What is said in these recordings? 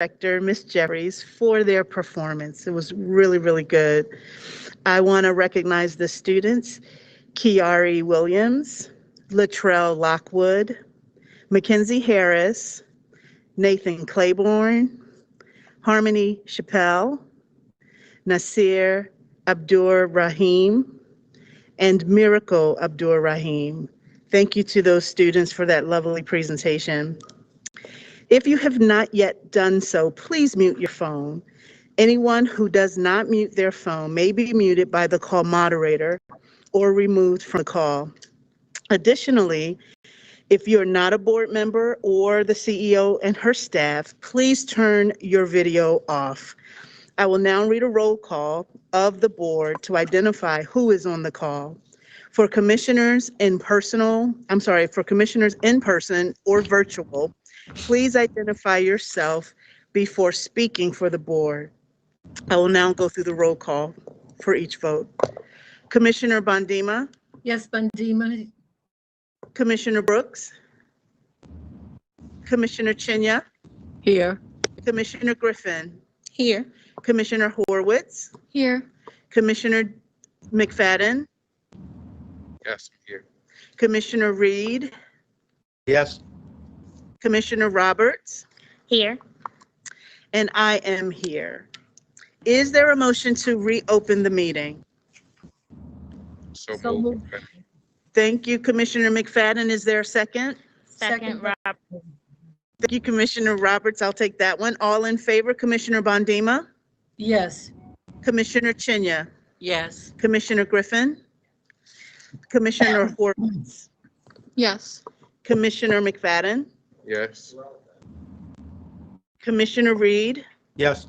director, Ms. Jeffries, for their performance. It was really, really good. I want to recognize the students, Kiari Williams, Latrell Lockwood, Mackenzie Harris, Nathan Claiborne, Harmony Chappelle, Nasir Abdur Rahim, and Miracle Abdur Rahim. Thank you to those students for that lovely presentation. If you have not yet done so, please mute your phone. Anyone who does not mute their phone may be muted by the call moderator or removed from the call. Additionally, if you're not a board member or the CEO and her staff, please turn your video off. I will now read a roll call of the board to identify who is on the call. For commissioners in person or virtual, please identify yourself before speaking for the board. I will now go through the roll call for each vote. Commissioner Bondima, Yes, Bandima. Commissioner Brooks, Commissioner Chinya, Here. Commissioner Griffin, Here. Commissioner Horowitz, Here. Commissioner McFadden, Yes, I'm here. Commissioner Reed, Yes. Commissioner Roberts, Here. and I am here. Is there a motion to reopen the meeting? So So moved. moved. Thank you, Commissioner McFadden. Is there a second? Second, Rob. Thank you, Commissioner Roberts. I'll take that one. All in favor, Commissioner Bondima, Yes. Commissioner Chinya, Yes. Commissioner Griffin, Commissioner Horowitz, Yes. Commissioner McFadden, Yes. Commissioner Reed, Yes.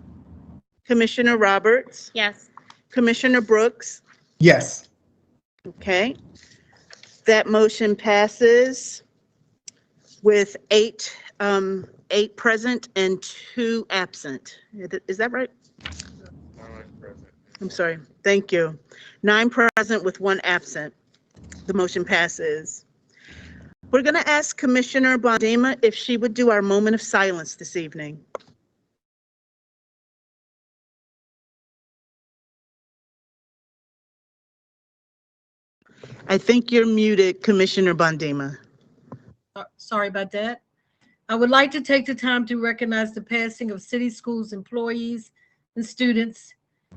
Commissioner Roberts, Yes. Commissioner Brooks. Yes. Okay. That motion passes with eight present and 2 absent. Is that right? I'm sorry. Thank you. 9 present with 1 absent. The motion passes. We're going to ask Commissioner Bondima if she would do our moment of silence this evening. I think you're muted, Commissioner Bondima. Sorry about that. I would like to take the time to recognize the passing of city schools employees and students.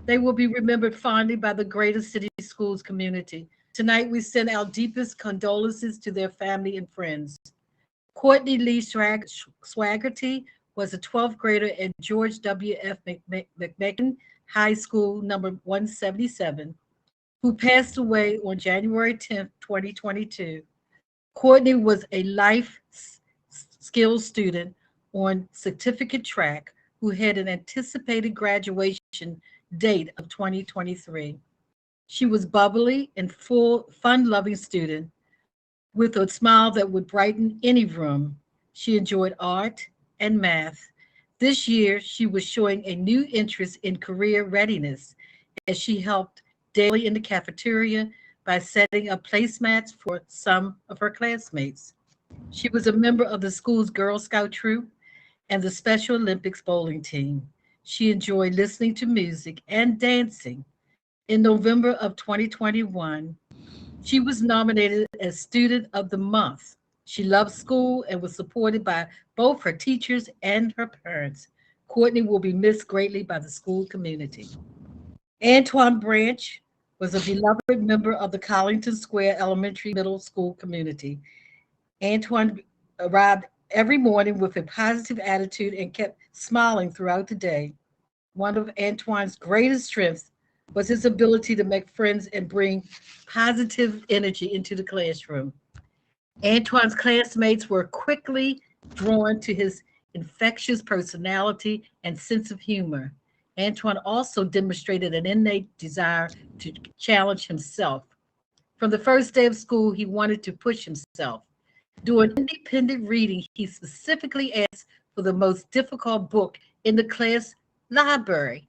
They will be remembered fondly by the greater city schools community. Tonight, we send our deepest condolences to their family and friends. Courtney Lee Swaggerty was a 12th grader at George W. F. McMakin High School, number 177, who passed away on January 10th, 2022. Courtney was a life skills student on certificate track who had an anticipated graduation date of 2023. She was bubbly and full, fun-loving student with a smile that would brighten any room. She enjoyed art and math. This year, she was showing a new interest in career readiness as she helped daily in the cafeteria by setting up placemats for some of her classmates. She was a member of the school's Girl Scout troop and the Special Olympics bowling team. She enjoyed listening to music and dancing. In November of 2021, she was nominated as Student of the Month. She loved school and was supported by both her teachers and her parents. Courtney will be missed greatly by the school community. Antoine Branch was a beloved member of the Collington Square Elementary Middle School community. Antoine arrived every morning with a positive attitude and kept smiling throughout the day. One of Antoine's greatest strengths was his ability to make friends and bring positive energy into the classroom. Antoine's classmates were quickly drawn to his infectious personality and sense of humor. Antoine also demonstrated an innate desire to challenge himself. From the first day of school, he wanted to push himself. During independent reading, he specifically asked for the most difficult book in the class library.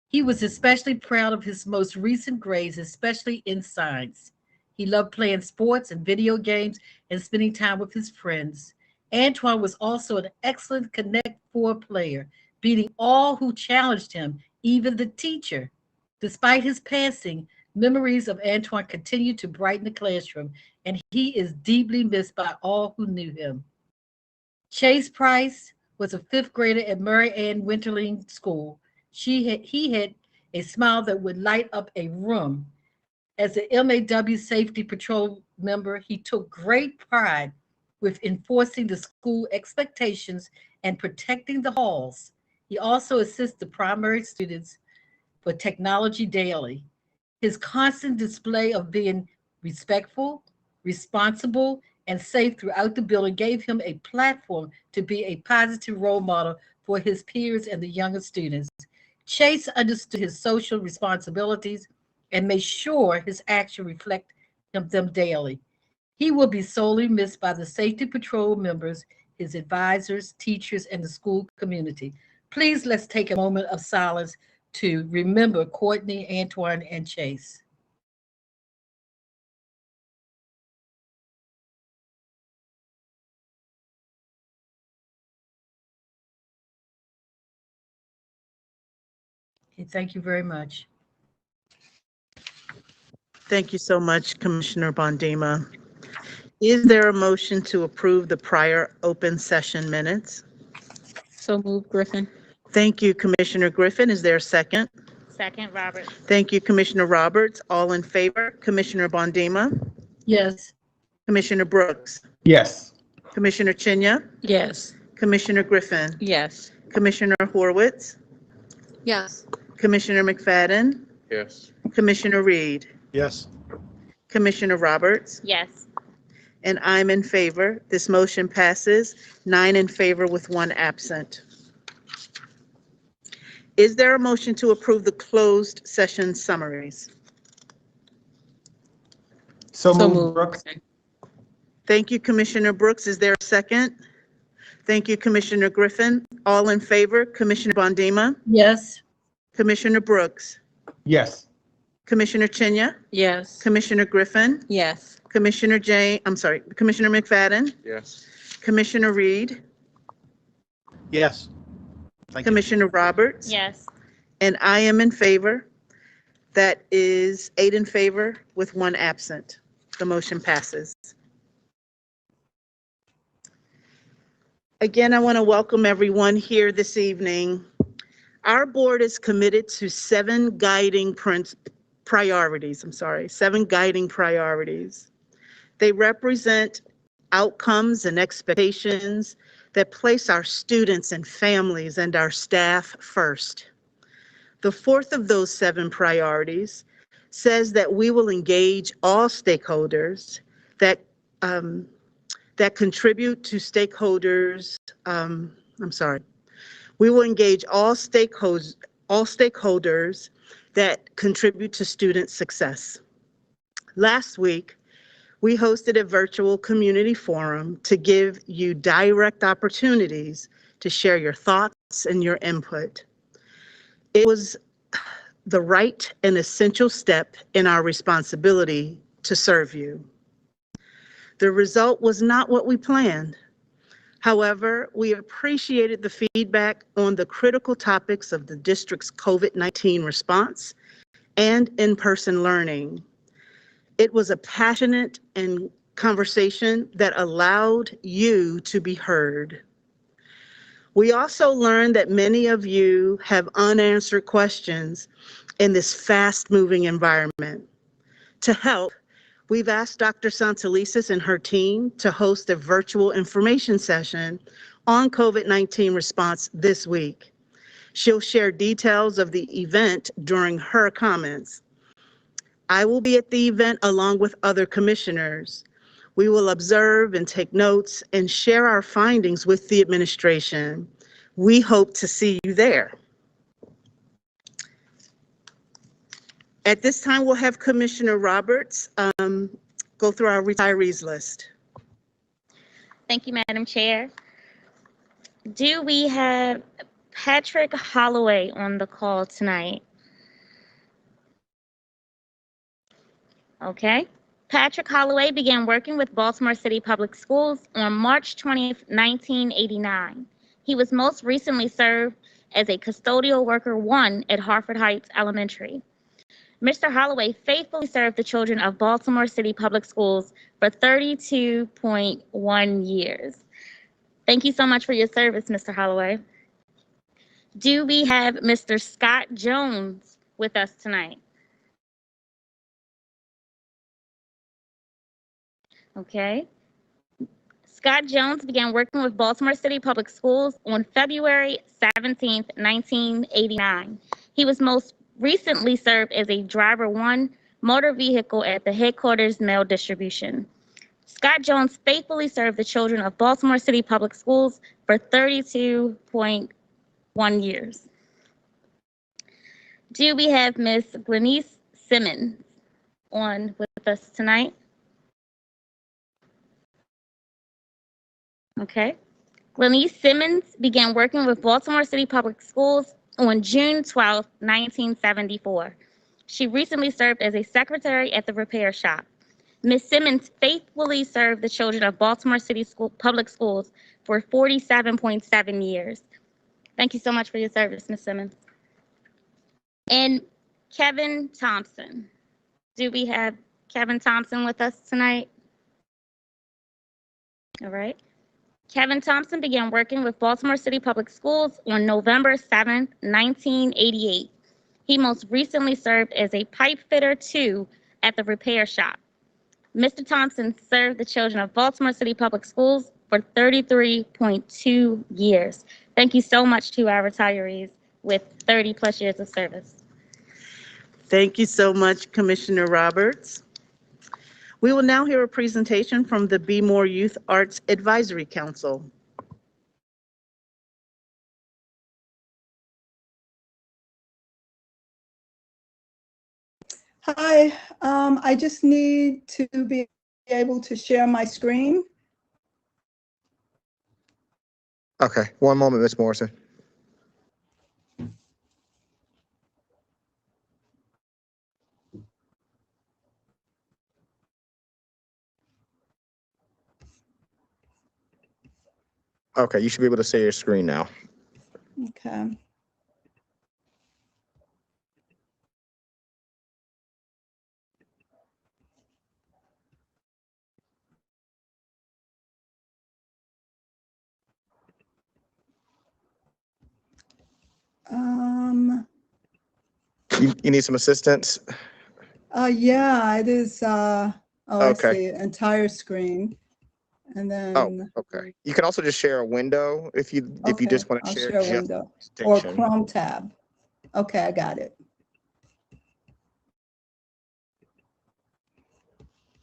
He was especially proud of his most recent grades, especially in science. He loved playing sports and video games and spending time with his friends. Antoine was also an excellent Connect Four player, beating all who challenged him, even the teacher. Despite his passing, memories of Antoine continue to brighten the classroom, and he is deeply missed by all who knew him. Chase Price was a fifth grader at Mary Ann Winterling School. He had a smile that would light up a room. As a MAW Safety Patrol member, he took great pride with enforcing the school expectations and protecting the halls. He also assists the primary students for technology daily. His constant display of being respectful, responsible, and safe throughout the building gave him a platform to be a positive role model for his peers and the younger students. Chase understood his social responsibilities and made sure his action reflect them daily. He will be sorely missed by the Safety Patrol members, his advisors, teachers, and the school community. Please let's take a moment of silence to remember Courtney, Antoine, and Chase. Okay, thank you very much. Thank you so much, Commissioner Bondima. Is there a motion to approve the prior open session minutes? So moved, Griffin. Thank you, Commissioner Griffin. Is there a second? Second, Roberts. Thank you, Commissioner Roberts. All in favor? Commissioner Bondima? Yes. Commissioner Brooks? Yes. Commissioner Chinya? Yes. Commissioner Griffin? Yes. Commissioner Horwitz? Yes. Commissioner McFadden? Yes. Commissioner Reed? Yes. Commissioner Roberts? Yes. And I'm in favor. This motion passes 9 in favor with 1 absent. Is there a motion to approve the closed session summaries? So So moved, moved. Brooks. Thank you, Commissioner Brooks. Is there a second? Thank you, Commissioner Griffin. All in favor? Commissioner Bondima? Yes. Commissioner Brooks? Yes. Commissioner Chinya? Yes. Commissioner Griffin? Yes. Commissioner Commissioner McFadden? Yes. Commissioner Reed? Yes. Thank you. Commissioner Roberts? Yes. And I am in favor. That is 8 in favor with 1 absent. The motion passes. Again, I want to welcome everyone here this evening. Our board is committed to 7 guiding priorities. They represent outcomes and expectations that place our students and families and our staff first. The 4th of those 7 priorities says that we will engage all stakeholders that contribute to stakeholders. We will engage all stakeholders that contribute to student success. Last week, we hosted a virtual community forum to give you direct opportunities to share your thoughts and your input. It was the right and essential step in our responsibility to serve you. The result was not what we planned. However, we appreciated the feedback on the critical topics of the district's COVID-19 response and in-person learning. It was a passionate and conversation that allowed you to be heard. We also learned that many of you have unanswered questions in this fast-moving environment. To help, we've asked Dr. Santelises and her team to host a virtual information session on COVID-19 response this week. She'll share details of the event during her comments. I will be at the event along with other commissioners. We will observe and take notes and share our findings with the administration. We hope to see you there. At this time, we'll have Commissioner Roberts go through our retirees list. Thank you, Madam Chair. Do we have Patrick Holloway on the call tonight? Okay. Patrick Holloway began working with Baltimore City Public Schools on March 20th, 1989. He was most recently served as a custodial worker 1 at Harford Heights Elementary. Mr. Holloway faithfully served the children of Baltimore City Public Schools for 32.1 years. Thank you so much for your service, Mr. Holloway. Do we have Mr. Scott Jones with us tonight? Okay. Scott Jones began working with Baltimore City Public Schools on February 17, 1989. He was most recently served as a driver 1 motor vehicle at the headquarters mail distribution. Scott Jones faithfully served the children of Baltimore City Public Schools for 32.1 years. Do we have Ms. Glenise Simmons on with us tonight? Okay. Glenise Simmons began working with Baltimore City Public Schools on June 12, 1974. She recently served as a secretary at the repair shop. Ms. Simmons faithfully served the children of Baltimore City Public Schools for 47.7 years. Thank you so much for your service, Ms. Simmons. And Kevin Thompson. Do we have Kevin Thompson with us tonight? All right. Kevin Thompson began working with Baltimore City Public Schools on November 7, 1988. He most recently served as a pipe fitter 2 at the repair shop. Mr. Thompson served the children of Baltimore City Public Schools for 33.2 years. Thank you so much to our retirees with 30 plus years of service. Thank you so much, Commissioner Roberts. We will now hear a presentation from the Be More Youth Arts Advisory Council. Hi, I just need to be able to share my screen. Okay, one moment, Ms. Morrison. Okay, you should be able to see your screen now. Okay. You need some assistance? Yeah, it is, oh, Okay. I see, entire screen. And then. Oh, okay. You can also just share a window if you just want to I'll share share a just window the or presentation. Chrome tab. Okay, I got it.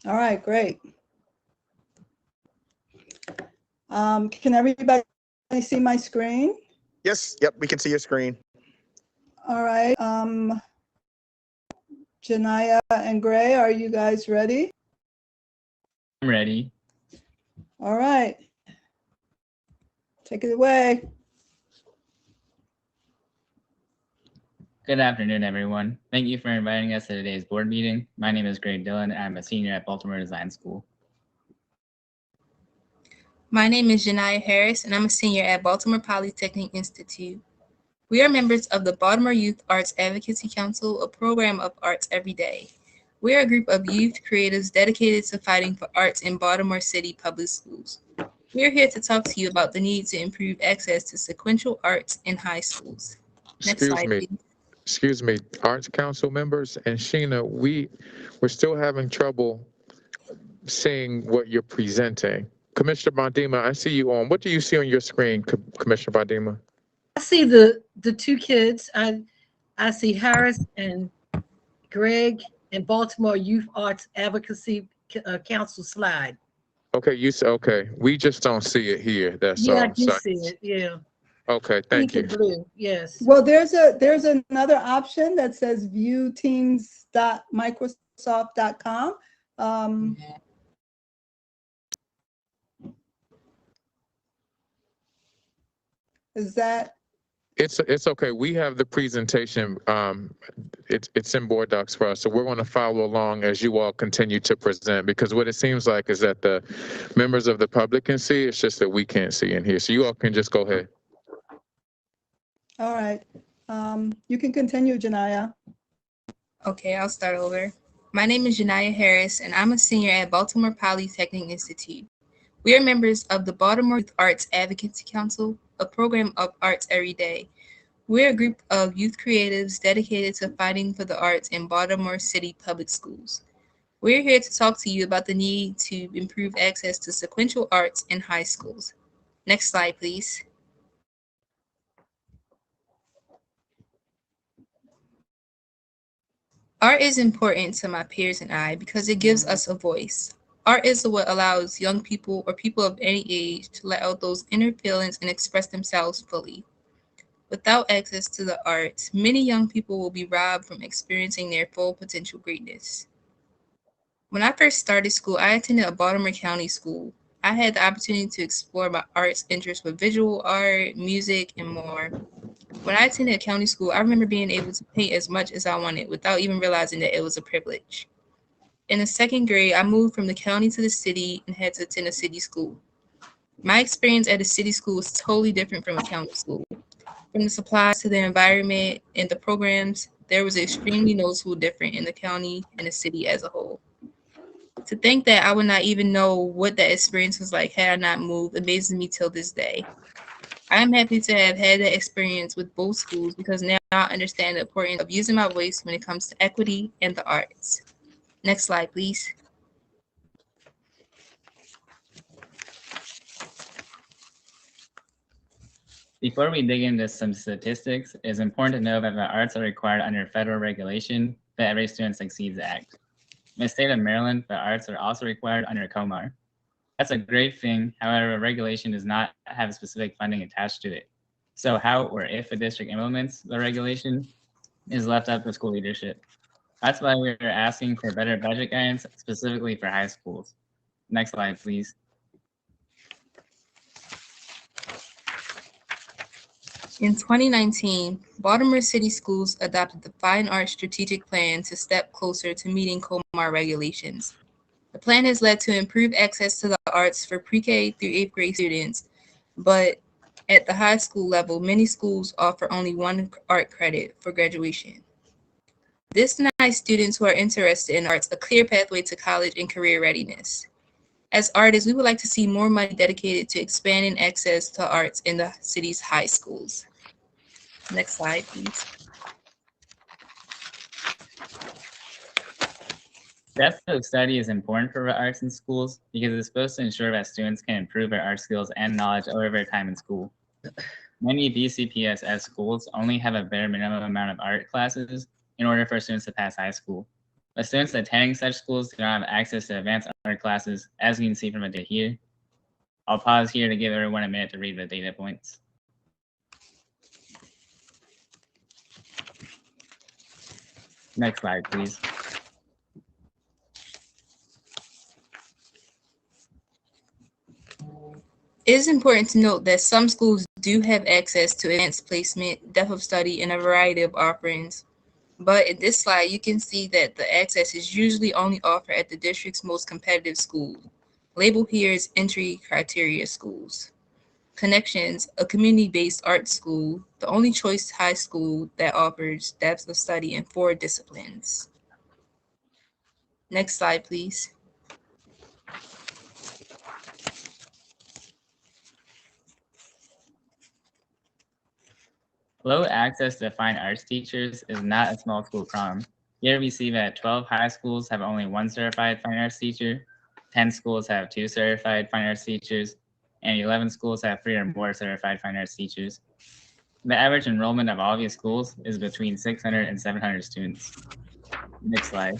All right, great. Can everybody see my screen? Yes, yep, we can see your screen. All right. Janaya and Gray, are you guys ready? I'm ready. All right. Take it away. Good afternoon, everyone. Thank you for inviting us to today's board meeting. My name is Greg Dillon. I'm a senior at Baltimore Design School. My name is Janaya Harris, and I'm a senior at Baltimore Polytechnic Institute. We are members of the Baltimore Youth Arts Advocacy Council, a program of arts every day. We are a group of youth creatives dedicated to fighting for arts in Baltimore City Public Schools. We are here to talk to you about the need to improve access to sequential arts in high schools. Next slide, please. Excuse me, Arts Council members and Sheena, we're still having trouble seeing what you're presenting. Commissioner Bondima, I see you on. What do you see on your screen, Commissioner Bondima? I see the 2 kids. I see Harris and Greg and Baltimore Youth Arts Advocacy Council slide. Okay, okay. We just don't see it here. That's all. Yeah, I do see it. Yeah. Okay, thank Pink and you. blue. Yes. Well, there's another option that says view teams.microsoft.com. Is that? It's okay. We have the presentation. It's in board docs for us, so we're going to follow along as you all continue to present. Because what it seems like is that the members of the public can see. It's just that we can't see in here. So you all can just go ahead. All right. You can continue, Janaya. Okay, I'll start over. My name is Janaya Harris, and I'm a senior at Baltimore Polytechnic Institute. We are members of the Baltimore Youth Arts Advocacy Council, a program of arts every day. We're a group of youth creatives dedicated to fighting for the arts in Baltimore City public schools. We're here to talk to you about the need to improve access to sequential arts in high schools. Next slide, please. Art is important to my peers and I because it gives us a voice. Art is what allows young people or people of any age to let out those inner feelings and express themselves fully. Without access to the arts, many young people will be robbed from experiencing their full potential greatness. When I first started school, I attended a Baltimore County school. I had the opportunity to explore my arts interests with visual art, music, and more. When I attended county school, I remember being able to paint as much as I wanted without even realizing that it was a privilege. In the second grade, I moved from the county to the city and had to attend a city school. My experience at a city school was totally different from a county school. From the supplies to the environment and the programs, there was an extremely noticeable difference in the county and the city as a whole. To think that I would not even know what that experience was like had I not moved amazes me till this day. I am happy to have had that experience with both schools because now I understand the importance of using my voice when it comes to equity and the arts. Next slide, please. Before we dig into some statistics, it is important to know that the arts are required under federal regulation, the Every Student Succeeds Act. In the state of Maryland, the arts are also required under COMAR. That's a great thing. However, regulation does not have specific funding attached to it. So how or if a district implements the regulation is left up to school leadership. That's why we are asking for better budget guidance, specifically for high schools. Next slide, please. In 2019, Baltimore City Schools adopted the Fine Arts Strategic Plan to step closer to meeting COMAR regulations. The plan has led to improved access to the arts for pre-K through 8th grade students, but at the high school level, many schools offer only one art credit for graduation. This denies students who are interested in arts a clear pathway to college and career readiness. As artists, we would like to see more money dedicated to expanding access to arts in the city's high schools. Next slide, please. Depth of study is important for arts in schools because it's supposed to ensure that students can improve their art skills and knowledge over their time in school. Many BCPSS schools only have a bare minimum amount of art classes in order for students to pass high school. But students attending such schools do not have access to advanced art classes, as you can see from the data here. I'll pause here to give everyone a minute to read the data points. Next slide, please. It is important to note that some schools do have access to advanced placement, depth of study, and a variety of offerings. But in this slide, you can see that the access is usually only offered at the district's most competitive schools. Labeled here is entry criteria schools. Connections, a community-based art school, the only choice high school that offers depth of study in 4 disciplines. Next slide, please. Low access to fine arts teachers is not a small school problem. Here we see that 12 high schools have only 1 certified fine arts teacher, 10 schools have 2 certified fine arts teachers, and 11 schools have 3 or more certified fine arts teachers. The average enrollment of all these schools is between 600 and 700 students. Next slide.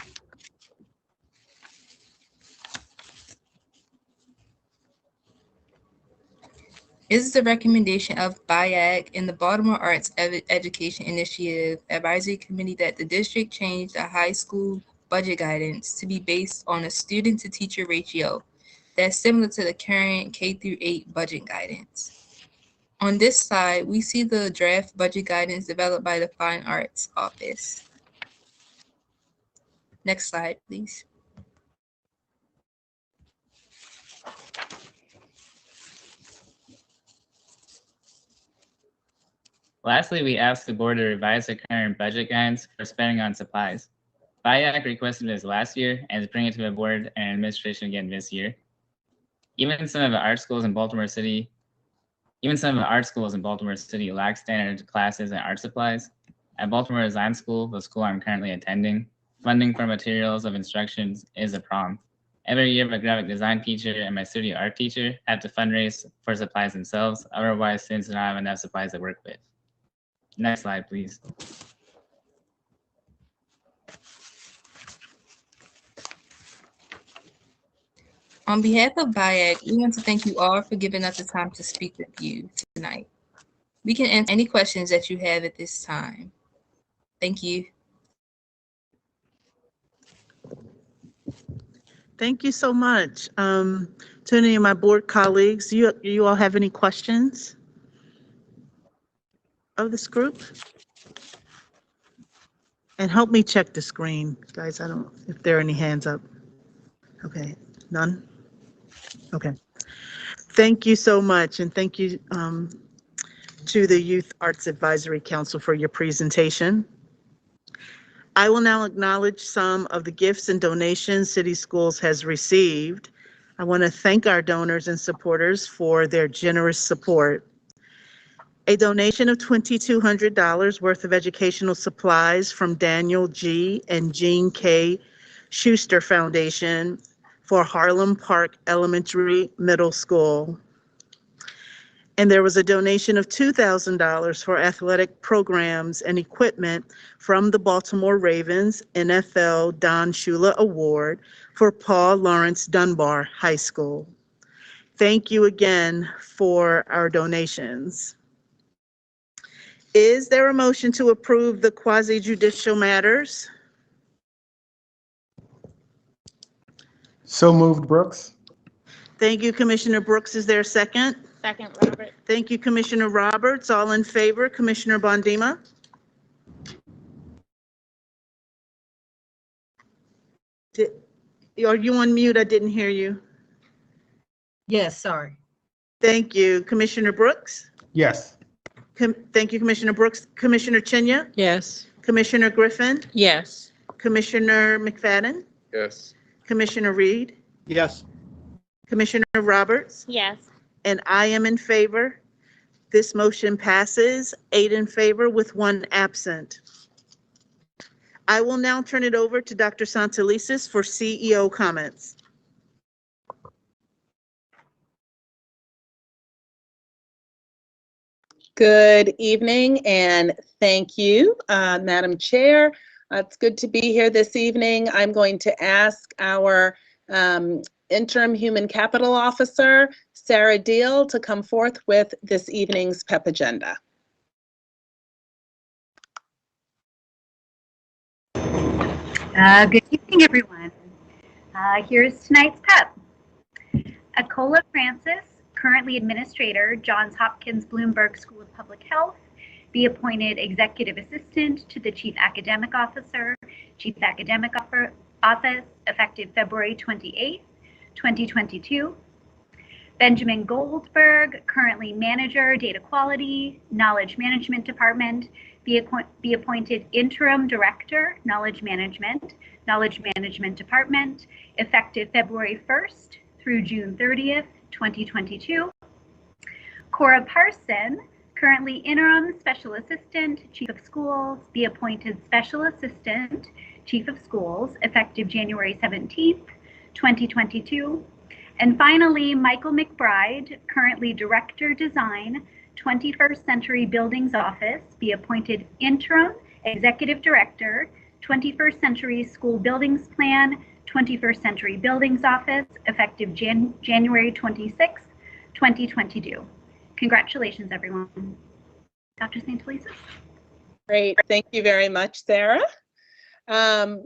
This is a recommendation of BIAC and the Baltimore Arts Education Initiative Advisory Committee that the district change the high school budget guidance to be based on a student to teacher ratio that's similar to the current K-8 budget guidance. On this slide, we see the draft budget guidance developed by the Fine Arts Office. Next slide, please. Lastly, we asked the board to revise the current budget guidance for spending on supplies. BIAC requested this last year and is bringing it to the board and administration again this year. Even some of the art schools in Baltimore City lack standard classes and art supplies. At Baltimore Design School, the school I'm currently attending, funding for materials of instruction is a problem. Every year, my graphic design teacher and my studio art teacher have to fundraise for supplies themselves. Otherwise, students do not have enough supplies to work with. Next slide, please. On behalf of BIAC, we want to thank you all for giving us the time to speak with you tonight. We can answer any questions that you have at this time. Thank you. Thank you so much. To any of my board colleagues, you all have any questions of this group? And help me check the screen, guys. I don't know if there are any hands up. Okay, none? Okay. Thank you so much, and thank you to the Youth Arts Advisory Council for your presentation. I will now acknowledge some of the gifts and donations City Schools has received. I want to thank our donors and supporters for their generous support. A donation of $2,200 worth of educational supplies from Daniel G. and Jean K. Schuster Foundation for Harlem Park Elementary Middle School. And there was a donation of $2,000 for athletic programs and equipment from the Baltimore Ravens NFL Don Shula Award for Paul Lawrence Dunbar High School. Thank you again for our donations. Is there a motion to approve the quasi-judicial matters? So moved, Brooks. Thank you, Commissioner Brooks. Is there a second? Second, Robert. Thank you, Commissioner Roberts. All in favor? Commissioner Bondima? Are you on mute? I didn't hear you. Yes, sorry. Thank you. Commissioner Brooks? Yes. Thank you, Commissioner Brooks. Commissioner Chinya? Yes. Commissioner Griffin? Yes. Commissioner McFadden? Yes. Commissioner Reed? Yes. Commissioner Roberts? Yes. And I am in favor. This motion passes 8 in favor with 1 absent. I will now turn it over to Dr. Santelises for CEO comments. Good evening and thank you, Madam Chair. It's good to be here this evening. I'm going to ask our Interim Human Capital Officer, Sarah Deal, to come forth with this evening's PEP agenda. Good evening, everyone. Here's tonight's PEP. Acola Francis, currently Administrator, Johns Hopkins Bloomberg School of Public Health, be appointed Executive Assistant to the Chief Academic Officer, Chief Academic Office, effective February 28th, 2022. Benjamin Goldberg, currently Manager, Data Quality, Knowledge Management Department, be appointed Interim Director, Knowledge Management Department, effective February 1st through June 30th, 2022. Cora Parson, currently Interim Special Assistant, Chief of Schools, be appointed Special Assistant, Chief of Schools, effective January 17th, 2022. And finally, Michael McBride, currently Director Design, 21st Century Buildings Office, be appointed Interim Executive Director, 21st Century School Buildings Plan, 21st Century Buildings Office, effective January 26th, 2022. Congratulations, everyone. Dr. Santelises. Great, thank you very much, Sarah. I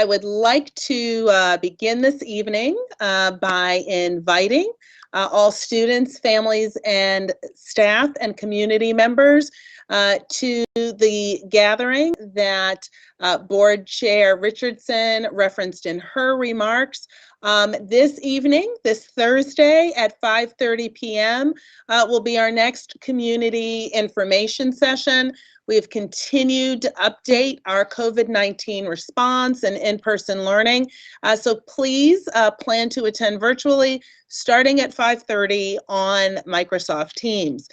would like to begin this evening by inviting all students, families, and staff and community members to the gathering that Board Chair Richardson referenced in her remarks. This evening, this Thursday at 5:30 p.m. Will be our next community information session. We have continued to update our COVID-19 response and in-person learning. So please plan to attend virtually starting at 5:30 on Microsoft Teams.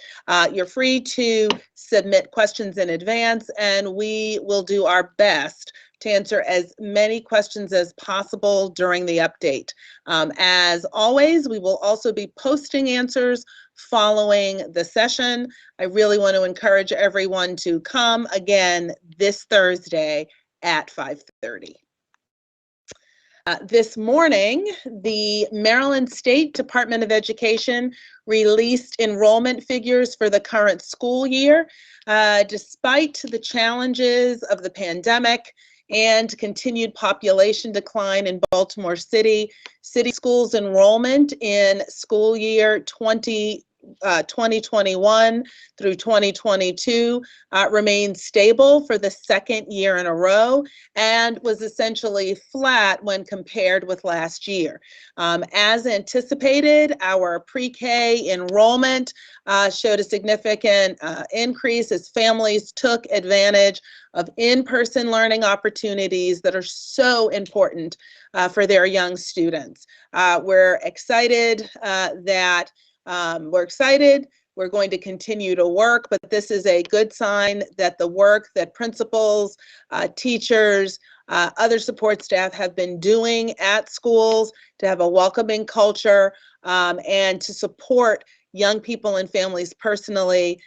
You're free to submit questions in advance, and we will do our best to answer as many questions as possible during the update. As always, we will also be posting answers following the session. I really want to encourage everyone to come again this Thursday at 5:30. This morning, the Maryland State Department of Education released enrollment figures for the current school year. Despite the challenges of the pandemic and continued population decline in Baltimore City, city schools enrollment in school year 2021 through 2022 remained stable for the second year in a row and was essentially flat when compared with last year. As anticipated, our pre-K enrollment showed a significant increase as families took advantage of in-person learning opportunities that are so important for their young students. We're excited we're going to continue to work, but this is a good sign that the work that principals, teachers, other support staff have been doing at schools to have a welcoming culture and to support young people and families personally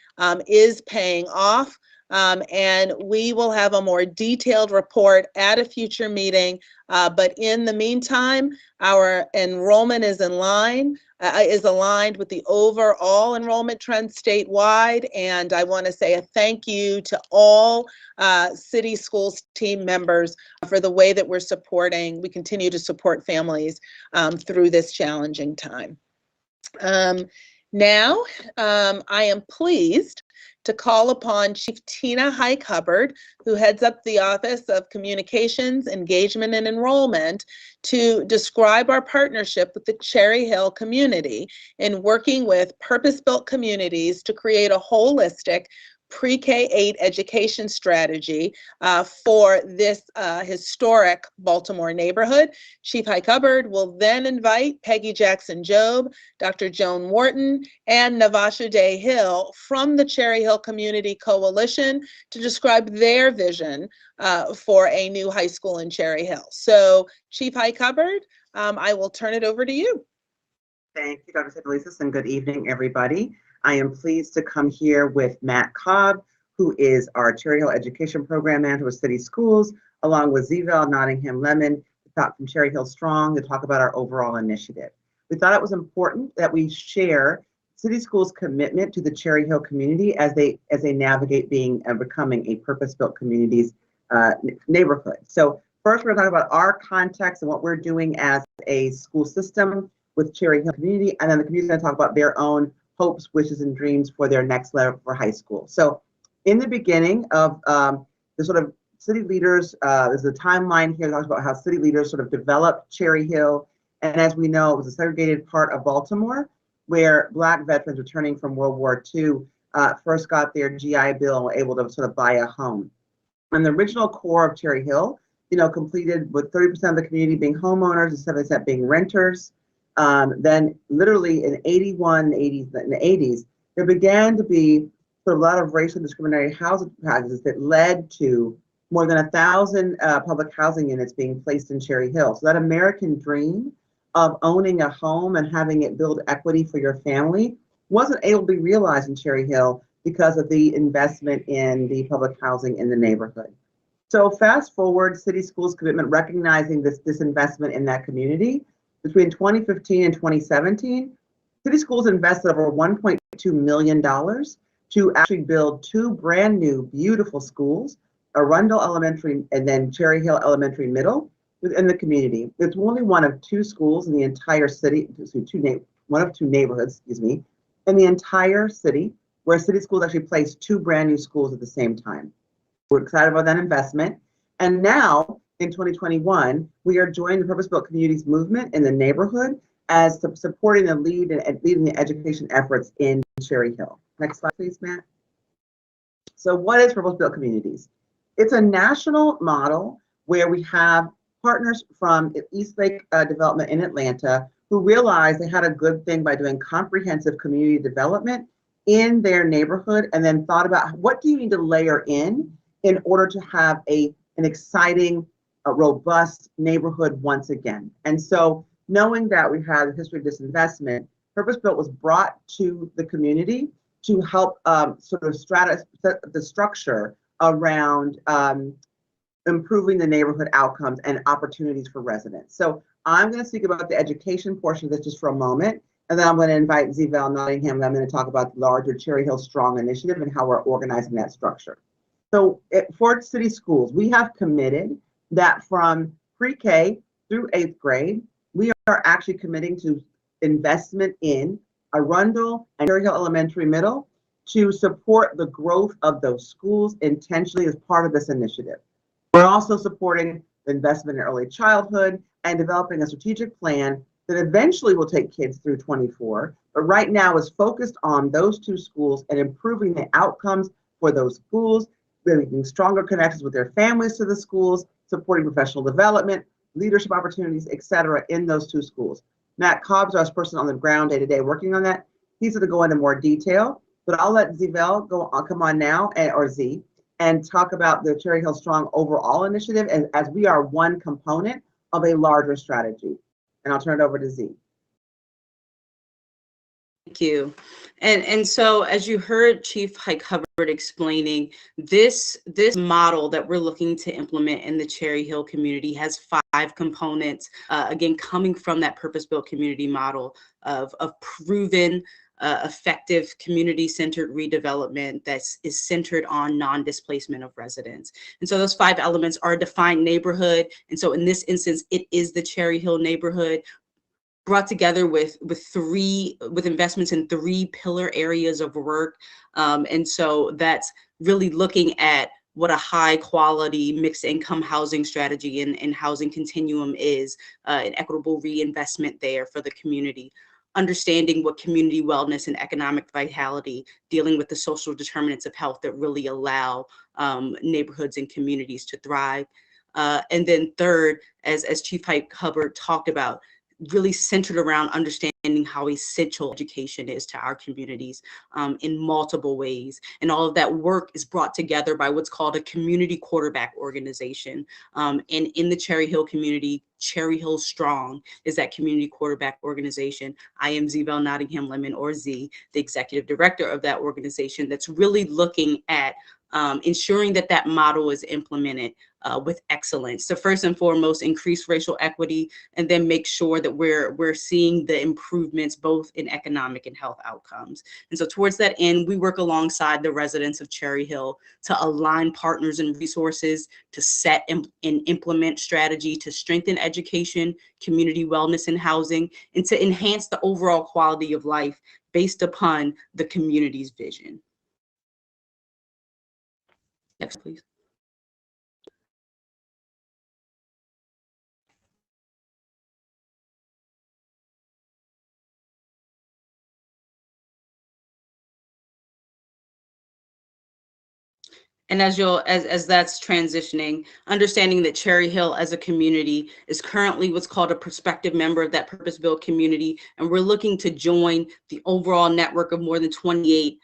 is paying off. And we will have a more detailed report at a future meeting. But in the meantime, our enrollment is aligned with the overall enrollment trend statewide. And I want to say a thank you to all city schools team members for the way that we continue to support families through this challenging time. Now, I am pleased to call upon Chief Tina Hike-Hubbard, who heads up the Office of Communications, Engagement, and Enrollment, to describe our partnership with the Cherry Hill community in working with purpose-built communities to create a holistic pre-K-8 education strategy for this historic Baltimore neighborhood. Chief Hike-Hubbard will then invite Peggy Jackson-Job, Dr. Joan Wharton, and Navasha Day Hill from the Cherry Hill Community Coalition to describe their vision for a new high school in Cherry Hill. So, Chief Hike-Hubbard, I will turn it over to you. Thank you, Dr. Sebelisis, and good evening, everybody. I am pleased to come here with Matt Cobb, who is our Cherry Hill Education Program Manager with City Schools, along with Zeval Nottingham Lemon, from Cherry Hill Strong, to talk about our overall initiative. We thought it was important that we share City Schools' commitment to the Cherry Hill community as they navigate being and becoming a purpose-built community's neighborhood. So first, we're going to talk about our context and what we're doing as a school system with Cherry Hill community, and then the community is going to talk about their own hopes, wishes, and dreams for their next level for high school. So in the beginning of the sort of city leaders, there's a timeline here that talks about how city leaders sort of developed Cherry Hill. And as we know, it was a segregated part of Baltimore where Black veterans returning from World War II first got their GI Bill and were able to sort of buy a home. And the original core of Cherry Hill, completed with 30% of the community being homeowners and 70% being renters. Then literally in in the 80s, there began to be sort of a lot of racial discriminatory housing practices that led to more than 1,000 public housing units being placed in Cherry Hill. So that American dream of owning a home and having it build equity for your family wasn't able to be realized in Cherry Hill because of the investment in the public housing in the neighborhood. So fast forward, City Schools' commitment recognizing this investment in that community. Between 2015 and 2017, City Schools invested over $1.2 million to actually build two brand new, beautiful schools, Arundel Elementary and then Cherry Hill Elementary Middle within the community. It's only one of two schools in the entire city, one of two neighborhoods, in the entire city where city schools actually placed 2 brand new schools at the same time. We're excited about that investment. And now in 2021, we are joining the purpose-built communities movement in the neighborhood as supporting the leading the education efforts in Cherry Hill. Next slide, please, Matt. So what is purpose-built communities? It's a national model where we have partners from Eastlake Development in Atlanta who realized they had a good thing by doing comprehensive community development in their neighborhood, and then thought about what do you need to layer in order to have an exciting, robust neighborhood once again. And so knowing that we had a history of disinvestment, Purpose-Built was brought to the community to help sort of set the structure around improving the neighborhood outcomes and opportunities for residents. So I'm going to speak about the education portion of this just for a moment, and then I'm going to invite Zvel Nottingham, and I'm going to talk about the larger Cherry Hill Strong initiative and how we're organizing that structure. So for city schools, we have committed that from pre-K through 8th grade, we are actually committing to investment in Arundel and Cherry Hill Elementary Middle to support the growth of those schools intentionally as part of this initiative. We're also supporting the investment in early childhood and developing a strategic plan that eventually will take kids through 24, but right now is focused on those 2 schools and improving the outcomes for those schools, making stronger connections with their families to the schools, supporting professional development, leadership opportunities, et cetera, in those 2 schools. Matt Cobb's our person on the ground day to day working on that. He's going to go into more detail, but I'll let Zvel come on now, or Z, and talk about the Cherry Hill Strong overall initiative as we are one component of a larger strategy. And I'll turn it over to Z. Thank you. And so as you heard Chief Hike Hubbard explaining, this model that we're looking to implement in the Cherry Hill community has 5 components, again, coming from that purpose-built community model of proven, effective community-centered redevelopment that is centered on non-displacement of residents. And so those 5 elements are a defined neighborhood. And so in this instance, it is the Cherry Hill neighborhood, brought together with investments in 3 pillar areas of work. And so that's really looking at what a high quality mixed income housing strategy and housing continuum is, an equitable reinvestment there for the community. Understanding what community wellness and economic vitality, dealing with the social determinants of health that really allow neighborhoods and communities to thrive. And then third, as Chief Hike Hubbard talked about, really centered around understanding how essential education is to our communities in multiple ways. And all of that work is brought together by what's called a community quarterback organization. And in the Cherry Hill community, Cherry Hill Strong is that community quarterback organization. I am Zvel Nottingham Lemon, or Z, the executive director of that organization that's really looking at ensuring that that model is implemented with excellence. So first and foremost, increase racial equity, and then make sure that we're seeing the improvements both in economic and health outcomes. And so towards that end, we work alongside the residents of Cherry Hill to align partners and resources to set and implement strategy to strengthen education, community wellness, and housing, and to enhance the overall quality of life based upon the community's vision. Next, please. And as that's transitioning, understanding that Cherry Hill as a community is currently what's called a prospective member of that purpose-built community, and we're looking to join the overall network of more than 28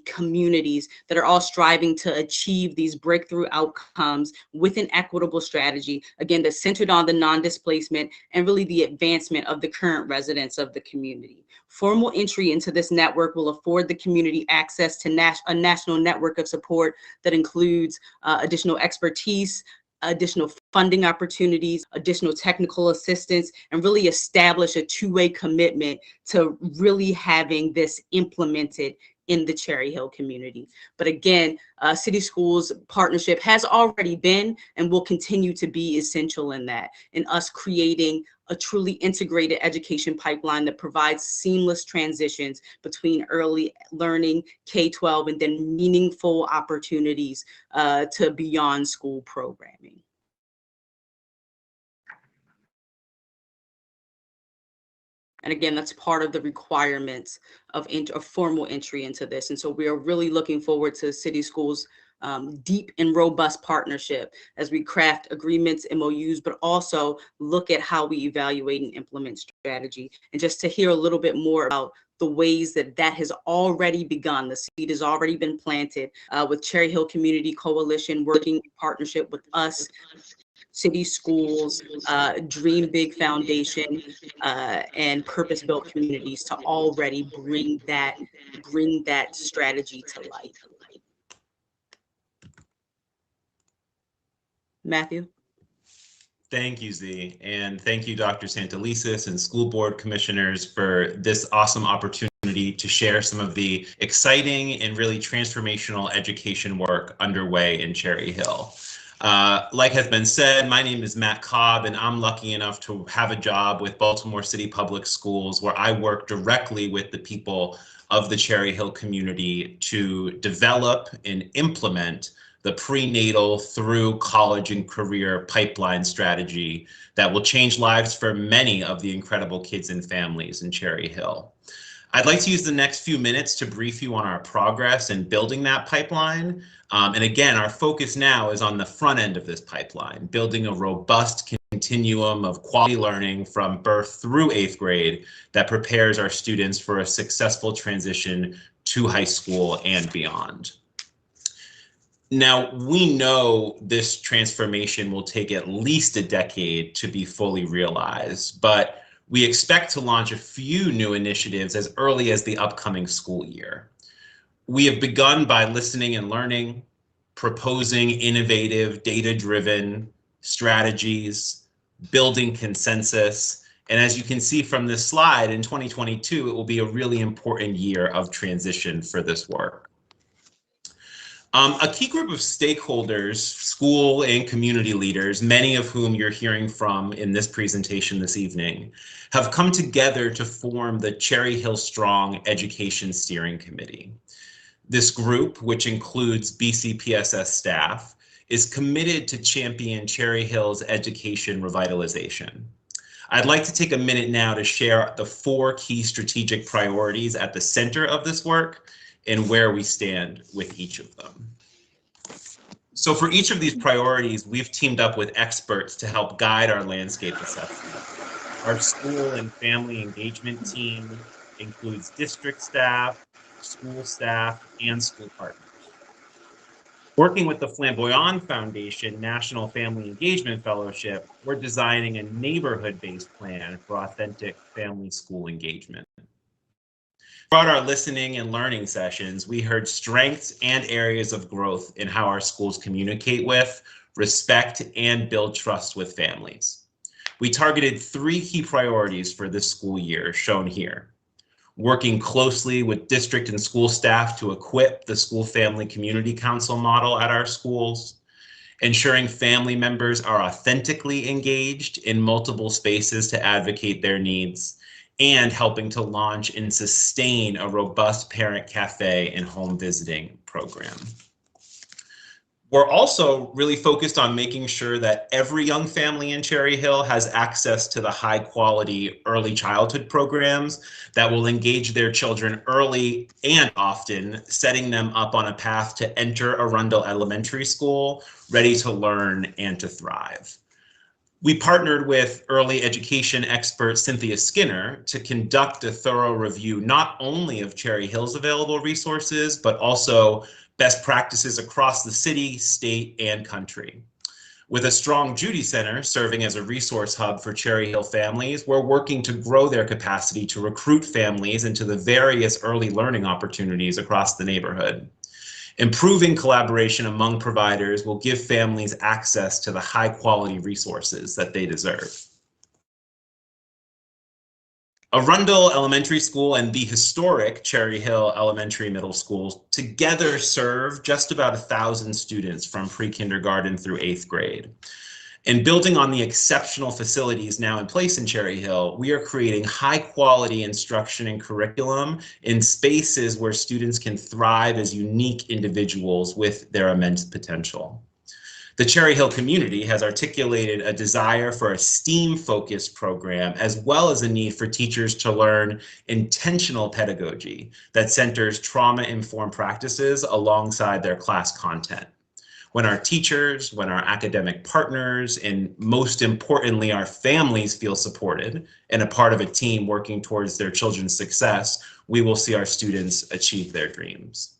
communities that are all striving to achieve these breakthrough outcomes with an equitable strategy, again, that's centered on the non-displacement and really the advancement of the current residents of the community. Formal entry into this network will afford the community access to a national network of support that includes additional expertise, additional funding opportunities, additional technical assistance, and really establish a 2-way commitment to really having this implemented in the Cherry Hill community. But again, City Schools partnership has already been and will continue to be essential in that, in us creating a truly integrated education pipeline that provides seamless transitions between early learning, K-12, and then meaningful opportunities to beyond school programming. And again, that's part of the requirements of formal entry into this. And so we are really looking forward to City Schools' deep and robust partnership as we craft agreements, MOUs, but also look at how we evaluate and implement strategy. And just to hear a little bit more about the ways that that has already begun. The seed has already been planted with Cherry Hill Community Coalition working in partnership with us, City Schools, Dream Big Foundation, and purpose-built communities to already bring that strategy to life. Matthew? Thank you, Z, and thank you, Dr. Santelises and school board commissioners for this awesome opportunity to share some of the exciting and really transformational education work underway in Cherry Hill. Like has been said, my name is Matt Cobb, and I'm lucky enough to have a job with Baltimore City Public Schools, where I work directly with the people of the Cherry Hill community to develop and implement the prenatal through college and career pipeline strategy that will change lives for many of the incredible kids and families in Cherry Hill. I'd like to use the next few minutes to brief you on our progress in building that pipeline. And again, our focus now is on the front end of this pipeline, building a robust continuum of quality learning from birth through 8th grade that prepares our students for a successful transition to high school and beyond. Now, we know this transformation will take at least a decade to be fully realized, but we expect to launch a few new initiatives as early as the upcoming school year. We have begun by listening and learning, proposing innovative, data-driven strategies, building consensus, and as you can see from this slide, in 2022, it will be a really important year of transition for this work. A key group of stakeholders, school and community leaders, many of whom you're hearing from in this presentation this evening, have come together to form the Cherry Hill Strong Education Steering Committee. This group, which includes BCPSS staff, is committed to champion Cherry Hill's education revitalization. I'd like to take a minute now to share the 4 key strategic priorities at the center of this work and where we stand with each of them. So for each of these priorities, we've teamed up with experts to help guide our landscape assessment. Our school and family engagement team includes district staff, school staff, and school partners. Working with the Flamboyant Foundation National Family Engagement Fellowship, we're designing a neighborhood-based plan for authentic family school engagement. Throughout our listening and learning sessions, we heard strengths and areas of growth in how our schools communicate with, respect, and build trust with families. We targeted 3 key priorities for this school year, shown here. Working closely with district and school staff to equip the School Family Community Council model at our schools, ensuring family members are authentically engaged in multiple spaces to advocate their needs, and helping to launch and sustain a robust parent cafe and home visiting program. We're also really focused on making sure that every young family in Cherry Hill has access to the high quality early childhood programs that will engage their children early and often, setting them up on a path to enter Arundel Elementary School, ready to learn and to thrive. We partnered with early education expert Cynthia Skinner to conduct a thorough review not only of Cherry Hill's available resources, but also best practices across the city, state, and country. With a strong Judy Center serving as a resource hub for Cherry Hill families, we're working to grow their capacity to recruit families into the various early learning opportunities across the neighborhood. Improving collaboration among providers will give families access to the high quality resources that they deserve. Arundel Elementary School and the historic Cherry Hill Elementary Middle School together serve just about 1,000 students from pre-kindergarten through 8th grade. And building on the exceptional facilities now in place in Cherry Hill, we are creating high quality instruction and curriculum in spaces where students can thrive as unique individuals with their immense potential. The Cherry Hill community has articulated a desire for a STEAM-focused program, as well as a need for teachers to learn intentional pedagogy that centers trauma-informed practices alongside their class content. When our teachers, when our academic partners, and most importantly, our families feel supported and a part of a team working towards their children's success, we will see our students achieve their dreams.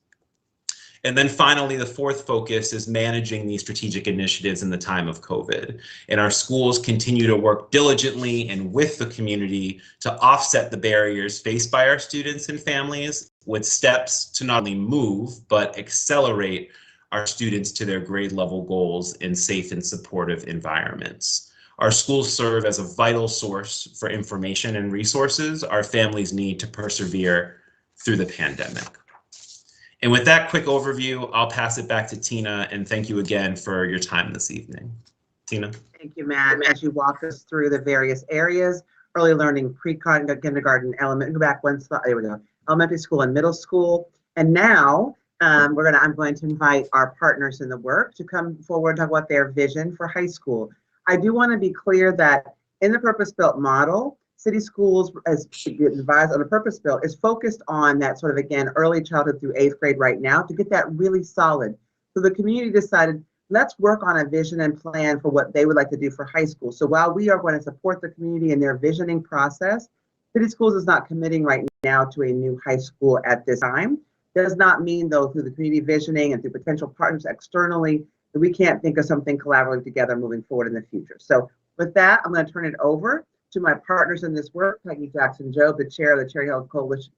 And then finally, the fourth focus is managing these strategic initiatives in the time of COVID. And our schools continue to work diligently and with the community to offset the barriers faced by our students and families with steps to not only move, but accelerate our students to their grade level goals in safe and supportive environments. Our schools serve as a vital source for information and resources our families need to persevere through the pandemic. And with that quick overview, I'll pass it back to Tina, and thank you again for your time this evening. Tina. Thank you, Matt. As you walk us through the various areas, early learning, pre-kindergarten, go back one slide, there we go, elementary school and middle school. And now I'm going to invite our partners in the work to come forward and talk about their vision for high school. I do want to be clear that in the purpose-built model, City Schools, as advised on the purpose-built, is focused on that sort of, again, early childhood through 8th grade right now to get that really solid. So the community decided, let's work on a vision and plan for what they would like to do for high school. So while we are going to support the community in their visioning process, City Schools is not committing right now to a new high school at this time. Does not mean, though, through the community visioning and through potential partners externally, that we can't think of something collaborative together moving forward in the future. So with that, I'm going to turn it over to my partners in this work, Peggy Jackson-Jobe, the chair of the Cherry Hill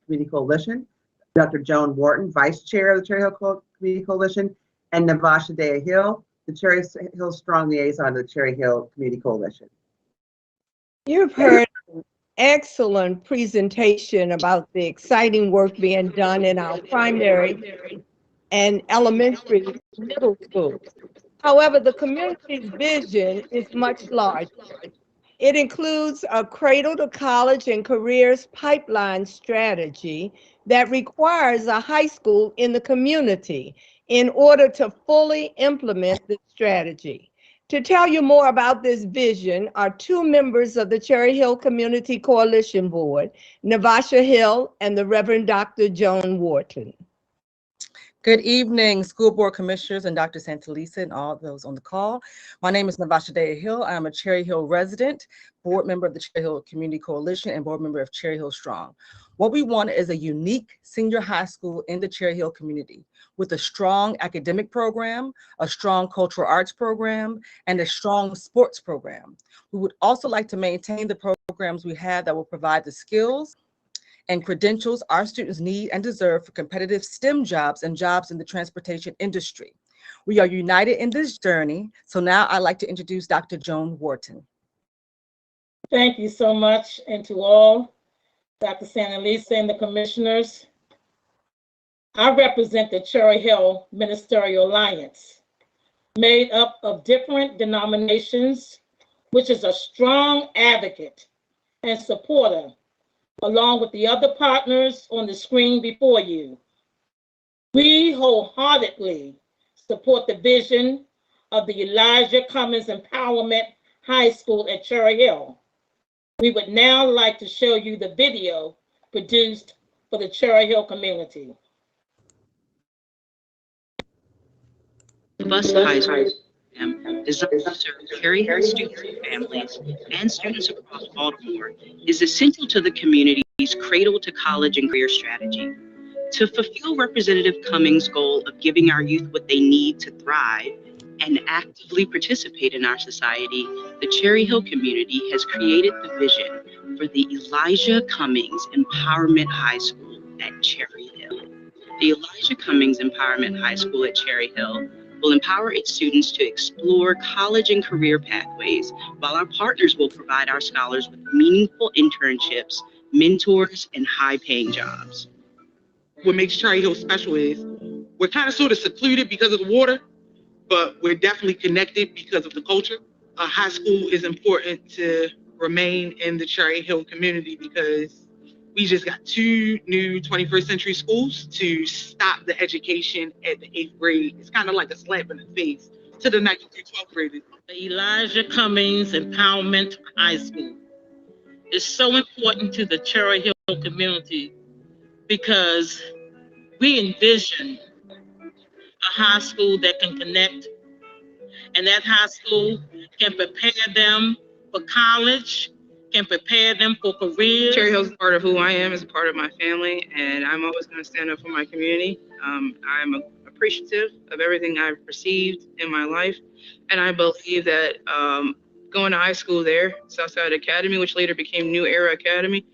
Community Coalition, Dr. Joan Wharton, vice chair of the Cherry Hill Community Coalition, and Navasha Dea-Hill, the Cherry Hill Strong Liaison of the Cherry Hill Community Coalition. You've heard an excellent presentation about the exciting work being done in our primary and elementary middle schools. However, the community's vision is much larger. It includes a cradle to college and careers pipeline strategy that requires a high school in the community in order to fully implement this strategy. To tell you more about this vision are two members of the Cherry Hill Community Coalition Board, Navasha Hill and the Reverend Dr. Joan Wharton. Good evening, school board commissioners and Dr. Santalisa and all those on the call. My name is Navasha Dea-Hill. I am a Cherry Hill resident, board member of the Cherry Hill Community Coalition, and board member of Cherry Hill Strong. What we want is a unique senior high school in the Cherry Hill community with a strong academic program, a strong cultural arts program, and a strong sports program. We would also like to maintain the programs we have that will provide the skills and credentials our students need and deserve for competitive STEM jobs and jobs in the transportation industry. We are united in this journey. So now I'd like to introduce Dr. Joan Wharton. Thank you so much, and to all, Dr. Santalisa and the commissioners. I represent the Cherry Hill Ministerial Alliance, made up of different denominations, which is a strong advocate and supporter, along with the other partners on the screen before you. We wholeheartedly support the vision of the Elijah Cummings Empowerment High School at Cherry Hill. We would now like to show you the video produced for the Cherry Hill community. Bus High School program designed to serve Cherry Hill students and families and students across Baltimore is essential to the community's cradle to college and career strategy. To fulfill Representative Cummings' goal of giving our youth what they need to thrive and actively participate in our society, the Cherry Hill community has created the vision for the Elijah Cummings Empowerment High School at Cherry Hill. The Elijah Cummings Empowerment High School at Cherry Hill will empower its students to explore college and career pathways, while our partners will provide our scholars with meaningful internships, mentors, and high-paying jobs. What makes Cherry Hill special is we're kind of sort of secluded because of the water, but we're definitely connected because of the culture. high school is important to remain in the Cherry Hill community because we just got 2 new 21st century schools to stop the education at the 8th grade. It's kind of like a slap in the face to the 9th through 12th graders. The Elijah Cummings Empowerment High School is so important to the Cherry Hill community because we envision a high school that can connect, and that high school can prepare them for college, can prepare them for careers. Cherry Hill is part of who I am, is a part of my family, and I'm always going to stand up for my community. I'm appreciative of everything I've received in my life, and I believe that going to high school there, Southside Academy, which later became New Era Academy,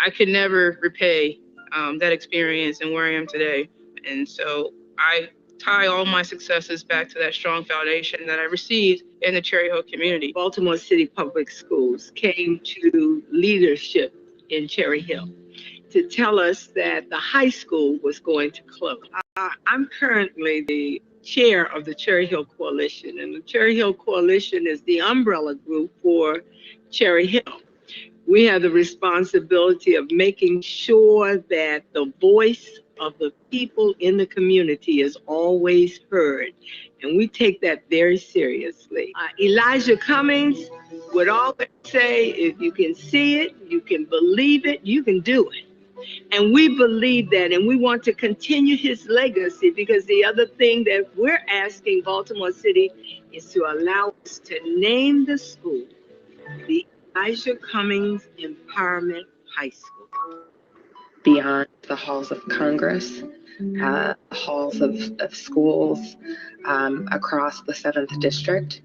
I could never repay that experience and where I am today. And so I tie all my successes back to that strong foundation that I received in the Cherry Hill community. Baltimore City Public Schools came to leadership in Cherry Hill to tell us that the high school was going to close. I'm currently the chair of the Cherry Hill Coalition, and the Cherry Hill Coalition is the umbrella group for Cherry Hill. We have the responsibility of making sure that the voice of the people in the community is always heard, and we take that very seriously. Elijah Cummings would always say, if you can see it, you can believe it, you can do it. And we believe that, and we want to continue his legacy, because the other thing that we're asking Baltimore City is to allow us to name the school the Elijah Cummings Empowerment High School. Beyond the halls of Congress, halls of schools across the 7th District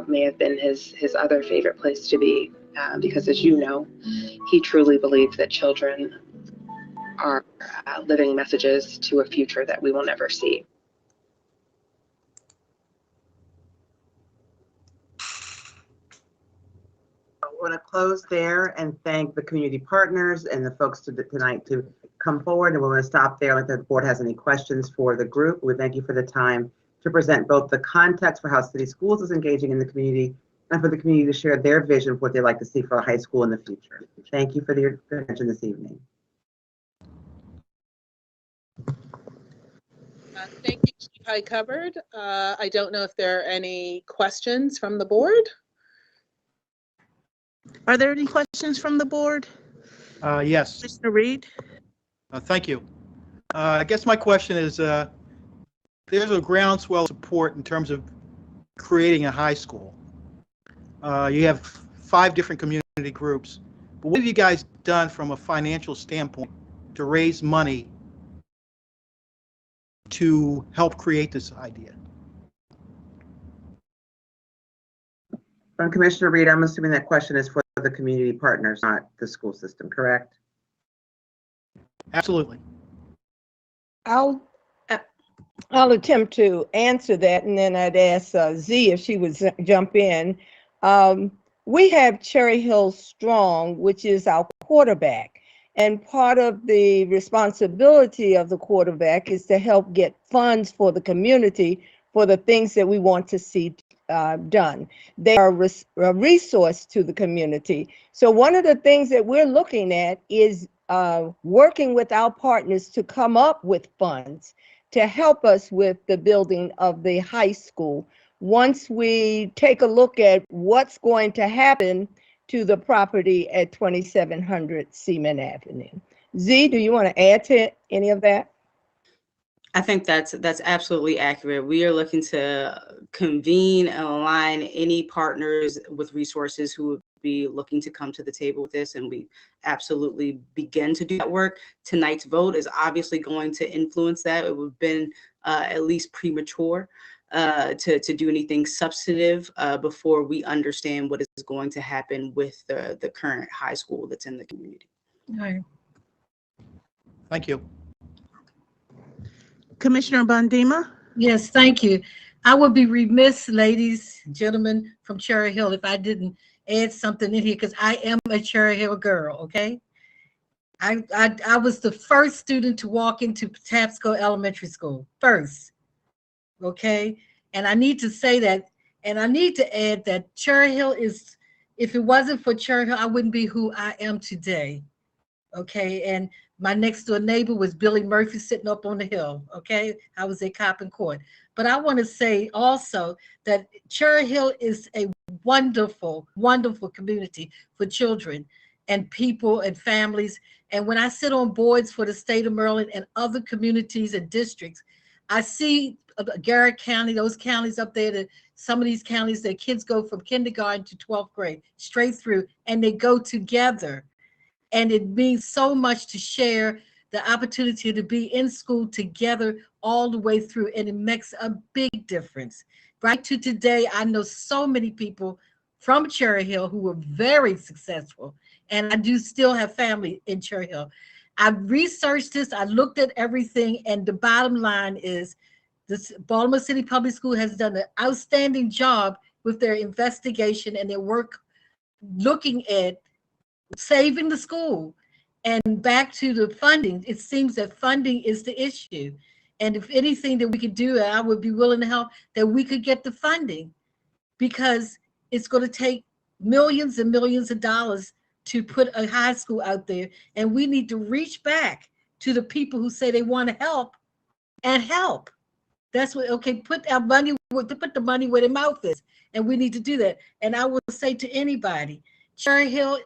may have been his other favorite place to be, because as you know, he truly believed that children are living messages to a future that we will never see. I want to close there and thank the community partners and the folks tonight to come forward, and we're going to stop there. If the board has any questions for the group, we thank you for the time to present both the context for how City Schools is engaging in the community and for the community to share their vision of what they'd like to see for a high school in the future. Thank you for your attention this evening. Thank you, Chief High Covered. I don't know if there are any questions from the board. Are there any questions from the board? Yes. Mr. Reed? Thank you. I guess my question is, there's a groundswell support in terms of creating a high school. You have 5 different community groups, but what have you guys done from a financial standpoint to raise money to help create this idea? From Commissioner Reed, I'm assuming that question is for the community partners, not the school system, correct? Absolutely. I'll attempt to answer that, and then I'd ask Z if she would jump in. We have Cherry Hill Strong, which is our quarterback. And part of the responsibility of the quarterback is to help get funds for the community for the things that we want to see done. They are a resource to the community. So one of the things that we're looking at is working with our partners to come up with funds to help us with the building of the high school. Once we take a look at what's going to happen to the property at 2700 Seaman Avenue. Z, do you want to add to any of that? I think that's absolutely accurate. We are looking to convene and align any partners with resources who would be looking to come to the table with this, and we absolutely begin to do that work. Tonight's vote is obviously going to influence that. It would have been at least premature to do anything substantive before we understand what is going to happen with the current high school that's in the community. All right. Thank you. Commissioner Bondima? Yes, thank you. I would be remiss, ladies, gentlemen from Cherry Hill, if I didn't add something in here, because I am a Cherry Hill girl, okay? I was the first student to walk into Patapsco Elementary School, first, okay? And I need to say that And I need to add that Cherry Hill is, if it wasn't for Cherry Hill, I wouldn't be who I am today. Okay. And my next door neighbor was Billy Murphy sitting up on the hill. Okay. I was at Coppin Court. But I want to say also that Cherry Hill is a wonderful, wonderful community for children and people and families. And when I sit on boards for the state of Maryland and other communities and districts, I see Garrett County, those counties up there, that some of these counties, their kids go from kindergarten to 12th grade straight through, and they go together. And it means so much to share the opportunity to be in school together all the way through, and it makes a big difference. Right to today, I know so many people from Cherry Hill who were very successful, and I do still have family in Cherry Hill. I researched this, I looked at everything, and the bottom line is this: Baltimore City Public School has done an outstanding job with their investigation and their work looking at saving the school. And back to the funding, it seems that funding is the issue. And if anything that we could do, I would be willing to help, that we could get the funding, because it's going to take millions and millions of dollars to put a high school out there. And we need to reach back to the people who say they want to help and help. That's what, okay, put our money, put the money where their mouth is. And we need to do that. And I will say to anybody, Cherry Hill,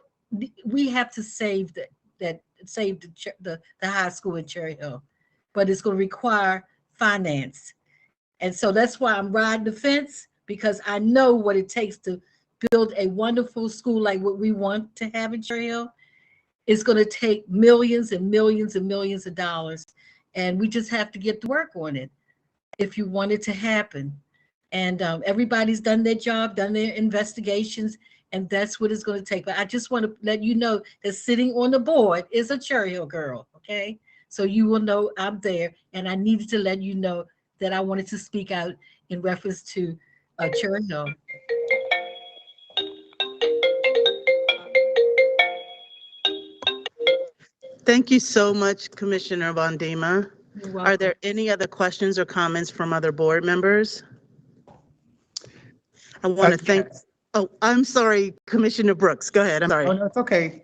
we have to save the high school in Cherry Hill, but it's going to require finance. And so that's why I'm riding the fence, because I know what it takes to build a wonderful school like what we want to have in Cherry Hill. It's going to take millions and millions and millions of dollars. And we just have to get to work on it if you want it to happen. And everybody's done their job, done their investigations, and that's what it's going to take. But I just want to let you know that sitting on the board is a Cherry Hill girl, okay? So you will know I'm there, and I needed to let you know that I wanted to speak out in reference to Cherry Hill. Thank you so much, Commissioner Bondima. Are there any other questions or comments from other board members? I want to thank, oh, I'm sorry, Commissioner Brooks, go ahead, I'm sorry. Oh, no, it's okay.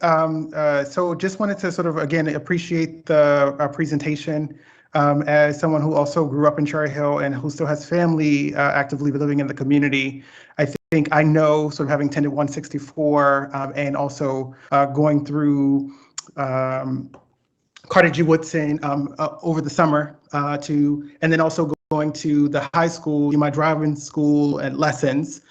So just wanted to sort of, again, appreciate the presentation. As someone who also grew up in Cherry Hill and who still has family actively living in the community, I think I know, sort of having attended 164 and also going through Carter G. Woodson over the summer and then also going to the high school, my driving school and lessons.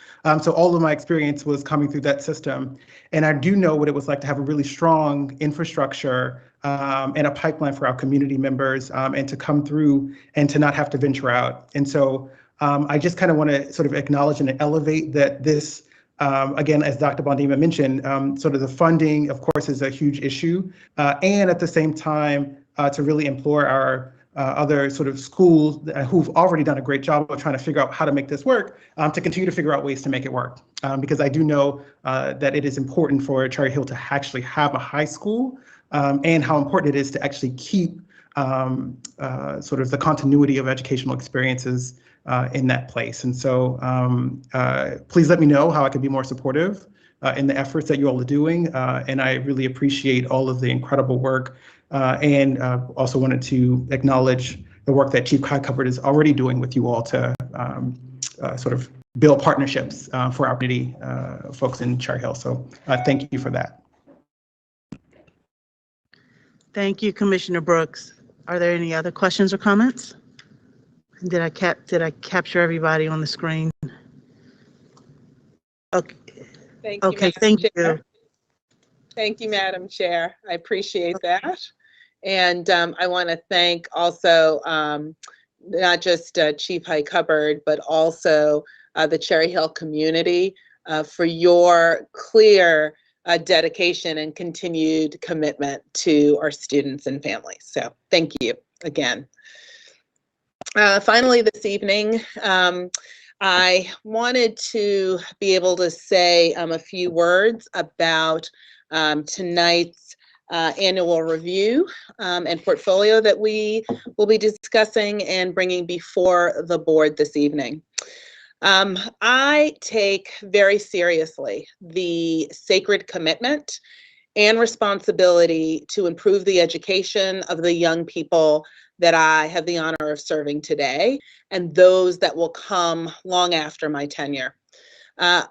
So all of my experience was coming through that system. And I do know what it was like to have a really strong infrastructure and a pipeline for our community members and to come through and to not have to venture out. And so I just kind of want to sort of acknowledge and elevate that this, again, as Dr. Bondima mentioned, sort of the funding, of course, is a huge issue. And at the same time, to really implore our other sort of schools who've already done a great job of trying to figure out how to make this work, to continue to figure out ways to make it work. Because I do know that it is important for Cherry Hill to actually have a high school and how important it is to actually keep sort of the continuity of educational experiences in that place. And so please let me know how I can be more supportive in the efforts that you all are doing. And I really appreciate all of the incredible work and also wanted to acknowledge the work that Chief Highcover is already doing with you all to sort of build partnerships for our community folks in Cherry Hill. So thank you for that. Thank you, Commissioner Brooks. Are there any other questions or comments? Did I capture everybody on the screen? Okay. Thank you, Okay, Madam thank Chair. you. Thank you, Madam Chair. I appreciate that. And I want to thank also not just Chief Highcover, but also the Cherry Hill community for your clear dedication and continued commitment to our students and families. So thank you again. Finally, this evening, I wanted to be able to say a few words about tonight's annual review and portfolio that we will be discussing and bringing before the board this evening. I take very seriously the sacred commitment and responsibility to improve the education of the young people that I have the honor of serving today and those that will come long after my tenure.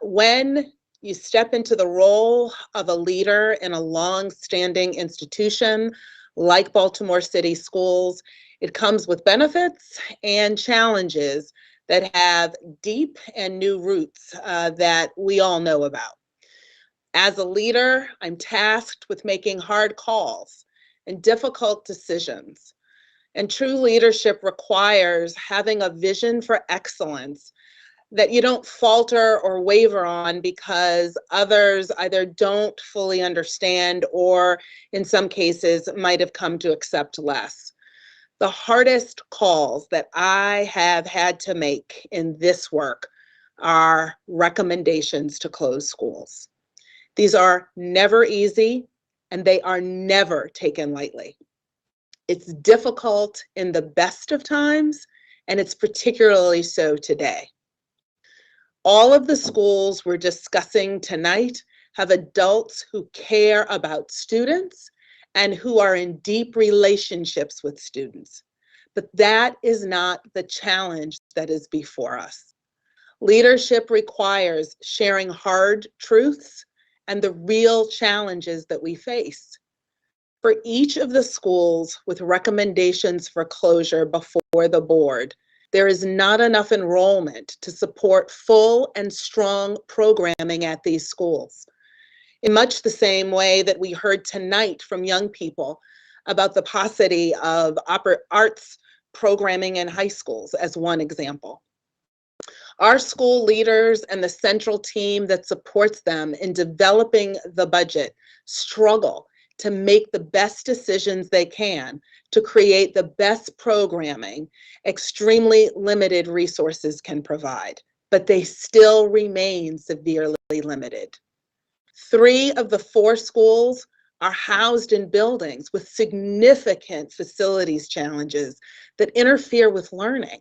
When you step into the role of a leader in a long-standing institution like Baltimore City Schools, it comes with benefits and challenges that have deep and new roots that we all know about. As a leader, I'm tasked with making hard calls and difficult decisions. And true leadership requires having a vision for excellence that you don't falter or waver on because others either don't fully understand or in some cases might have come to accept less. The hardest calls that I have had to make in this work are recommendations to close schools. These are never easy and they are never taken lightly. It's difficult in the best of times and it's particularly so today. All of the schools we're discussing tonight have adults who care about students and who are in deep relationships with students. But that is not the challenge that is before us. Leadership requires sharing hard truths and the real challenges that we face. For each of the schools with recommendations for closure before the board, there is not enough enrollment to support full and strong programming at these schools. In much the same way that we heard tonight from young people about the paucity of arts programming in high schools as one example. Our school leaders and the central team that supports them in developing the budget struggle to make the best decisions they can to create the best programming extremely limited resources can provide, but they still remain severely limited. 3 of the 4 schools are housed in buildings with significant facilities challenges that interfere with learning.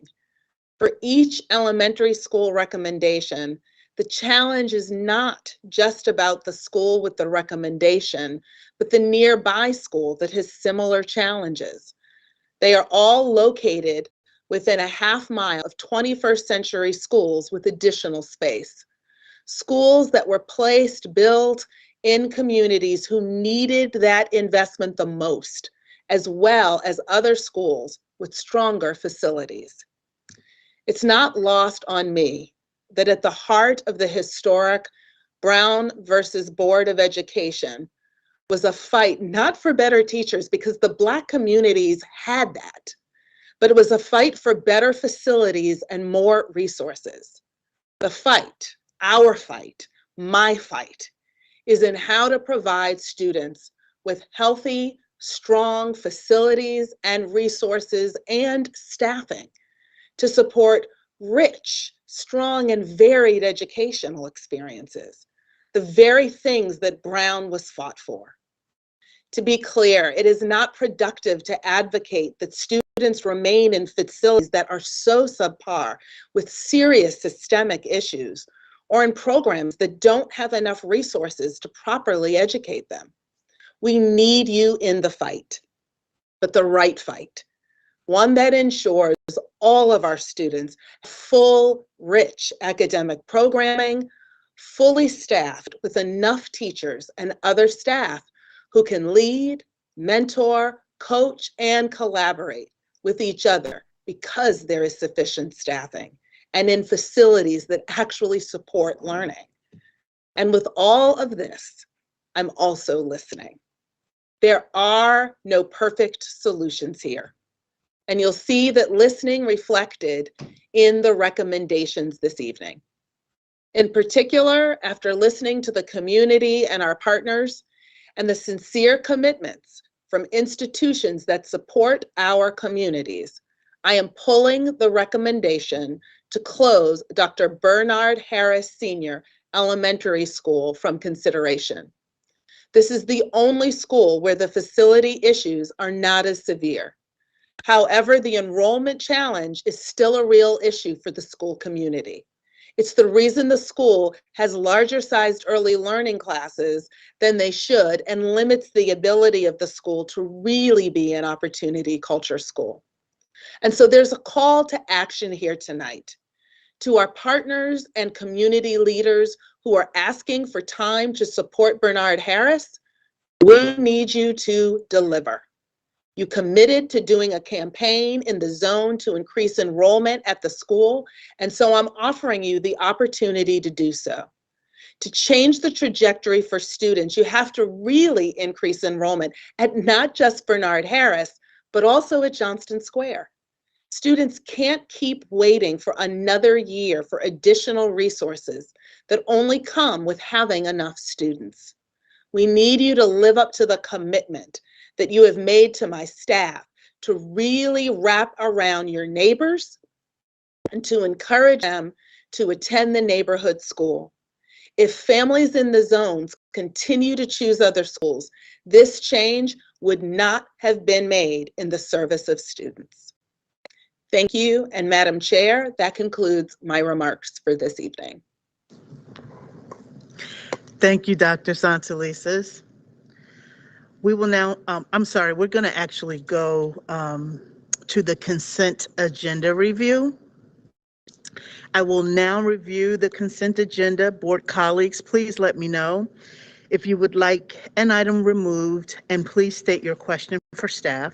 For each elementary school recommendation, the challenge is not just about the school with the recommendation, but the nearby school that has similar challenges. They are all located within a half-mile of 21st century schools with additional space. Schools that were built in communities who needed that investment the most, as well as other schools with stronger facilities. It's not lost on me that at the heart of the historic Brown versus Board of Education was a fight not for better teachers, because the Black communities had that, but it was a fight for better facilities and more resources. The fight, our fight, my fight, is in how to provide students with healthy, strong facilities and resources and staffing to support rich, strong, and varied educational experiences, the very things that Brown was fought for. To be clear, it is not productive to advocate that students remain in facilities that are so subpar with serious systemic issues, or in programs that don't have enough resources to properly educate them. We need you in the fight, but the right fight, one that ensures all of our students full, rich academic programming, fully staffed with enough teachers and other staff who can lead, mentor, coach, and collaborate with each other because there is sufficient staffing and in facilities that actually support learning. And with all of this, I'm also listening. There are no perfect solutions here. And you'll see that listening reflected in the recommendations this evening. In particular, after listening to the community and our partners and the sincere commitments from institutions that support our communities, I am pulling the recommendation to close Dr. Bernard Harris Senior Elementary School from consideration. This is the only school where the facility issues are not as severe. However, the enrollment challenge is still a real issue for the school community. It's the reason the school has larger sized early learning classes than they should and limits the ability of the school to really be an opportunity culture school. And so there's a call to action here tonight to our partners and community leaders who are asking for time to support Bernard Harris. We need you to deliver. You committed to doing a campaign in the zone to increase enrollment at the school, and so I'm offering you the opportunity to do so. To change the trajectory for students, you have to really increase enrollment at not just Bernard Harris, but also at Johnston Square. Students can't keep waiting for another year for additional resources that only come with having enough students. We need you to live up to the commitment that you have made to my staff to really wrap around your neighbors and to encourage them to attend the neighborhood school. If families in the zones continue to choose other schools, this change would not have been made in the service of students. Thank you, and Madam Chair, that concludes my remarks for this evening. Thank you, Dr. Santelises. We will now, I'm sorry, we're going to actually go to the consent agenda review. I will now review the consent agenda. Board colleagues, please let me know if you would like an item removed, and please state your question for staff.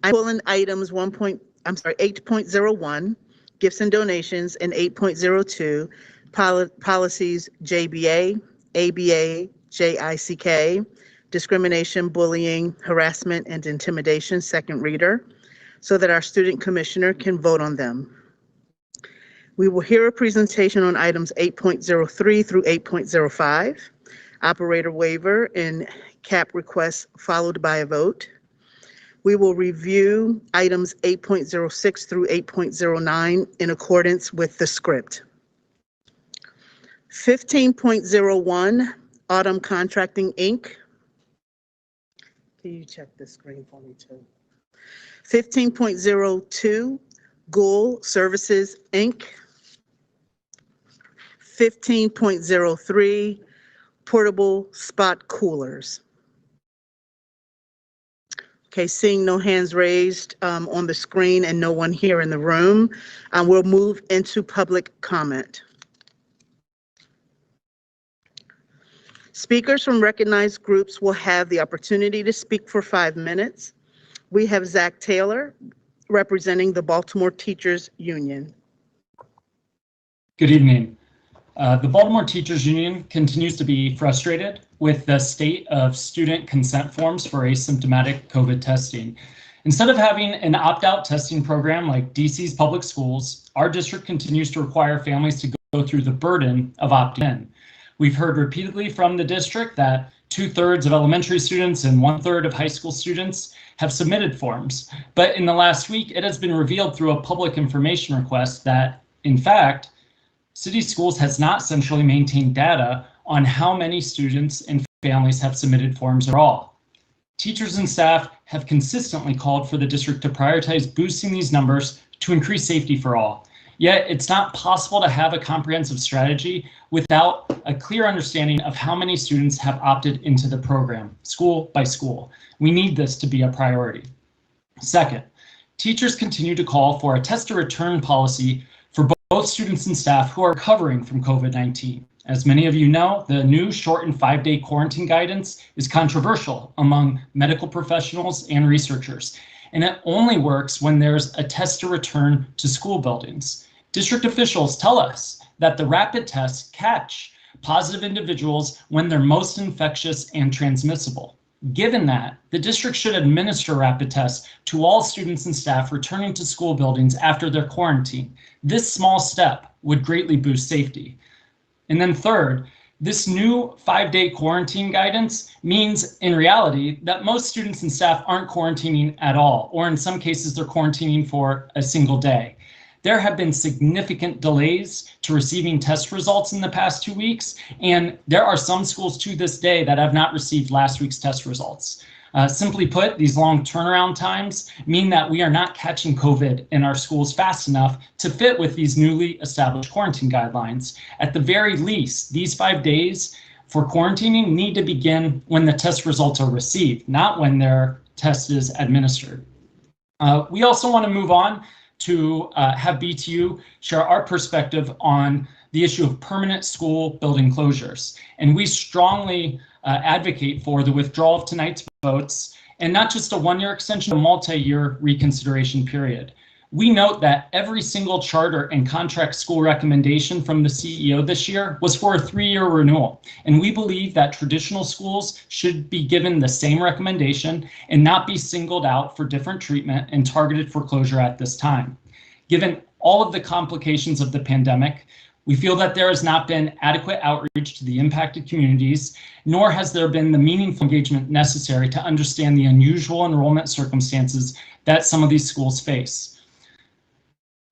I'm pulling items 8.01, gifts and donations, and 8.02, policies JBA, ABA, JICK, discrimination, bullying, harassment, and intimidation, second reader, so that our student commissioner can vote on them. We will hear a presentation on items 8.03 through 8.05, operator waiver and cap requests, followed by a vote. We will review items 8.06 through 8.09 in accordance with the script. 15.01, Autumn Contracting, Inc. Can you check the screen for me too? 15.02, Ghoul Services, Inc. 15.03, Portable Spot Coolers. Okay, seeing no hands raised on the screen and no one here in the room, we'll move into public comment. Speakers from recognized groups will have the opportunity to speak for 5 minutes. We have Zach Taylor representing the Baltimore Teachers Union. Good evening. The Baltimore Teachers Union continues to be frustrated with the state of student consent forms for asymptomatic COVID testing. Instead of having an opt-out testing program like DC's public schools, our district continues to require families to go through the burden of opting in. We've heard repeatedly from the district that 2/3 of elementary students and 1/3 of high school students have submitted forms. But in the last week, it has been revealed through a public information request that, in fact, City Schools has not centrally maintained data on how many students and families have submitted forms at all. Teachers and staff have consistently called for the district to prioritize boosting these numbers to increase safety for all. Yet it's not possible to have a comprehensive strategy without a clear understanding of how many students have opted into the program, school by school. We need this to be a priority. Second, teachers continue to call for a test to return policy for both students and staff who are recovering from COVID-19. As many of you know, the new shortened 5-day quarantine guidance is controversial among medical professionals and researchers, and it only works when there's a test to return to school buildings. District officials tell us that the rapid tests catch positive individuals when they're most infectious and transmissible. Given that, the district should administer rapid tests to all students and staff returning to school buildings after their quarantine. This small step would greatly boost safety. And then third, this new 5-day quarantine guidance means in reality that most students and staff aren't quarantining at all, or in some cases they're quarantining for a single day. There have been significant delays to receiving test results in the past 2 weeks, and there are some schools to this day that have not received last week's test results. Simply put, these long turnaround times mean that we are not catching COVID in our schools fast enough to fit with these newly established quarantine guidelines. At the very least, these 5 days for quarantining need to begin when the test results are received, not when their test is administered. We also want to move on to have BTU share our perspective on the issue of permanent school building closures. And we strongly advocate for the withdrawal of tonight's votes, and not just a one-year extension, a multi-year reconsideration period. We note that every single charter and contract school recommendation from the CEO this year was for a 3-year renewal. And we believe that traditional schools should be given the same recommendation and not be singled out for different treatment and targeted for closure at this time. Given all of the complications of the pandemic, we feel that there has not been adequate outreach to the impacted communities, nor has there been the meaningful engagement necessary to understand the unusual enrollment circumstances that some of these schools face.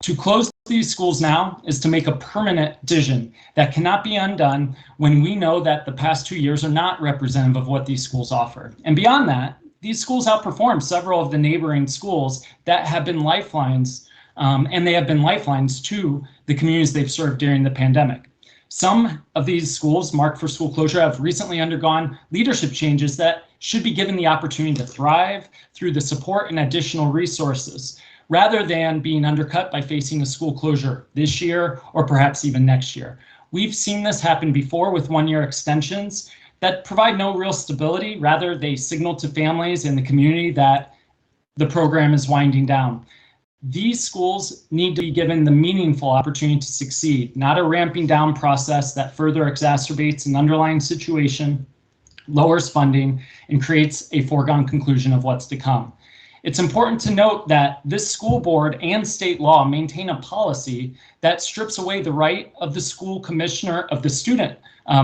To close these schools now is to make a permanent decision that cannot be undone when we know that the past 2 years are not representative of what these schools offer. And beyond that, these schools outperform several of the neighboring schools that have been lifelines, and they have been lifelines to the communities they've served during the pandemic. Some of these schools marked for school closure have recently undergone leadership changes that should be given the opportunity to thrive through the support and additional resources, rather than being undercut by facing a school closure this year or perhaps even next year. We've seen this happen before with one-year extensions that provide no real stability. Rather, they signal to families and the community that the program is winding down. These schools need to be given the meaningful opportunity to succeed, not a ramping down process that further exacerbates an underlying situation, lowers funding, and creates a foregone conclusion of what's to come. It's important to note that this school board and state law maintain a policy that strips away the right of the school commissioner, of the student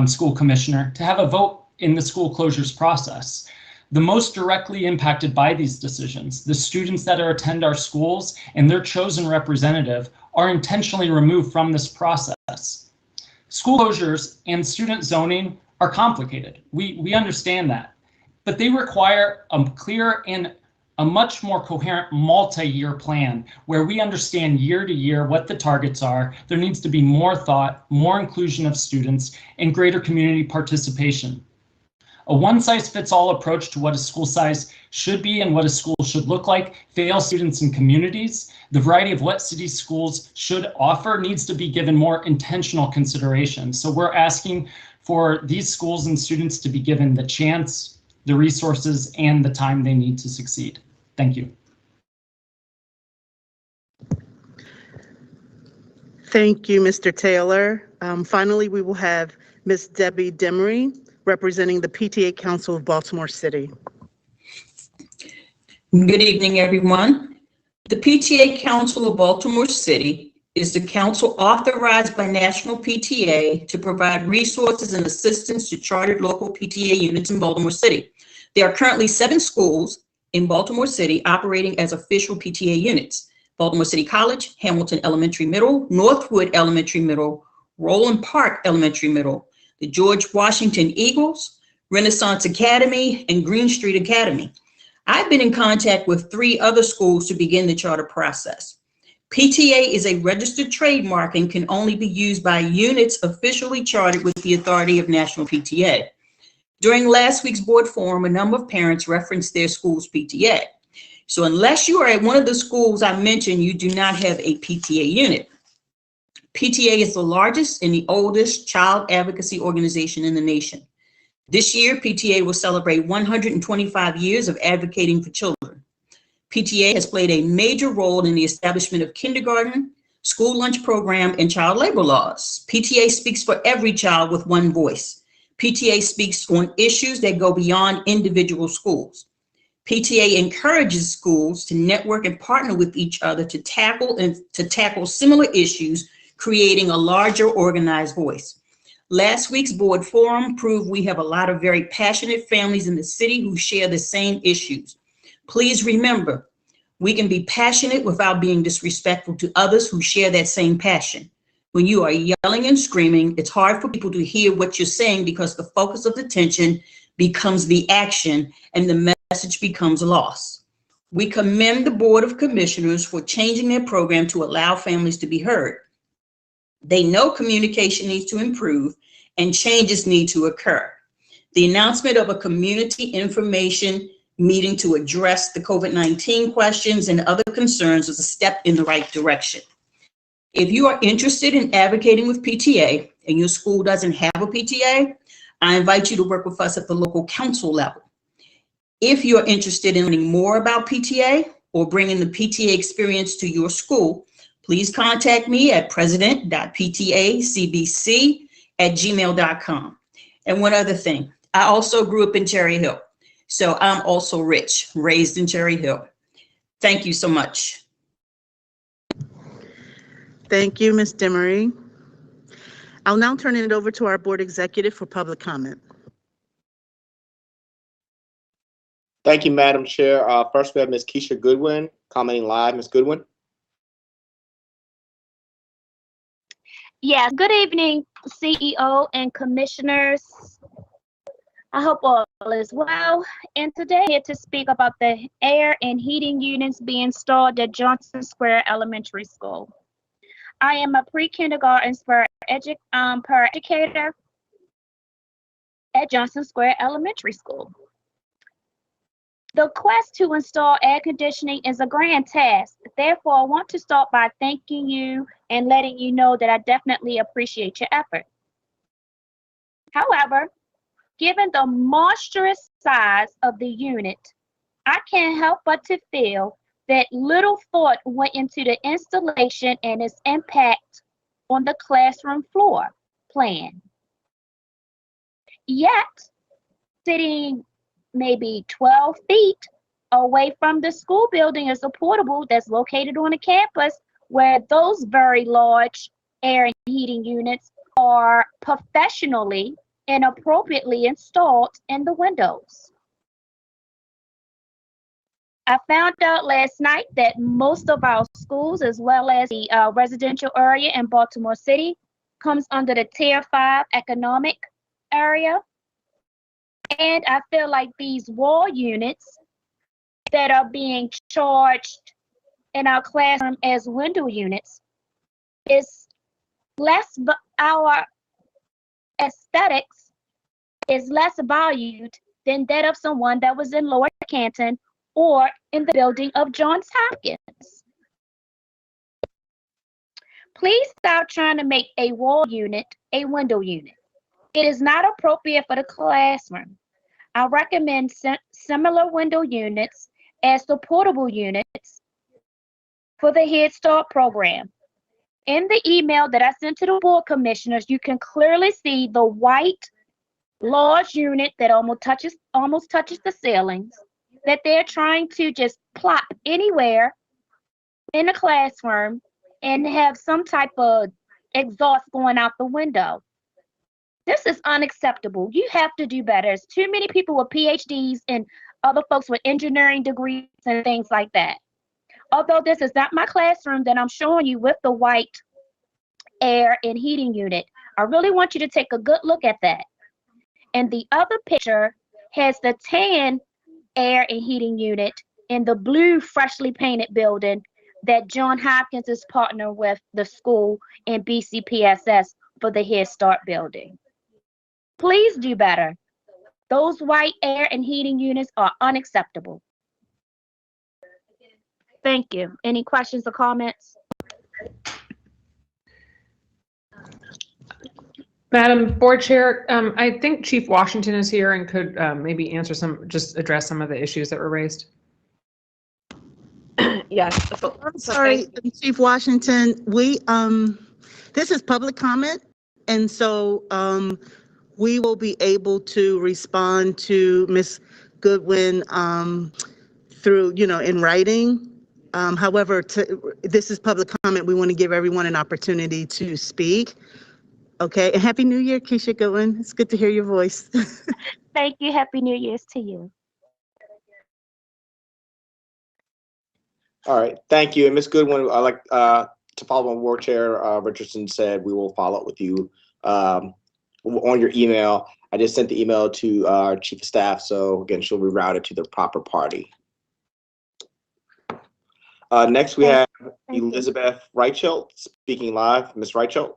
school commissioner, to have a vote in the school closures process. The most directly impacted by these decisions, the students that attend our schools and their chosen representative, are intentionally removed from this process. School closures and student zoning are complicated. We understand that, but they require a clear and a much more coherent multi-year plan where we understand year to year what the targets are. There needs to be more thought, more inclusion of students, and greater community participation. A one-size-fits-all approach to what a school size should be and what a school should look like fails students and communities. The variety of what city schools should offer needs to be given more intentional consideration. So we're asking for these schools and students to be given the chance, the resources, and the time they need to succeed. Thank you. Thank you, Mr. Taylor. Finally, we will have Ms. Debbie Demery, representing the PTA Council of Baltimore City. Good evening, everyone. The PTA Council of Baltimore City is the council authorized by National PTA to provide resources and assistance to chartered local PTA units in Baltimore City. There are currently 7 schools in Baltimore City operating as official PTA units: Baltimore City College, Hamilton Elementary Middle, Northwood Elementary Middle, Roland Park Elementary Middle, the George Washington Eagles, Renaissance Academy, and Green Street Academy. I've been in contact with 3 other schools to begin the charter process. PTA is a registered trademark and can only be used by units officially chartered with the authority of National PTA. During last week's board forum, a number of parents referenced their school's PTA. So unless you are at one of the schools I mentioned, you do not have a PTA unit. PTA is the largest and the oldest child advocacy organization in the nation. This year, PTA will celebrate 125 years of advocating for children. PTA has played a major role in the establishment of kindergarten, school lunch program, and child labor laws. PTA speaks for every child with one voice. PTA speaks on issues that go beyond individual schools. PTA encourages schools to network and partner with each other to tackle similar issues, creating a larger organized voice. Last week's board forum proved we have a lot of very passionate families in the city who share the same issues. Please remember, we can be passionate without being disrespectful to others who share that same passion. When you are yelling and screaming, it's hard for people to hear what you're saying because the focus of attention becomes the action and the message becomes lost. We commend the Board of Commissioners for changing their program to allow families to be heard. They know communication needs to improve and changes need to occur. The announcement of a community information meeting to address the COVID-19 questions and other concerns is a step in the right direction. If you are interested in advocating with PTA and your school doesn't have a PTA, I invite you to work with us at the local council level. If you're interested in learning more about PTA or bringing the PTA experience to your school, please contact me at president.ptacbc@gmail.com. And one other thing, I also grew up in Cherry Hill, so I'm also rich, raised in Cherry Hill. Thank you so much. Thank you, Ms. Demery. I'll now turn it over to our board executive for public comment. Thank you, Madam Chair. First, we have Ms. Keisha Goodwin commenting live. Ms. Goodwin. Yes, good evening, CEO and commissioners. I hope all is well. And today I'm here to speak about the air and heating units being installed at Johnson Square Elementary School. I am a pre-kindergarten educator at Johnson Square Elementary School. The quest to install air conditioning is a grand task. Therefore, I want to start by thanking you and letting you know that I definitely appreciate your effort. However, given the monstrous size of the unit, I can't help but to feel that little thought went into the installation and its impact on the classroom floor plan. Yet, sitting maybe 12 feet away from the school building is a portable that's located on a campus where those very large air and heating units are professionally and appropriately installed in the windows. I found out last night that most of our schools, as well as the residential area in Baltimore City, comes under the Tier 5 economic area. And I feel like these wall units that are being charged in our classroom as window units is less, our aesthetics is less valued than that of someone that was in Lower Canton or in the building of Johns Hopkins. Please stop trying to make a wall unit a window unit. It is not appropriate for the classroom. I recommend similar window units as the portable units for the Head Start program. In the email that I sent to the board commissioners, you can clearly see the white large unit that almost touches the ceilings that they're trying to just plop anywhere in the classroom and have some type of exhaust going out the window. This is unacceptable. You have to do better. There's too many people with PhDs and other folks with engineering degrees and things like that. Although this is not my classroom that I'm showing you with the white air and heating unit, I really want you to take a good look at that. And the other picture has the tan air and heating unit in the blue freshly painted building that Johns Hopkins is partnering with the school and BCPSS for the Head Start building. Please do better. Those white air and heating units are unacceptable. Thank you. Any questions or comments? Madam Board Chair, I think Chief Washington is here and could maybe answer just address some of the issues that were raised. Yes. I'm sorry, Chief Washington, this is public comment, and so we will be able to respond to Ms. Goodwin through, in writing. However, this is public comment. We want to give everyone an opportunity to speak. Okay, and Happy New Year, Keisha Goodwin. It's good to hear your voice. Thank you. Happy New Year's to you. All right, thank you. And Ms. Goodwin, I'd like to follow on Board Chair Richardson said, we will follow up with you on your email. I just sent the email to our chief of staff, so again, she'll reroute it to the proper party. Next, we have Elizabeth Reichelt speaking live. Ms. Reichelt.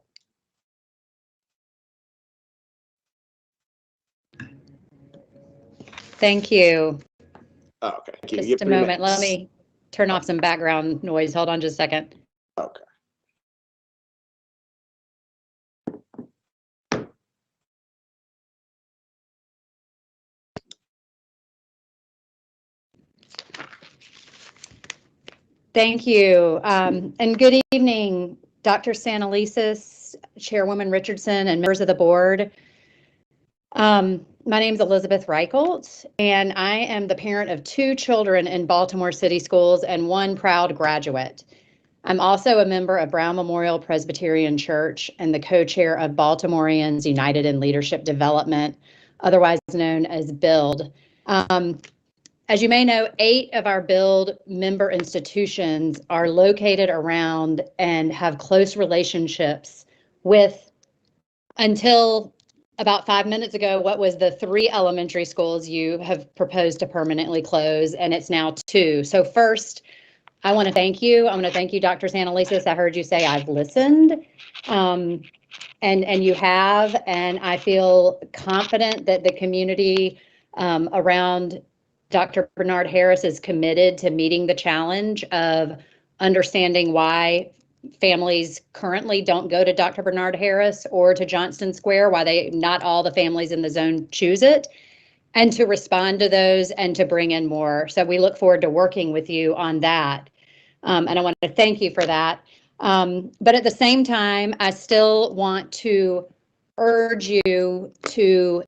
Thank you. Oh, okay. Thank you. Just a moment. Let me turn off some background noise. Hold on just a second. Okay. Thank you. And good evening, Dr. Sanalisis, Chairwoman Richardson, and members of the board. My name is Elizabeth Reichelt, and I am the parent of 2 children in Baltimore City Schools and 1 proud graduate. I'm also a member of Brown Memorial Presbyterian Church and the co-chair of Baltimoreans United in Leadership Development, otherwise known as BUILD. As you may know, 8 of our BUILD member institutions are located around and have close relationships with, until about 5 minutes ago, what was the 3 elementary schools you have proposed to permanently close, and it's now 2. So first, I want to thank you. I want to thank you, Dr. Sanalisis. I heard you say I've listened, and you have, and I feel confident that the community around Dr. Bernard Harris is committed to meeting the challenge of understanding why families currently don't go to Dr. Bernard Harris or to Johnston Square, why not all the families in the zone choose it, and to respond to those and to bring in more. So we look forward to working with you on that. And I want to thank you for that. But at the same time, I still want to urge you to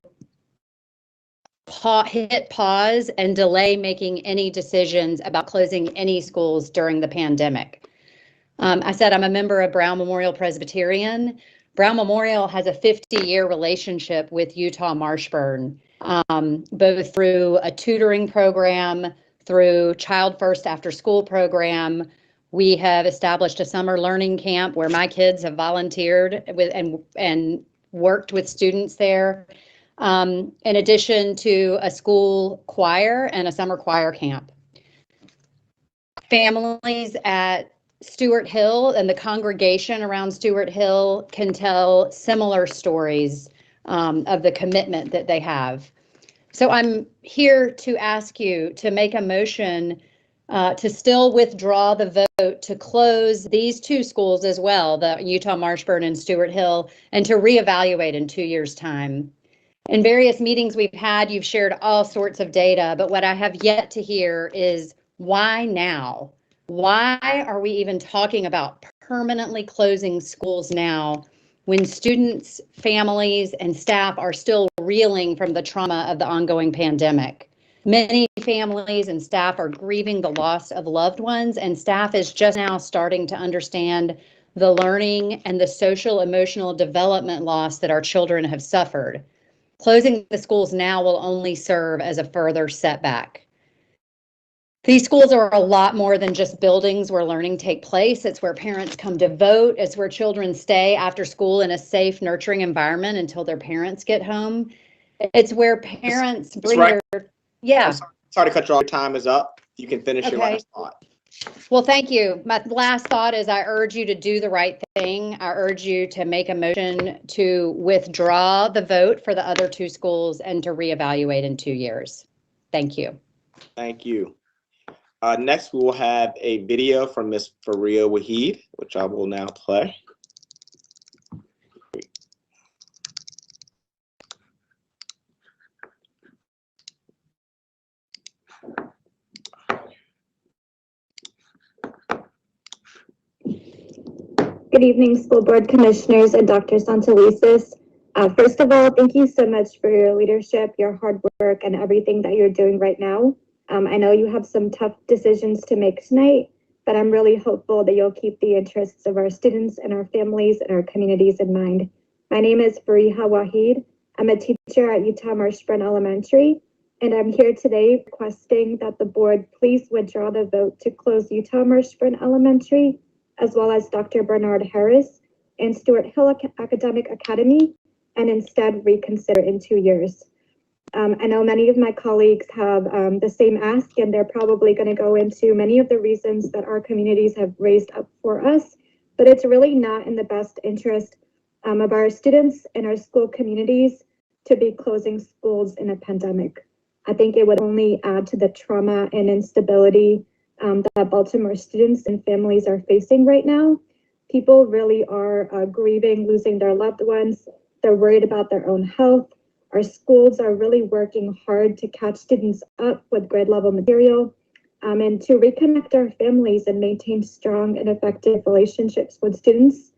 hit pause and delay making any decisions about closing any schools during the pandemic. I said I'm a member of Brown Memorial Presbyterian. Brown Memorial has a 50-year relationship with Utah Marshburn, both through a tutoring program, through Child First After School program. We have established a summer learning camp where my kids have volunteered with and worked with students there. In addition to a school choir and a summer choir camp. Families at Stewart Hill and the congregation around Stewart Hill can tell similar stories of the commitment that they have. So I'm here to ask you to make a motion to still withdraw the vote to close these 2 schools as well, the Utah Marshburn and Stewart Hill, and to reevaluate in 2 years' time. In various meetings we've had, you've shared all sorts of data, but what I have yet to hear is why now? Why are we even talking about permanently closing schools now when students, families, and staff are still reeling from the trauma of the ongoing pandemic? Many families and staff are grieving the loss of loved ones, and staff is just now starting to understand the learning and the social emotional development loss that our children have suffered. Closing the schools now will only serve as a further setback. These schools are a lot more than just buildings where learning takes place. It's where parents come to vote. It's where children stay after school in a safe, nurturing environment until their parents get home. It's where parents bring their, yeah. Sorry to cut you off. Your time is up. You can finish your Okay. last thought. Well, thank you. My last thought is I urge you to do the right thing. I urge you to make a motion to withdraw the vote for the other 2 schools and to reevaluate in 2 years. Thank you. Thank you. Next, we will have a video from Ms. Faria Waheed, which I will now play. Good evening, school board commissioners and Dr. Santelises. First of all, thank you so much for your leadership, your hard work, and everything that you're doing right now. I know you have some tough decisions to make tonight, but I'm really hopeful that you'll keep the interests of our students and our families and our communities in mind. My name is Fariha Waheed. I'm a teacher at Utah Marshburn Elementary, and I'm here today requesting that the board please withdraw the vote to close Utah Marshburn Elementary, as well as Dr. Bernard Harris and Stewart Hill Academic Academy, and instead reconsider in 2 years. I know many of my colleagues have the same ask, and they're probably going to go into many of the reasons that our communities have raised up for us, but it's really not in the best interest of our students and our school communities to be closing schools in a pandemic. I think it would only add to the trauma and instability that Baltimore students and families are facing right now. People really are grieving, losing their loved ones. They're worried about their own health. Our schools are really working hard to catch students up with grade level material and to reconnect our families and maintain strong and effective relationships with students.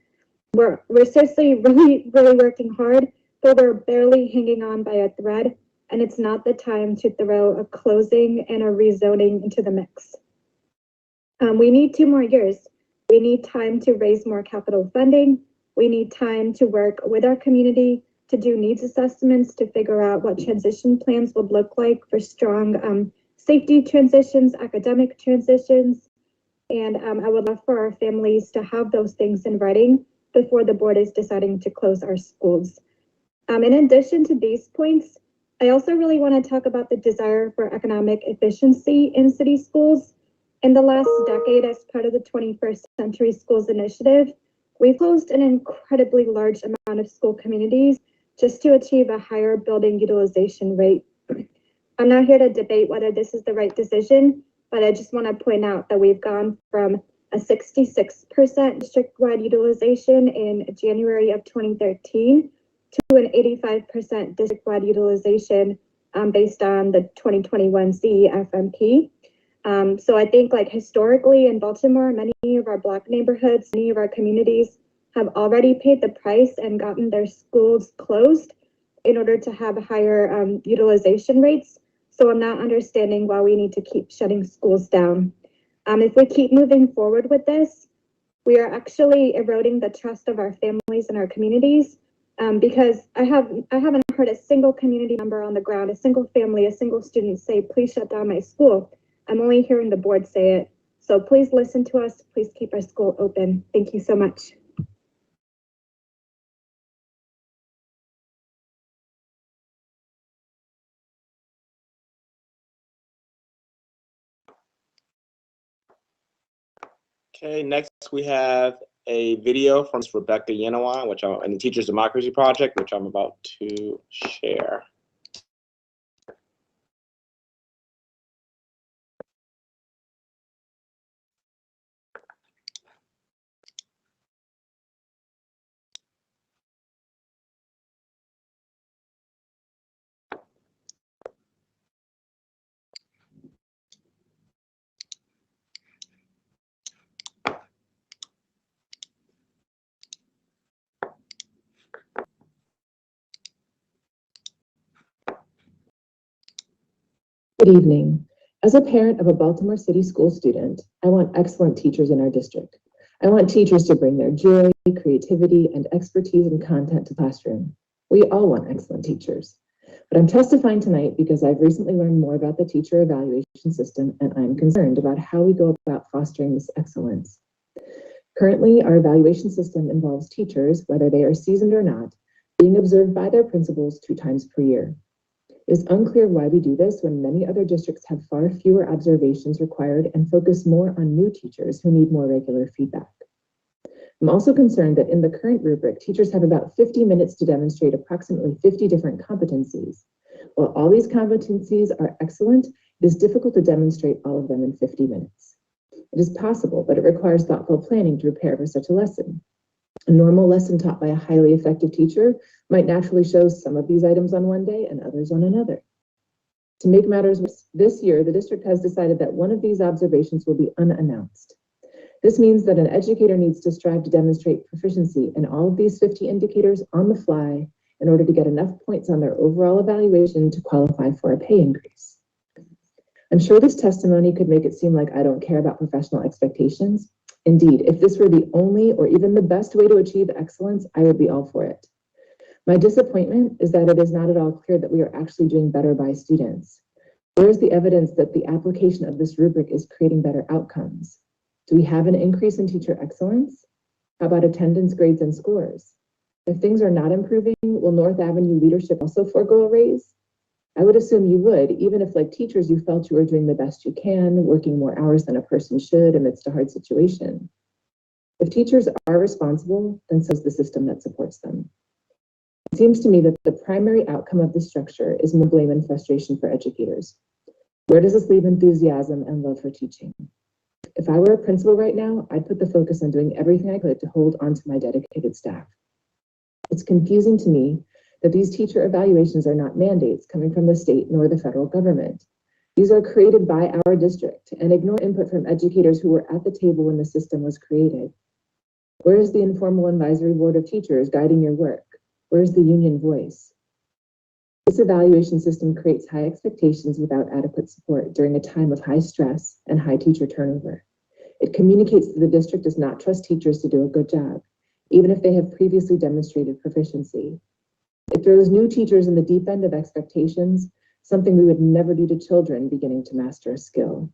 We're seriously really working hard, but we're barely hanging on by a thread, and it's not the time to throw a closing and a rezoning into the mix. We need 2 more years. We need time to raise more capital funding. We need time to work with our community to do needs assessments to figure out what transition plans would look like for strong safety transitions, academic transitions. And I would love for our families to have those things in writing before the board is deciding to close our schools. In addition to these points, I also really want to talk about the desire for economic efficiency in city schools. In the last decade, as part of the 21st Century Schools Initiative, we closed an incredibly large amount of school communities just to achieve a higher building utilization rate. I'm not here to debate whether this is the right decision, but I just want to point out that we've gone from a 66% district-wide utilization in January of 2013 to an 85% district-wide utilization based on the 2021 CEFMP. So I think like historically in Baltimore, many of our Black neighborhoods, many of our communities have already paid the price and gotten their schools closed in order to have higher utilization rates. So I'm not understanding why we need to keep shutting schools down. If we keep moving forward with this, we are actually eroding the trust of our families and our communities because I haven't heard a single community member on the ground, a single family, a single student say, please shut down my school. I'm only hearing the board say it. So please listen to us. Please keep our school open. Thank you so much. Okay, next we have a video from Rebecca Yenawan, and the Teachers Democracy Project, which I'm about to share. Good evening. As a parent of a Baltimore City school student, I want excellent teachers in our district. I want teachers to bring their joy, creativity, and expertise in content to classroom. We all want excellent teachers. But I'm testifying tonight because I've recently learned more about the teacher evaluation system, and I'm concerned about how we go about fostering this excellence. Currently, our evaluation system involves teachers, whether they are seasoned or not, being observed by their principals 2 times per year. It is unclear why we do this when many other districts have far fewer observations required and focus more on new teachers who need more regular feedback. I'm also concerned that in the current rubric, teachers have about 50 minutes to demonstrate approximately 50 different competencies. While all these competencies are excellent, it is difficult to demonstrate all of them in 50 minutes. It is possible, but it requires thoughtful planning to prepare for such a lesson. A normal lesson taught by a highly effective teacher might naturally show some of these items on one day and others on another. To make matters worse, this year, the district has decided that one of these observations will be unannounced. This means that an educator needs to strive to demonstrate proficiency in all of these 50 indicators on the fly in order to get enough points on their overall evaluation to qualify for a pay increase. I'm sure this testimony could make it seem like I don't care about professional expectations. Indeed, if this were the only or even the best way to achieve excellence, I would be all for it. My disappointment is that it is not at all clear that we are actually doing better by students. Where is the evidence that the application of this rubric is creating better outcomes? Do we have an increase in teacher excellence? How about attendance, grades, and scores? If things are not improving, will North Avenue leadership also forego a raise? I would assume you would, even if, like teachers, you felt you were doing the best you can, working more hours than a person should amidst a hard situation. If teachers are responsible, then so is the system that supports them. It seems to me that the primary outcome of this structure is more blame and frustration for educators. Where does this leave enthusiasm and love for teaching? If I were a principal right now, I'd put the focus on doing everything I could to hold on to my dedicated staff. It's confusing to me that these teacher evaluations are not mandates coming from the state nor the federal government. These are created by our district and ignore input from educators who were at the table when the system was created. Where is the informal advisory board of teachers guiding your work? Where's the union voice? This evaluation system creates high expectations without adequate support during a time of high stress and high teacher turnover. It communicates that the district does not trust teachers to do a good job, even if they have previously demonstrated proficiency. It throws new teachers in the deep end of expectations, something we would never do to children beginning to master a skill.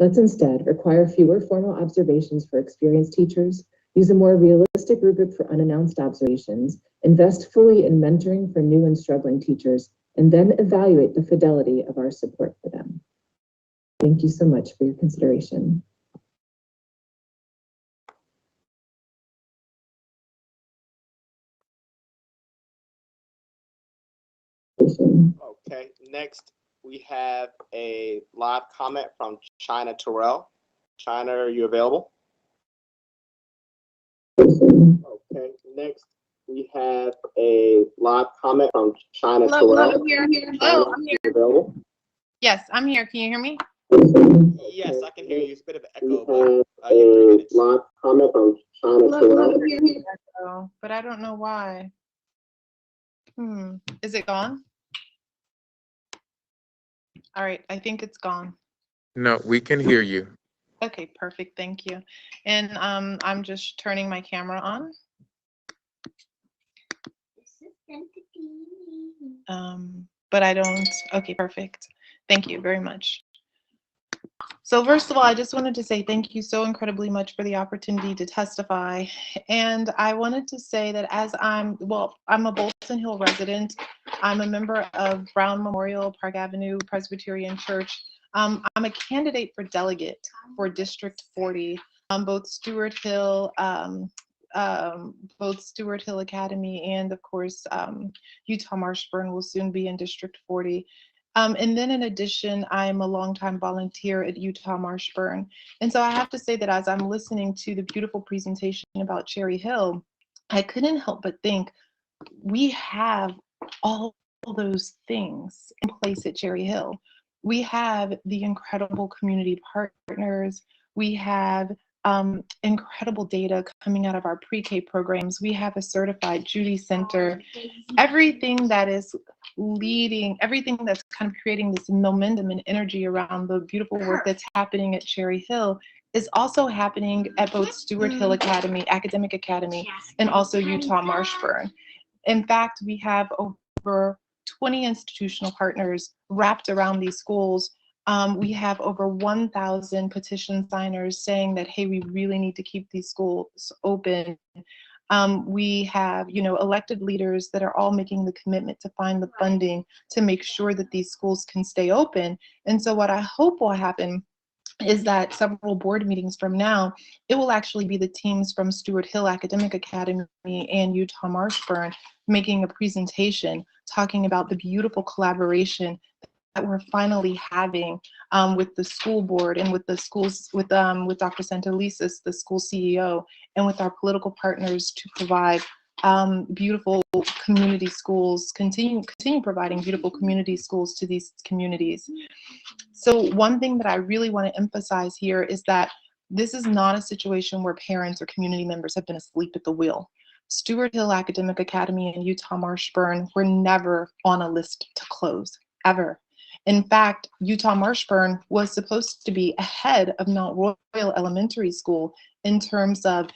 Let's instead require fewer formal observations for experienced teachers, use a more realistic rubric for unannounced observations, invest fully in mentoring for new and struggling teachers, and then evaluate the fidelity of our support for them. Thank you so much for your consideration. Okay, next we have a live comment from China Terrell. China, are you available? Okay, next we have a live comment from China Terrell. Hello, I'm here. China, I'm here. available? Yes, I'm here. Can you hear me? Yes, I can hear you. It's a bit of an echo, but you have 3 minutes. Live comment from China Terrell. But I don't know why. Is it gone? All right, I think it's gone. No, we can hear you. Okay, perfect. Thank you. And I'm just turning my camera on. But I don't. Okay, perfect. Thank you very much. So first of all, I just wanted to say thank you so incredibly much for the opportunity to testify. And I wanted to say that as I'm a Bolton Hill resident. I'm a member of Brown Memorial Park Avenue Presbyterian Church. I'm a candidate for delegate for District 40, both Stewart Hill Academy and of course Utah Marshburn will soon be in District 40. And then in addition, I'm a longtime volunteer at Utah Marshburn. And so I have to say that as I'm listening to the beautiful presentation about Cherry Hill, I couldn't help but think we have all those things in place at Cherry Hill. We have the incredible community partners. We have incredible data coming out of our pre-K programs. We have a certified Judy Center. Everything that is leading, everything that's kind of creating this momentum and energy around the beautiful work that's happening at Cherry Hill is also happening at both Stewart Hill Academy, Academic Academy, and also Utah Marshburn. In fact, we have over 20 institutional partners wrapped around these schools. We have over 1,000 petition signers saying that, hey, we really need to keep these schools open. We have, elected leaders that are all making the commitment to find the funding to make sure that these schools can stay open. And so what I hope will happen is that several board meetings from now, it will actually be the teams from Stewart Hill Academic Academy and Utah Marshburn making a presentation talking about the beautiful collaboration that we're finally having with the school board and with the schools, with Dr. Santelises, the school CEO, and with our political partners to provide beautiful community schools, continue providing beautiful community schools to these communities. So one thing that I really want to emphasize here is that this is not a situation where parents or community members have been asleep at the wheel. Stewart Hill Academic Academy and Utah Marshburn were never on a list to close, ever. In fact, Utah Marshburn was supposed to be ahead of Mount Royal Elementary School in terms of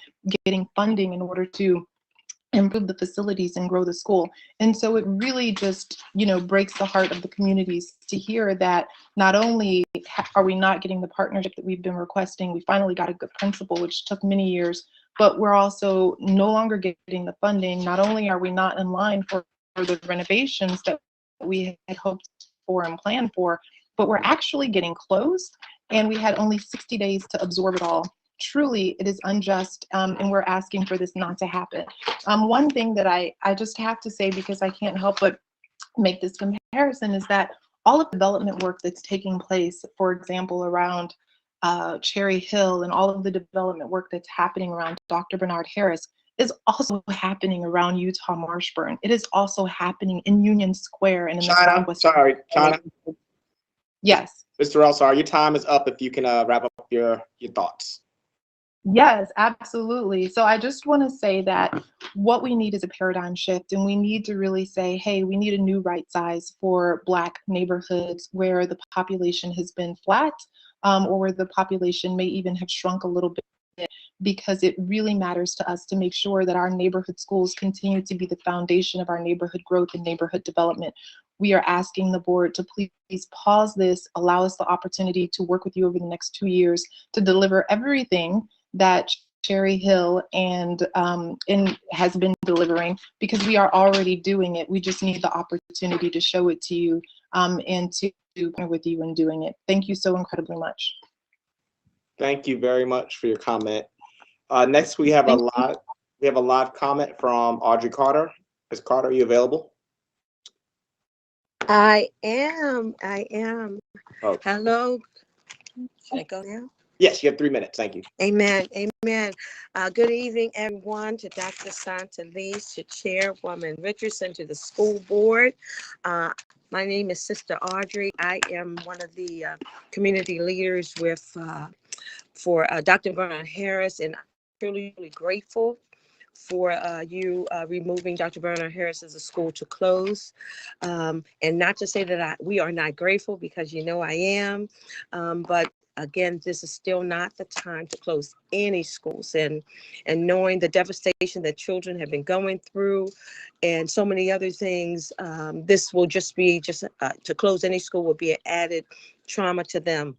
getting funding in order to improve the facilities and grow the school. And so it really just, breaks the heart of the communities to hear that not only are we not getting the partnership that we've been requesting, we finally got a good principal, which took many years, but we're also no longer getting the funding. Not only are we not in line for the renovations that we had hoped for and planned for, but we're actually getting closed, and we had only 60 days to absorb it all. Truly, it is unjust, and we're asking for this not to happen. One thing that I just have to say, because I can't help but make this comparison, is that all of the development work that's taking place, for example, around Cherry Hill, and all of the development work that's happening around Dr. Bernard Harris, is also happening around Utah Marshburn. It is also happening in Union Square and in the Southwest. China. Yes. Mr. El, sorry, your time is up. If you can wrap up your thoughts. Yes, absolutely. So I just want to say that what we need is a paradigm shift, and we need to really say, hey, we need a new right size for Black neighborhoods where the population has been flat, or where the population may even have shrunk a little bit, because it really matters to us to make sure that our neighborhood schools continue to be the foundation of our neighborhood growth and neighborhood development. We are asking the board to please pause this, allow us the opportunity to work with you over the next 2 years to deliver everything that Cherry Hill and has been delivering, because we are already doing it. We just need the opportunity to show it to you, and to partner with you in doing it. Thank you so incredibly much. Thank you very much for your comment. Next, we have a live comment from Audrey Carter. Ms. Carter, are you available? I am. Oh. Hello. Should I go now? Yes, you have 3 minutes. Thank you. Amen. Good evening, everyone, to Dr. Santalise, to Chairwoman Richardson, to the school board. My name is Sister Audrey. I am one of the community leaders for Dr. Bernard Harris, and I'm truly, really grateful for you removing Dr. Bernard Harris as a school to close. And not to say that we are not grateful, because I am, but again, this is still not the time to close any schools, and knowing the devastation that children have been going through and so many other things, this will just be to close any school will be an added trauma to them.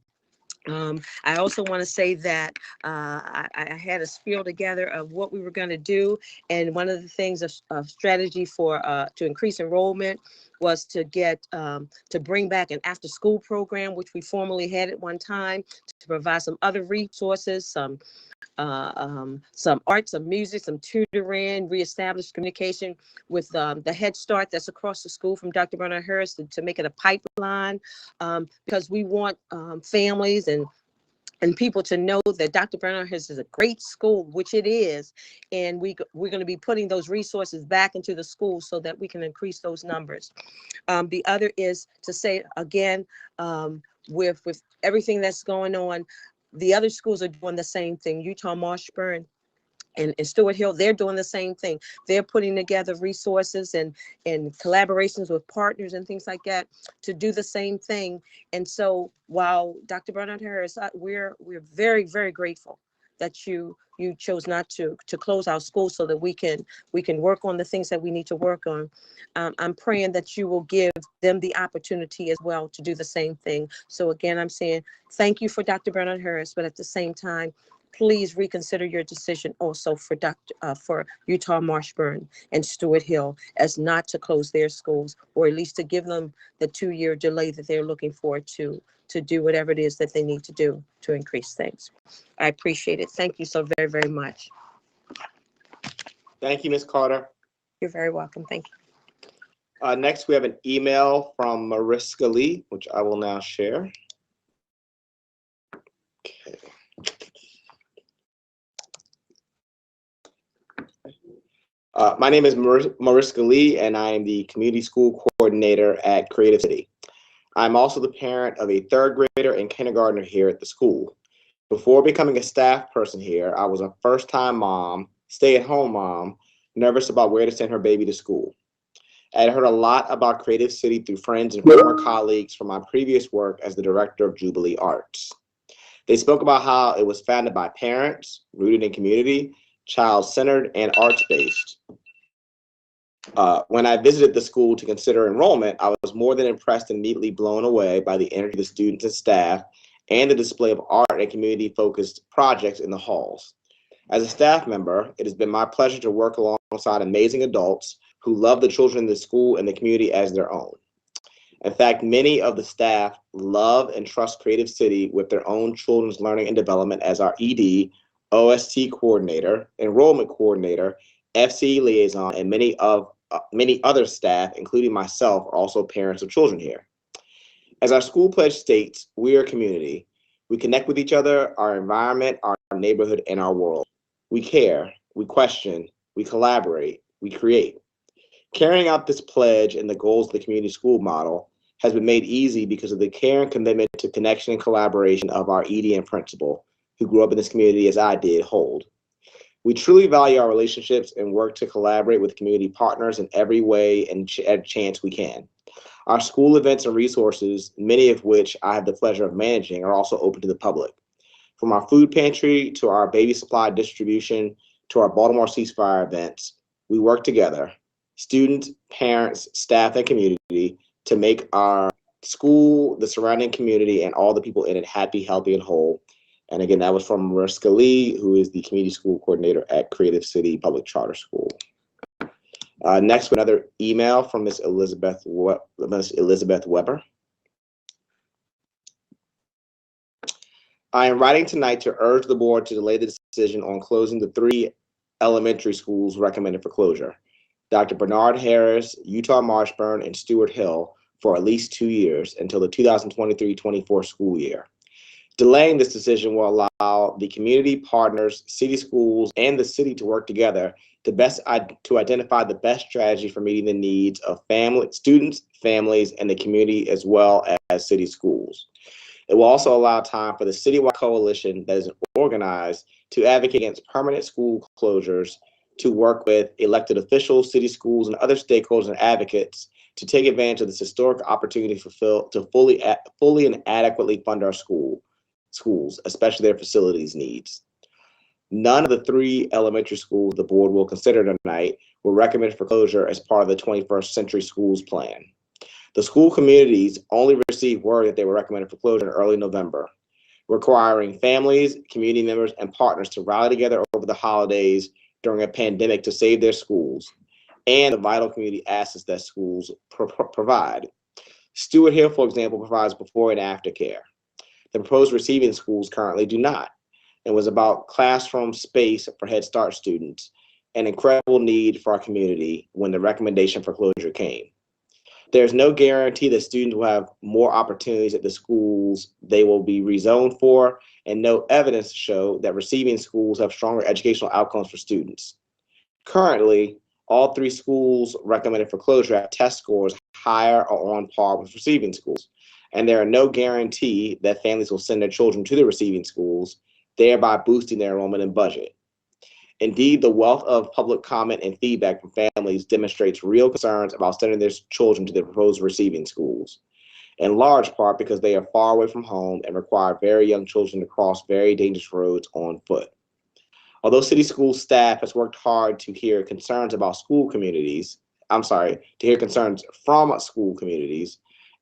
I also want to say that I had a spiel together of what we were going to do, and one of the things of strategy for to increase enrollment was to get to bring back an after-school program, which we formerly had at one time, to provide some other resources, some art, some music, some tutoring, reestablish communication with the Head Start that's across the school from Dr. Bernard Harris to make it a pipeline, because we want families and people to know that Dr. Bernard Harris is a great school, which it is, and we're going to be putting those resources back into the school so that we can increase those numbers. The other is to say, again, with everything that's going on, the other schools are doing the same thing. Utah Marshburn and Stewart Hill, they're doing the same thing. They're putting together resources and collaborations with partners and things like that to do the same thing. And so while Dr. Bernard Harris, we're very, very grateful that you chose not to close our schools so that we can work on the things that we need to work on. I'm praying that you will give them the opportunity as well to do the same thing. So again, I'm saying thank you for Dr. Bernard Harris, but at the same time, please reconsider your decision also for Utah Marshburn and Stewart Hill, as not to close their schools, or at least to give them the 2-year delay that they're looking for to do whatever it is that they need to do to increase things. I appreciate it. Thank you so very, very much. Thank you, Ms. Carter. You're very welcome. Thank you. Next, we have an email from Mariska Lee, which I will now share. Okay. My name is Mariska Lee, and I am the Community School Coordinator at Creative City. I'm also the parent of a 3rd grader and kindergartner here at the school. Before becoming a staff person here, I was a first-time mom, stay-at-home mom, nervous about where to send her baby to school. I had heard a lot about Creative City through friends and former colleagues from my previous work as the director of Jubilee Arts. They spoke about how it was founded by parents, rooted in community, child-centered, and arts-based. When I visited the school to consider enrollment, I was more than impressed and immediately blown away by the energy of the students and staff and the display of art and community-focused projects in the halls. As a staff member, it has been my pleasure to work alongside amazing adults who love the children in the school and the community as their own. In fact, many of the staff love and trust Creative City with their own children's learning and development, as our ED, OST coordinator, enrollment coordinator, FC liaison, and many other staff, including myself, are also parents of children here. As our school pledge states, we are a community. We connect with each other, our environment, our neighborhood, and our world. We care, we question, we collaborate, we create. Carrying out this pledge and the goals of the community school model has been made easy because of the care and commitment to connection and collaboration of our ED and principal, who grew up in this community as I did, hold. We truly value our relationships and work to collaborate with community partners in every way and chance we can. Our school events and resources, many of which I have the pleasure of managing, are also open to the public. From our food pantry to our baby supply distribution to our Baltimore ceasefire events, we work together, students, parents, staff, and community, to make our school, the surrounding community, and all the people in it happy, healthy, and whole. And again, that was from Mariska Lee, who is the community school coordinator at Creative City Public Charter School. Next, another email from Ms. Elizabeth Weber. I am writing tonight to urge the board to delay the decision on closing the 3 elementary schools recommended for closure, Dr. Bernard Harris, Utah Marshburn, and Stewart Hill, for at least 2 years until the 2023-24 school year. Delaying this decision will allow the community partners, city schools, and the city to work together to identify the best strategy for meeting the needs of students, families, and the community, as well as city schools. It will also allow time for the citywide coalition that is organized to advocate against permanent school closures, to work with elected officials, city schools, and other stakeholders and advocates to take advantage of this historic opportunity to fully and adequately fund our schools, especially their facilities needs. None of the 3 elementary schools the board will consider tonight were recommended for closure as part of the 21st Century Schools Plan. The school communities only received word that they were recommended for closure in early November, requiring families, community members, and partners to rally together over the holidays during a pandemic to save their schools and the vital community assets that schools provide. Stewart Hill, for example, provides before and after care. The proposed receiving schools currently do not. It was about classroom space for Head Start students, an incredible need for our community when the recommendation for closure came. There's no guarantee that students will have more opportunities at the schools they will be rezoned for, and no evidence to show that receiving schools have stronger educational outcomes for students. Currently, all 3 schools recommended for closure have test scores higher or on par with receiving schools, and there are no guarantee that families will send their children to the receiving schools, thereby boosting their enrollment and budget. Indeed, the wealth of public comment and feedback from families demonstrates real concerns about sending their children to the proposed receiving schools, in large part because they are far away from home and require very young children to cross very dangerous roads on foot. Although city school staff has worked hard to hear concerns from school communities,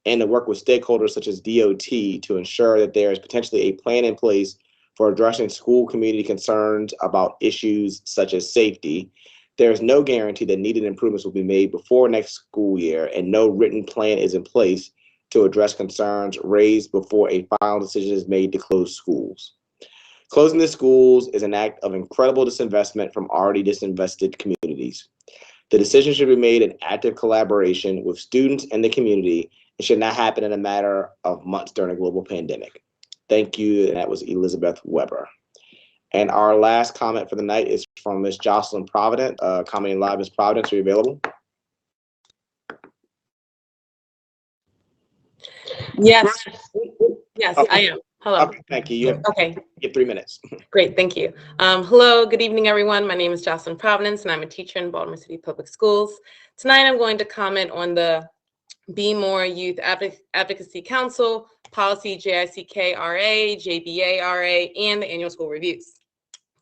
and to work with stakeholders such as DOT to ensure that there is potentially a plan in place for addressing school community concerns about issues such as safety, there is no guarantee that needed improvements will be made before next school year, and no written plan is in place to address concerns raised before a final decision is made to close schools. Closing the schools is an act of incredible disinvestment from already disinvested communities. The decision should be made in active collaboration with students and the community. It should not happen in a matter of months during a global pandemic. Thank you, and that was Elizabeth Weber. And our last comment for the night is from Ms. Jocelyn Providence, commenting live. Ms. Providence, are you available? Yes, yes, Okay. I am. Hello. Okay, thank you. You have 3 minutes. Great, thank you. Hello, good evening, everyone. My name is Jocelyn Providence, and I'm a teacher in Baltimore City Public Schools. Tonight, I'm going to comment on the Be More Youth Advocacy Council, Policy JICK-RA, JBA-RA, and the annual school reviews.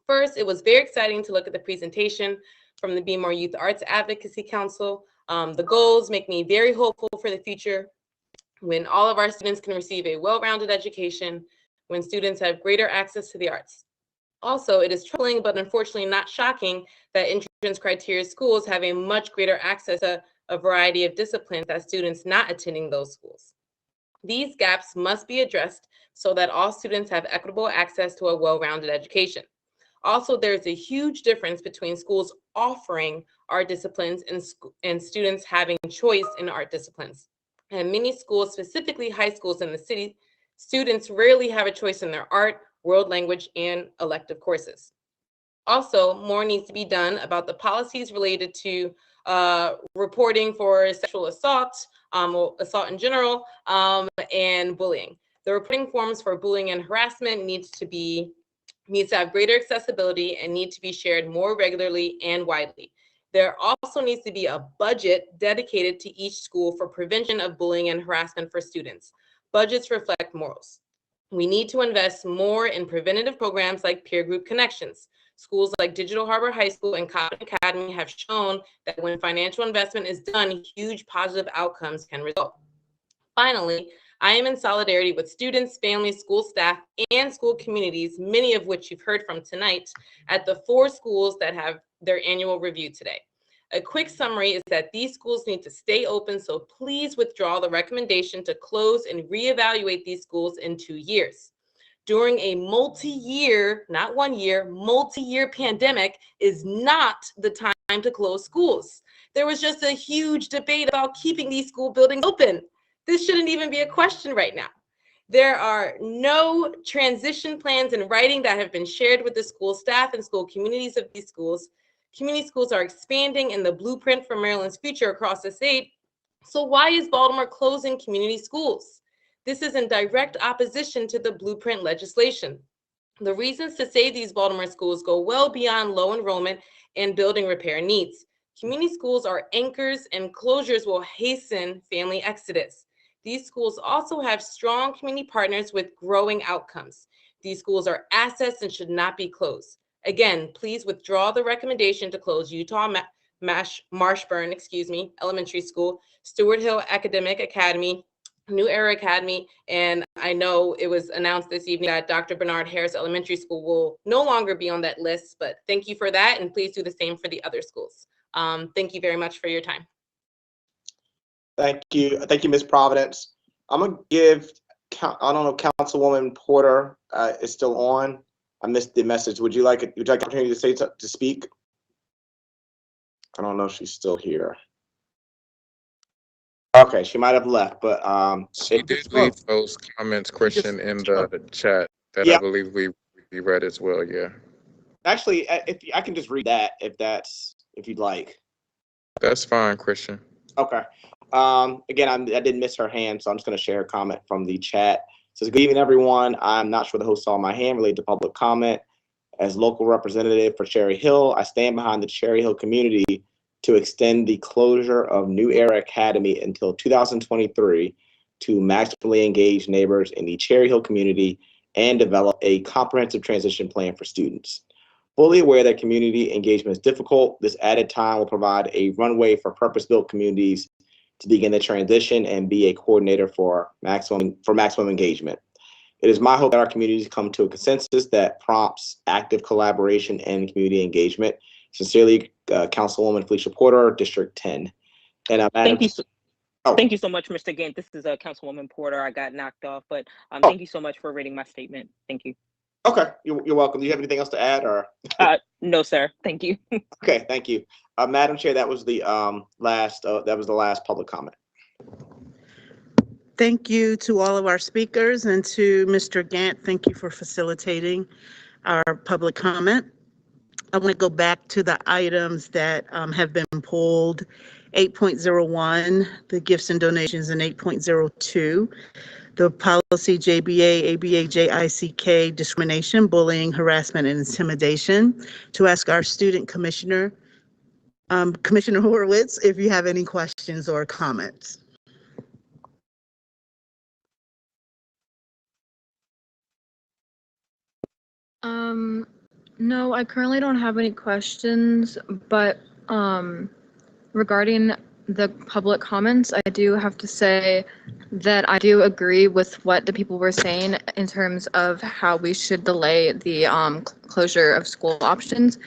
First, it was very exciting to look at the presentation from the Be More Youth Arts Advocacy Council. The goals make me very hopeful for the future when all of our students can receive a well-rounded education, when students have greater access to the arts. Also, it is troubling, but unfortunately not shocking, that entrance criteria schools have a much greater access to a variety of disciplines as students not attending those schools. These gaps must be addressed so that all students have equitable access to a well-rounded education. Also, there's a huge difference between schools offering art disciplines and students having choice in art disciplines. And many schools, specifically high schools in the city, students rarely have a choice in their art, world language, and elective courses. Also, more needs to be done about the policies related to reporting for sexual assault, assault in general, and bullying. The reporting forms for bullying and harassment needs to have greater accessibility and need to be shared more regularly and widely. There also needs to be a budget dedicated to each school for prevention of bullying and harassment for students. Budgets reflect morals. We need to invest more in preventative programs like peer group connections. Schools like Digital Harbor High School and Coppin Academy have shown that when financial investment is done, huge positive outcomes can result. Finally, I am in solidarity with students, families, school staff, and school communities, many of which you've heard from tonight, at the 4 schools that have their annual review today. A quick summary is that these schools need to stay open, so please withdraw the recommendation to close and reevaluate these schools in 2 years. During a multi-year, not 1 year, multi-year pandemic is not the time to close schools. There was just a huge debate about keeping these school buildings open. This shouldn't even be a question right now. There are no transition plans in writing that have been shared with the school staff and school communities of these schools. Community schools are expanding in the blueprint for Maryland's future across the state. So why is Baltimore closing community schools? This is in direct opposition to the blueprint legislation. The reasons to save these Baltimore schools go well beyond low enrollment and building repair needs. Community schools are anchors, and closures will hasten family exodus. These schools also have strong community partners with growing outcomes. These schools are assets and should not be closed. Again, please withdraw the recommendation to close Utah Marshburn, Elementary School, Stewart Hill Academic Academy, New Era Academy, and I know it was announced this evening that Dr. Bernard Harris Elementary School will no longer be on that list, but thank you for that, and please do the same for the other schools. Thank you very much for your time. Thank you, Ms. Providence. I'm gonna give, I don't know, Councilwoman Porter is still on. I missed the message. Would you like an opportunity to speak? I don't know if she's still here. Okay, she might have left, but she did leave those comments, Christian, in the chat that I believe we read as well. Yeah. Actually, if I can just read that, if you'd like. That's fine, Christian. Okay. Again, I did miss her hand, so I'm just going to share a comment from the chat. It says, good evening, everyone. I'm not sure the host saw my hand related to public comment. As local representative for Cherry Hill, I stand behind the Cherry Hill community to extend the closure of New Era Academy until 2023 to maximally engage neighbors in the Cherry Hill community and develop a comprehensive transition plan for students. Fully aware that community engagement is difficult, this added time will provide a runway for purpose-built communities to begin the transition and be a coordinator for maximum engagement. It is my hope that our communities come to a consensus that prompts active collaboration and community engagement. Sincerely, Councilwoman Felicia Porter, District 10. And Thank you. Thank you so much, Mr. Gant. This is Councilwoman Porter. I got knocked off, but thank you so much for reading my statement. Thank you. Okay, you're welcome. Do you have anything else to add, or? No, sir. Thank you. Okay, thank you, Madam Chair. That was the last public comment. Thank you to all of our speakers, and to Mr. Gant, thank you for facilitating our public comment. I want to go back to the items that have been pulled. 8.01, the gifts and donations, and 8.02, the policy JBA, ABA, JICK, discrimination, bullying, harassment, and intimidation, to ask our student commissioner, Commissioner Horowitz, if you have any questions or comments. No, I currently don't have any questions, but Regarding the public comments, I do have to say that I do agree with what the people were saying in terms of how we should delay the closure of school options,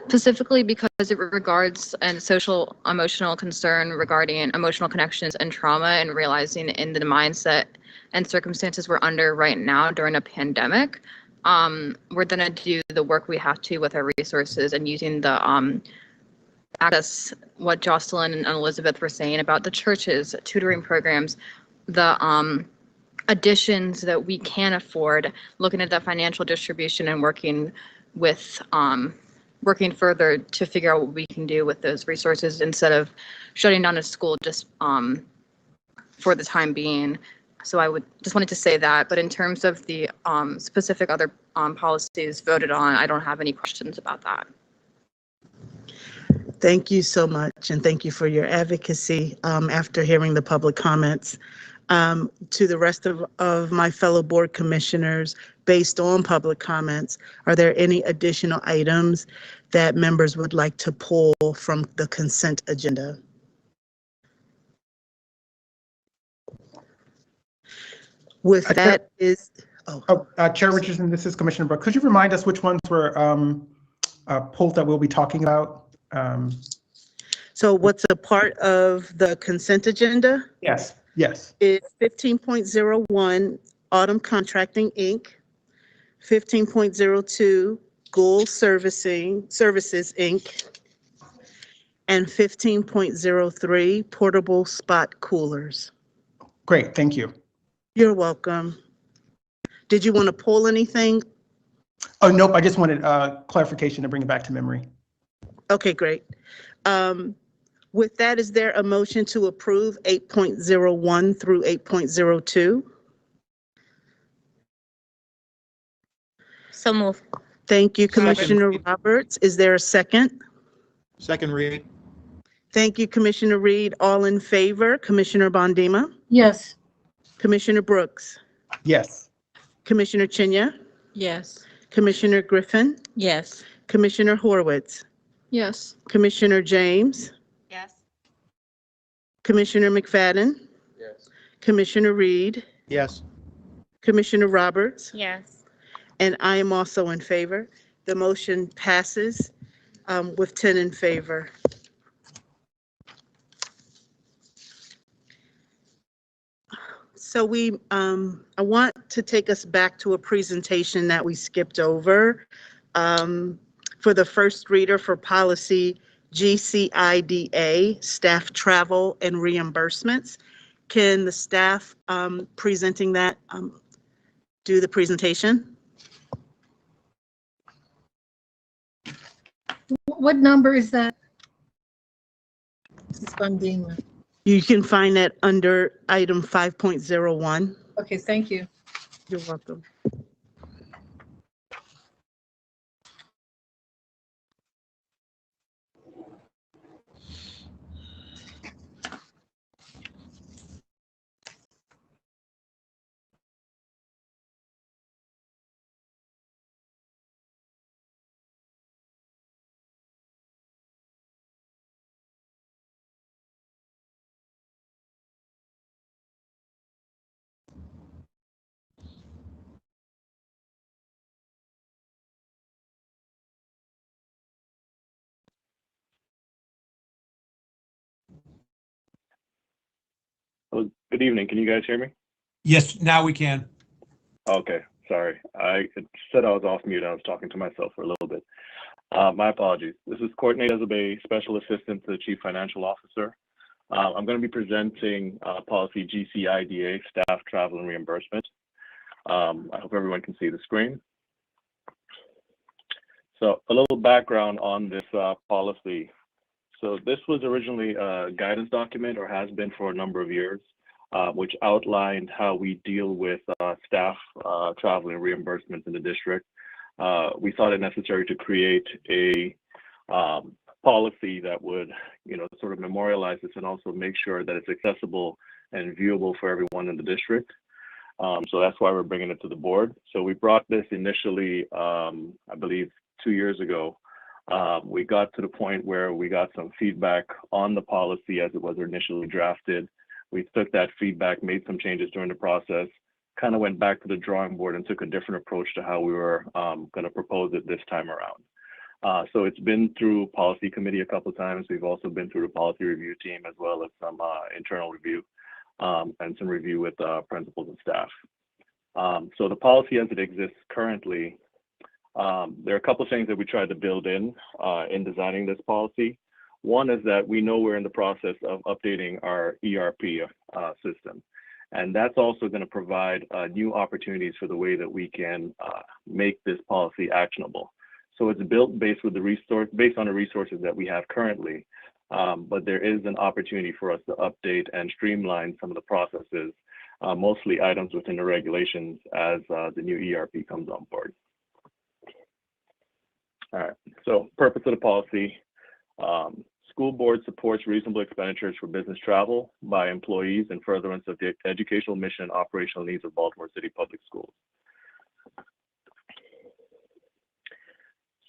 specifically because it regards and social emotional concern regarding emotional connections and trauma, and realizing in the mindset and circumstances we're under right now during a pandemic. We're gonna do the work we have to with our resources and using the access, what Jocelyn and Elizabeth were saying about the churches, tutoring programs, the additions that we can afford, looking at that financial distribution and working with working further to figure out what we can do with those resources instead of shutting down a school just for the time being. So I would just wanted to say that, but in terms of the specific other policies voted on, I don't have any questions about that. Thank you so much, and thank you for your advocacy after hearing the public comments. To the rest of my fellow board commissioners, based on public comments, are there any additional items that members would like to pull from the consent agenda? With that is, Chair Richardson, this is Commissioner Brooks. Could you remind us which ones were pulled that we'll be talking about? So what's a part of the consent agenda? Yes, yes. Is 15.01 Autumn Contracting, Inc., 15.02 Gould Services, Inc., and 15.03 Portable Spot Coolers. Great, thank you. You're welcome. Did you want to pull anything? Oh, nope, I just wanted clarification to bring it back to memory. Okay, great. With that, is there a motion to approve 8.01 through 8.02? So move. Thank you, Commissioner Roberts. Is there a second? Second read. Thank you, Commissioner Reed. All in favor? Commissioner Bondima? Yes. Commissioner Brooks? Yes. Commissioner Chinya? Yes. Commissioner Griffin? Yes. Commissioner Horwitz? Yes. Commissioner James? Yes. Commissioner McFadden? Yes. Commissioner Reed? Yes. Commissioner Roberts? Yes. And I am also in favor. The motion passes with 10 in favor. So I want to take us back to a presentation that we skipped over for the first reader for policy GCIDA, staff travel and reimbursements. Can the staff presenting that do the presentation? What number is that? Mrs. Bondima. You can find that under item 5.01. Okay, thank you. You're welcome. Well, good evening. Can you guys hear me? Yes, now we can. Okay, sorry. It said I was off mute. I was talking to myself for a little bit. My apologies. This is Courtney Ezebay, Special Assistant to the Chief Financial Officer. I'm going to be presenting policy GCIDA, staff travel and reimbursement. I hope everyone can see the screen. So a little background on this policy. So this was originally a guidance document, or has been for a number of years, which outlined how we deal with staff travel and reimbursements in the district. We thought it necessary to create a policy that would, sort of memorialize this and also make sure that it's accessible and viewable for everyone in the district. So that's why we're bringing it to the board. So we brought this initially, I believe, 2 years ago We got to the point where we got some feedback on the policy as it was initially drafted. We took that feedback, made some changes during the process, kind of went back to the drawing board and took a different approach to how we were going to propose it this time around. So it's been through policy committee a couple of times. We've also been through the policy review team as well as some internal review and some review with principals and staff. So the policy as it exists currently, there are a couple of things that we tried to build in designing this policy. One is that we know we're in the process of updating our ERP system. And that's also going to provide new opportunities for the way that we can make this policy actionable. So it's built based on the resources that we have currently, but there is an opportunity for us to update and streamline some of the processes, mostly items within the regulations as the new ERP comes on board. All right, so purpose of the policy. School board supports reasonable expenditures for business travel by employees in furtherance of the educational mission and operational needs of Baltimore City Public Schools.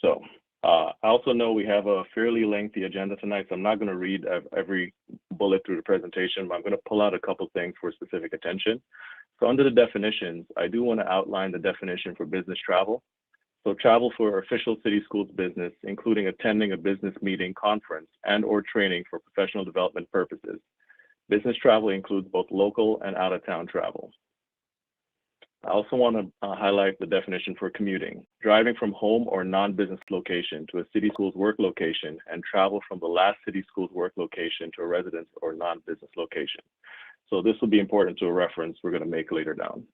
So I also know we have a fairly lengthy agenda tonight, so I'm not going to read every bullet through the presentation, but I'm going to pull out a couple things for specific attention. So under the definitions, I do want to outline the definition for business travel. So travel for official city schools business, including attending a business meeting, conference, and or training for professional development purposes. Business travel includes both local and out-of-town travel. I also want to highlight the definition for commuting, driving from home or non-business location to a city school's work location and travel from the last city school's work location to a residence or non-business location. So this will be important to a reference we're going to make later down.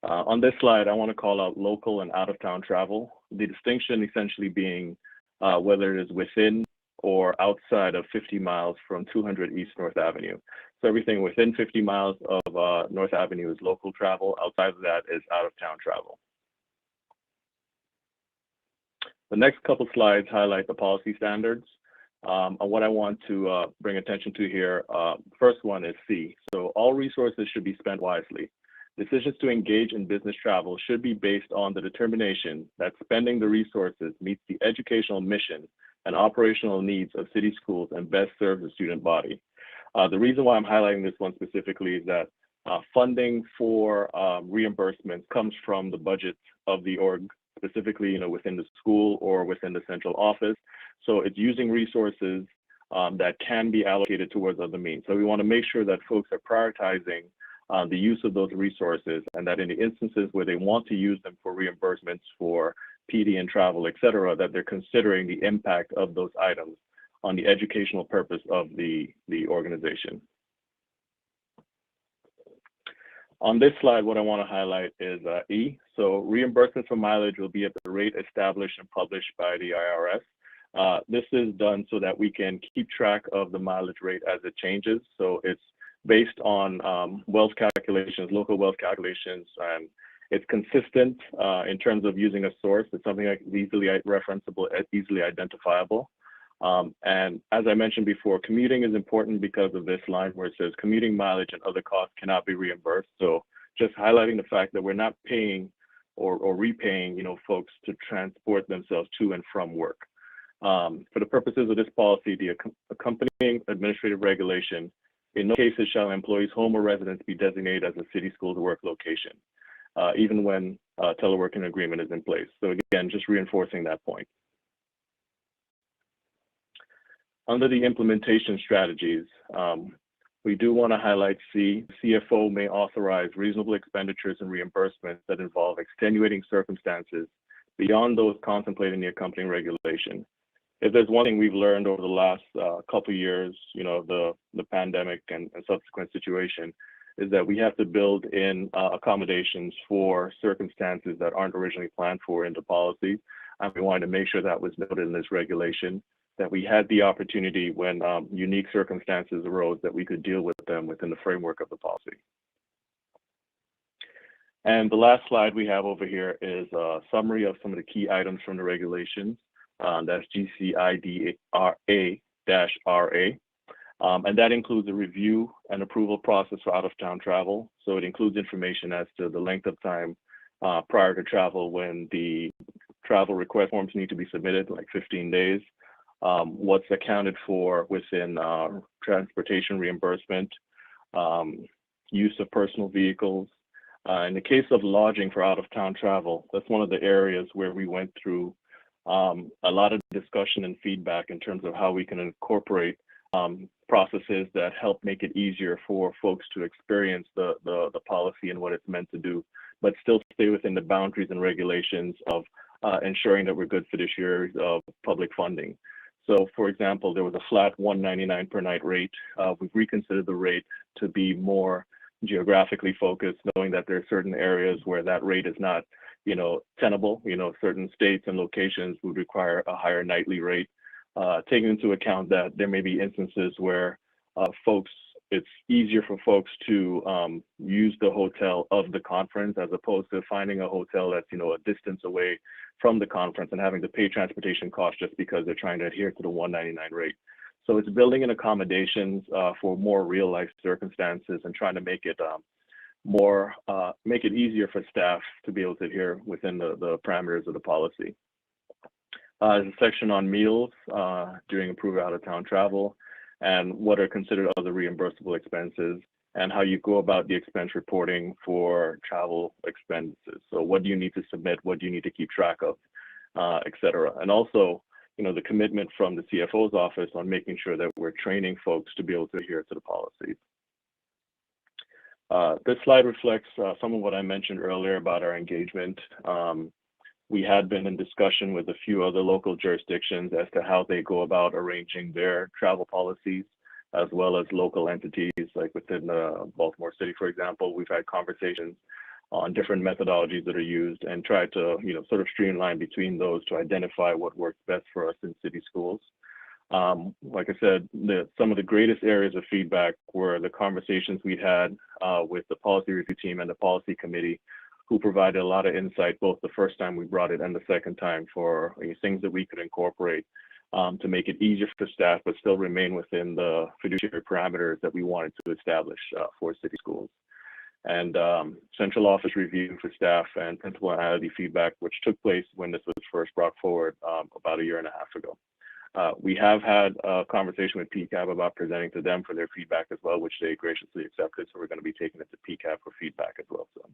On this slide, I want to call out local and out-of-town travel. The distinction essentially being whether it is within or outside of 50 miles from 200 East North Avenue. So everything within 50 miles of North Avenue is local travel. Outside of that is out-of-town travel. The next couple slides highlight the policy standards. And what I want to bring attention to here, first one is C. So all resources should be spent wisely. Decisions to engage in business travel should be based on the determination that spending the resources meets the educational mission and operational needs of city schools and best serves the student body. The reason why I'm highlighting this one specifically is that funding for reimbursements comes from the budget of the org, specifically, within the school or within the central office. So it's using resources that can be allocated towards other means. So we want to make sure that folks are prioritizing the use of those resources, and that in the instances where they want to use them for reimbursements for PD and travel, et cetera, that they're considering the impact of those items on the educational purpose of the organization. On this slide, what I want to highlight is E. So reimbursements for mileage will be at the rate established and published by the IRS. This is done so that we can keep track of the mileage rate as it changes. So it's based on wealth calculations, local wealth calculations, and it's consistent in terms of using a source. It's something like easily referenceable, easily identifiable. And as I mentioned before, commuting is important because of this line where it says commuting mileage and other costs cannot be reimbursed. So just highlighting the fact that we're not paying or repaying, folks to transport themselves to and from work. For the purposes of this policy, the accompanying administrative regulation, in no cases shall an employee's home or residence be designated as a city school's work location, even when a teleworking agreement is in place. So again, just reinforcing that point. Under the implementation strategies, we do want to highlight C. CFO may authorize reasonable expenditures and reimbursements that involve extenuating circumstances beyond those contemplated in the accompanying regulation. If there's one thing we've learned over the last couple of years, the pandemic and subsequent situation, is that we have to build in accommodations for circumstances that aren't originally planned for in the policy. And we wanted to make sure that was noted in this regulation, that we had the opportunity when unique circumstances arose that we could deal with them within the framework of the policy. And the last slide we have over here is a summary of some of the key items from the regulations. That's GCIDRA-RA. And that includes a review and approval process for out-of-town travel. So it includes information as to the length of time prior to travel when the travel request forms need to be submitted, like 15 days. What's accounted for within transportation reimbursement, use of personal vehicles. In the case of lodging for out-of-town travel, that's one of the areas where we went through a lot of discussion and feedback in terms of how we can incorporate processes that help make it easier for folks to experience the policy and what it's meant to do, but still stay within the boundaries and regulations of ensuring that we're good fiduciaries of public funding. So, for example, there was a flat $199 per night rate. We've reconsidered the rate to be more geographically focused, knowing that there are certain areas where that rate is not, tenable. Certain states and locations would require a higher nightly rate, taking into account that there may be instances where it's easier for folks to use the hotel of the conference as opposed to finding a hotel that's, a distance away from the conference and having to pay transportation costs just because they're trying to adhere to the $199 rate. So it's building in accommodations for more real life circumstances and trying to make it make it easier for staff to be able to adhere within the parameters of the policy. There's a section on meals during approved out-of-town travel and what are considered other reimbursable expenses and how you go about the expense reporting for travel expenses. So what do you need to submit? What do you need to keep track of, et cetera. And also, the commitment from the CFO's office on making sure that we're training folks to be able to adhere to the policies. This slide reflects some of what I mentioned earlier about our engagement. We had been in discussion with a few other local jurisdictions as to how they go about arranging their travel policies, as well as local entities like within Baltimore City, for example. We've had conversations on different methodologies that are used and try to, sort of streamline between those to identify what works best for us in city schools. Like I said, some of the greatest areas of feedback were the conversations we had with the policy review team and the policy committee, who provided a lot of insight, both the first time we brought it and the second time, for things that we could incorporate to make it easier for staff, but still remain within the fiduciary parameters that we wanted to establish for city schools. And central office review for staff and principal entity feedback, which took place when this was first brought forward about a year and a half ago. We have had a conversation with PCAB about presenting to them for their feedback as well, which they graciously accepted. So we're going to be taking it to PCAB for feedback as well. So.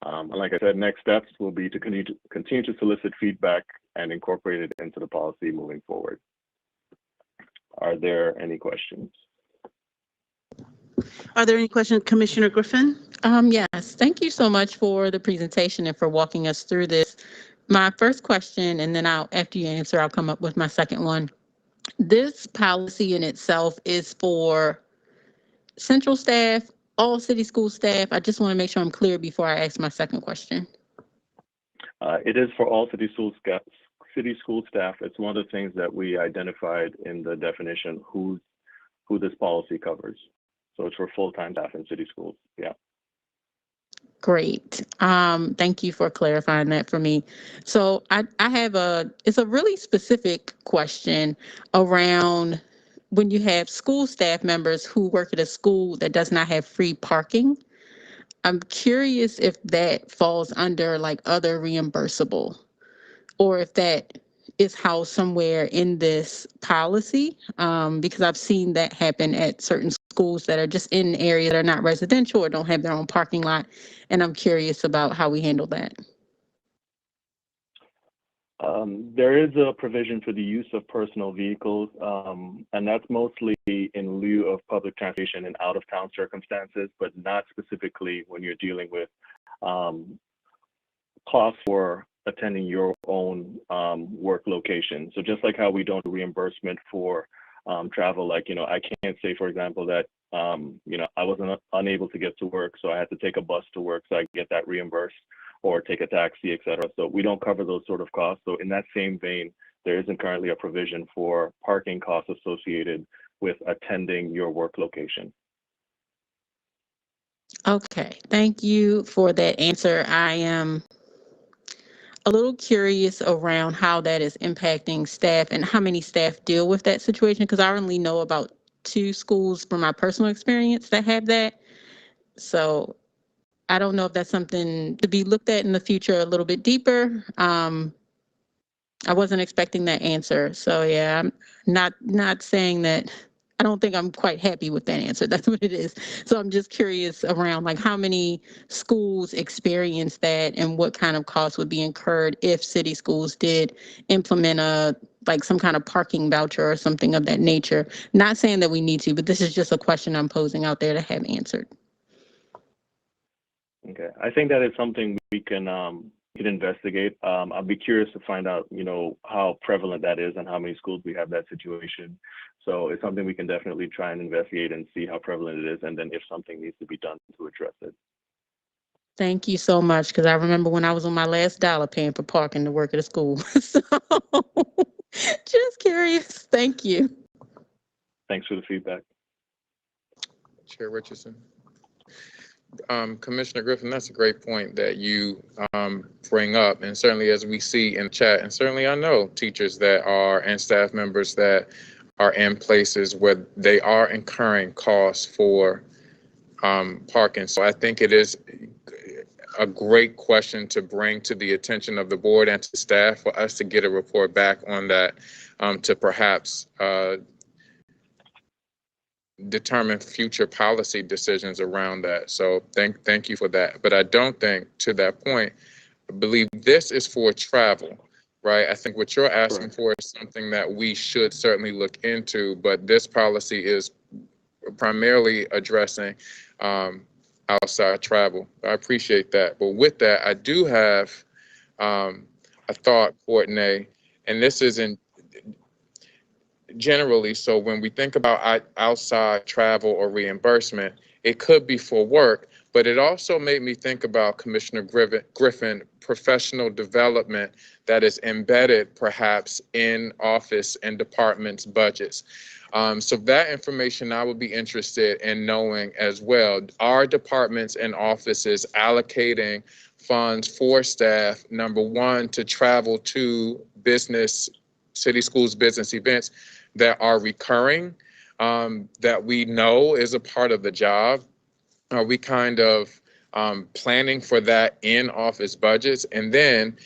And like I said, next steps will be to continue to solicit feedback and incorporate it into the policy moving forward. Are there any questions? Are there any questions, Commissioner Griffin? Yes, thank you so much for the presentation and for walking us through this. My first question, and then after you answer, I'll come up with my second one. This policy in itself is for central staff, all city school staff. I just want to make sure I'm clear before I ask my second question. It is for all city school staff. It's one of the things that we identified in the definition, who this policy covers. So it's for full-time staff in city schools. Yeah. Great. Thank you for clarifying that for me. So I have it's a really specific question around when you have school staff members who work at a school that does not have free parking. I'm curious if that falls under like other reimbursable, or if that is housed somewhere in this policy, because I've seen that happen at certain schools that are just in areas that are not residential or don't have their own parking lot. And I'm curious about how we handle that. There is a provision for the use of personal vehicles, and that's mostly in lieu of public transportation in out-of-town circumstances, but not specifically when you're dealing with costs for attending your own work location. So just like how we don't do reimbursement for travel, like, I can't say, for example, that, I wasn't unable to get to work, so I had to take a bus to work, so I get that reimbursed, or take a taxi, et cetera. So we don't cover those sort of costs. So in that same vein, there isn't currently a provision for parking costs associated with attending your work location. Okay, thank you for that answer. I am a little curious around how that is impacting staff and how many staff deal with that situation, because I only know about 2 schools from my personal experience that have that. So I don't know if that's something to be looked at in the future a little bit deeper. I wasn't expecting that answer. So yeah, I'm not saying that. I don't think I'm quite happy with that answer. That's what it is. So I'm just curious around like how many schools experience that and what kind of costs would be incurred if city schools did implement like some kind of parking voucher or something of that nature. Not saying that we need to, but this is just a question I'm posing out there to have answered. Okay, I think that is something we can investigate. I'd be curious to find out, how prevalent that is and how many schools we have that situation. So it's something we can definitely try and investigate and see how prevalent it is, and then if something needs to be done to address it. Thank you so much, because I remember when I was on my last dollar paying for parking to work at a school. So just curious. Thank you. Thanks for the feedback. Chair Richardson. Commissioner Griffin, that's a great point that you bring up. And certainly as we see in chat, and certainly I know teachers that are and staff members that are in places where they are incurring costs for parking. So I think it is a great question to bring to the attention of the board and to staff for us to get a report back on that, to perhaps determine future policy decisions around that. So thank you for that. But I don't think, to that point, I believe this is for travel, right? I think what you're asking for is something that we should certainly look into, but this policy is primarily addressing outside travel. I appreciate that. But with that, I do have a thought, Courtney, and this isn't generally, so when we think about outside travel or reimbursement, it could be for work, but it also made me think about Commissioner Griffin, professional development that is embedded perhaps in office and departments' budgets. So that information I would be interested in knowing as well. Are departments and offices allocating funds for staff, number one, to travel to city schools business events that are recurring, that we know is a part of the job? Are we kind of planning for that in office budgets? And then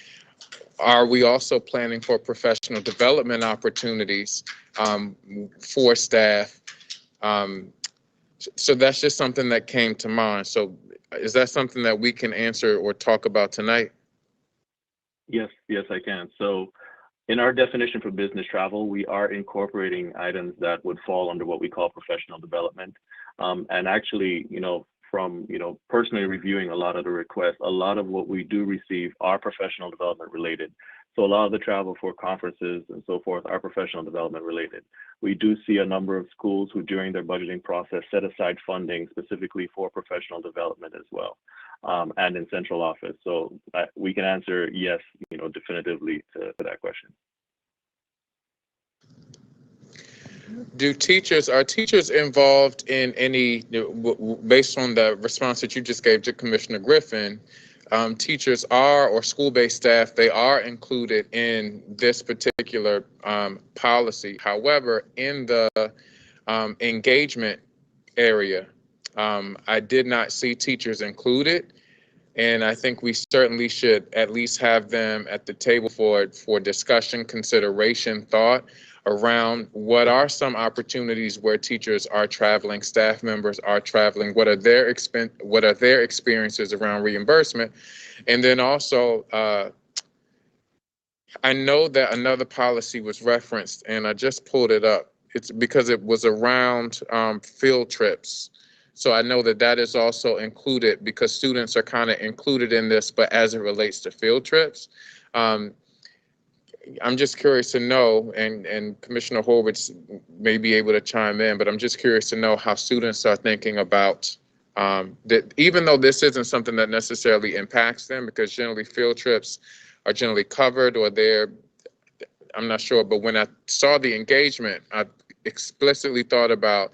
are we also planning for professional development opportunities for staff? So that's just something that came to mind. So is that something that we can answer or talk about tonight? Yes, I can. So in our definition for business travel, we are incorporating items that would fall under what we call professional development. And actually, from personally reviewing a lot of the requests, a lot of what we do receive are professional development related. So a lot of the travel for conferences and so forth are professional development related. We do see a number of schools who during their budgeting process set aside funding specifically for professional development as well, and in central office. So we can answer yes, definitively to that question. Are teachers involved in any, based on the response that you just gave to Commissioner Griffin, teachers are, or school-based staff, they are included in this particular policy. However, in the engagement area, I did not see teachers included. And I think we certainly should at least have them at the table for discussion, consideration, thought around what are some opportunities where teachers are traveling, staff members are traveling, what are their experiences around reimbursement. And then also, I know that another policy was referenced and I just pulled it up. It's because it was around field trips. So I know that is also included because students are kind of included in this, but as it relates to field trips, I'm just curious to know, and Commissioner Horwitz may be able to chime in, but I'm just curious to know how students are thinking about that, even though this isn't something that necessarily impacts them, because generally field trips are generally covered or I'm not sure, but when I saw the engagement, I explicitly thought about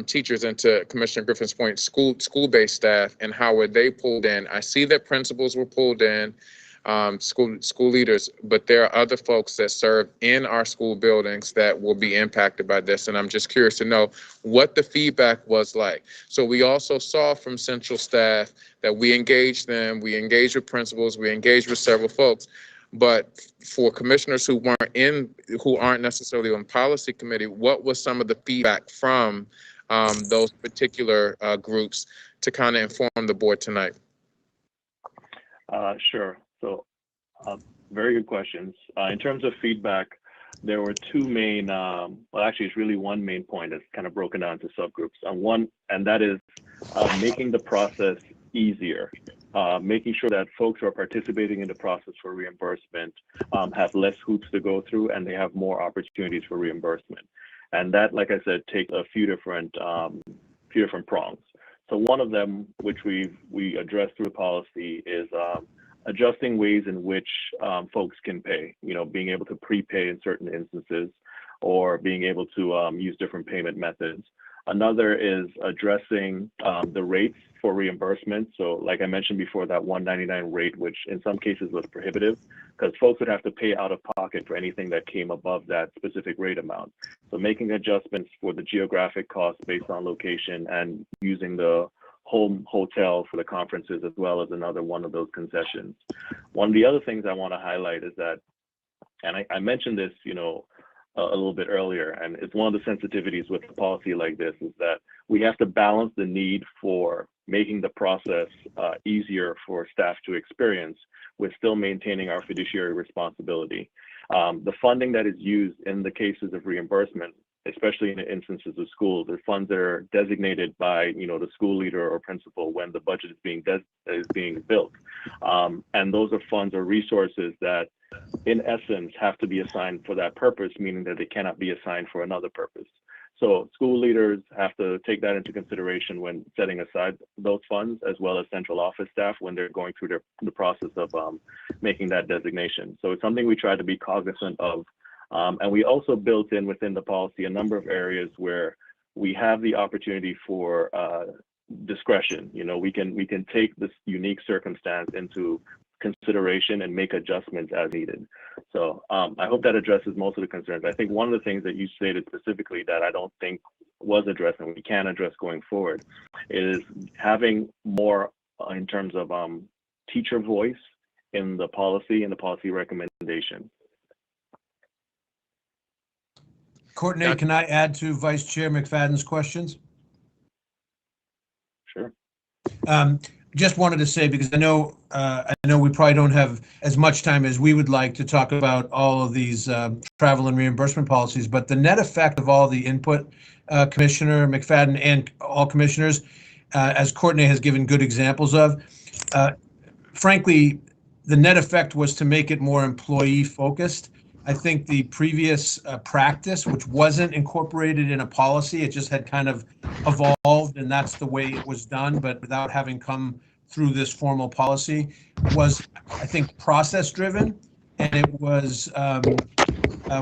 teachers, and to Commissioner Griffin's point, school-based staff and how were they pulled in. I see that principals were pulled in. school leaders, but there are other folks that serve in our school buildings that will be impacted by this. And I'm just curious to know what the feedback was like. So we also saw from central staff that we engaged them, we engaged with principals, we engaged with several folks. But for commissioners who aren't necessarily on policy committee, what was some of the feedback from those particular groups to kind of inform the board tonight? Sure. So very good questions. In terms of feedback, there were two main, well, actually it's really one main point that's kind of broken down to subgroups. And that is making the process easier, making sure that folks who are participating in the process for reimbursement have less hoops to go through and they have more opportunities for reimbursement. And that, like I said, takes a few different prongs. So one of them, which we addressed through the policy, is adjusting ways in which folks can pay, being able to prepay in certain instances or being able to use different payment methods. Another is addressing the rates for reimbursement. So like I mentioned before, that $199 rate, which in some cases was prohibitive because folks would have to pay out of pocket for anything that came above that specific rate amount. So making adjustments for the geographic costs based on location and using the home hotel for the conferences as well as another one of those concessions. One of the other things I want to highlight is that, and I mentioned this, a little bit earlier, and it's one of the sensitivities with a policy like this is that we have to balance the need for making the process easier for staff to experience with still maintaining our fiduciary responsibility. The funding that is used in the cases of reimbursement, especially in the instances of schools, are funds that are designated by the school leader or principal when the budget is being built. And those are funds or resources that in essence have to be assigned for that purpose, meaning that they cannot be assigned for another purpose. So school leaders have to take that into consideration when setting aside those funds, as well as central office staff when they're going through the process of making that designation. So it's something we try to be cognizant of. And we also built in within the policy a number of areas where we have the opportunity for discretion. We can take this unique circumstance into consideration and make adjustments as needed. So I hope that addresses most of the concerns. I think one of the things that you stated specifically that I don't think was addressed and we can address going forward is having more in terms of teacher voice in the policy and the policy recommendation. Courtney, can I add to Vice Chair McFadden's questions? Sure. Just wanted to say, because I know we probably don't have as much time as we would like to talk about all of these travel and reimbursement policies, but the net effect of all the input, Commissioner McFadden and all commissioners, as Courtney has given good examples of, frankly, the net effect was to make it more employee focused. I think the previous practice, which wasn't incorporated in a policy, it just had kind of evolved, and that's the way it was done, but without having come through this formal policy, was, I think, process driven. And it was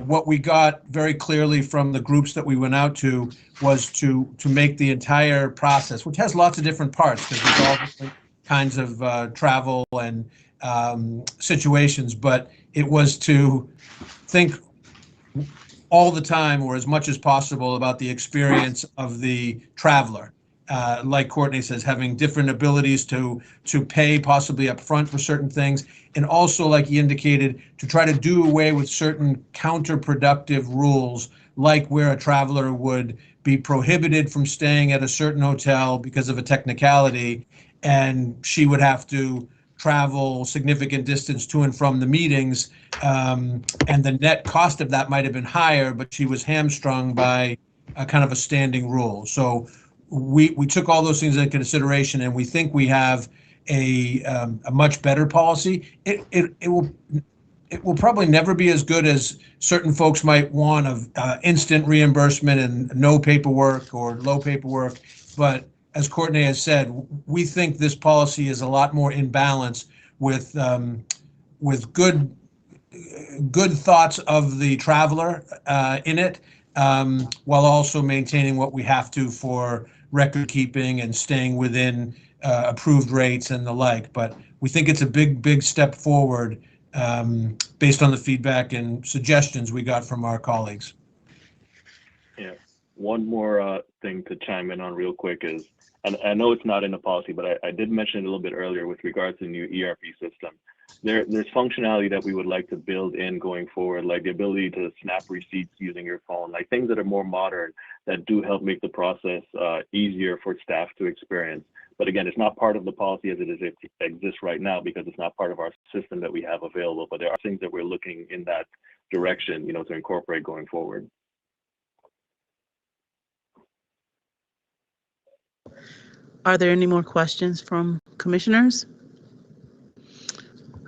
what we got very clearly from the groups that we went out to was to make the entire process, which has lots of different parts, because there's all different kinds of travel and situations, but it was to think all the time or as much as possible about the experience of the traveler. Like Courtney says, having different abilities to pay possibly up front for certain things, and also, like he indicated, to try to do away with certain counterproductive rules, like where a traveler would be prohibited from staying at a certain hotel because of a technicality, and she would have to travel significant distance to and from the meetings, and the net cost of that might have been higher, but she was hamstrung by a kind of a standing rule. So we took all those things into consideration, and we think we have a much better policy. It will probably never be as good as certain folks might want of instant reimbursement and no paperwork or low paperwork, but as Courtney has said, we think this policy is a lot more in balance with good thoughts of the traveler in it, while also maintaining what we have to for record keeping and staying within approved rates and the like. But we think it's a big step forward based on the feedback and suggestions we got from our colleagues. Yeah. One more thing to chime in on real quick is, and I know it's not in the policy, but I did mention it a little bit earlier with regards to the new ERP system. There's functionality that we would like to build in going forward, like the ability to snap receipts using your phone, like things that are more modern that do help make the process easier for staff to experience. But again, it's not part of the policy as it exists right now because it's not part of our system that we have available. But there are things that we're looking in that direction, to incorporate going forward. Are there any more questions from commissioners?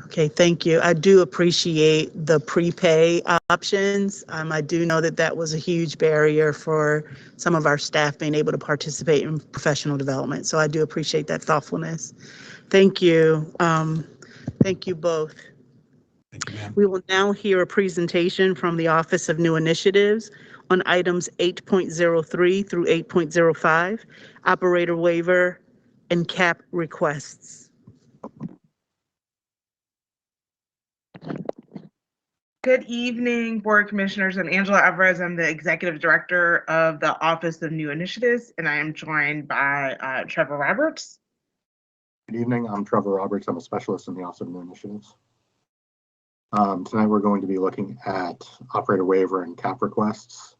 Okay, thank you. I do appreciate the prepay options. I do know that that was a huge barrier for some of our staff being able to participate in professional development. So I do appreciate that thoughtfulness. Thank you. Thank you both. Thank you, ma'am. We will now hear a presentation from the Office of New Initiatives on items 8.03 through 8.05, operator waiver and cap requests. Good evening, Board Commissioners. I'm Angela Alvarez. I'm the Executive Director of the Office of New Initiatives, and I am joined by Trevor Roberts. Good evening. I'm Trevor Roberts. I'm a specialist in the Office of New Initiatives. Tonight we're going to be looking at operator waiver and cap requests.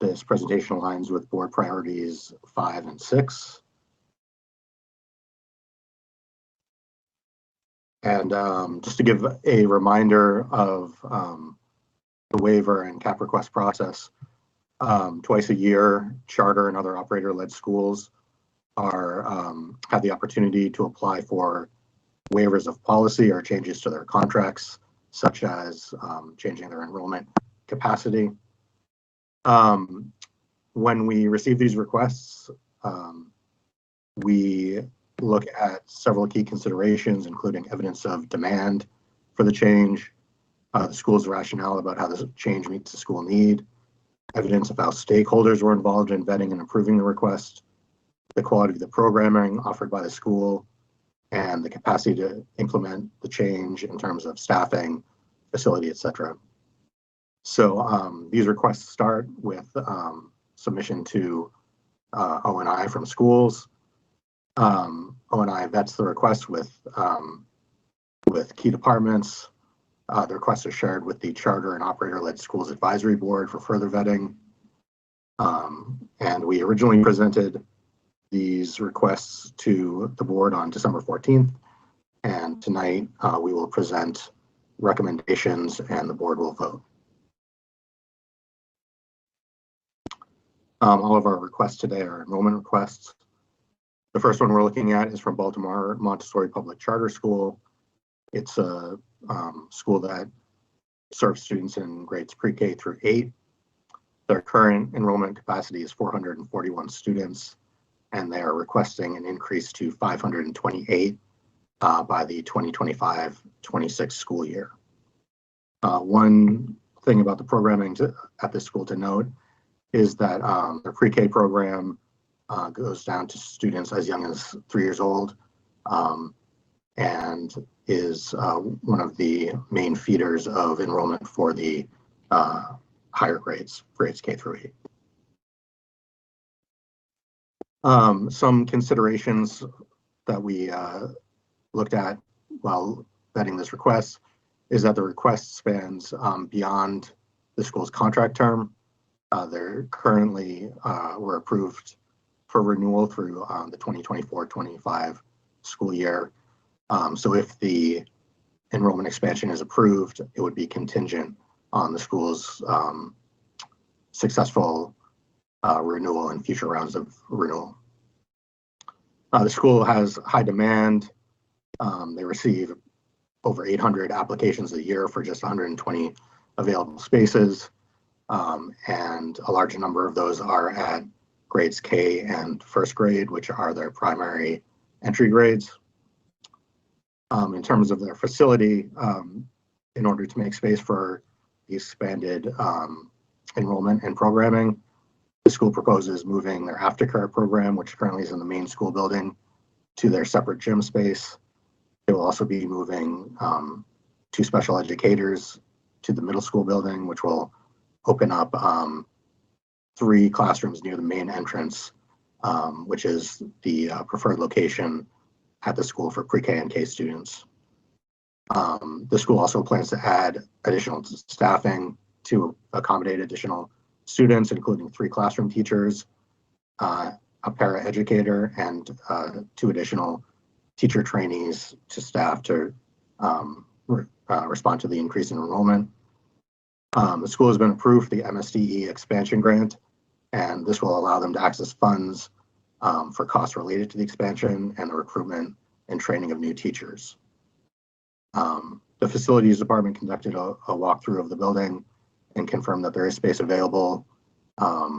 This presentation aligns with board priorities 5 and 6. And just to give a reminder of the waiver and cap request process, twice a year, charter and other operator-led schools have the opportunity to apply for waivers of policy or changes to their contracts, such as changing their enrollment capacity. When we receive these requests, we look at several key considerations, including evidence of demand for the change, the school's rationale about how the change meets the school need, evidence of how stakeholders were involved in vetting and approving the request, the quality of the programming offered by the school, and the capacity to implement the change in terms of staffing, facility, etc. So these requests start with submission to O&I from schools. O&I vets the request with key departments. The requests are shared with the Charter and Operator-Led Schools Advisory Board for further vetting. And we originally presented these requests to the board on December 14th. And tonight we will present recommendations and the board will vote. All of our requests today are enrollment requests. The first one we're looking at is from Baltimore Montessori Public Charter School. It's a school that serves students in grades pre-K through 8. Their current enrollment capacity is 441 students, and they are requesting an increase to 528 by the 2025-26 school year. One thing about the programming at this school to note is that their pre-K program goes down to students as young as 3 years old and is one of the main feeders of enrollment for the higher grades K through 8. Some considerations that we looked at while vetting this request is that the request spans beyond the school's contract term. They're currently were approved for renewal through the 2024-25 school year. So if the enrollment expansion is approved, it would be contingent on the school's successful renewal and future rounds of renewal. The school has high demand. They receive over 800 applications a year for just 120 available spaces. And a large number of those are at grades K and first grade, which are their primary entry grades. In terms of their facility, in order to make space for the expanded enrollment and programming. The school proposes moving their aftercare program, which currently is in the main school building, to their separate gym space. They will also be moving 2 special educators to the middle school building, which will open up 3 classrooms near the main entrance, which is the preferred location at the school for pre-K and K students. The school also plans to add additional staffing to accommodate additional students, including 3 classroom teachers, a para-educator, and 2 additional teacher trainees to staff to respond to the increase in enrollment. The school has been approved for the MSDE expansion grant, and this will allow them to access funds for costs related to the expansion and the recruitment and training of new teachers. The facilities department conducted a walkthrough of the building and confirmed that there is space available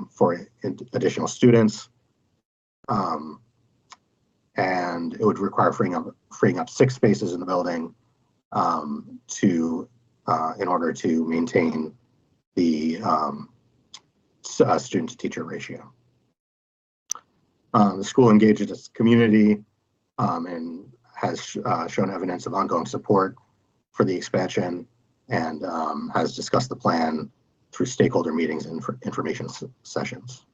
for additional students. And it would require freeing up 6 spaces in the building in order to maintain the student to teacher ratio. The school engages its community and has shown evidence of ongoing support for the expansion and has discussed the plan through stakeholder meetings and information sessions.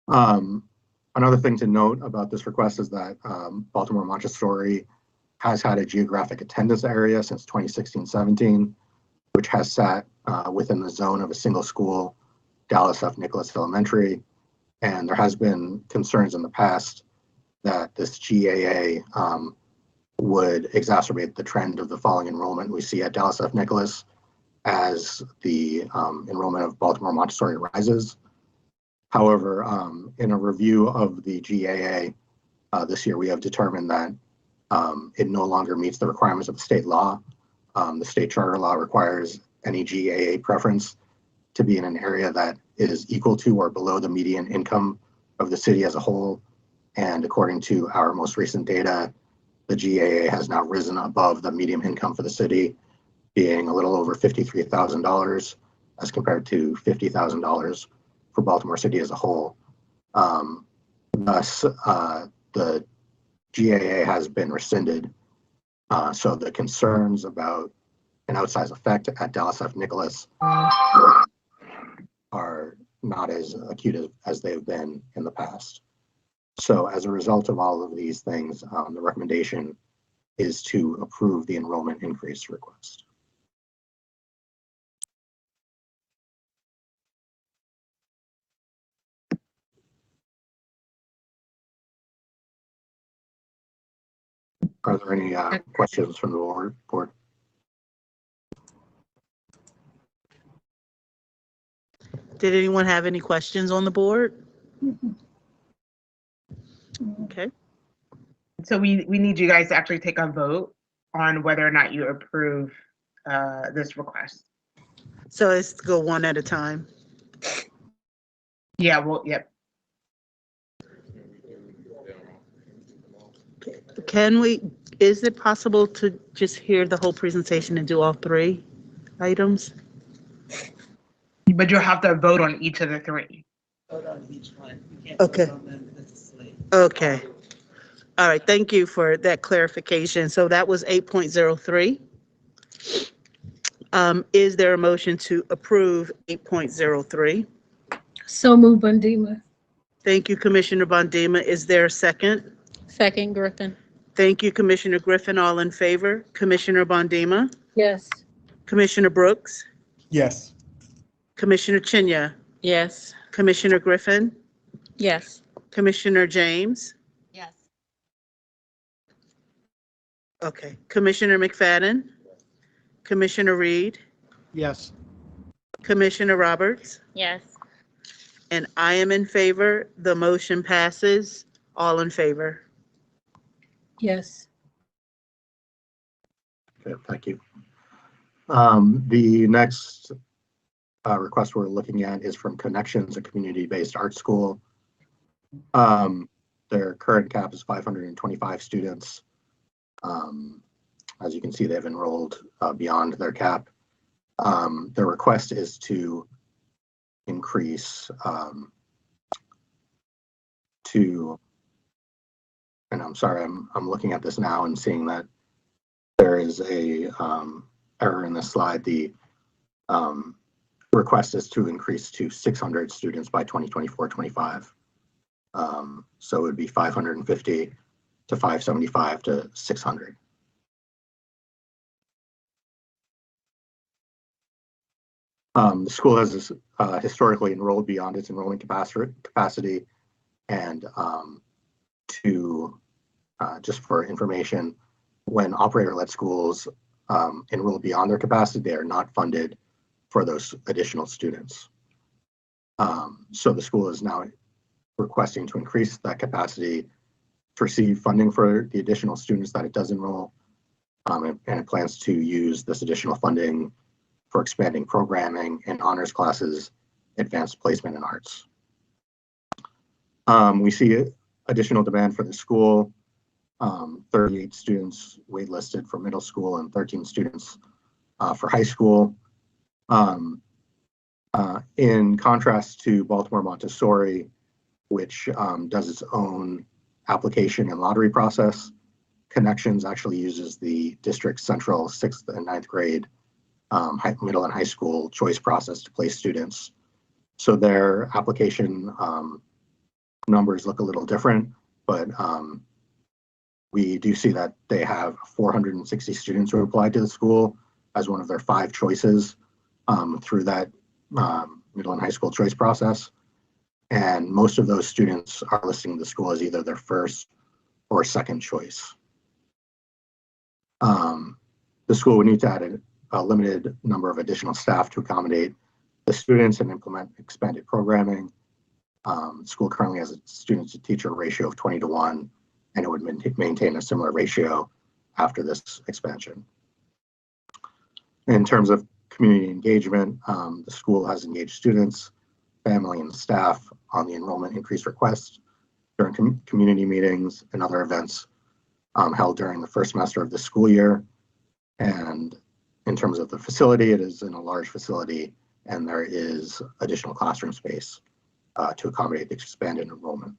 Another thing to note about this request is that Baltimore Montessori has had a geographic attendance area since 2016-17, which has sat within the zone of a single school, Dallas F. Nicholas Elementary. And there has been concerns in the past that this GAA would exacerbate the trend of the falling enrollment we see at Dallas F. Nicholas as the enrollment of Baltimore Montessori rises. However, in a review of the GAA this year, we have determined that it no longer meets the requirements of the state law. The state charter law requires any GAA preference to be in an area that is equal to or below the median income of the city as a whole. And according to our most recent data, the GAA has now risen above the median income for the city, being a little over $53,000 as compared to $50,000 for Baltimore City as a whole. Thus, the GAA has been rescinded. So the concerns about an outsized effect at Dallas F. Nicholas are not as acute as they've been in the past. So as a result of all of these things, the recommendation is to approve the enrollment increase request. Are there any questions from the board? Did anyone have any questions on the board? Okay. So we need you guys to actually take a vote on whether or not you approve this request. So let's go one at a time. Yeah, well, yep. Is it possible to just hear the whole presentation and do all 3 items? But you'll have to vote on each of the 3. Vote on each one. Okay. Okay. All right. Thank you for that clarification. So that was 8.03. Is there a motion to approve 8.03? So moved, Bondima. Thank you, Commissioner Bondima. Is there a second? Second, Griffin. Thank you, Commissioner Griffin. All in favor? Commissioner Bondima? Yes. Commissioner Brooks? Yes. Commissioner Chinya? Yes. Commissioner Griffin? Yes. Commissioner James? Yes. Okay. Commissioner McFadden? Commissioner Reed? Yes. Commissioner Roberts? Yes. And I am in favor. The motion passes. All in favor? Yes. Okay, thank you. The next request we're looking at is from Connections, a community-based art school. Their current cap is 525 students. As you can see, they've enrolled beyond their cap. The request is to increase and I'm sorry, I'm looking at this now and seeing that there is a error in this slide. The request is to increase to 600 students by 2024-25. So it would be 550 to 575 to 600. The school has historically enrolled beyond its enrollment capacity, and just for information, when operator-led schools enroll beyond their capacity, they are not funded for those additional students. So the school is now requesting to increase that capacity to receive funding for the additional students that it does enroll, and it plans to use this additional funding for expanding programming in honors classes, advanced placement, and arts. We see additional demand for the school. 38 students waitlisted for middle school and 13 students for high school. In contrast to Baltimore Montessori, which does its own application and lottery process, Connections actually uses the district's central 6th and 9th grade middle and high school choice process to place students. So their application numbers look a little different, but we do see that they have 460 students who applied to the school as one of their 5 choices through that middle and high school choice process. And most of those students are listing the school as either their first or second choice. The school would need to add a limited number of additional staff to accommodate the students and implement expanded programming. The school currently has a student to teacher ratio of 20:1, and it would maintain a similar ratio after this expansion. In terms of community engagement, the school has engaged students, family, and staff on the enrollment increase request during community meetings and other events held during the first semester of the school year. And in terms of the facility, it is in a large facility, and there is additional classroom space to accommodate the expanded enrollment.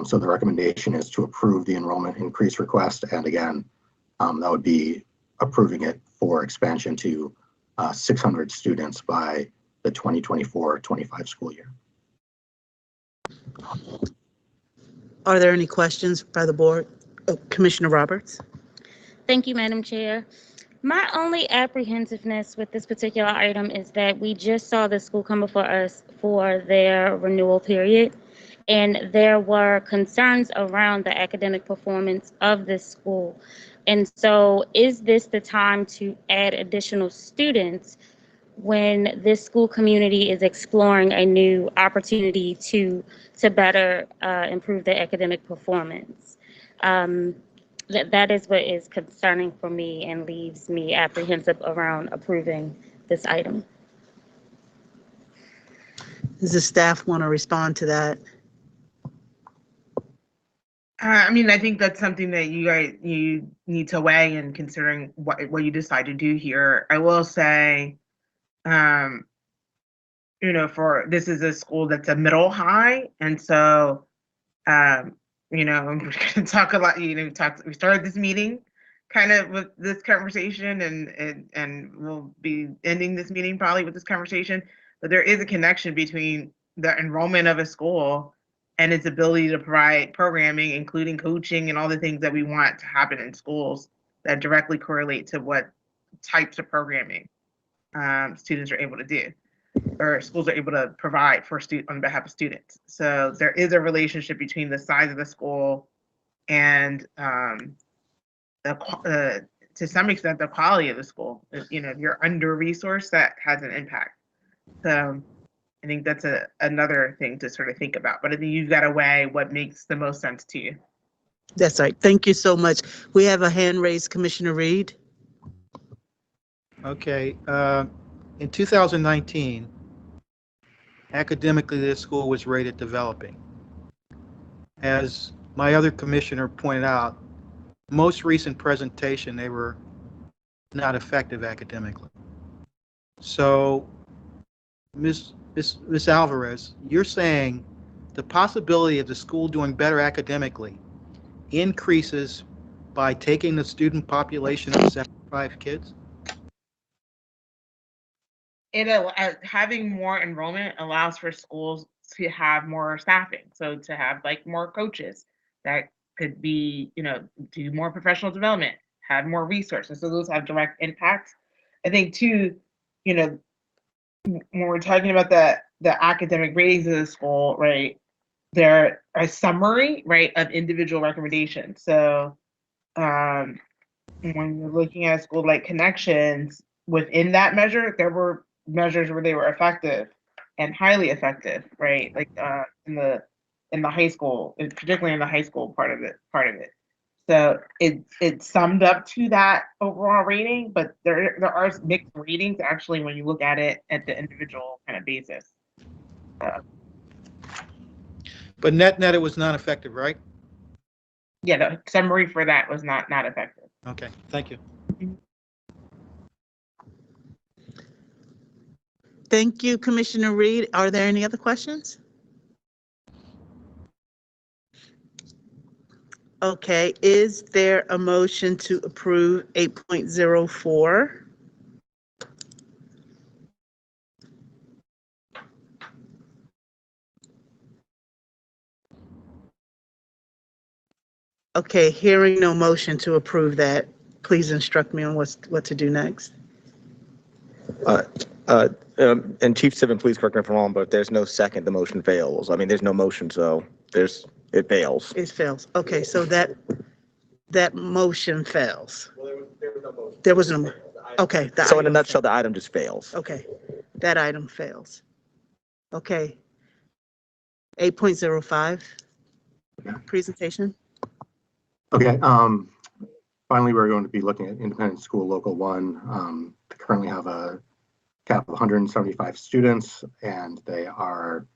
So the recommendation is to approve the enrollment increase request, and again, that would be approving it for expansion to 600 students by the 2024-25 school year. Are there any questions by the board? Commissioner Roberts? Thank you, Madam Chair. My only apprehensiveness with this particular item is that we just saw the school come before us for their renewal period, and there were concerns around the academic performance of this school. And so is this the time to add additional students when this school community is exploring a new opportunity to better improve their academic performance? That is what is concerning for me and leaves me apprehensive around approving this item. Does the staff want to respond to that? I mean, I think that's something that you need to weigh in considering what you decide to do here. I will say, for this is a school that's a middle high, and so, we're going to talk a lot. We started this meeting kind of with this conversation, and we'll be ending this meeting probably with this conversation. But there is a connection between the enrollment of a school and its ability to provide programming, including coaching and all the things that we want to happen in schools that directly correlate to what types of programming students are able to do, or schools are able to provide for on behalf of students. So there is a relationship between the size of the school and to some extent the quality of the school. If you're under-resourced, that has an impact. So I think that's another thing to sort of think about. But I think you've got to weigh what makes the most sense to you. That's right. Thank you so much. We have a hand raised, Commissioner Reed. Okay. In 2019, academically, this school was rated developing. As my other commissioner pointed out, most recent presentation, they were not effective academically. So, Ms. Alvarez, you're saying the possibility of the school doing better academically increases by taking the student population of 75 kids? Having more enrollment allows for schools to have more staffing. So to have like more coaches that could be, do more professional development, have more resources. So those have direct impacts. I think too, when we're talking about the academic ratings of the school, right? They're a summary, right, of individual recommendations. So when you're looking at a school like Connections, within that measure, there were measures where they were effective and highly effective, right? Like in the high school, particularly in the high school part of it. So it summed up to that overall rating, but there are mixed ratings actually when you look at it at the individual kind of basis. But net, it was not effective, right? Yeah, the summary for that was not effective. Okay, thank you. Thank you, Commissioner Reed. Are there any other questions? Okay, is there a motion to approve 8.04? Okay, hearing no motion to approve that, please instruct me on what to do next. And Chief Sivan, please correct me if I'm wrong, but if there's no second, the motion fails. I mean, there's no motion, so it fails. It fails. Okay, so that motion fails. There was no. Okay. So in a nutshell, the item just fails. Okay, that item fails. Okay. 8.05, presentation. Okay. Finally, we're going to be looking at Independent School Local 1. They currently have a cap of 175 students, and they are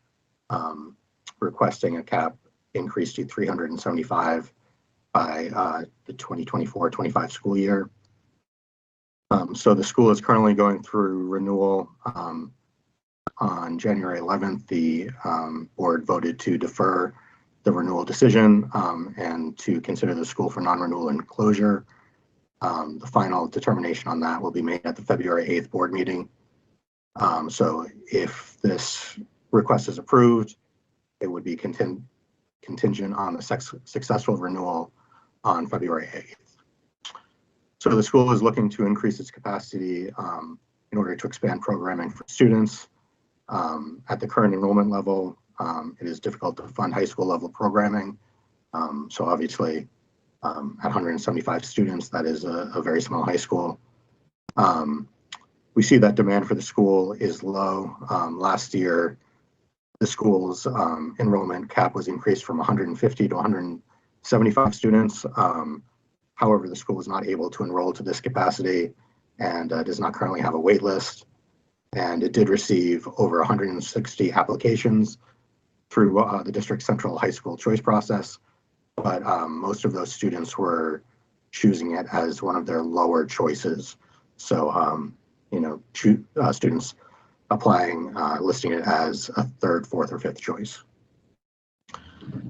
requesting a cap increase to 375 by the 2024-25 school year. So the school is currently going through renewal. On January 11th, the board voted to defer the renewal decision and to consider the school for non-renewal and closure. The final determination on that will be made at the February 8th board meeting. So if this request is approved, it would be contingent on the successful renewal on February 8th. So the school is looking to increase its capacity in order to expand programming for students. At the current enrollment level, it is difficult to fund high school level programming. So obviously, at 175 students, that is a very small high school. We see that demand for the school is low. Last year, the school's enrollment cap was increased from 150 to 175 students. However, the school was not able to enroll to this capacity and does not currently have a wait list. And it did receive over 160 applications through the district central high school choice process, but most of those students were choosing it as one of their lower choices. So, students applying, listing it as a third, fourth, or fifth choice.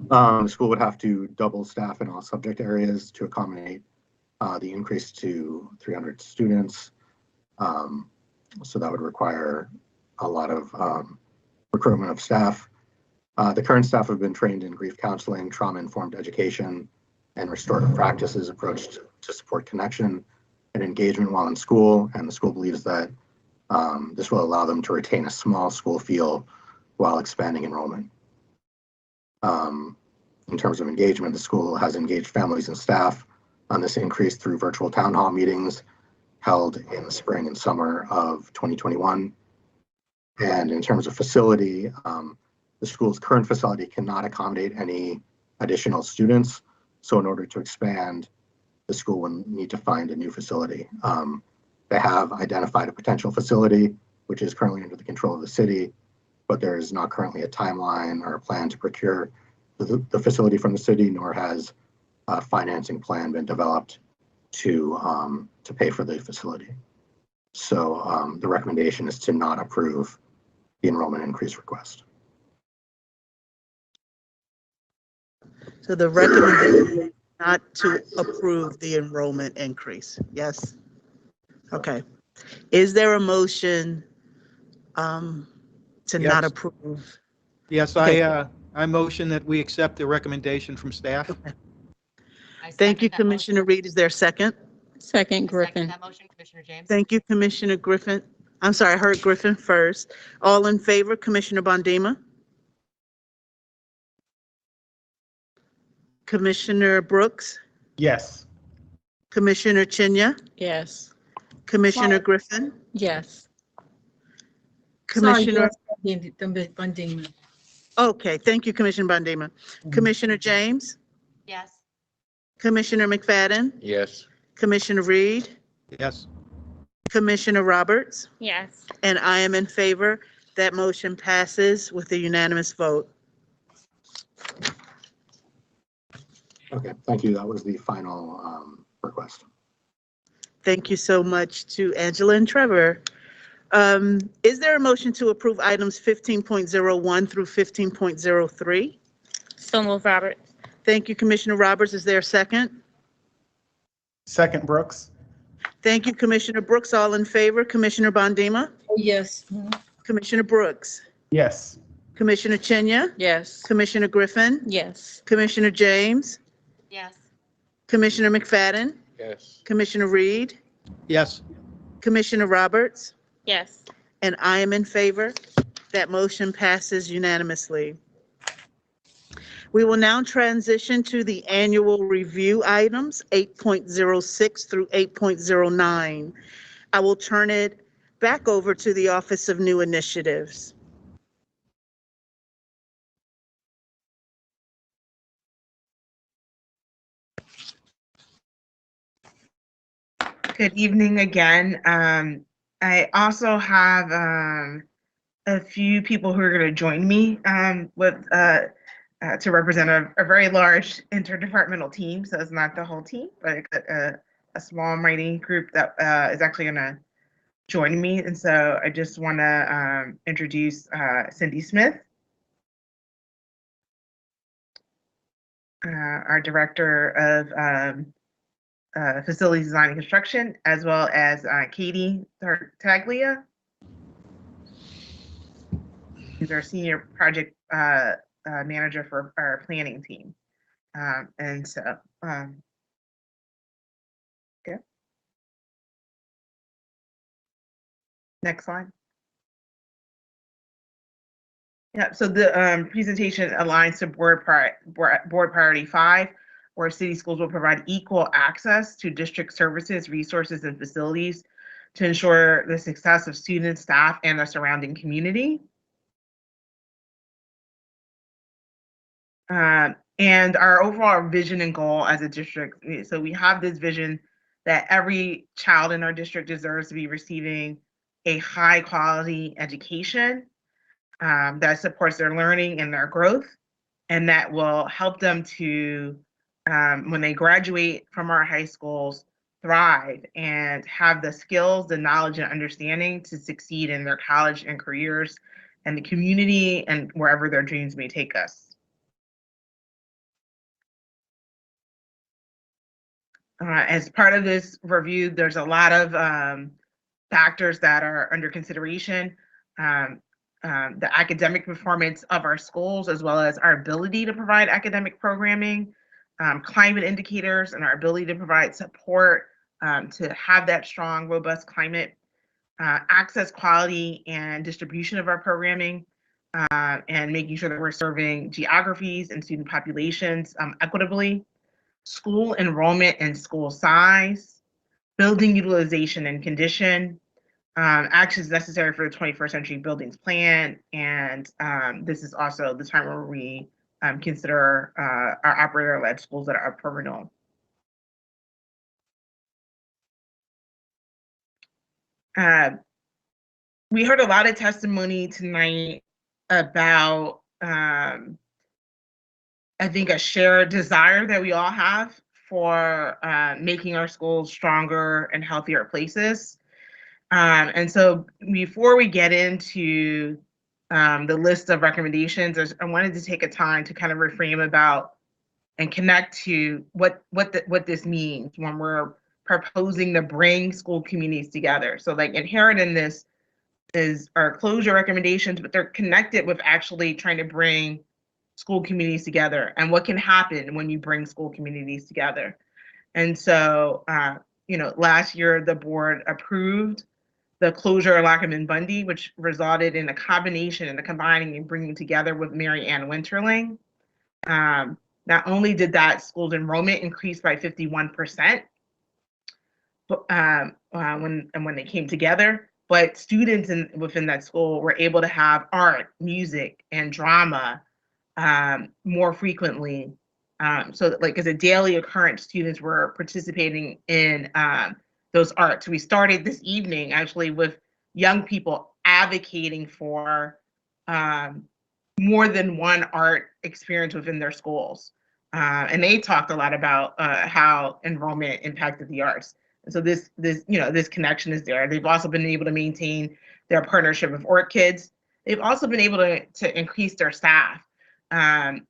The school would have to double staff in all subject areas to accommodate the increase to 300 students. So that would require a lot of recruitment of staff. The current staff have been trained in grief counseling, trauma-informed education, and restorative practices approach to support connection and engagement while in school. And the school believes that this will allow them to retain a small school feel while expanding enrollment. In terms of engagement, the school has engaged families and staff on this increase through virtual town hall meetings held in the spring and summer of 2021. And in terms of facility, the school's current facility cannot accommodate any additional students. So in order to expand, the school will need to find a new facility. They have identified a potential facility, which is currently under the control of the city, but there is not currently a timeline or a plan to procure the facility from the city, nor has financing plan been developed to pay for the facility. So the recommendation is to not approve the enrollment increase request. So the recommendation is not to approve the enrollment increase. Yes? Okay. Is there a motion to not Yes. approve? Yes, Okay. I motion that we accept the recommendation from staff. Thank you, Commissioner Reed. Is there a second? Second, Griffin. Thank you, Commissioner Griffin. I'm sorry, I heard Griffin first. All in favor, Commissioner Bondima? Commissioner Brooks? Yes. Commissioner Chinya? Yes. Commissioner Griffin? Yes. Commissioner, Sorry, yes, Bondima. okay, thank you, Commissioner Bondima. Commissioner James? Yes. Commissioner McFadden? Yes. Commissioner Reed? Yes. Commissioner Roberts? Yes. And I am in favor. That motion passes with a unanimous vote. Okay, thank you. That was the final request. Thank you so much to Angela and Trevor. Is there a motion to approve items 15.01 through 15.03? So move, Roberts. Thank you, Commissioner Roberts. Is there a second? Second, Brooks. Thank you, Commissioner Brooks. All in favor? Commissioner Bondima? Yes. Commissioner Brooks? Yes. Commissioner Chinya? Yes. Commissioner Griffin? Yes. Commissioner James? Yes. Commissioner McFadden? Yes. Commissioner Reed? Yes. Commissioner Roberts? Yes. And I am in favor. That motion passes unanimously. We will now transition to the annual review items, 8.06 through 8.09. I will turn it back over to the Office of New Initiatives. Good evening again. I also have a few people who are going to join me to represent a very large interdepartmental team. So it's not the whole team, but a small mighty group that is actually going to join me. And so I just want to introduce Cindy Smith, our Director of Facilities Design and Construction, as well as Katie Taglia, who's our Senior Project Manager for our planning team. And so, yeah. Next slide. Yeah, so the presentation aligns to board priority 5, where city schools will provide equal access to district services, resources, and facilities to ensure the success of students, staff, and the surrounding community. And our overall vision and goal as a district, so we have this vision that every child in our district deserves to be receiving a high quality education that supports their learning and their growth, and that will help them to, when they graduate from our high schools, thrive and have the skills, the knowledge, and understanding to succeed in their college and careers and the community and wherever their dreams may take us. As part of this review, there's a lot of factors that are under consideration. The academic performance of our schools, as well as our ability to provide academic programming, climate indicators, and our ability to provide support to have that strong, robust climate, access, quality, and distribution of our programming, and making sure that we're serving geographies and student populations equitably, school enrollment and school size, building utilization and condition, actions necessary for the 21st Century Buildings Plan, and this is also the time where we consider our operator-led schools that are up for renewal. We heard a lot of testimony tonight about I think, a shared desire that we all have for making our schools stronger and healthier places. And so before we get into the list of recommendations, I wanted to take a time to kind of reframe about and connect to what this means when we're proposing to bring school communities together. So like inherent in this is our closure recommendations, but they're connected with actually trying to bring school communities together and what can happen when you bring school communities together. And so, last year the board approved the closure of Lockman Bundy, which resulted in a combination and a combining and bringing together with Mary Ann Winterling. Not only did that school's enrollment increase by 51%, when they came together, but students within that school were able to have art, music, and drama more frequently. So that, like, as a daily occurrence, students were participating in those arts. We started this evening actually with young people advocating for more than one art experience within their schools. And they talked a lot about how enrollment impacted the arts. And so this connection is there. They've also been able to maintain their partnership with OrtKids. They've also been able to increase their staff.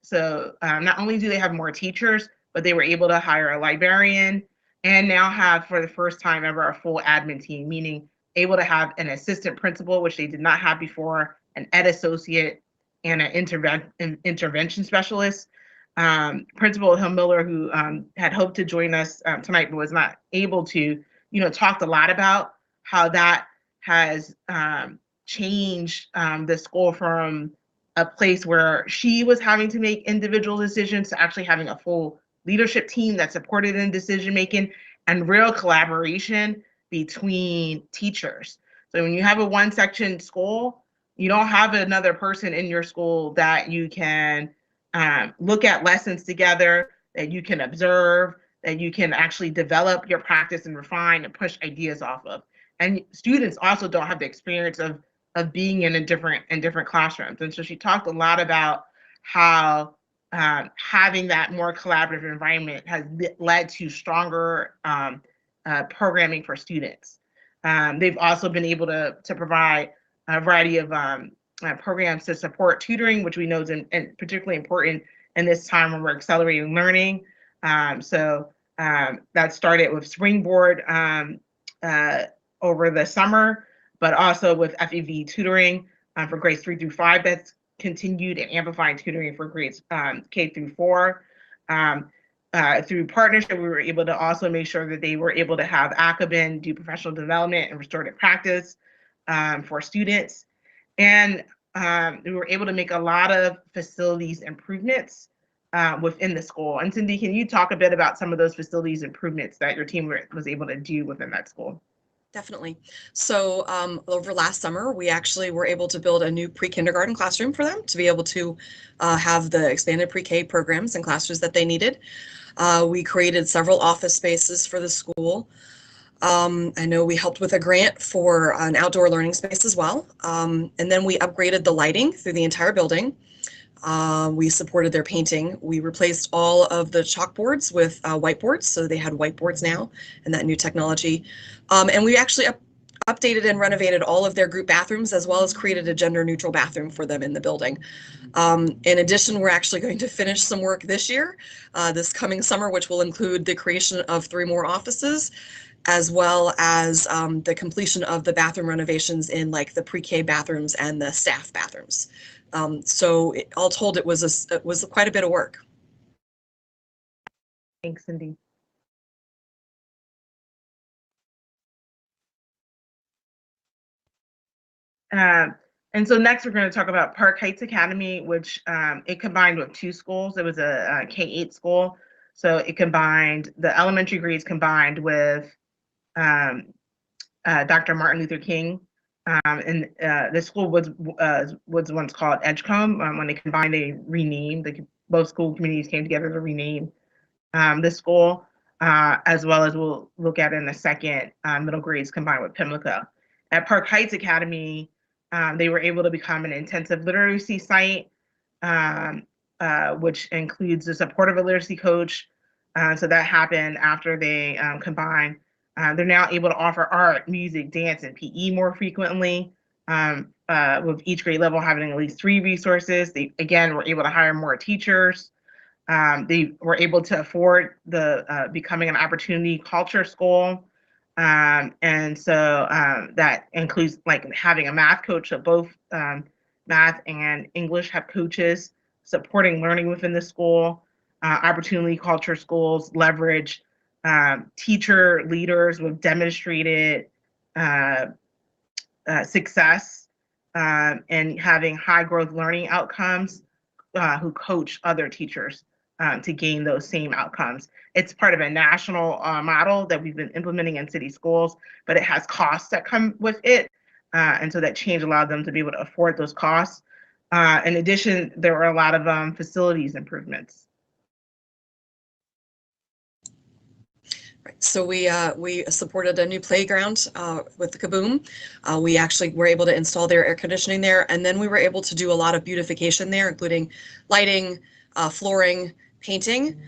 So not only do they have more teachers, but they were able to hire a librarian and now have, for the first time ever, a full admin team, meaning able to have an assistant principal, which they did not have before, an ed associate, and an intervention specialist. Principal Hill Miller, who had hoped to join us tonight but was not able to, talked a lot about how that has changed the school from a place where she was having to make individual decisions to actually having a full leadership team that supported in decision making and real collaboration between teachers. So when you have a one section school, you don't have another person in your school that you can look at lessons together, that you can observe, that you can actually develop your practice and refine and push ideas off of. And students also don't have the experience of being in different classrooms. And so she talked a lot about how having that more collaborative environment has led to stronger programming for students. They've also been able to provide a variety of programs to support tutoring, which we know is particularly important in this time when we're accelerating learning. So that started with Springboard over the summer, but also with FEV tutoring for grades 3 through 5 that's continued, and amplifying tutoring for grades K through 4. Through partnership, we were able to also make sure that they were able to have ACABIN do professional development and restorative practice for students. And we were able to make a lot of facilities improvements within the school. And Cindy, can you talk a bit about some of those facilities improvements that your team was able to do within that school? Definitely. So over last summer, we actually were able to build a new pre-kindergarten classroom for them to be able to have the expanded pre-K programs and classes that they needed. We created several office spaces for the school. I know we helped with a grant for an outdoor learning space as well. And then we upgraded the lighting through the entire building. We supported their painting. We replaced all of the chalkboards with whiteboards, so they had whiteboards now and that new technology. And we actually updated and renovated all of their group bathrooms, as well as created a gender-neutral bathroom for them in the building. In addition, we're actually going to finish some work this year, this coming summer, which will include the creation of 3 more offices, as well as the completion of the bathroom renovations in like the pre-K bathrooms and the staff bathrooms. So all told, it was quite a bit of work. Thanks, Cindy. And so next we're going to talk about Park Heights Academy, which it combined with 2 schools. It was a K-8 school. So it combined the elementary grades combined with Dr. Martin Luther King. And the school was once called Edgecombe. When they combined, they renamed. Both school communities came together to rename the school, as well as we'll look at in a second, middle grades combined with Pimlico. At Park Heights Academy, they were able to become an intensive literacy site which includes the support of a literacy coach. So that happened after they combined. They're now able to offer art, music, dance, and PE more frequently, with each grade level having at least 3 resources. They, again, were able to hire more teachers. They were able to afford the becoming an opportunity culture school. And so that includes like having a math coach, so both math and English have coaches, supporting learning within the school. Opportunity culture schools leverage teacher leaders with demonstrated success and having high growth learning outcomes who coach other teachers to gain those same outcomes. It's part of a national model that we've been implementing in city schools, but it has costs that come with it. And so that change allowed them to be able to afford those costs. In addition, there were a lot of facilities improvements. So we supported a new playground with the Kaboom. We actually were able to install their air conditioning there, and then we were able to do a lot of beautification there, including lighting, flooring, painting,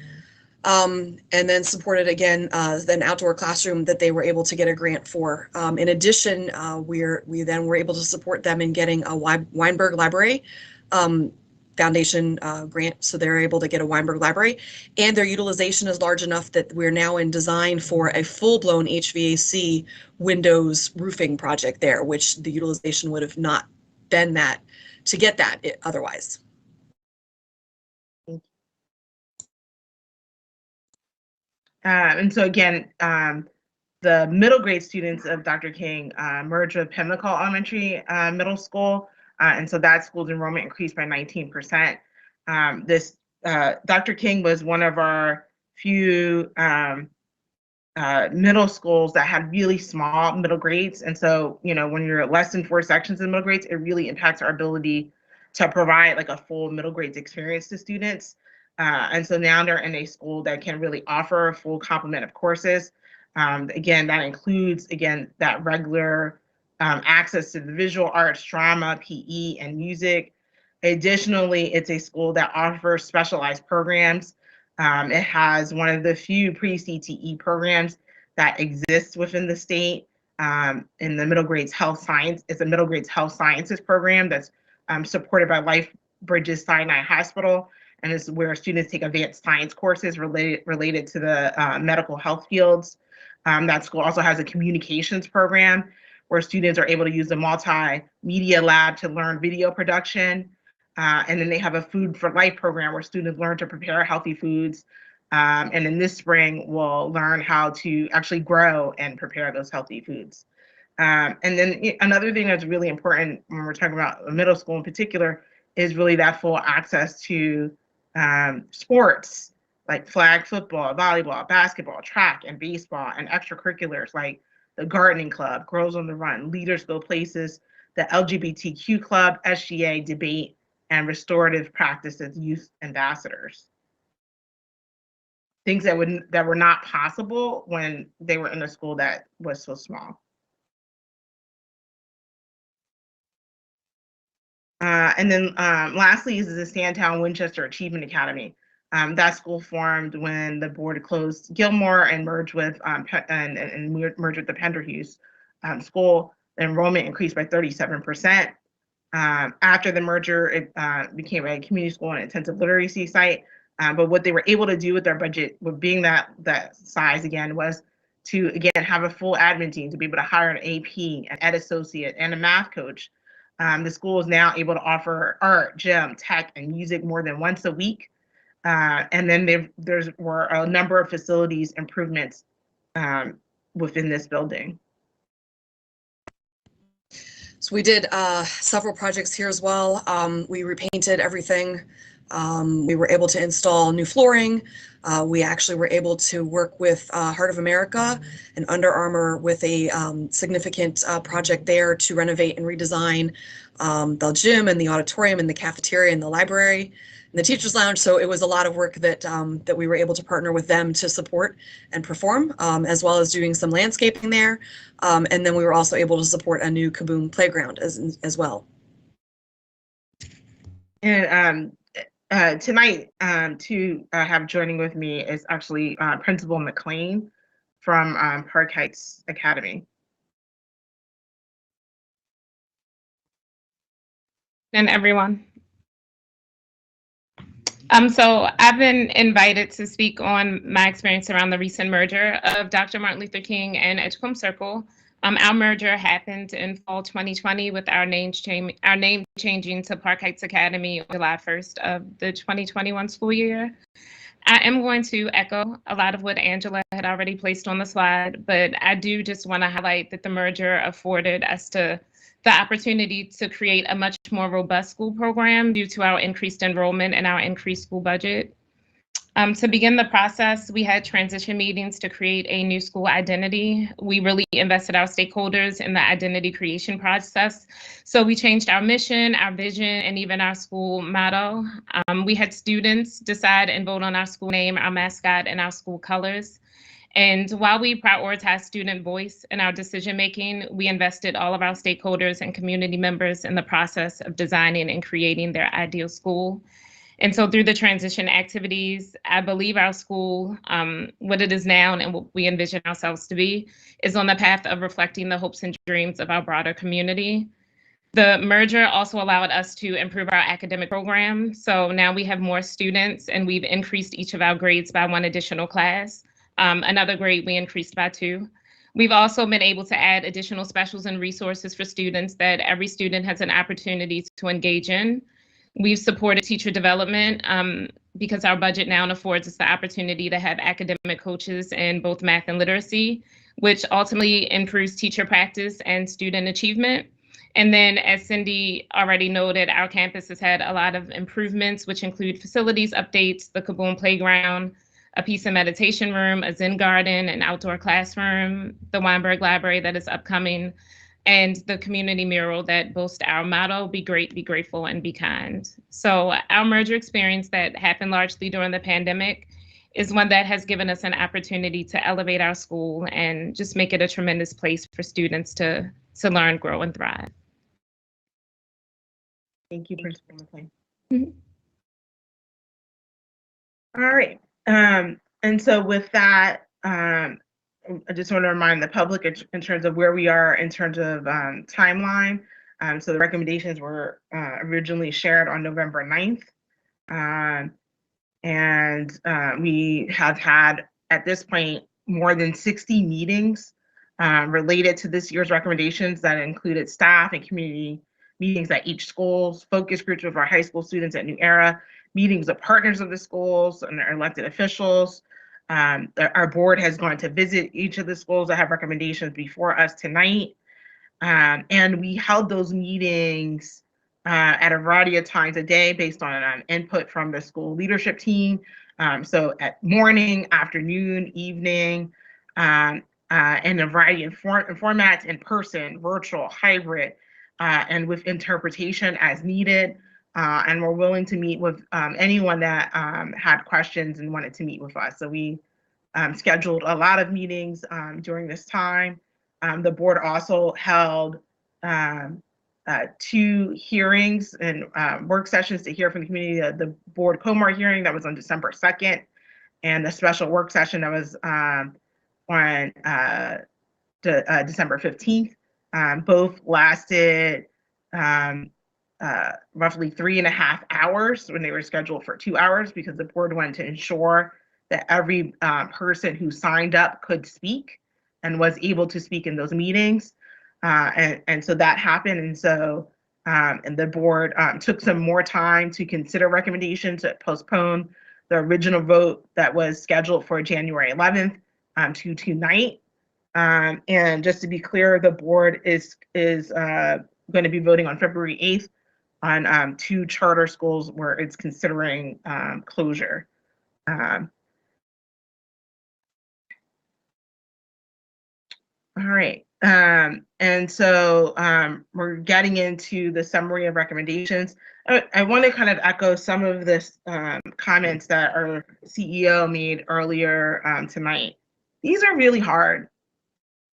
and then supported again an outdoor classroom that they were able to get a grant for. In addition, we then were able to support them in getting a Weinberg Library Foundation grant, so they're able to get a Weinberg Library, and their utilization is large enough that we're now in design for a full-blown HVAC windows roofing project there, which the utilization would have not been that to get that otherwise. And so again, the middle grade students of Dr. King merged with Pimlico Elementary Middle School. And so that school's enrollment increased by 19%. Dr. King was one of our few middle schools that had really small middle grades. And so, you know, when you're less than 4 sections in middle grades, it really impacts our ability to provide like a full middle grades experience to students. And so now they're in a school that can really offer a full complement of courses. Again, that includes, again, that regular access to the visual arts, drama, PE, and music. Additionally, it's a school that offers specialized programs. It has one of the few pre-CTE programs that exists within the state in the middle grades health science. It's a middle grades health sciences program that's supported by Life Bridges Sinai Hospital, and is where students take advanced science courses related to the medical health fields. That school also has a communications program where students are able to use the multimedia lab to learn video production. And then they have a Food for Life program where students learn to prepare healthy foods. And in this spring, we'll learn how to actually grow and prepare those healthy foods. And then another thing that's really important when we're talking about middle school in particular is really that full access to sports like flag football, volleyball, basketball, track, and baseball, and extracurriculars like the gardening club, Girls on the Run, Leaders Go Places, the LGBTQ club, SGA, debate, and restorative practices youth ambassadors. Things that were not possible when they were in a school that was so small. And then lastly is the Sandtown Winchester Achievement Academy. That school formed when the board closed Gilmore and merged with merged with the Penderhughes school. The enrollment increased by 37%. After the merger, it became a community school and intensive literacy site. But what they were able to do with their budget, with being that size again, was to again have a full admin team to be able to hire an AP, an ed associate, and a math coach. The school is now able to offer art, gym, tech, and music more than once a week. And then there were a number of facilities improvements within this building. So we did several projects here as well. We repainted everything. We were able to install new flooring. We actually were able to work with Heart of America and Under Armour with a significant project there to renovate and redesign the gym and the auditorium and the cafeteria and the library and the teacher's lounge. So it was a lot of work that that we were able to partner with them to support and perform, as well as doing some landscaping there. And then we were also able to support a new Kaboom playground as well. And tonight, to have joining with me is actually Principal McLean from Park Heights Academy. And everyone. So I've been invited to speak on my experience around the recent merger of Dr. Martin Luther King and Edgecombe Circle. Our merger happened in fall 2020 with our name changing to Park Heights Academy on July 1st of the 2021 school year. I am going to echo a lot of what Angela had already placed on the slide, but I do just want to highlight that the merger afforded us the opportunity to create a much more robust school program due to our increased enrollment and our increased school budget. To begin the process, we had transition meetings to create a new school identity. We really invested our stakeholders in the identity creation process. So we changed our mission, our vision, and even our school motto. We had students decide and vote on our school name, our mascot, and our school colors. And while we prioritize student voice in our decision-making, we invested all of our stakeholders and community members in the process of designing and creating their ideal school. And so through the transition activities, I believe our school, what it is now and what we envision ourselves to be, is on the path of reflecting the hopes and dreams of our broader community. The merger also allowed us to improve our academic program. So now we have more students and we've increased each of our grades by 1 additional class. Another grade we increased by 2. We've also been able to add additional specials and resources for students that every student has an opportunity to engage in. We've supported teacher development because our budget now affords us the opportunity to have academic coaches in both math and literacy, which ultimately improves teacher practice and student achievement. And then, as Cindy already noted, our campus has had a lot of improvements, which include facilities updates, the Kaboom Playground, a peace and meditation room, a Zen garden, an outdoor classroom, the Weinberg Library that is upcoming, and the community mural that boasts our motto, be great, be grateful, and be kind. So our merger experience that happened largely during the pandemic is one that has given us an opportunity to elevate our school and just make it a tremendous place for students to learn, grow, and thrive. Thank you, Principal McLean. Mm-hmm. All right. And so with that, I just want to remind the public in terms of where we are in terms of timeline. So the recommendations were originally shared on November 9th. And we have had, at this point, more than 60 meetings related to this year's recommendations that included staff and community meetings at each schools, focus groups with our high school students at New Era, meetings with partners of the schools and their elected officials. Our board has gone to visit each of the schools that have recommendations before us tonight. And we held those meetings at a variety of times a day based on input from the school leadership team. So at morning, afternoon, evening, and a variety of formats, in person, virtual, hybrid, and with interpretation as needed. And we're willing to meet with anyone that had questions and wanted to meet with us. So we scheduled a lot of meetings during this time. The board also held 2 hearings and work sessions to hear from the community. The board COMAR hearing that was on December 2nd, and the special work session that was on December 15th. Both lasted roughly 3.5 hours when they were scheduled for 2 hours, because the board wanted to ensure that every person who signed up could speak and was able to speak in those meetings. And so that happened. And so and the board took some more time to consider recommendations to postpone the original vote that was scheduled for January 11th to tonight. And just to be clear, the board is going to be voting on February 8th on 2 charter schools where it's considering closure. All right. And so we're getting into the summary of recommendations. I want to kind of echo some of this comments that our CEO made earlier tonight. These are really hard.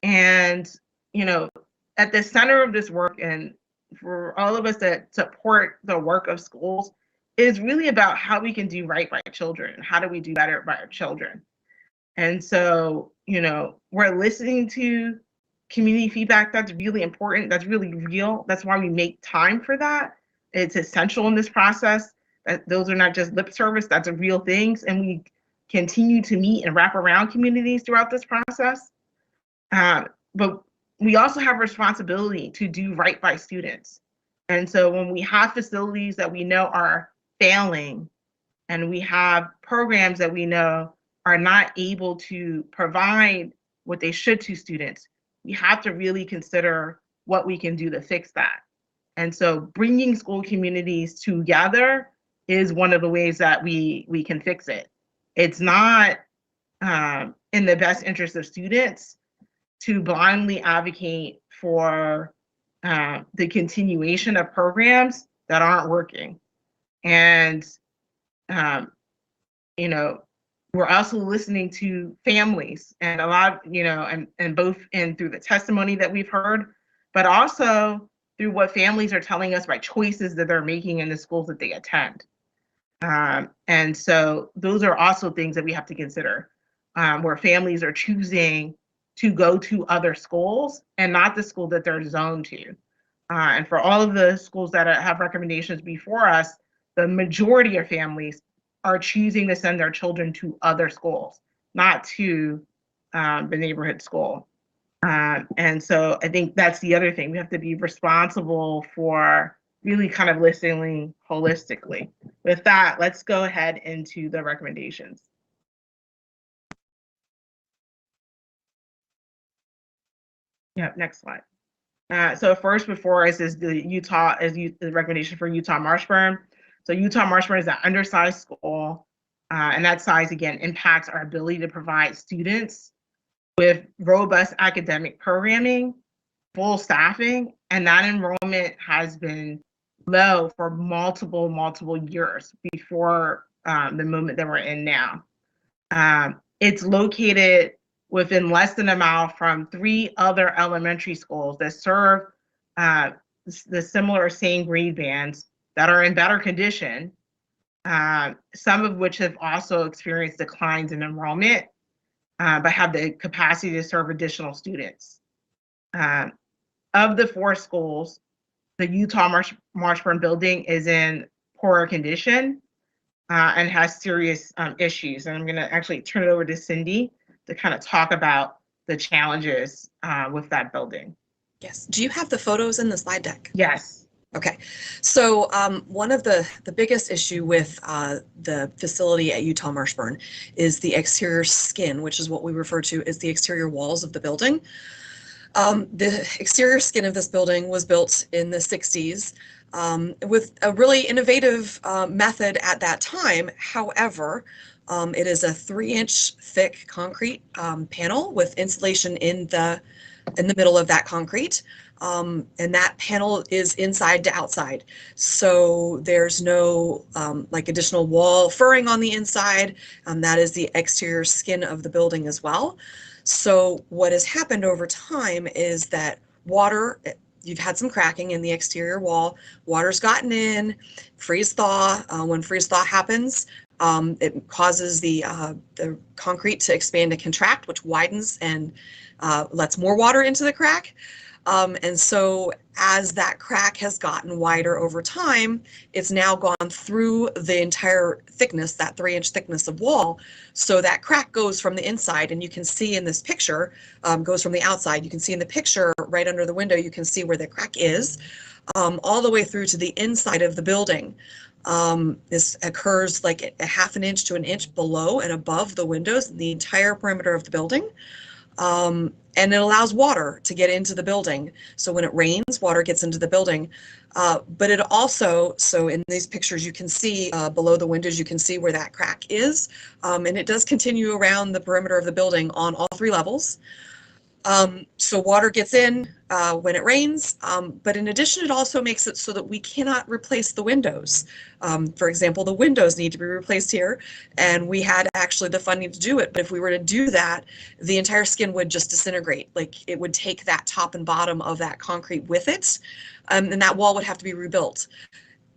And, you know, at the center of this work, and for all of us that support the work of schools, is really about how we can do right by children. How do we do better by our children? And so, you know, we're listening to community feedback. That's really important. That's really real. That's why we make time for that. It's essential in this process. That those are not just lip service. That's a real things. And we continue to meet and wrap around communities throughout this process. But we also have a responsibility to do right by students. And so when we have facilities that we know are failing, and we have programs that we know are not able to provide what they should to students, we have to really consider what we can do to fix that. And so bringing school communities together is one of the ways that we can fix it. It's not in the best interest of students to blindly advocate for the continuation of programs that aren't working. And, you know, we're also listening to families and a lot, you know, and both in through the testimony that we've heard, but also through what families are telling us by choices that they're making in the schools that they attend. And so those are also things that we have to consider, where families are choosing to go to other schools and not the school that they're zoned to. And for all of the schools that have recommendations before us, the majority of families are choosing to send their children to other schools, not to the neighborhood school. And so I think that's the other thing. We have to be responsible for really kind of listening holistically. With that, let's go ahead into the recommendations. Yeah, next slide. So first before us is the recommendation for Utah Marshburn. So Utah Marshburn is an undersized school, and that size again impacts our ability to provide students with robust academic programming, full staffing, and that enrollment has been low for multiple years before the moment that we're in now. It's located within less than a mile from 3 other elementary schools that serve the similar same grade bands that are in better condition, some of which have also experienced declines in enrollment, but have the capacity to serve additional students. Of the 4 schools, the Utah Marshburn building is in poorer condition and has serious issues. And I'm going to actually turn it over to Cindy to kind of talk about the challenges with that building. Yes. Do you have the photos in the slide deck? Yes. Okay. So one of the biggest issue with the facility at Utah Marshburn is the exterior skin, which is what we refer to as the exterior walls of the building. The exterior skin of this building was built in the 60s with a really innovative method at that time. However, it is a 3-inch thick concrete panel with insulation in the middle of that concrete. And that panel is inside to outside. So there's no like additional wall furring on the inside. That is the exterior skin of the building as well. So what has happened over time is that water, you've had some cracking in the exterior wall, water's gotten in, freeze thaw. When freeze thaw happens, it causes the concrete to expand and contract, which widens and lets more water into the crack. And so as that crack has gotten wider over time, it's now gone through the entire thickness, that 3-inch thickness of wall. So that crack goes from the inside, and you can see in this picture, goes from the outside. You can see in the picture right under the window, you can see where the crack is, all the way through to the inside of the building. This occurs like a 1/2 inch to 1 inch below and above the windows, the entire perimeter of the building. And it allows water to get into the building. So when it rains, water gets into the building. But it also, so in these pictures, you can see below the windows, you can see where that crack is. And it does continue around the perimeter of the building on all 3 levels. So water gets in when it rains, but in addition, it also makes it so that we cannot replace the windows. For example, the windows need to be replaced here, and we had actually the funding to do it. But if we were to do that, the entire skin would just disintegrate. Like it would take that top and bottom of that concrete with it, and that wall would have to be rebuilt.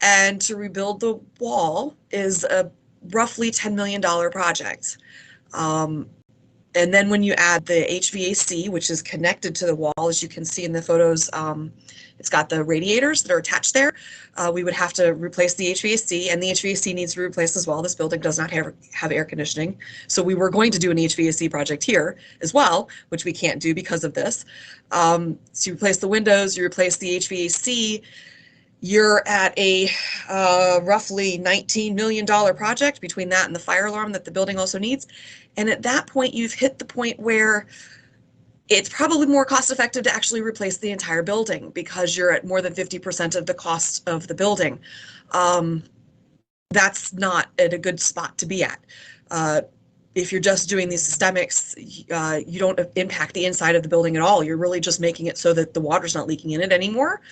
And to rebuild the wall is a roughly $10 million project. And then when you add the HVAC, which is connected to the wall, as you can see in the photos, it's got the radiators that are attached there. We would have to replace the HVAC, and the HVAC needs to be replaced as well. This building does not have air conditioning. So we were going to do an HVAC project here as well, which we can't do because of this. So you replace the windows, you replace the HVAC, you're at a roughly $19 million project between that and the fire alarm that the building also needs. And at that point, you've hit the point where it's probably more cost effective to actually replace the entire building because you're at more than 50% of the cost of the building. That's not at a good spot to be at. If you're just doing these systemics, you don't impact the inside of the building at all. You're really just making it so that the water's not leaking in it anymore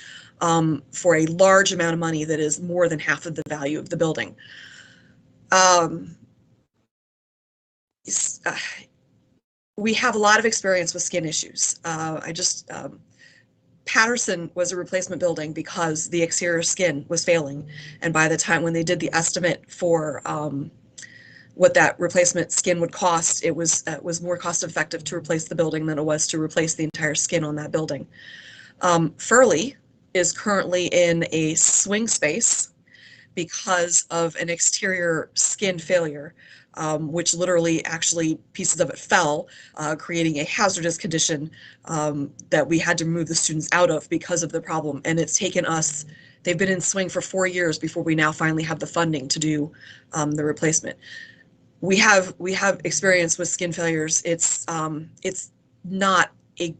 for a large amount of money that is more than half of the value of the building. We have a lot of experience with skin issues. Patterson was a replacement building because the exterior skin was failing. And by the time when they did the estimate for what that replacement skin would cost, it was more cost effective to replace the building than it was to replace the entire skin on that building. Furley is currently in a swing space because of an exterior skin failure, which literally actually pieces of it fell, creating a hazardous condition that we had to move the students out of because of the problem. And it's taken us, they've been in swing for 4 years before we now finally have the funding to do the replacement. We have experience with skin failures. It's not a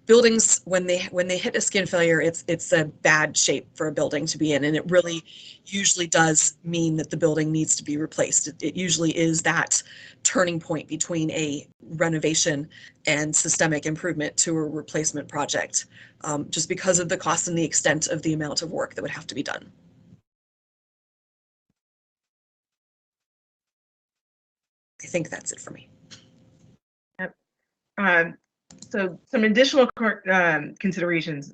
buildings when they hit a skin failure, it's a bad shape for a building to be in, and it really usually does mean that the building needs to be replaced. It usually is that turning point between a renovation and systemic improvement to a replacement project, just because of the cost and the extent of the amount of work that would have to be done. I think that's it for me. Yep. So some additional considerations.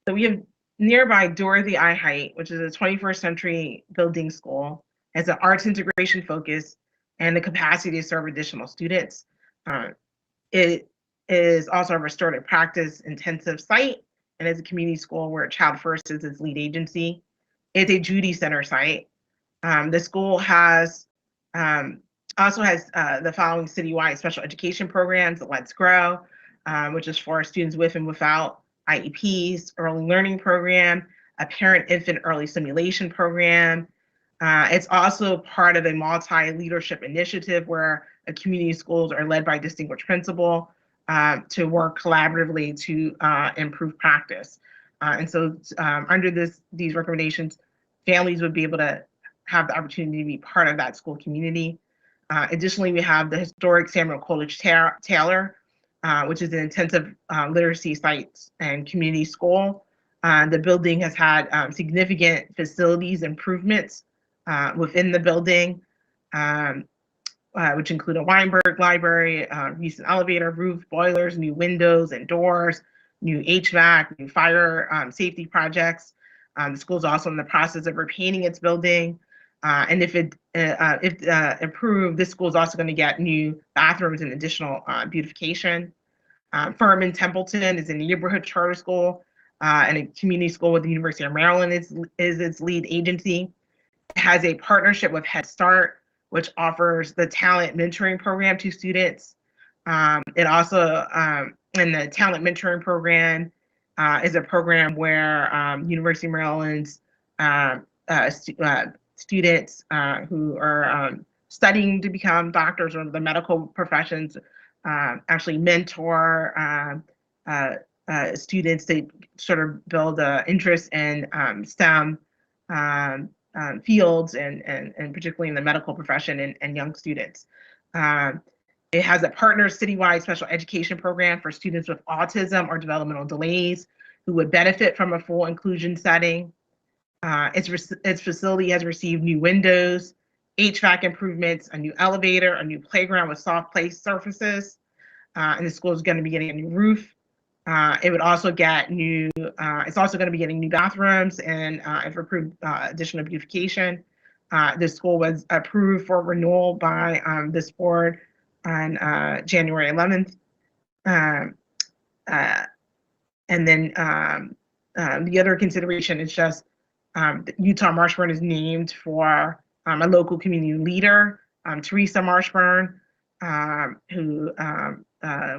So we have nearby Dorothy I. Height, which is a 21st century building school, has an arts integration focus and the capacity to serve additional students. It is also a restorative practice intensive site and is a community school where Child First is its lead agency. It's a Judy Center site. The school has also has the following citywide special education programs: Let's Grow, which is for students with and without IEPs, early learning program, a parent-infant early stimulation program. It's also part of a multi-leadership initiative where community schools are led by distinguished principal to work collaboratively to improve practice. And so under these recommendations, families would be able to have the opportunity to be part of that school community. Additionally, we have the historic Samuel Coleridge Taylor, which is an intensive literacy site and community school. The building has had significant facilities improvements within the building, which include a Weinberg library, recent elevator, roof, boilers, new windows and doors, new HVAC, new fire safety projects. The school is also in the process of repainting its building. And if approved, this school is also going to get new bathrooms and additional beautification. Furman Templeton is a neighborhood charter school and a community school with the University of Maryland is its lead agency. It has a partnership with Head Start, which offers the talent mentoring program to students. It also, in the talent mentoring program, is a program where University of Maryland's students who are studying to become doctors or the medical professions actually mentor students to sort of build an interest in STEM fields and particularly in the medical profession and young students. It has a partner citywide special education program for students with autism or developmental delays who would benefit from a full inclusion setting. Its facility has received new windows, HVAC improvements, a new elevator, a new playground with soft play surfaces, and the school is going to be getting a new roof. It would also get new, it's also going to be getting new bathrooms and if approved, additional beautification. The school was approved for renewal by this board on January 11th. And then the other consideration is just Utah Marshburn is named for a local community leader, Teresa Marshburn, who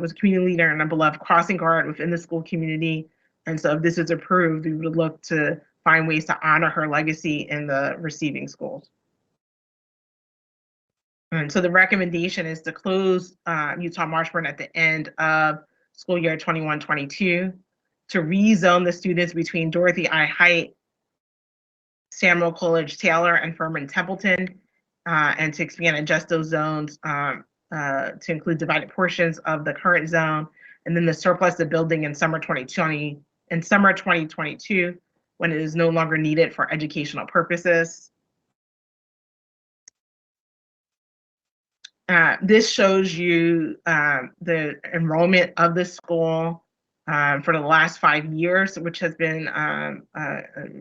was a community leader and a beloved crossing guard within the school community. And so if this is approved, we would look to find ways to honor her legacy in the receiving schools. And so the recommendation is to close Utah Marshburn at the end of school year 21-22, to rezone the students between Dorothy I. Height, Samuel Coleridge Taylor, and Furman Templeton, and to expand and adjust those zones to include divided portions of the current zone, and then the surplus of building in summer 2020 and summer 2022 when it is no longer needed for educational purposes. This shows you the enrollment of the school for the last 5 years, which has been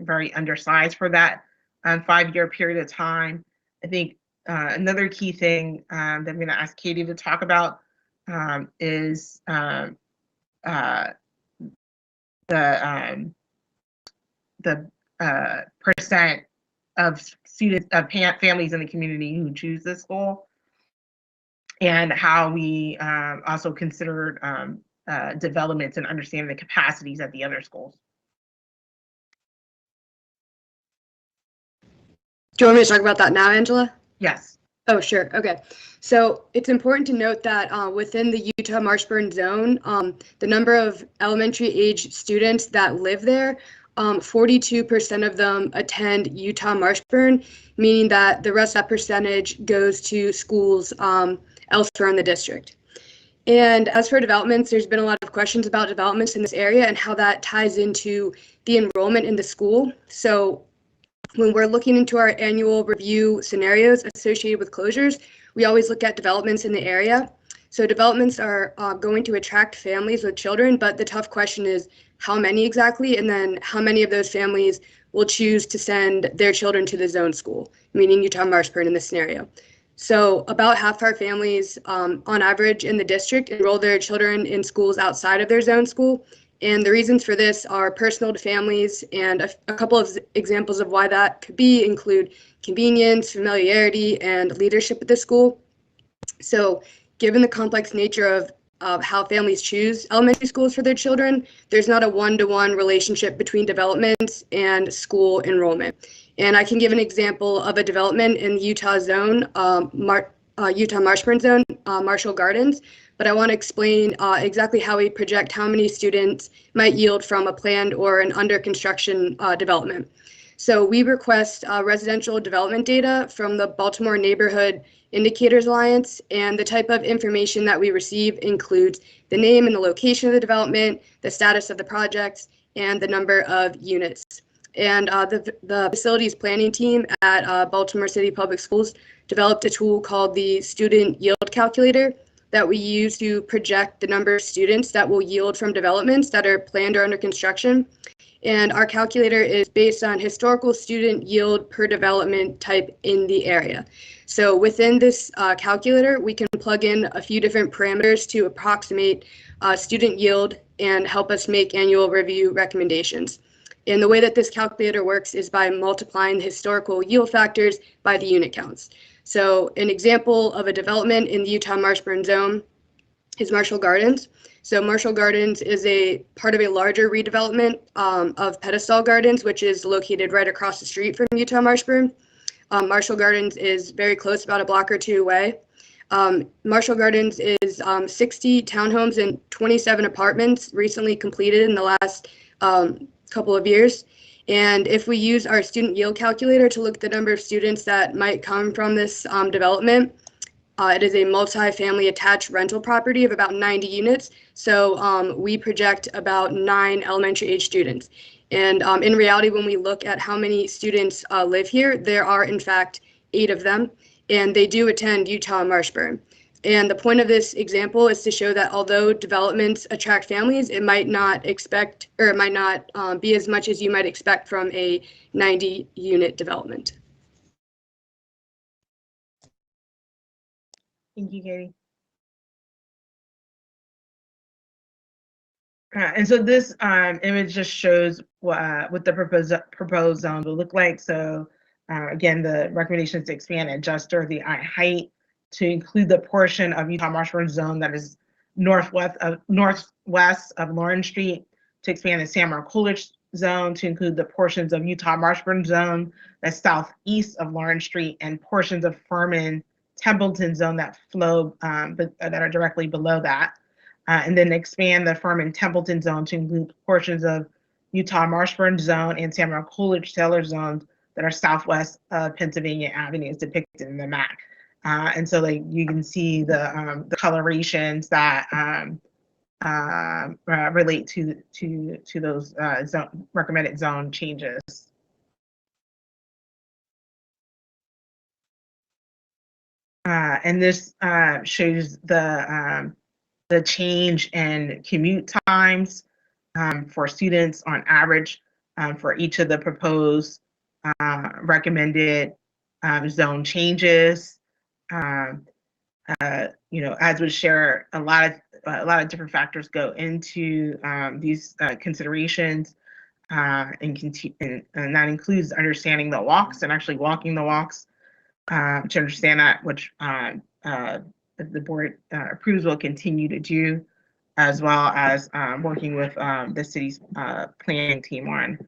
very undersized for that 5-year period of time. I think another key thing that I'm going to ask Katie to talk about is the percent of students, families in the community who choose this school, and how we also considered developments and understanding the capacities at the other schools. Do you want me to talk about that now, Angela? Yes. Oh, sure. Okay. So it's important to note that within the Utah Marshburn zone, the number of elementary age students that live there, 42% of them attend Utah Marshburn, meaning that the rest of that percentage goes to schools elsewhere in the district. And as for developments, there's been a lot of questions about developments in this area and how that ties into the enrollment in the school. So when we're looking into our annual review scenarios associated with closures, we always look at developments in the area. So developments are going to attract families with children, but the tough question is how many exactly, and then how many of those families will choose to send their children to the zone school, meaning Utah Marshburn in this scenario. So about half our families on average in the district enroll their children in schools outside of their zone school. And the reasons for this are personal to families, and a couple of examples of why that could be include convenience, familiarity, and leadership at the school. So given the complex nature of how families choose elementary schools for their children, there's not a one-to-one relationship between development and school enrollment. And I can give an example of a development in the Utah zone, Utah Marshburn zone, Marshall Gardens. But I want to explain exactly how we project how many students might yield from a planned or an under construction development. So we request residential development data from the Baltimore Neighborhood Indicators Alliance, and the type of information that we receive includes the name and the location of the development, the status of the projects, and the number of units. And the facilities planning team at Baltimore City Public Schools developed a tool called the Student Yield Calculator that we use to project the number of students that will yield from developments that are planned or under construction. And our calculator is based on historical student yield per development type in the area. So within this calculator, we can plug in a few different parameters to approximate student yield and help us make annual review recommendations. And the way that this calculator works is by multiplying the historical yield factors by the unit counts. So an example of a development in the Utah Marshburn zone is Marshall Gardens. So Marshall Gardens is a part of a larger redevelopment of Pedestal Gardens, which is located right across the street from Utah Marshburn. Marshall Gardens is very close, about a block or two away. Marshall Gardens is 60 townhomes and 27 apartments recently completed in the last couple of years. And if we use our student yield calculator to look at the number of students that might come from this development, it is a multi-family attached rental property of about 90 units. So we project about 9 elementary age students. And in reality, when we look at how many students live here, there are in fact 8 of them, and they do attend Utah Marshburn. And the point of this example is to show that although developments attract families, it might not be as much as you might expect from a 90-unit development. Thank you, Katie. And so this image just shows what the proposed zone will look like. So again, the recommendation is to expand and adjust the eye height to include the portion of Utah Marshburn zone that is northwest of Lawrence Street, to expand the Samuel Coolidge zone to include the portions of Utah Marshburn zone that's southeast of Lawrence Street, and portions of Furman Templeton zone that flow that are directly below that. And then expand the Furman Templeton zone to include portions of Utah Marshburn zone and Samuel Coolidge Taylor zones that are southwest of Pennsylvania Avenue, as depicted in the map. And so, like, you can see the colorations that relate to those recommended zone changes. And this shows the change in commute times for students on average for each of the proposed recommended zone changes. As we share, a lot of different factors go into these considerations, and that includes understanding the walks and actually walking the walks to understand that, which if the board approves, will continue to do, as well as working with the city's planning team on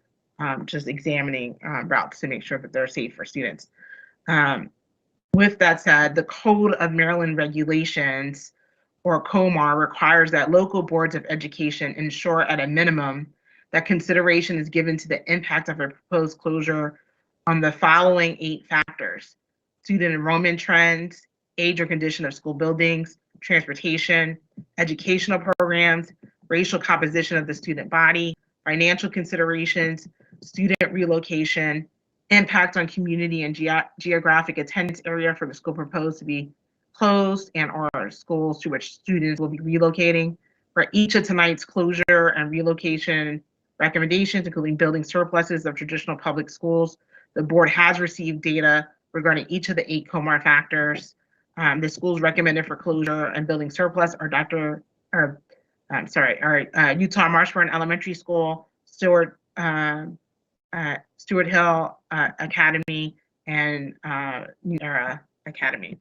just examining routes to make sure that they're safe for students. With that said, the Code of Maryland Regulations, or COMAR, requires that local boards of education ensure at a minimum that consideration is given to the impact of a proposed closure on the following 8 factors: student enrollment trends, age or condition of school buildings, transportation, educational programs, racial composition of the student body, financial considerations, student relocation, impact on community and geographic attendance area for the school proposed to be closed, and or schools to which students will be relocating. For each of tonight's closure and relocation recommendations, including building surpluses of traditional public schools, the board has received data regarding each of the 8 COMAR factors. The schools recommended for closure and building surplus are Utah Marshburn Elementary School, Stewart Hill Academy, and New Era Academy.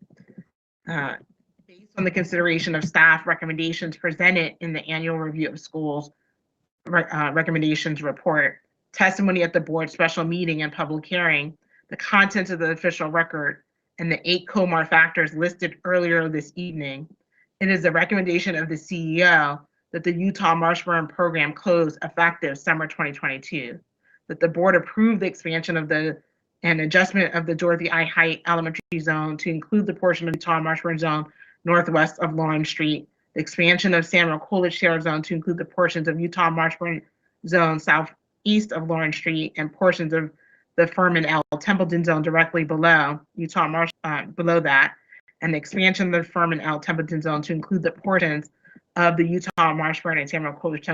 Based on the consideration of staff recommendations presented in the annual review of schools recommendations report, testimony at the board special meeting and public hearing, the contents of the official record, and the 8 COMAR factors listed earlier this evening, it is the recommendation of the CEO that the Utah Marshburn program close effective summer 2022, that the board approve the expansion of and adjustment of the Dorothy I. Height Elementary Zone to include the portion of Utah Marshburn Zone northwest of Lawrence Street, the expansion of Samuel Coolidge Taylor Zone to include the portions of Utah Marshburn Zone southeast of Lawrence Street, and portions of the Furman L. Templeton Zone directly below below that, and the expansion of the Furman L. Templeton Zone to include the portions of the Utah Marshburn and Samuel Coolidge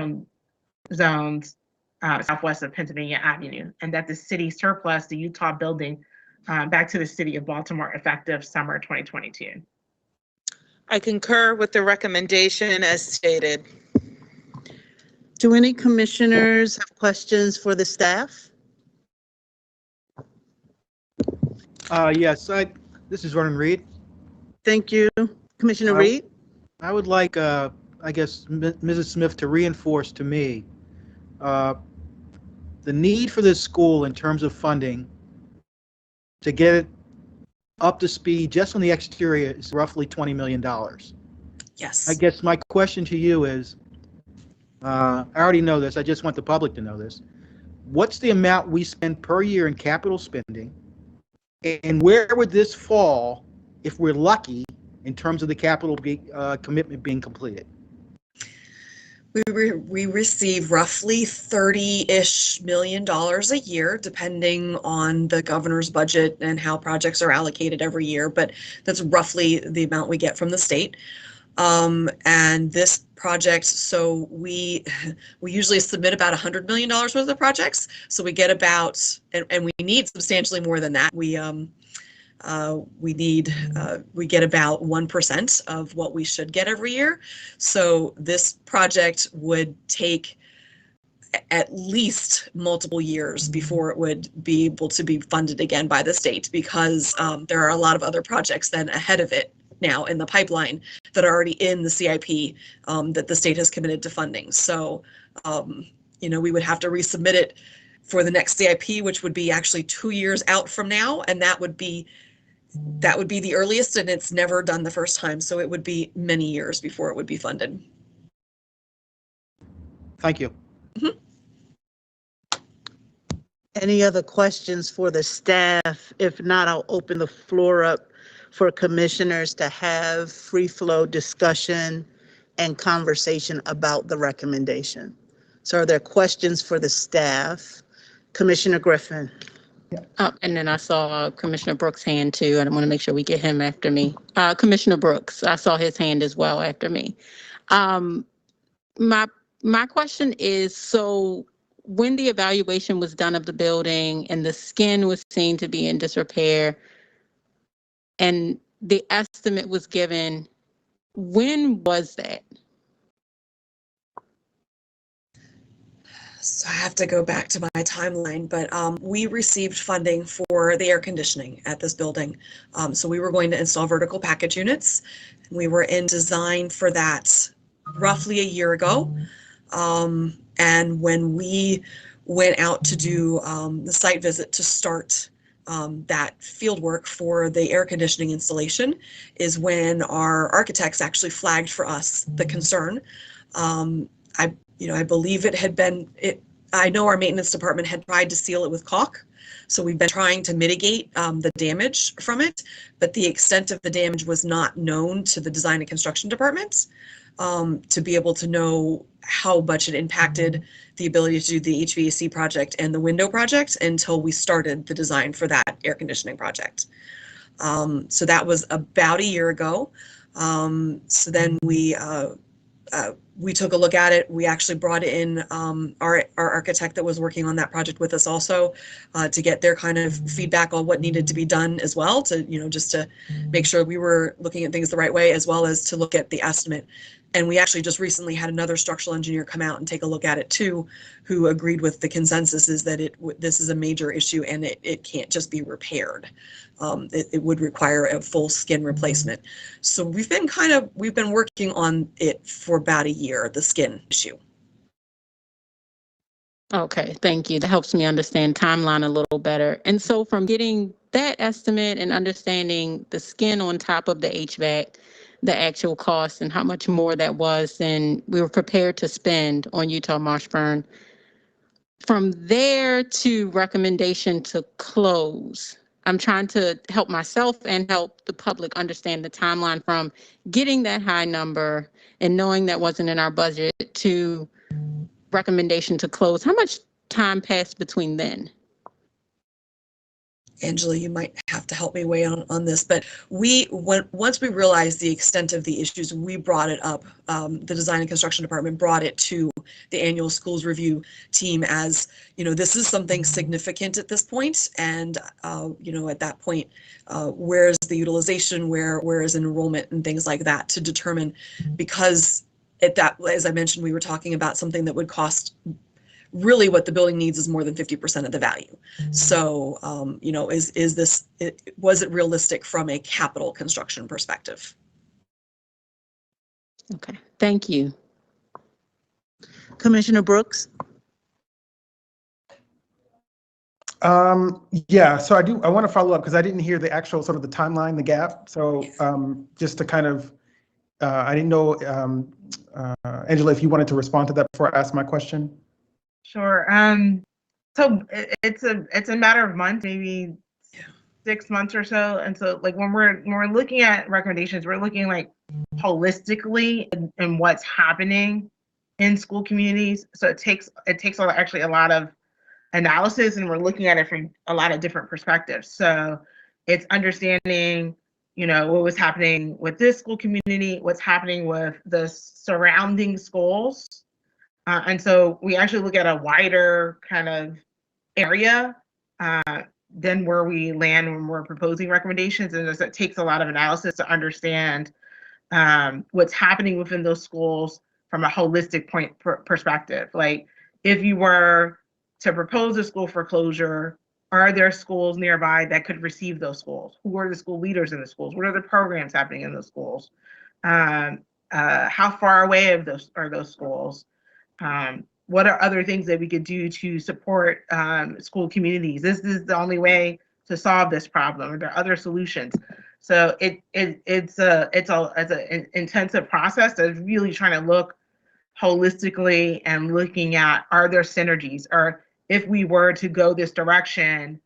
zones southwest of Pennsylvania Avenue, and that the city surplus the Utah building back to the city of Baltimore effective summer 2022. I concur with the recommendation as stated. Do any commissioners have questions for the staff? Yes, this is Vernon Reed. Thank you. Commissioner Reed? I would like, I guess, Mrs. Smith to reinforce to me the need for this school in terms of funding to get it up to speed just on the exterior is roughly $20 million. Yes. I guess my question to you is, I already know this, I just want the public to know this. What's the amount we spend per year in capital spending? And where would this fall if we're lucky in terms of the capital commitment being completed? We receive roughly $30-ish million a year, depending on the governor's budget and how projects are allocated every year, but that's roughly the amount we get from the state. And this project, so we usually submit about $100 million worth of projects. So we get about, and we need substantially more than that. We get about 1% of what we should get every year. So this project would take at least multiple years before it would be able to be funded again by the state, because there are a lot of other projects then ahead of it now in the pipeline that are already in the CIP that the state has committed to funding. So, we would have to resubmit it for the next CIP, which would be actually 2 years out from now, and that would be the earliest, and it's never done the first time. So it would be many years before it would be funded. Thank you. Any other questions for the staff? If not, I'll open the floor up for commissioners to have free flow discussion and conversation about the recommendation. So are there questions for the staff? Commissioner Griffin. And then I saw Commissioner Brooks' hand too. I want to make sure we get him after me. Commissioner Brooks, I saw his hand as well after me. My question is, so when the evaluation was done of the building and the skin was seen to be in disrepair and the estimate was given, when was that? So I have to go back to my timeline, but we received funding for the air conditioning at this building. So we were going to install vertical package units. We were in design for that roughly a year ago. And when we went out to do the site visit to start that field work for the air conditioning installation is when our architects actually flagged for us the concern. I believe it had been, I know our maintenance department had tried to seal it with caulk. So we've been trying to mitigate the damage from it, but the extent of the damage was not known to the design and construction department to be able to know how much it impacted the ability to do the HVAC project and the window project until we started the design for that air conditioning project. So that was about a year ago. So then we took a look at it. We actually brought in our architect that was working on that project with us also to get their kind of feedback on what needed to be done as well, to just to make sure we were looking at things the right way, as well as to look at the estimate. And we actually just recently had another structural engineer come out and take a look at it too, who agreed with the consensus is that this is a major issue and it can't just be repaired. It would require a full skin replacement. So we've been working on it for about a year, the skin issue. Okay, thank you. That helps me understand timeline a little better. And so from getting that estimate and understanding the skin on top of the HVAC, the actual cost and how much more that was than we were prepared to spend on Utah Marshburn, from there to recommendation to close, I'm trying to help myself and help the public understand the timeline from getting that high number and knowing that wasn't in our budget to recommendation to close. How much time passed between then? Angela, you might have to help me weigh on this, but once we realized the extent of the issues, we brought it up. The design and construction department brought it to the annual schools review team as, this is something significant at this point. And, at that point, where's the utilization, where is enrollment and things like that to determine, because as I mentioned, we were talking about something that would cost really what the building needs is more than 50% of the value. So, was it realistic from a capital construction perspective? Okay, thank you. Commissioner Brooks. Yeah, so I want to follow up because I didn't hear the actual sort of the timeline, the gap. So just to kind of, I didn't know, Angela, if you wanted to respond to that before I ask my question. Sure. So it's a matter of months, maybe 6 months or so. And so like when we're looking at recommendations, we're looking like holistically and what's happening in school communities. So it takes actually a lot of analysis, and we're looking at it from a lot of different perspectives. So it's understanding, what was happening with this school community, what's happening with the surrounding schools. And so we actually look at a wider kind of area than where we land when we're proposing recommendations. And it takes a lot of analysis to understand what's happening within those schools from a holistic perspective. Like, if you were to propose a school for closure, are there schools nearby that could receive those schools? Who are the school leaders in the schools? What are the programs happening in those schools? How far away are those schools? What are other things that we could do to support school communities? This is the only way to solve this problem. Are there other solutions? So it's an intensive process that's really trying to look holistically and looking at, are there synergies? Or if we were to go this direction,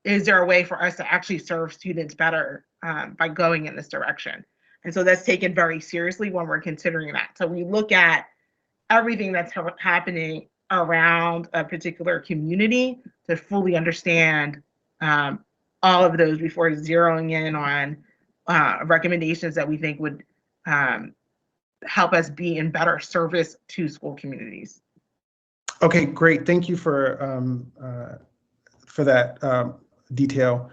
is there a way for us to actually serve students better by going in this direction? And so that's taken very seriously when we're considering that. So we look at everything that's happening around a particular community to fully understand all of those before zeroing in on recommendations that we think would help us be in better service to school communities. Okay, great. Thank you for that detail.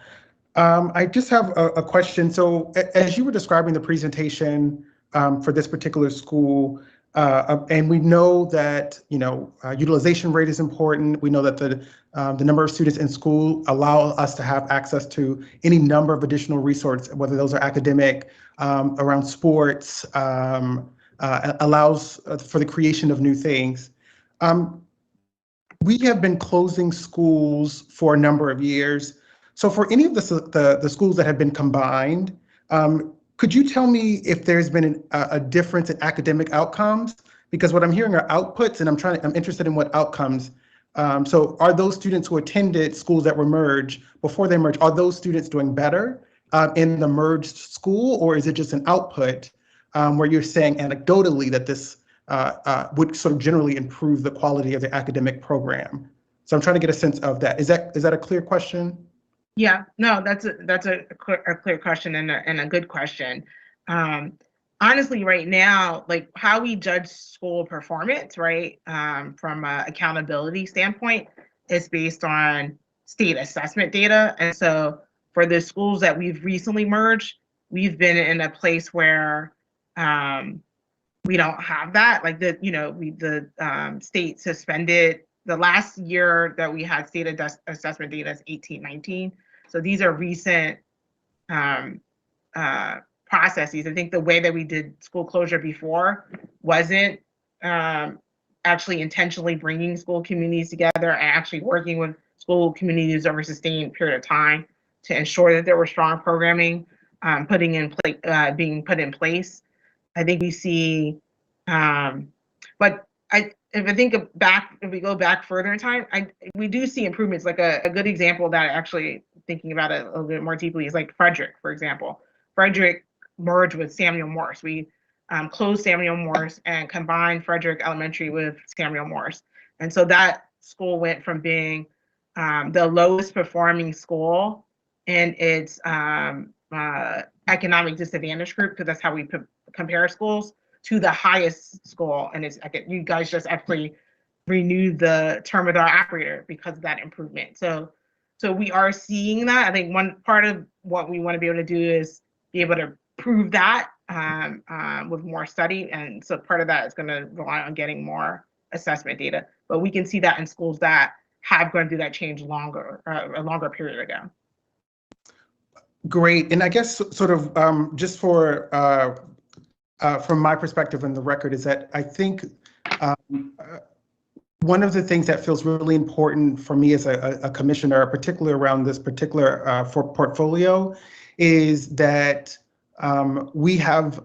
I just have a question. So as you were describing the presentation for this particular school, and we know that utilization rate is important. We know that the number of students in school allow us to have access to any number of additional resources, whether those are academic, around sports, allows for the creation of new things. We have been closing schools for a number of years. So for any of the schools that have been combined, could you tell me if there's been a difference in academic outcomes? Because what I'm hearing are outputs, and I'm interested in what outcomes. So are those students who attended schools that were merged, before they merged, are those students doing better in the merged school, or is it just an output where you're saying anecdotally that this would sort of generally improve the quality of the academic program? So I'm trying to get a sense of that. Is that a clear question? Yeah, no, that's a clear question and a good question. Honestly, right now, like how we judge school performance, right, from an accountability standpoint, is based on state assessment data. And so for the schools that we've recently merged, we've been in a place where we don't have that. Like the state suspended the last year that we had state assessment data is 18-19. So these are recent processes. I think the way that we did school closure before wasn't actually intentionally bringing school communities together and actually working with school communities over a sustained period of time to ensure that there were strong programming being put in place. I think we see, but if we go back further in time, we do see improvements. Like a good example that actually thinking about it a little bit more deeply is like Frederick, for example. Frederick merged with Samuel Morse. We closed Samuel Morse and combined Frederick Elementary with Samuel Morse. And so that school went from being the lowest performing school in its economic disadvantage group, because that's how we compare schools, to the highest school. And you guys just actually renewed the term with our operator because of that improvement. So we are seeing that. I think one part of what we want to be able to do is be able to prove that with more study. And so part of that is going to rely on getting more assessment data. But we can see that in schools that have gone through that change a longer period ago. Great. And I guess sort of just for from my perspective in the record is that I think one of the things that feels really important for me as a commissioner, particularly around this particular portfolio, is that we have,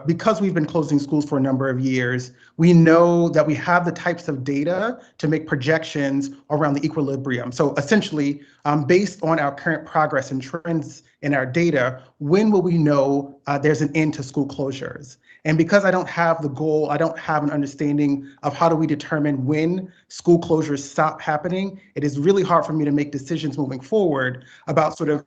because we've been closing schools for a number of years, we know that we have the types of data to make projections around the equilibrium. So essentially, based on our current progress and trends in our data, when will we know there's an end to school closures? And because I don't have the goal, I don't have an understanding of how do we determine when school closures stop happening, it is really hard for me to make decisions moving forward about sort of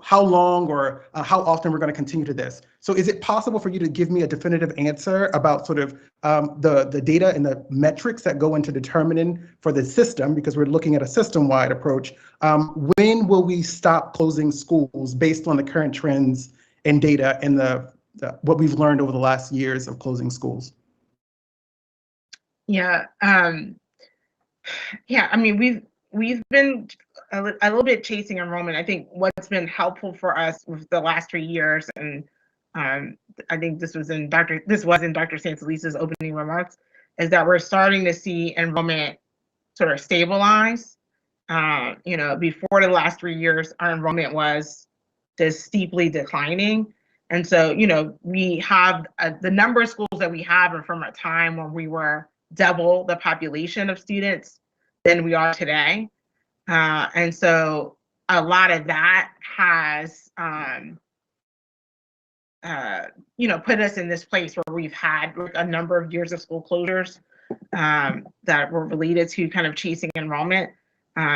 how long or how often we're going to continue to this. So is it possible for you to give me a definitive answer about sort of the data and the metrics that go into determining for the system, because we're looking at a system-wide approach, when will we stop closing schools based on the current trends and data and what we've learned over the last years of closing schools? Yeah, yeah. I mean, we've been a little bit chasing enrollment. I think what's been helpful for us with the last 3 years, and I think this was in Dr. Santelisa's opening remarks, is that we're starting to see enrollment sort of stabilize. You know, before the last 3 years, our enrollment was just steeply declining. And so, you know, we have the number of schools that we have are from a time when we were double the population of students than we are today. And so a lot of that has, you know, put us in this place where we've had like a number of years of school closures that were related to kind of chasing enrollment.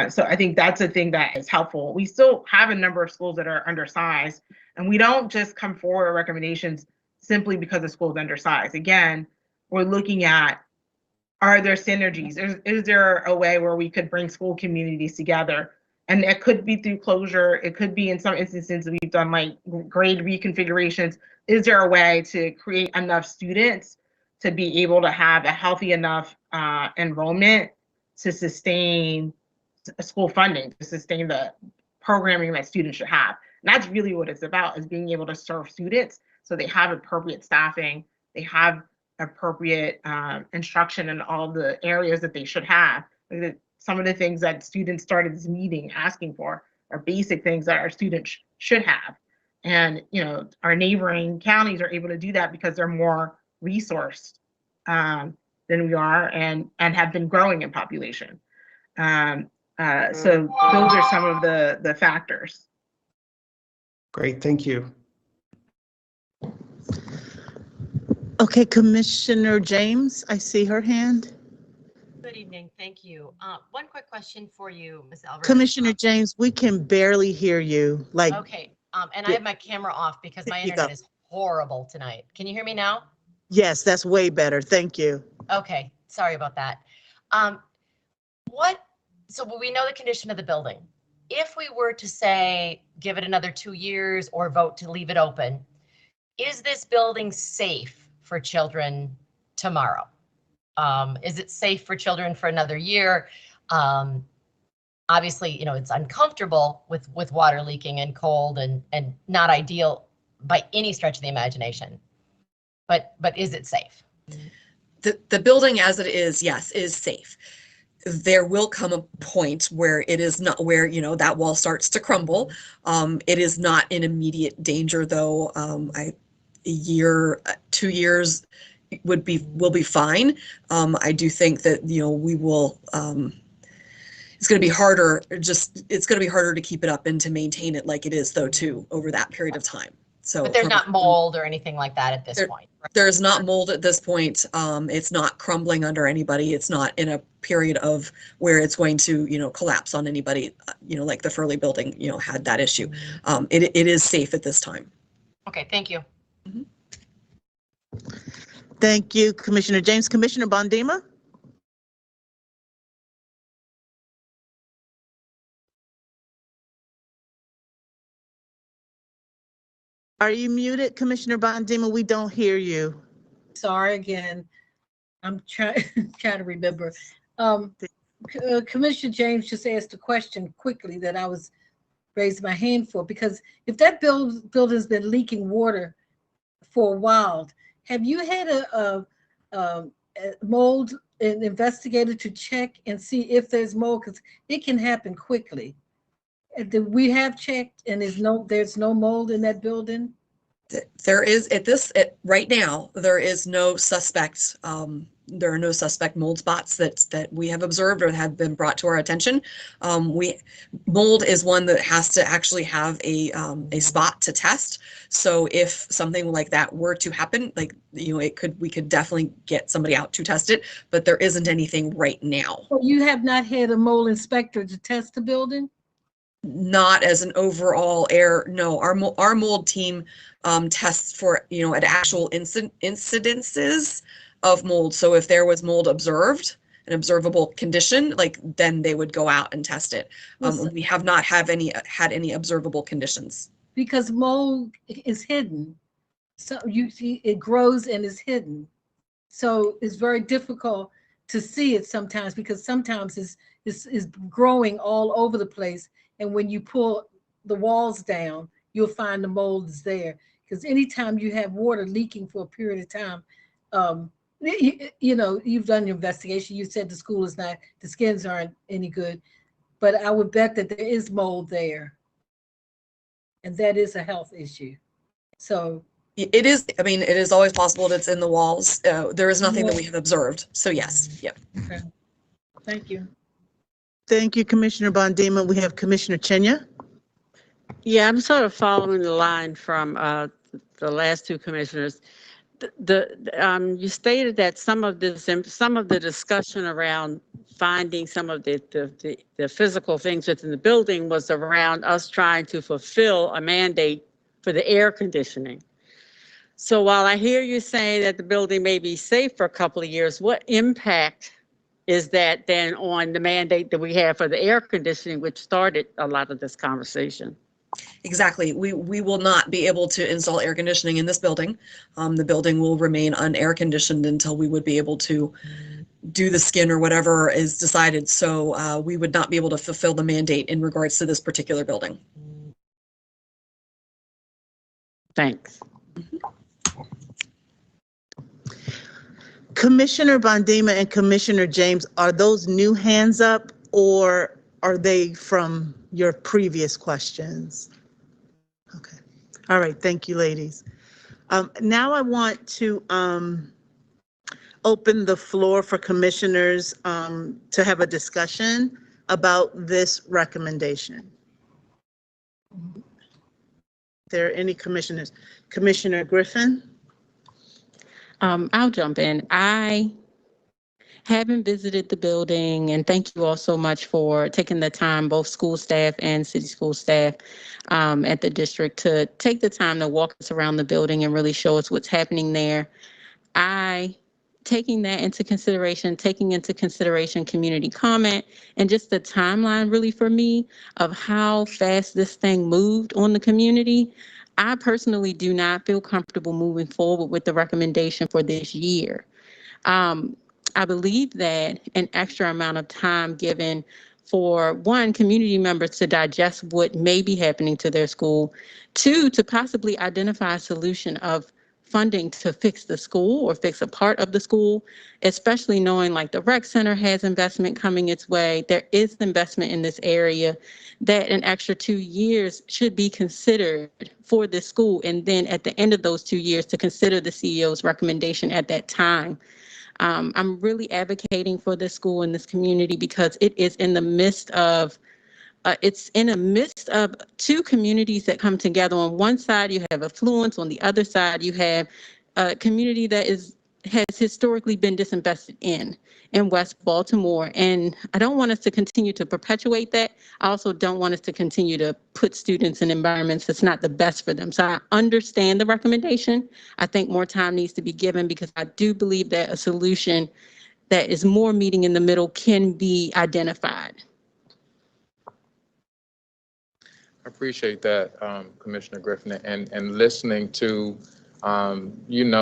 So I think that's a thing that is helpful. We still have a number of schools that are undersized, and we don't just come forward with recommendations simply because the school is undersized. Again, we're looking at, are there synergies? Is there a way where we could bring school communities together? And it could be through closure. It could be in some instances we've done like grade reconfigurations. Is there a way to create enough students to be able to have a healthy enough enrollment to sustain school funding, to sustain the programming that students should have? And that's really what it's about, is being able to serve students so they have appropriate staffing, they have appropriate instruction in all the areas that they should have. Some of the things that students started this meeting asking for are basic things that our students should have. And, you know, our neighboring counties are able to do that because they're more resourced than we are, and have been growing in population. So those are some of the factors. Great, thank you. Okay, Commissioner James, I see her hand. Good evening, thank you. One quick question for you, Ms. Alvarez. Commissioner James, we can barely hear you. Like, okay, and I have my camera off because my internet is horrible tonight. Can you hear me now? Yes, that's way better. Thank you. Okay, sorry about that. So we know the condition of the building. If we were to say, give it another 2 years or vote to leave it open, is this building safe for children tomorrow? Is it safe for children for another year? Obviously, you know, it's uncomfortable with water leaking and cold and not ideal by any stretch of the imagination. But is it safe? The building as it is, yes, is safe. There will come a point where it is not, where, you know, that wall starts to crumble. It is not in immediate danger, though. A year, 2 years will be fine. I do think that, you know, we will, it's going to be harder, it's going to be harder to keep it up and to maintain it like it is, though, too, over that period of time. So, but there's not mold or anything like that at this point. Right? There's not mold at this point. It's not crumbling under anybody. It's not in a period of where it's going to, you know, collapse on anybody, you know, like the Furley building, you know, had that issue. It is safe at this time. Okay, thank you. Mm-hmm. Thank you, Commissioner James. Commissioner Bondima? Are you muted, Commissioner Bondima? We don't hear you. Sorry again. I'm trying to remember. Commissioner James just asked a question quickly that I was raising my hand for, because if that building's been leaking water for a while, have you had a mold investigator to check and see if there's mold? Because it can happen quickly. We have checked, and there's no mold in that building. There is right now, there is no suspect. There are no suspect mold spots that we have observed or have been brought to our attention. Mold is one that has to actually have a spot to test. So if something like that were to happen, we could definitely get somebody out to test it, but there isn't anything right now. So you have not had a mold inspector to test the building? Not as an overall air. No, our mold team tests for at actual incidences of mold. So if there was mold observed, an observable condition, then they would go out and test it. We have not had any observable conditions. Because mold is hidden, so you see it grows and is hidden. So it's very difficult to see it sometimes because sometimes it's growing all over the place. And when you pull the walls down, you'll find the mold is there. Because anytime you have water leaking for a period of time, you've done your investigation. You said the school is not, the skins aren't any good, but I would bet that there is mold there. And that is a health issue. So it is, it is always possible that it's in the walls. There is nothing that we have observed. So yes, yep. Okay. Thank you. Thank you, Commissioner Bondima. We have Commissioner Chenya. Yeah, I'm sort of following the line from the last two commissioners. You stated that some of the discussion around finding some of the physical things within the building was around us trying to fulfill a mandate for the air conditioning. So while I hear you saying that the building may be safe for a couple of years, what impact is that then on the mandate that we have for the air conditioning, which started a lot of this conversation? Exactly. We will not be able to install air conditioning in this building. The building will remain unair conditioned until we would be able to do the skin or whatever is decided. So we would not be able to fulfill the mandate in regards to this particular building. Thanks. Commissioner Bondima and Commissioner James, are those new hands up or are they from your previous questions? Okay. All right. Thank you, ladies. Now I want to open the floor for commissioners to have a discussion about this recommendation. Are there any commissioners? Commissioner Griffin? I'll jump in. I haven't visited the building, and thank you all so much for taking the time, both school staff and city school staff at the district, to take the time to walk us around the building and really show us what's happening there. Taking into consideration community comment and just the timeline really for me of how fast this thing moved on the community. I personally do not feel comfortable moving forward with the recommendation for this year. I believe that an extra amount of time given for, one, community members to digest what may be happening to their school, two, to possibly identify a solution of funding to fix the school or fix a part of the school, especially knowing like the rec center has investment coming its way. There is investment in this area that an extra 2 years should be considered for this school. And then at the end of those 2 years to consider the CEO's recommendation at that time. I'm really advocating for this school and this community because it is in the midst of two communities that come together. On one side, you have affluence. On the other side, you have a community that has historically been disinvested in West Baltimore. And I don't want us to continue to perpetuate that. I also don't want us to continue to put students in environments that's not the best for them. So I understand the recommendation. I think more time needs to be given because I do believe that a solution that is more meeting in the middle can be identified. I appreciate that, Commissioner Griffin, and listening to,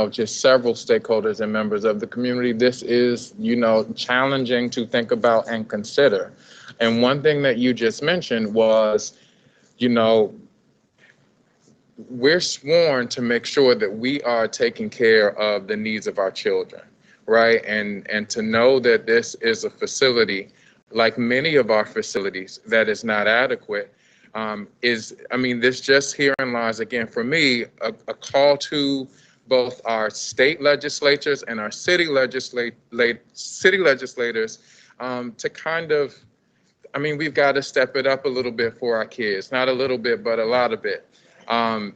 just several stakeholders and members of the community. This is, challenging to think about and consider. And one thing that you just mentioned was, we're sworn to make sure that we are taking care of the needs of our children, right? And to know that this is a facility, like many of our facilities, that is not adequate, This just herein lies, again, for me, a call to both our state legislatures and our city legislators to kind of, we've got to step it up a little bit for our kids, not a little bit, but a lot of it.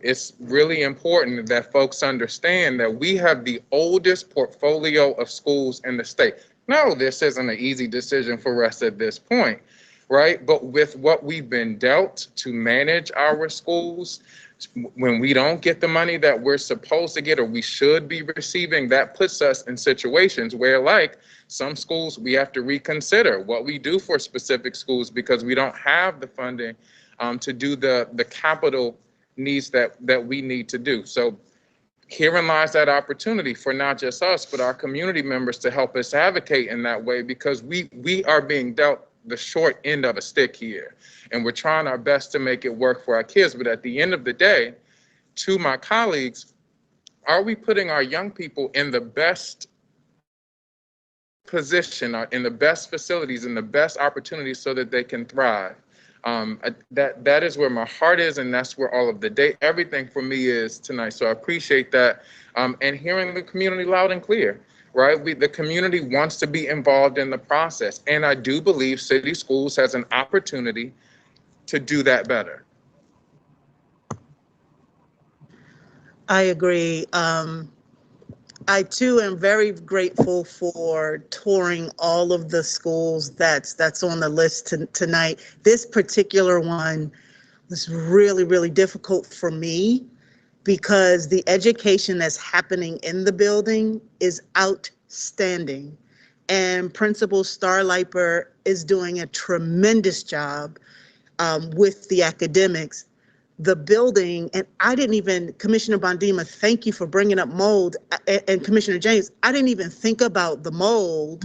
It's really important that folks understand that we have the oldest portfolio of schools in the state. No, this isn't an easy decision for us at this point, right? But with what we've been dealt to manage our schools, when we don't get the money that we're supposed to get or we should be receiving, that puts us in situations where, like some schools, we have to reconsider what we do for specific schools because we don't have the funding to do the capital needs that we need to do. So herein lies that opportunity for not just us, but our community members to help us advocate in that way, because we are being dealt the short end of a stick here. And we're trying our best to make it work for our kids. But at the end of the day, to my colleagues, are we putting our young people in the best position, in the best facilities, in the best opportunities so that they can thrive? That is where my heart is, and that's where all of everything for me is tonight. So I appreciate that, and hearing the community loud and clear, right? The community wants to be involved in the process, and I do believe City Schools has an opportunity to do that better. I agree. I too am very grateful for touring all of the schools that's on the list tonight. This particular one was really, really difficult for me because the education that's happening in the building is outstanding. And Principal Starliper is doing a tremendous job with the academics. The building, and I didn't even, Commissioner Bondima, thank you for bringing up mold, and Commissioner James, I didn't even think about the mold,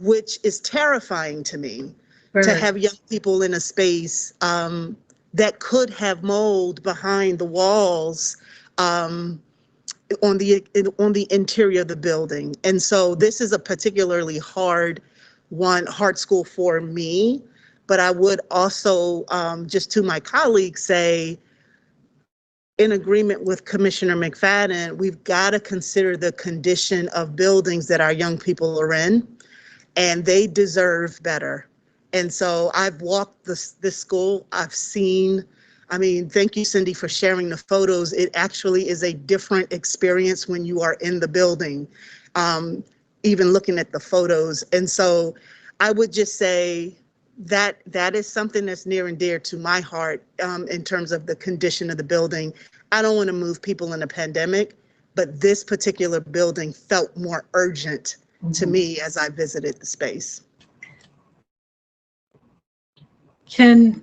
which is terrifying to me, to have young people in a space that could have mold behind the walls on the interior of the building. And so this is a particularly hard school for me. But I would also, just to my colleagues, say, in agreement with Commissioner McFadden, we've got to consider the condition of buildings that our young people are in, and they deserve better. And so I've walked this school, I've seen, thank you, Cindy, for sharing the photos. It actually is a different experience when you are in the building, even looking at the photos. And so I would just say, that is something that's near and dear to my heart in terms of the condition of the building. I don't want to move people in a pandemic, but this particular building felt more urgent to me as I visited the space. I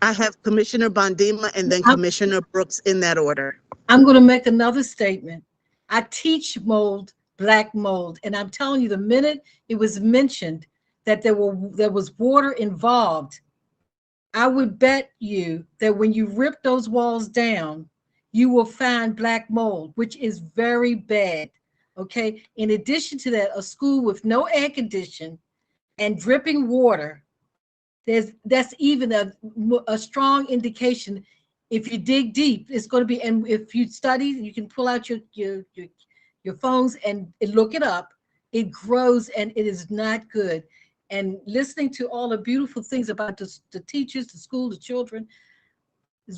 have Commissioner Bondima and then Commissioner Brooks in that order. I'm going to make another statement. I teach mold, black mold, and I'm telling you, the minute it was mentioned that there was water involved, I would bet you that when you rip those walls down, you will find black mold, which is very bad, okay? In addition to that, a school with no air conditioning and dripping water, that's even a strong indication. If you dig deep, it's going to be, and if you study, you can pull out your phones and look it up. It grows and it is not good. And listening to all the beautiful things about the teachers, the school, the children,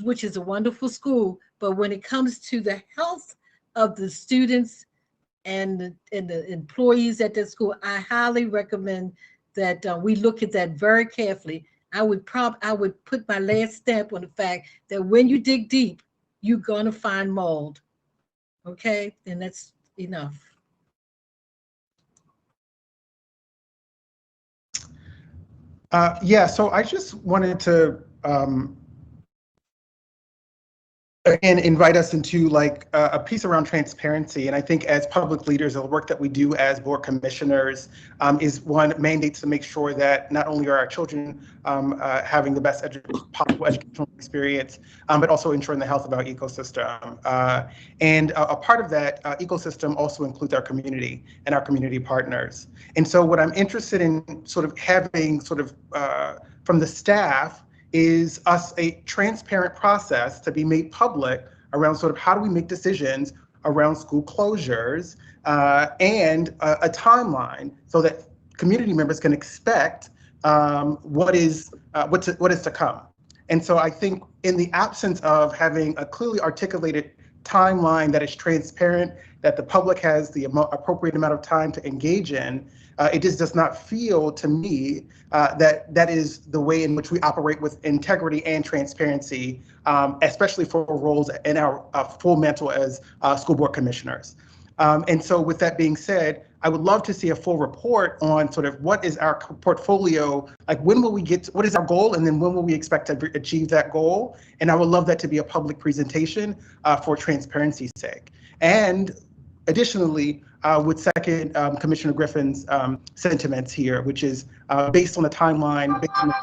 which is a wonderful school, but when it comes to the health of the students and the employees at that school, I highly recommend that we look at that very carefully. I would put my last stamp on the fact that when you dig deep, you're gonna find mold. Okay, and that's enough. So I just wanted to again invite us into like a piece around transparency. And I think as public leaders, the work that we do as board commissioners is one mandate to make sure that not only are our children having the best possible educational experience, but also ensuring the health of our ecosystem. And a part of that ecosystem also includes our community and our community partners. And so what I'm interested in sort of having from the staff is us a transparent process to be made public around sort of how do we make decisions around school closures and a timeline so that community members can expect what is to come. And so I think in the absence of having a clearly articulated timeline that is transparent, that the public has the appropriate amount of time to engage in, it just does not feel to me that is the way in which we operate with integrity and transparency, especially for roles in our full mantle as school board commissioners. And so with that being said, I would love to see a full report on sort of what is our portfolio, like when will we get, what is our goal, and then when will we expect to achieve that goal? And I would love that to be a public presentation for transparency's sake. And additionally, would second Commissioner Griffin's sentiments here, which is based on the timeline, based on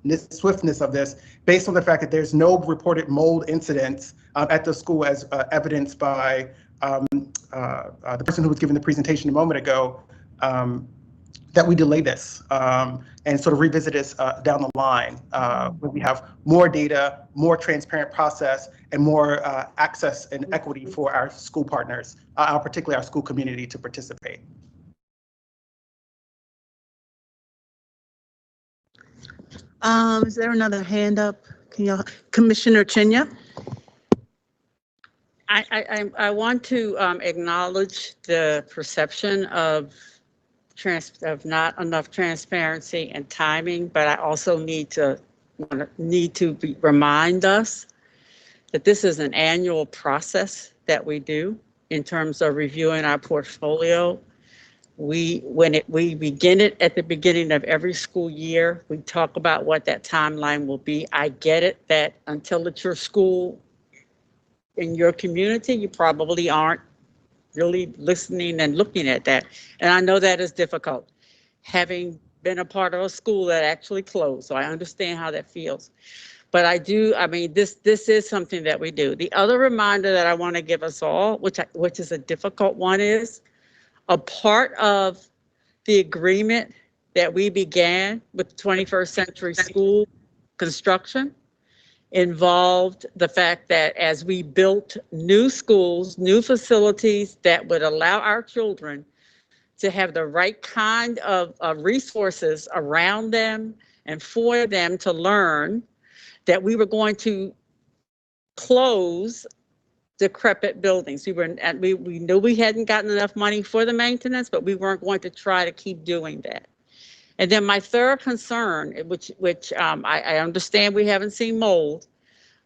the swiftness of this, based on the fact that there's no reported mold incidents at the school as evidenced by the person who was giving the presentation a moment ago, that we delay this and sort of revisit this down the line when we have more data, more transparent process, and more access and equity for our school partners, particularly our school community, to participate. Is there another hand up? Can you, Commissioner Chinya? I want to acknowledge the perception of not enough transparency and timing, but I also need to remind us that this is an annual process that we do in terms of reviewing our portfolio. We begin it at the beginning of every school year. We talk about what that timeline will be. I get it that until it's your school in your community, you probably aren't really listening and looking at that. And I know that is difficult, having been a part of a school that actually closed. So I understand how that feels. But this is something that we do. The other reminder that I want to give us all, which is a difficult one, is a part of the agreement that we began with 21st century school construction involved the fact that as we built new schools, new facilities that would allow our children to have the right kind of resources around them and for them to learn, that we were going to close decrepit buildings. We knew we hadn't gotten enough money for the maintenance, but we weren't going to try to keep doing that. And then my third concern, which I understand we haven't seen mold,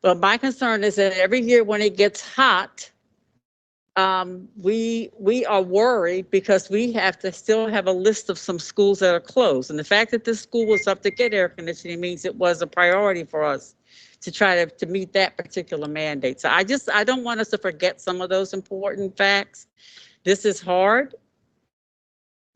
but my concern is that every year when it gets hot, we are worried because we have to still have a list of some schools that are closed. And the fact that this school was up to get air conditioning means it was a priority for us to try to meet that particular mandate. So I don't want us to forget some of those important facts. This is hard.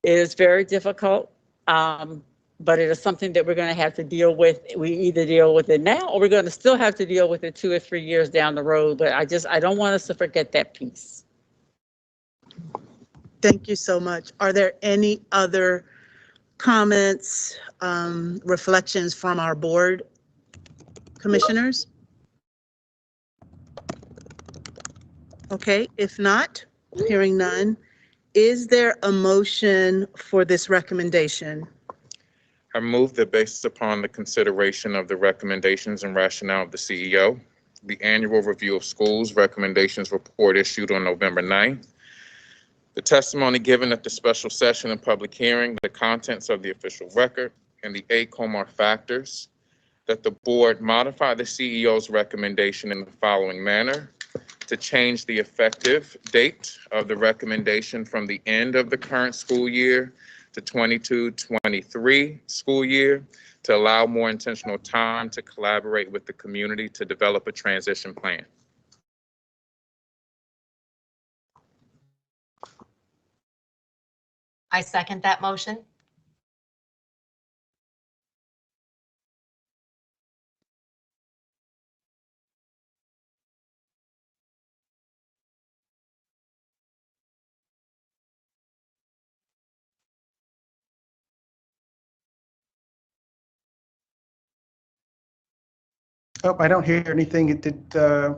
It is very difficult, but it is something that we're going to have to deal with. We either deal with it now or we're going to still have to deal with it 2 or 3 years down the road. But I don't want us to forget that piece. Thank you so much. Are there any other comments, reflections from our board commissioners? Okay, if not, hearing none, is there a motion for this recommendation? I move that based upon the consideration of the recommendations and rationale of the CEO, the annual review of schools recommendations report issued on November 9th, the testimony given at the special session and public hearing, the contents of the official record, and the 8 COMAR factors, that the board modify the CEO's recommendation in the following manner: to change the effective date of the recommendation from the end of the current school year to 22-23 school year, to allow more intentional time to collaborate with the community to develop a transition plan. I second that motion. Oh, I don't hear anything. It did, Yeah.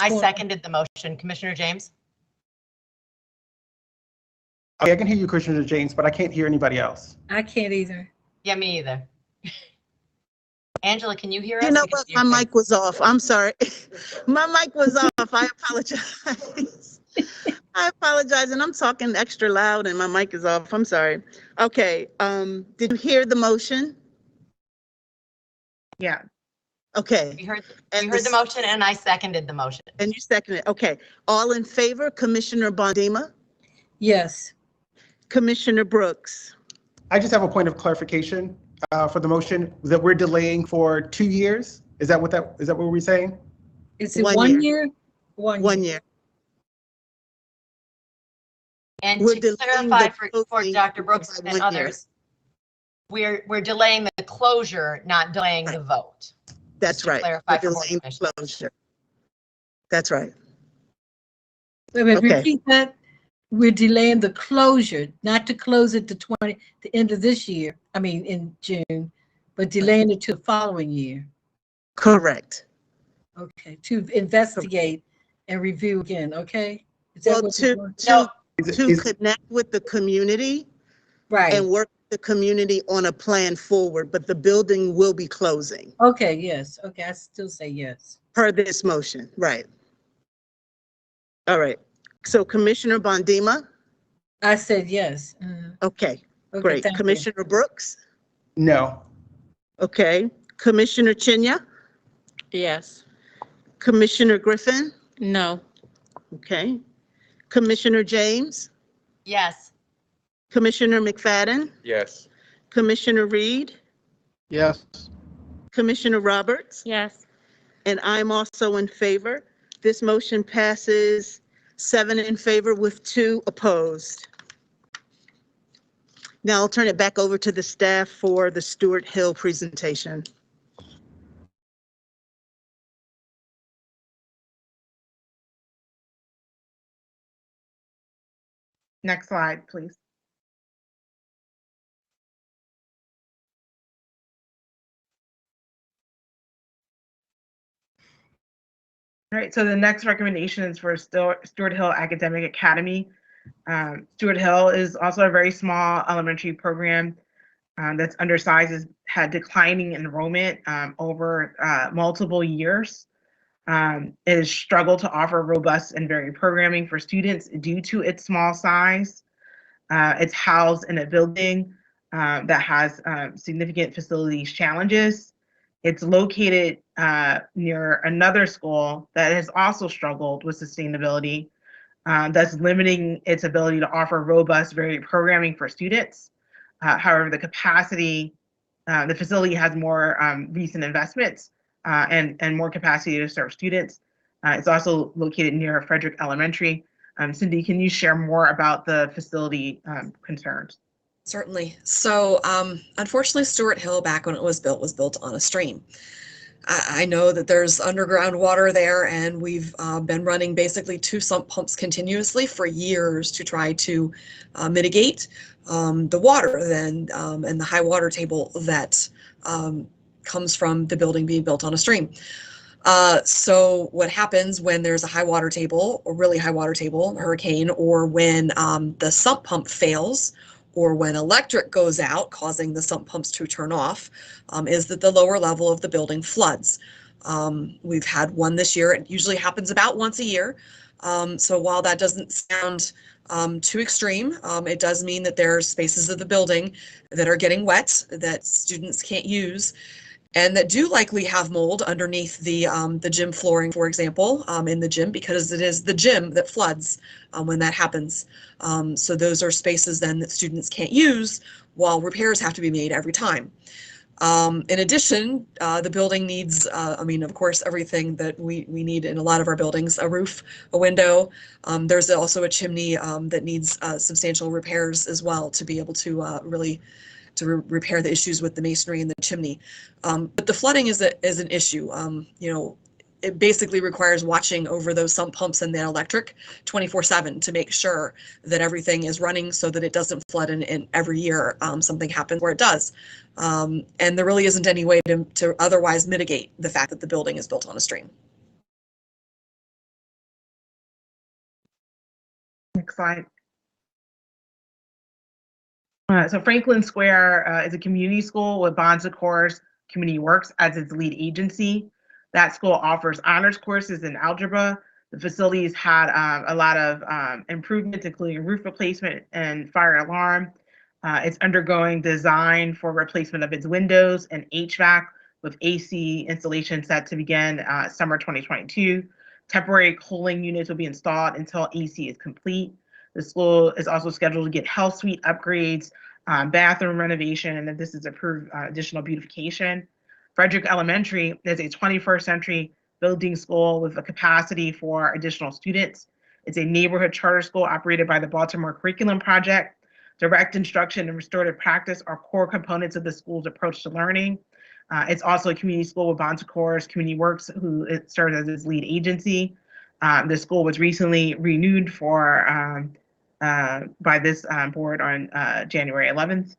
I seconded the motion. Commissioner James? okay, I can hear you, Commissioner James, but I can't hear anybody else. I can't either. Yeah, me either. Angela, can you hear us? You know We can what? see My your face. mic was off. I'm sorry. My mic was off. I apologize. I apologize, and I'm talking extra loud, and my mic is off. I'm sorry. Okay. Did you hear the motion? Yeah. Okay. We heard the motion, and I seconded the motion. And you seconded it. Okay. All in favor? Commissioner Bondima? Yes. Commissioner Brooks? I just have a point of clarification for the motion that we're delaying for 2 years. Is that what we're saying? Is it 1 year? 1 year. And We're to delaying clarify the for Dr. Brooks by and 1 year. others, we're delaying the closure, not delaying the vote. That's right. Clarify We're for board delaying commissioners. closure. That's right. Wait a minute, Okay. repeat that. We're delaying the closure, not to close it to the end of this year, I mean, in June, but delaying it to the following year. Correct. Okay, to investigate and review again, okay? Is that Well, what to connect with the community, right, and work with the community on a plan forward, but the building will be closing okay, yes, okay, I still say yes. per this motion, right? All right. So Commissioner Bondima? I said yes. Okay, Okay, great. thank you. Commissioner Brooks? No. Okay. Commissioner Chinya? Yes. Commissioner Griffin? No. Okay. Commissioner James? Yes. Commissioner McFadden? Yes. Commissioner Reed? Yes. Commissioner Roberts? Yes. And I'm also in favor. This motion passes 7 in favor with 2 opposed. Now I'll turn it back over to the staff for the Stewart Hill presentation. Next slide, please. All right, so the next recommendation is for Stewart Hill Academic Academy. Stewart Hill is also a very small elementary program that's undersized, has had declining enrollment over multiple years. It has struggled to offer robust and varied programming for students due to its small size. It's housed in a building that has significant facilities challenges. It's located near another school that has also struggled with sustainability, that's limiting its ability to offer robust, varied programming for students. However, the facility has more recent investments and more capacity to serve students. It's also located near Frederick Elementary. Cindy, can you share more about the facility concerns? Certainly. So unfortunately, Stewart Hill, back when it was built on a stream. I know that there's underground water there, and we've been running basically 2 sump pumps continuously for years to try to mitigate the water then and the high water table that comes from the building being built on a stream. So what happens when there's a high water table, or really high water table, hurricane, or when the sump pump fails, or when electric goes out, causing the sump pumps to turn off, is that the lower level of the building floods. We've had one this year. It usually happens about once a year. So while that doesn't sound too extreme, it does mean that there are spaces of the building that are getting wet, that students can't use, and that do likely have mold underneath the gym flooring, for example, in the gym, because it is the gym that floods when that happens. So those are spaces then that students can't use while repairs have to be made every time. In addition, the building needs, of course, everything that we need in a lot of our buildings: a roof, a window. There's also a chimney that needs substantial repairs as well to be able to repair the issues with the masonry and the chimney. But the flooding is an issue. it basically requires watching over those sump pumps and the electric 24/7 to make sure that everything is running so that it doesn't flood and every year something happens where it does. And there really isn't any way to otherwise mitigate the fact that the building is built on a stream. Next slide. So Franklin Square is a community school with Bon Secours Community Works as its lead agency. That school offers honors courses in algebra. The facilities had a lot of improvements, including roof replacement and fire alarm. It's undergoing design for replacement of its windows and HVAC, with AC installation set to begin summer 2022. Temporary cooling units will be installed until AC is complete. The school is also scheduled to get health suite upgrades, bathroom renovation, and if this is approved, additional beautification. Frederick Elementary is a 21st century building school with a capacity for additional students. It's a neighborhood charter school operated by the Baltimore Curriculum Project. Direct instruction and restorative practice are core components of the school's approach to learning. It's also a community school with Bon Secours Community Works, who it serves as its lead agency. The school was recently renewed for by this board on January 11th.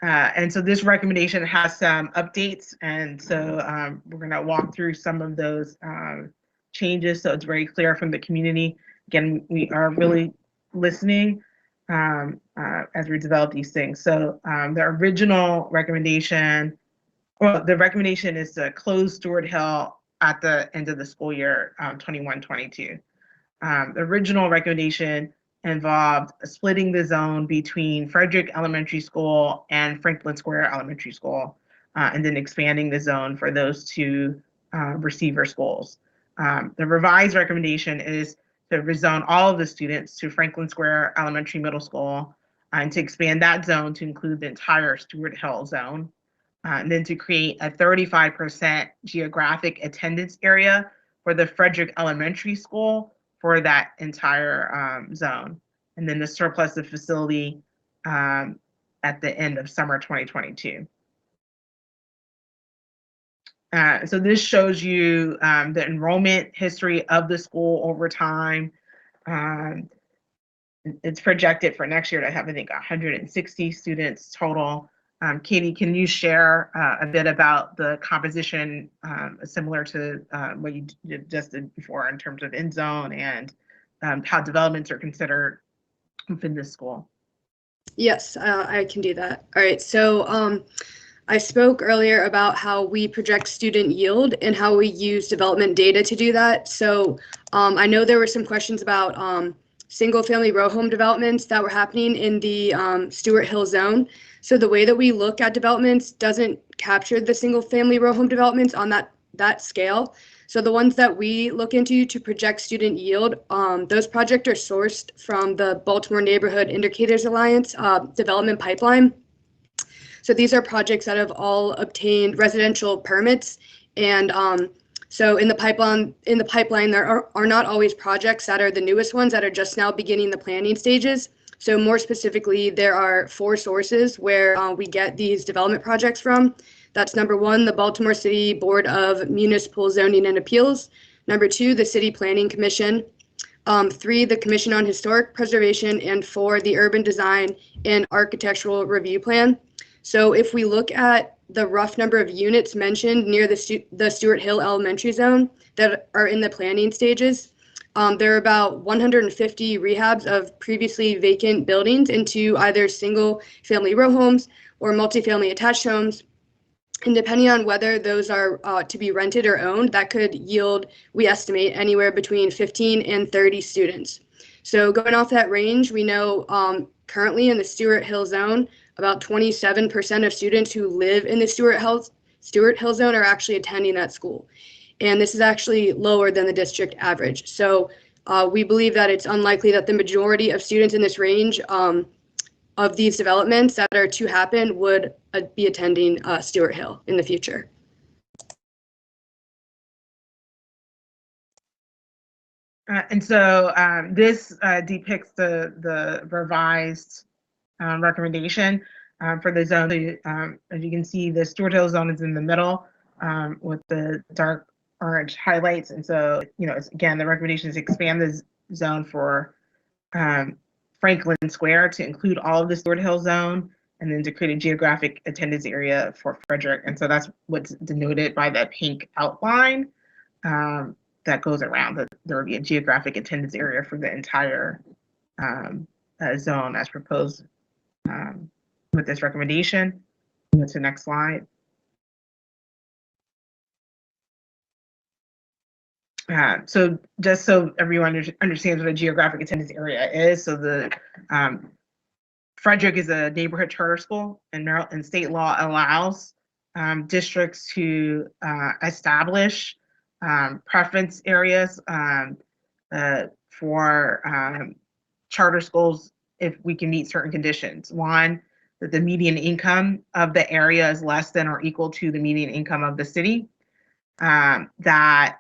And so this recommendation has some updates, and so we're going to walk through some of those changes so it's very clear from the community. Again, we are really listening as we develop these things. So the original recommendation, well, the recommendation is to close Stewart Hill at the end of the school year 21-22. The original recommendation involved splitting the zone between Frederick Elementary School and Franklin Square Elementary School, and then expanding the zone for those two receiver schools. The revised recommendation is to rezone all of the students to Franklin Square Elementary Middle School, and to expand that zone to include the entire Stewart Hill zone, and then to create a 35% geographic attendance area for the Frederick Elementary School for that entire zone, and then the surplus of facility at the end of summer 2022. So this shows you the enrollment history of the school over time. It's projected for next year to have, I think, 160 students total. Katie, can you share a bit about the composition similar to what you just did before in terms of in zone and how developments are considered within this school? Yes, I can do that. All right, so I spoke earlier about how we project student yield and how we use development data to do that. So I know there were some questions about single-family row home developments that were happening in the Stewart Hill zone. So the way that we look at developments doesn't capture the single-family row home developments on that scale. So the ones that we look into to project student yield, those projects are sourced from the Baltimore Neighborhood Indicators Alliance development pipeline. So these are projects that have all obtained residential permits, and so in the pipeline, there are not always projects that are the newest ones that are just now beginning the planning stages. So more specifically, there are 4 sources where we get these development projects from. That's number 1, the Baltimore City Board of Municipal Zoning and Appeals. Number 2, the City Planning Commission. 3, the Commission on Historic Preservation, and 4, the Urban Design and Architectural Review Plan. So if we look at the rough number of units mentioned near the Stewart Hill Elementary Zone that are in the planning stages, there are about 150 rehabs of previously vacant buildings into either single-family row homes or multifamily attached homes. And depending on whether those are to be rented or owned, that could yield, we estimate, anywhere between 15 and 30 students. So going off that range, we know currently in the Stewart Hill Zone, about 27% of students who live in the Stewart Hill Zone are actually attending that school. And this is actually lower than the district average. So we believe that it's unlikely that the majority of students in this range of these developments that are to happen would be attending Stewart Hill in the future. And so this depicts the revised recommendation for the zone. As you can see, the Stewart Hill zone is in the middle. with the dark orange highlights. And so, it's, again, the recommendation is expand the zone for Franklin Square to include all of the Stewart Hill zone, and then to create a geographic attendance area for Frederick. And so that's what's denoted by that pink outline that goes around. There will be a geographic attendance area for the entire zone as proposed with this recommendation. Go to the next slide. So just so everyone understands what a geographic attendance area is, so the Frederick is a neighborhood charter school, and Maryland and state law allows districts to establish preference areas for charter schools if we can meet certain conditions. One, that the median income of the area is less than or equal to the median income of the city. That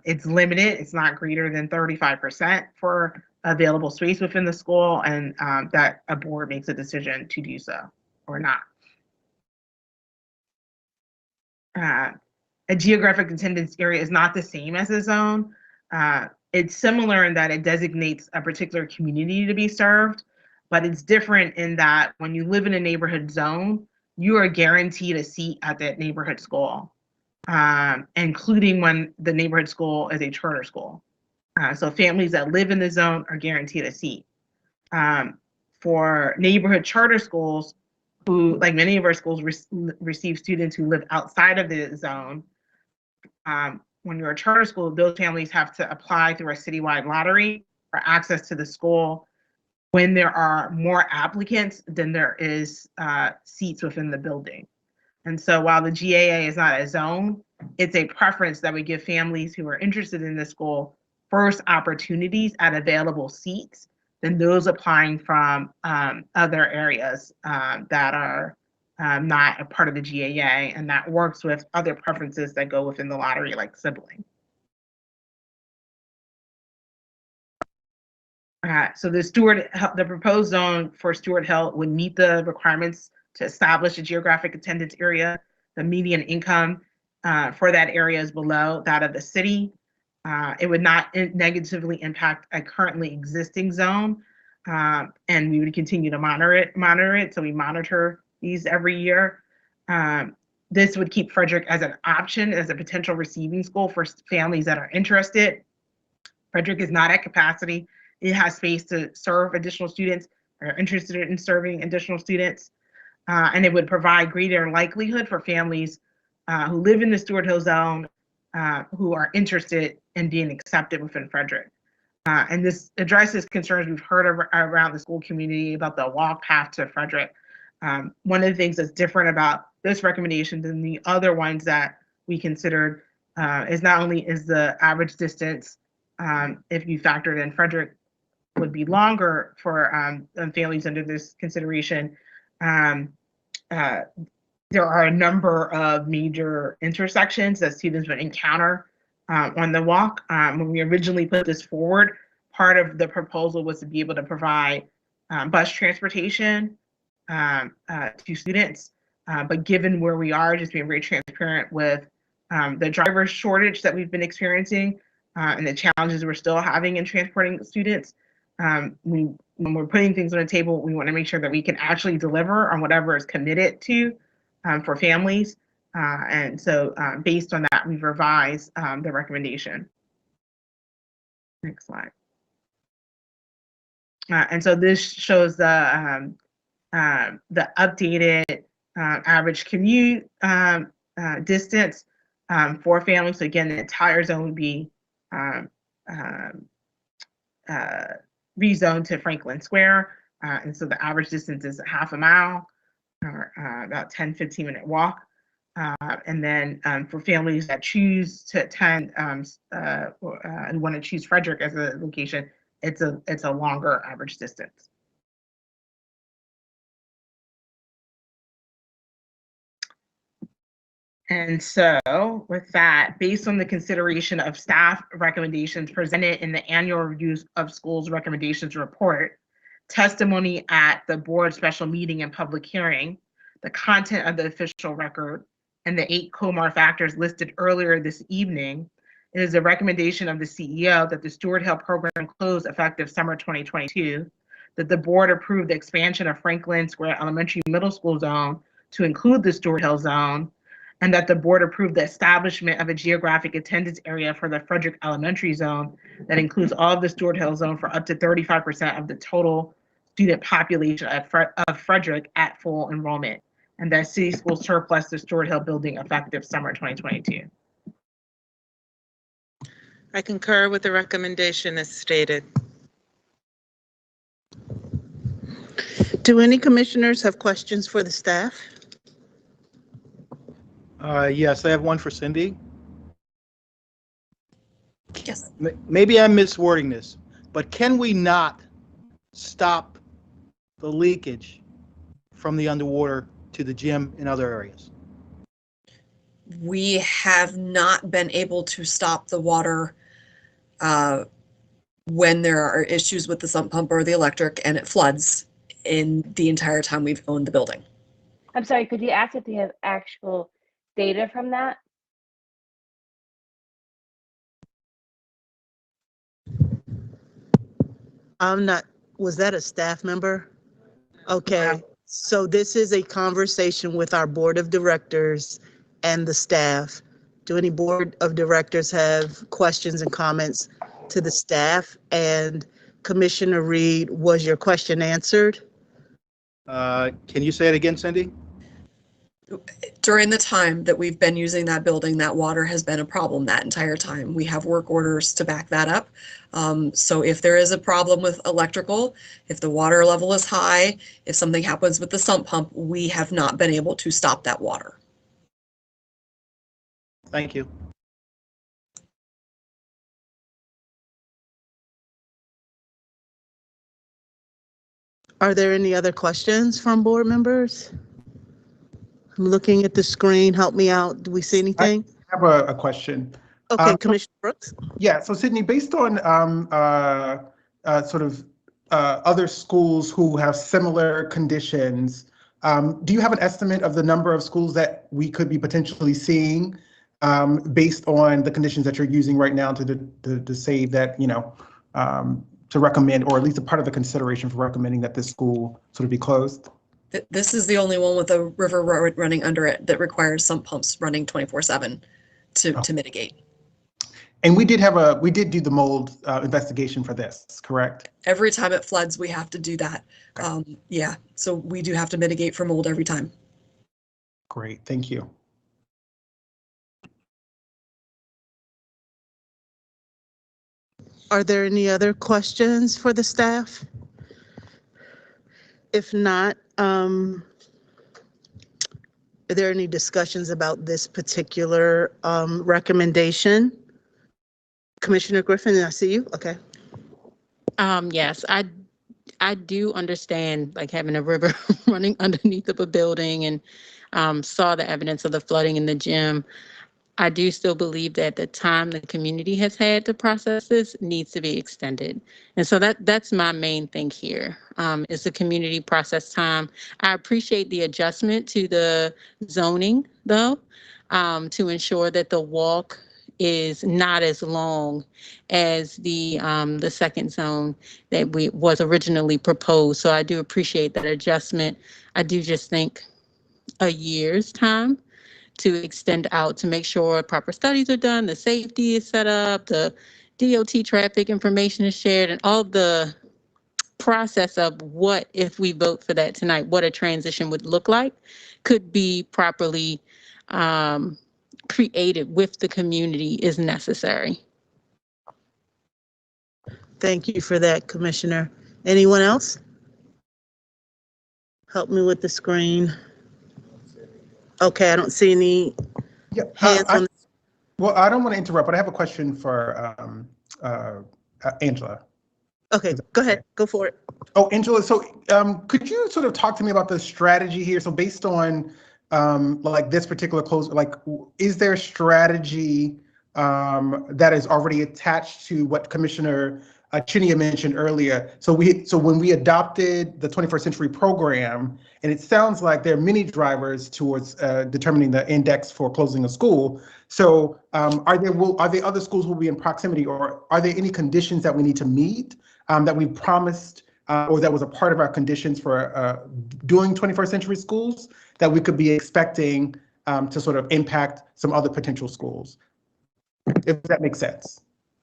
it's limited, it's not greater than 35% for available space within the school, and that a board makes a decision to do so or not. A geographic attendance area is not the same as a zone. It's similar in that it designates a particular community to be served, but it's different in that when you live in a neighborhood zone, you are guaranteed a seat at that neighborhood school, including when the neighborhood school is a charter school. So families that live in the zone are guaranteed a seat. For neighborhood charter schools, who, like many of our schools, receive students who live outside of the zone, when you're a charter school, those families have to apply through a citywide lottery for access to the school when there are more applicants than there is seats within the building. And so while the GAA is not a zone, it's a preference that we give families who are interested in the school first opportunities at available seats than those applying from other areas that are not a part of the GAA, and that works with other preferences that go within the lottery, like sibling. So the proposed zone for Stewart Hill would meet the requirements to establish a geographic attendance area. The median income for that area is below that of the city. It would not negatively impact a currently existing zone, and we would continue to monitor it. So we monitor these every year. This would keep Frederick as an option, as a potential receiving school for families that are interested. Frederick is not at capacity. It has space to serve additional students or are interested in serving additional students. And it would provide greater likelihood for families who live in the Stewart Hill zone who are interested in being accepted within Frederick. And this addresses concerns we've heard around the school community about the walk path to Frederick. One of the things that's different about this recommendation than the other ones that we considered is not only is the average distance, if you factored in Frederick, would be longer for families under this consideration. There are a number of major intersections that students would encounter on the walk. When we originally put this forward, part of the proposal was to be able to provide bus transportation to students. But given where we are, just being very transparent with the driver shortage that we've been experiencing and the challenges we're still having in transporting students, when we're putting things on the table, we want to make sure that we can actually deliver on whatever is committed to for families. And so based on that, we've revised the recommendation. Next slide. And so this shows the updated average commute distance for families. So again, the entire zone would be rezoned to Franklin Square. And so the average distance is half a mile, or about 10-15-minute walk. And then for families that choose to attend and want to choose Frederick as a location, it's a longer average distance. And so with that, based on the consideration of staff recommendations presented in the annual reviews of schools recommendations report, testimony at the board special meeting and public hearing, the content of the official record, and the 8 COMAR factors listed earlier this evening, it is a recommendation of the CEO that the Stewart Hill program close effective summer 2022, that the board approve the expansion of Franklin Square Elementary Middle School zone to include the Stewart Hill zone, and that the board approve the establishment of a geographic attendance area for the Frederick Elementary zone that includes all of the Stewart Hill zone for up to 35% of the total student population of Frederick at full enrollment, and that city schools surplus the Stewart Hill building effective summer 2022. I concur with the recommendation as stated. Do any commissioners have questions for the staff? Yes, I have one for Cindy. Yes. Maybe I'm miswording this, but can we not stop the leakage from the underwater to the gym and other areas? We have not been able to stop the water when there are issues with the sump pump or the electric and it floods in the entire time we've owned the building. I'm sorry, could you ask if you have actual data from that? Was that a staff member? Okay, so this is a conversation with our board of directors and the staff. Do any board of directors have questions and comments to the staff? And Commissioner Reed, was your question answered? Can you say it again, Cindy? During the time that we've been using that building, that water has been a problem that entire time. We have work orders to back that up. So if there is a problem with electrical, if the water level is high, if something happens with the sump pump, we have not been able to stop that water. Thank you. Are there any other questions from board members? I'm looking at the screen. Help me out. Do we see anything? I have a question. Okay, Commissioner Brooks. Yeah, so Sydney, based on other schools who have similar conditions, do you have an estimate of the number of schools that we could be potentially seeing based on the conditions that you're using right now to say that, to recommend, or at least a part of the consideration for recommending that this school sort of be closed? This is the only one with a river running under it that requires sump pumps running 24/7 to mitigate. And we did do the mold investigation for this, correct? Every time it floods, we have to do that. Yeah, so we do have to mitigate for mold every time. Great, thank you. Are there any other questions for the staff? If not, are there any discussions about this particular recommendation? Commissioner Griffin, I see you. Okay. Yes, I do understand, like, having a river running underneath of a building, and saw the evidence of the flooding in the gym. I do still believe that the time the community has had to process this needs to be extended. And so that's my main thing here, is the community process time. I appreciate the adjustment to the zoning, though, to ensure that the walk is not as long as the second zone that was originally proposed. So I do appreciate that adjustment. I do just think a year's time to extend out to make sure proper studies are done, the safety is set up, the DOT traffic information is shared, and all the process of what, if we vote for that tonight, what a transition would look like could be properly created with the community is necessary. Thank you for that, Commissioner. Anyone else? Help me with the screen. Okay, I don't see any hands on. Well, I don't want to interrupt, but I have a question for Angela. Okay, go ahead, go for it. Oh, Angela, so could you sort of talk to me about the strategy here? So based on like this particular close, like, is there a strategy that is already attached to what Commissioner Chinia mentioned earlier. So when we adopted the 21st century program, and it sounds like there are many drivers towards determining the index for closing a school. So are there other schools who will be in proximity, or are there any conditions that we need to meet that we promised or that was a part of our conditions for doing 21st century schools that we could be expecting to sort of impact some other potential schools? If that makes sense.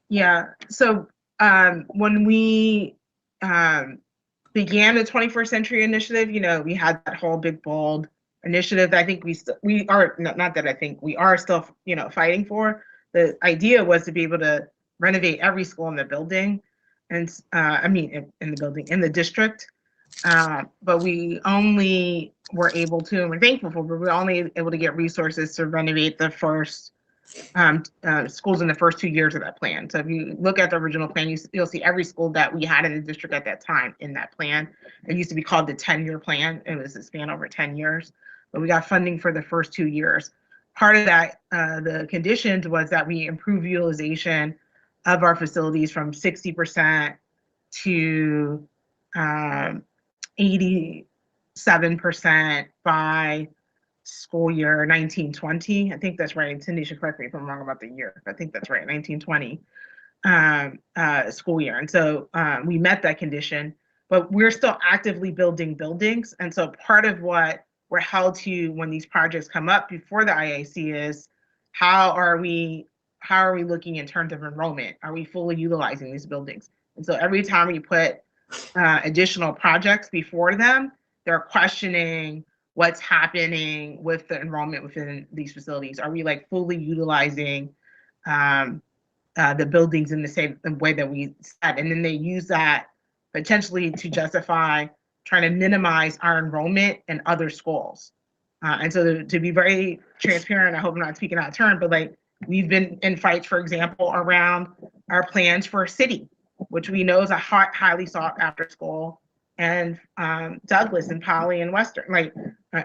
Yeah. So when we began the 21st Century Initiative, we had that whole big, bold initiative that I think we are, not that I think, we are still, fighting for. The idea was to be able to renovate every school in the building, and in the district. But we only were able to, and we're thankful for, but we're only able to get resources to renovate the first schools in the first 2 years of that plan. So if you look at the original plan, you'll see every school that we had in the district at that time in that plan. It used to be called the 10-year plan. It was a span over 10 years, but we got funding for the first 2 years. Part of that, the conditions was that we improve utilization of our facilities from 60% to 87% by school year 1920. I think that's right. Cindy should correct me if I'm wrong about the year. I think that's right, 1920 school year. And so we met that condition, but we're still actively building buildings. And so part of what we're held to when these projects come up before the IAC is how are we looking in terms of enrollment? Are we fully utilizing these buildings? And so every time we put additional projects before them, they're questioning what's happening with the enrollment within these facilities. Are we fully utilizing the buildings in the same way that we said? And then they use that potentially to justify trying to minimize our enrollment in other schools. And so to be very transparent, I hope I'm not speaking out of turn, but we've been in fights, for example, around our plans for City, which we know is a highly sought after school, and Douglas and Poly and Western,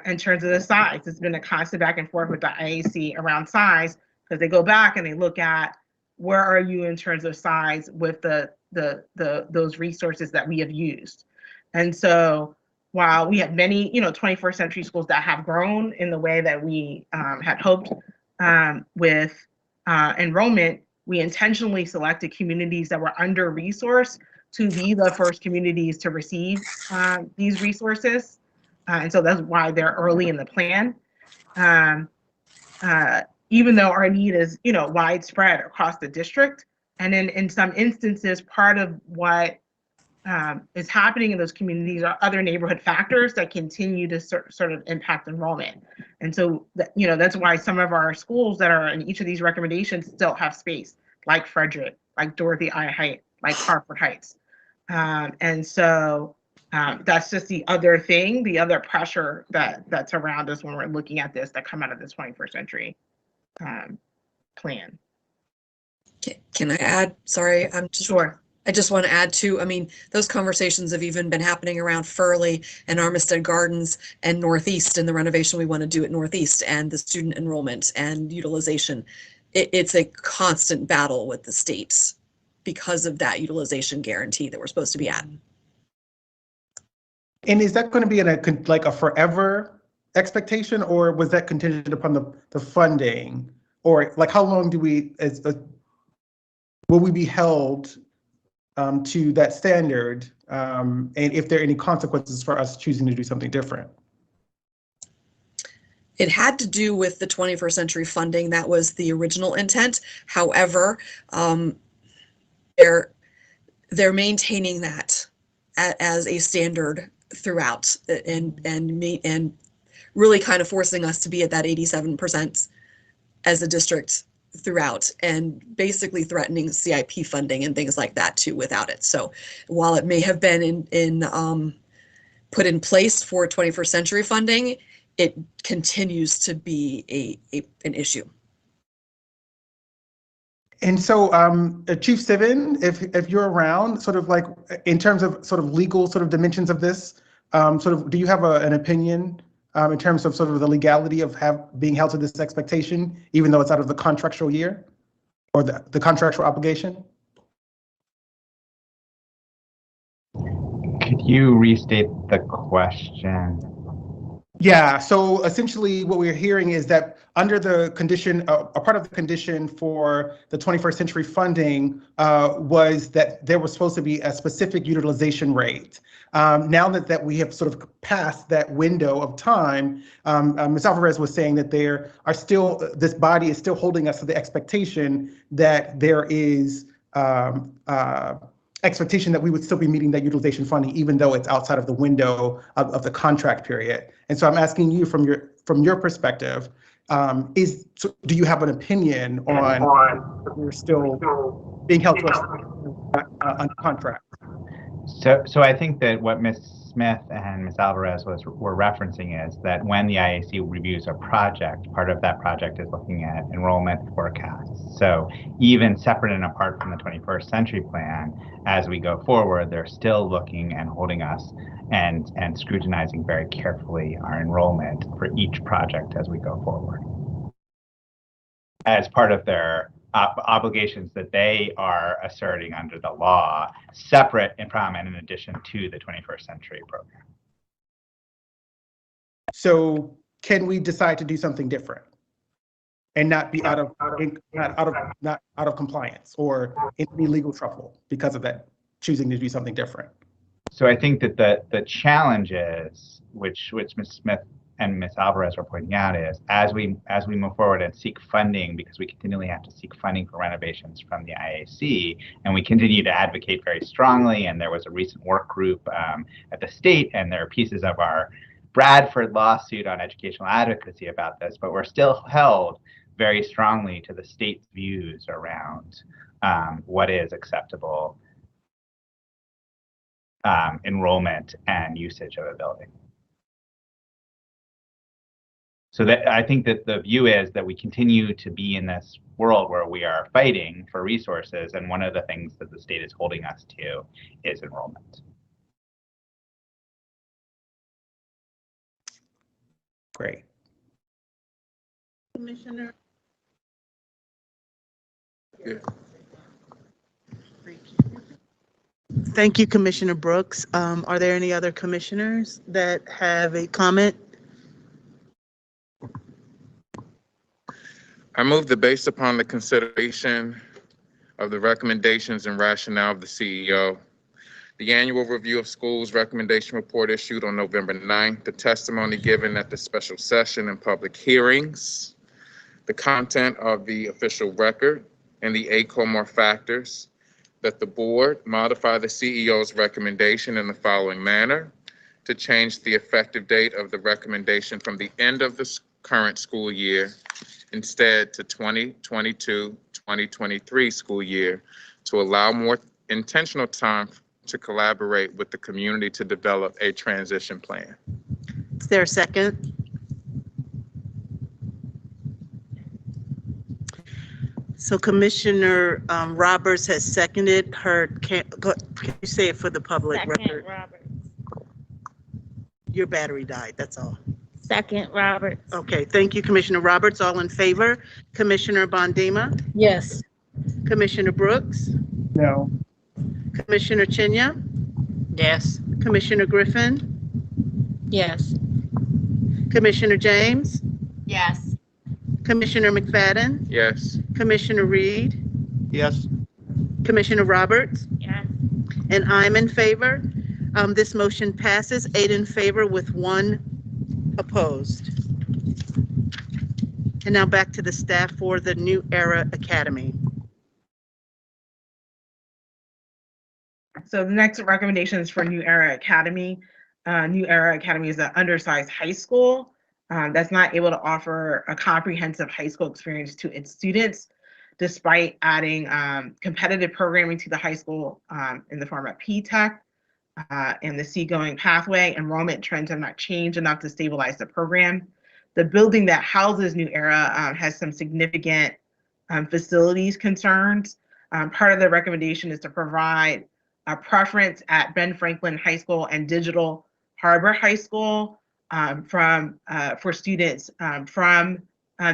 in terms of the size. It's been a constant back and forth with the IAC around size, because they go back and they look at where are you in terms of size with those resources that we have used. And so while we have many 21st century schools that have grown in the way that we had hoped with enrollment, we intentionally selected communities that were under-resourced to be the first communities to receive these resources. And so that's why they're early in the plan. Even though our need is, widespread across the district. And then in some instances, part of what is happening in those communities are other neighborhood factors that continue to sort of impact enrollment. And so, that's why some of our schools that are in each of these recommendations still have space, like Frederick, like Dorothy I Height, like Hartford Heights. And so that's just the other thing, the other pressure that's around us when we're looking at this that come out of this 21st century plan. Can I add? Sorry, I'm just sure. I just want to add too, those conversations have even been happening around Furley and Armistead Gardens and Northeast, and the renovation we want to do at Northeast, and the student enrollment and utilization. It's a constant battle with the states because of that utilization guarantee that we're supposed to be at. And is that going to be in a forever expectation, or was that contingent upon the funding? Or how long do will we be held to that standard? And if there are any consequences for us choosing to do something different? It had to do with the 21st century funding. That was the original intent. However, they're maintaining that as a standard throughout, and really kind of forcing us to be at that 87% as a district throughout, and basically threatening CIP funding and things like that too without it. So while it may have been put in place for 21st century funding, it continues to be an issue. And so, Chief Sivan, if you're around, in terms of legal dimensions of this, do you have an opinion in terms of the legality of being held to this expectation, even though it's out of the contractual year or the contractual obligation? Could you restate the question? Yeah, so essentially what we're hearing is that under the condition, a part of the condition for the 21st century funding was that there was supposed to be a specific utilization rate. Now that we have sort of passed that window of time, Ms. Alvarez was saying that there are still, this body is still holding us to the expectation that there is expectation that we would still be meeting that utilization funding, even though it's outside of the window of the contract period. And so I'm asking you from your perspective, do you have an opinion on we're still being held to us under contract? So I think that what Ms. Smith and Ms. Alvarez were referencing is that when the IAC reviews a project, part of that project is looking at enrollment forecasts. So even separate and apart from the 21st century plan, as we go forward, they're still looking and holding us and scrutinizing very carefully our enrollment for each project as we go forward, as part of their obligations that they are asserting under the law, separate and from and in addition to the 21st century program. So can we decide to do something different and not be out of compliance or in any legal trouble because of that, choosing to do something different? So I think that the challenge is, which Ms. Smith and Ms. Alvarez are pointing out, is as we move forward and seek funding, because we continually have to seek funding for renovations from the IAC, and we continue to advocate very strongly, and there was a recent work group at the state, and there are pieces of our Bradford lawsuit on educational advocacy about this, but we're still held very strongly to the state's views around what is acceptable enrollment and usage of a building. So that I think that the view is that we continue to be in this world where we are fighting for resources, and one of the things that the state is holding us to is enrollment. Great. Commissioner. Yeah. Thank you, Commissioner Brooks. Are there any other commissioners that have a comment? I move that based upon the consideration of the recommendations and rationale of the CEO, the annual review of schools recommendation report issued on November 9th, the testimony given at the special session and public hearings, the content of the official record, and the ACOMAR factors, that the board modify the CEO's recommendation in the following manner: to change the effective date of the recommendation from the end of the current school year instead to 2022-2023 school year, to allow more intentional time to collaborate with the community to develop a transition plan. Is there a second? So Commissioner Roberts has seconded her. Can you say it for the public record? Roberts. Your battery died, that's all. Second, Roberts. Okay, thank you, Commissioner Roberts. All in favor? Commissioner Bondima? Yes. Commissioner Brooks? No. Commissioner Chinya? Yes. Commissioner Griffin? Yes. Commissioner James? Yes. Commissioner McFadden? Yes. Commissioner Reed? Yes. Commissioner Roberts? Yes. And I'm in favor. This motion passes 8 in favor with 1 opposed. And now back to the staff for the New Era Academy. So the next recommendation is for New Era Academy. New Era Academy is an undersized high school that's not able to offer a comprehensive high school experience to its students, despite adding competitive programming to the high school in the form of Pta and the seagoing pathway. Enrollment trends have not changed enough to stabilize the program. The building that houses New Era has some significant facilities concerns. Part of the recommendation is to provide a preference at Ben Franklin High School and Digital Harbor High School for students from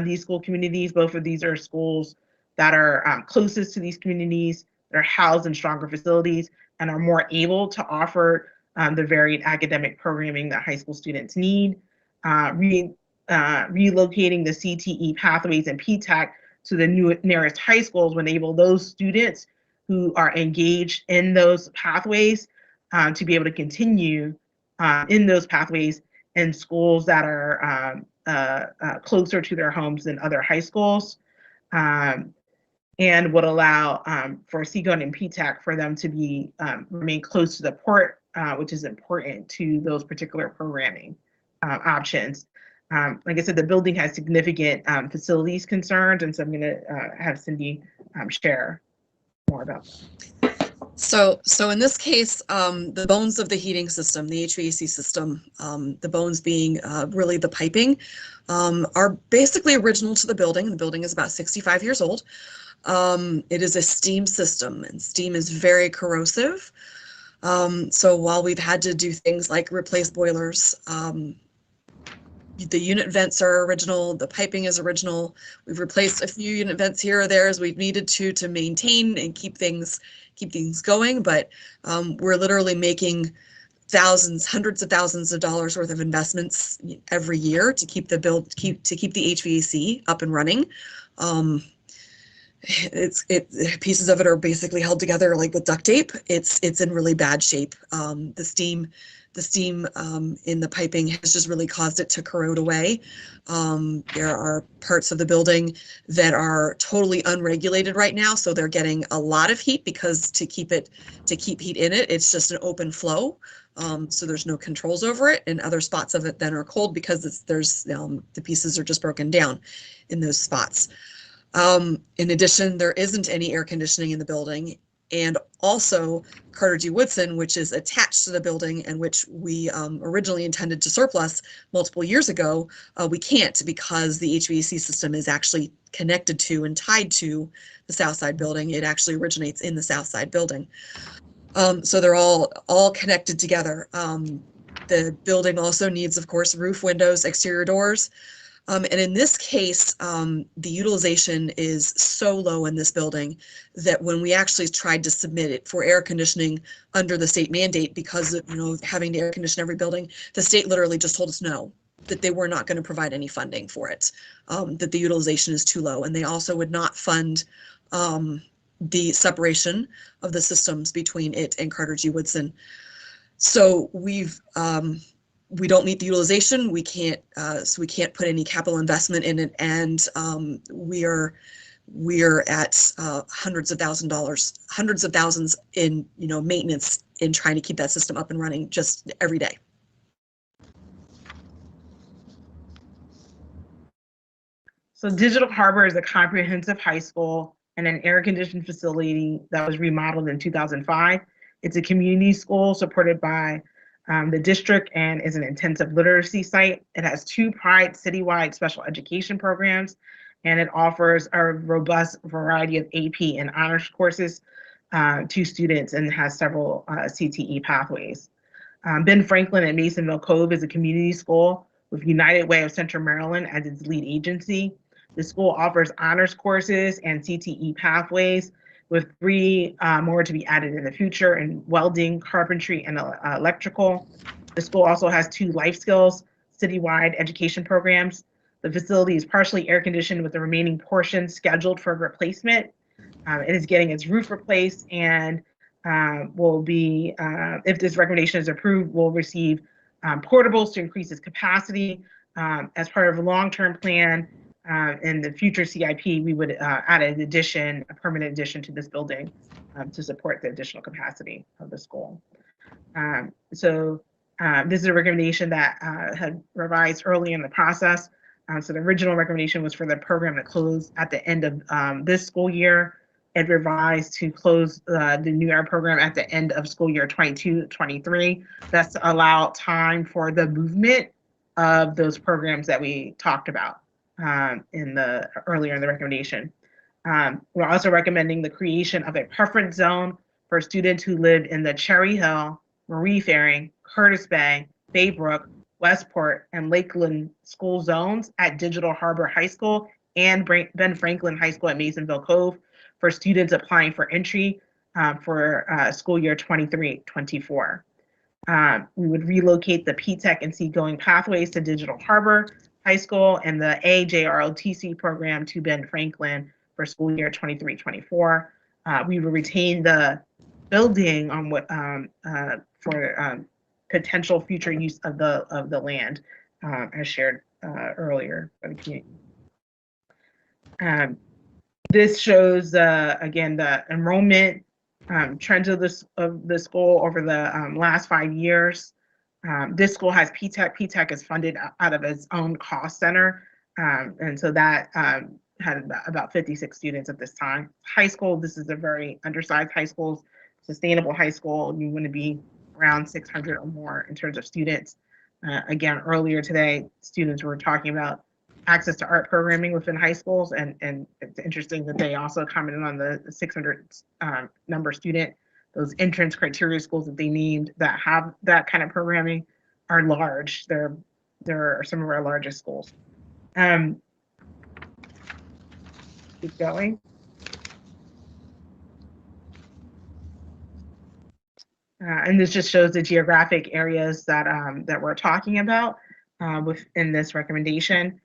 these school communities. Both of these are schools that are closest to these communities, that are housed in stronger facilities and are more able to offer the varied academic programming that high school students need, relocating the CTE pathways and PTAC to the nearest high schools will enable those students who are engaged in those pathways to be able to continue in those pathways in schools that are closer to their homes than other high schools, and would allow for CGON and PTAC for them to be remain close to the port, which is important to those particular programming options. Like I said, the building has significant facilities concerns, and so I'm going to have Cindy share more about that. So in this case, the bones of the heating system, the HVAC system, the bones being really the piping, are basically original to the building. The building is about 65 years old. It is a steam system, and steam is very corrosive. So while we've had to do things like replace boilers, the unit vents are original, the piping is original. We've replaced a few unit vents here or there as we've needed to maintain and keep things going, but we're literally making hundreds of thousands of dollars worth of investments every year to keep the HVAC up and running. Pieces of it are basically held together like with duct tape. It's in really bad shape. The steam in the piping has just really caused it to corrode away. There are parts of the building that are totally unregulated right now, so they're getting a lot of heat because to keep heat in it, it's just an open flow. So there's no controls over it, and other spots of it then are cold because the pieces are just broken down in those spots. In addition, there isn't any air conditioning in the building, and also Carter G. Woodson, which is attached to the building and which we originally intended to surplus multiple years ago, we can't because the HVAC system is actually connected to and tied to the Southside building. It actually originates in the Southside building. So they're all connected together. The building also needs, of course, roof, windows, exterior doors. And in this case, the utilization is so low in this building that when we actually tried to submit it for air conditioning under the state mandate, because of having to air condition every building, the state literally just told us no, that they were not going to provide any funding for it, that the utilization is too low, and they also would not fund the separation of the systems between it and Carter G. Woodson. So we don't meet the utilization. We can't put any capital investment in it, and we are at hundreds of thousands in maintenance in trying to keep that system up and running just every day. So Digital Harbor is a comprehensive high school and an air-conditioned facility that was remodeled in 2005. It's a community school supported by the district and is an intensive literacy site. It has 2 Pride citywide special education programs, and it offers a robust variety of AP and honors courses to students and has several CTE pathways. Ben Franklin at Masonville Cove is a community school with United Way of Central Maryland as its lead agency. The school offers honors courses and CTE pathways, with 3 more to be added in the future in welding, carpentry, and electrical. The school also has 2 life skills citywide education programs. The facility is partially air conditioned with the remaining portion scheduled for replacement. It is getting its roof replaced and will be, if this recommendation is approved, will receive portables to increase its capacity. As part of a long-term plan, in the future CIP, we would add a permanent addition to this building to support the additional capacity of the school. This is a recommendation that had revised early in the process. So the original recommendation was for the program to close at the end of this school year. It revised to close the new air program at the end of school year 22-23. That's to allow time for the movement of those programs that we talked about earlier in the recommendation. We're also recommending the creation of a preference zone for students who live in the Cherry Hill, Marie Fairing, Curtis Bay, Baybrook, Westport, and Lakeland school zones at Digital Harbor High School and Ben Franklin High School at Masonville Cove for students applying for entry for school year 23-24. We would relocate the P-TECH and seagoing pathways to Digital Harbor High School and the AJROTC program to Ben Franklin for school year 23-24. We would retain the building on what for potential future use of the land, as shared earlier by the community. This shows again the enrollment trends of the school over the last 5 years. This school has P-TECH. P-TECH is funded out of its own cost center, and so that had about 56 students at this time. High school, this is a very undersized high school, sustainable high school. You want to be around 600 or more in terms of students. Again, earlier today, students were talking about access to art programming within high schools, and it's interesting that they also commented on the 600 number student. Those entrance criteria schools that they named that have that kind of programming are large. They're some of our largest schools. Keep going. And this just shows the geographic areas that that we're talking about within this recommendation.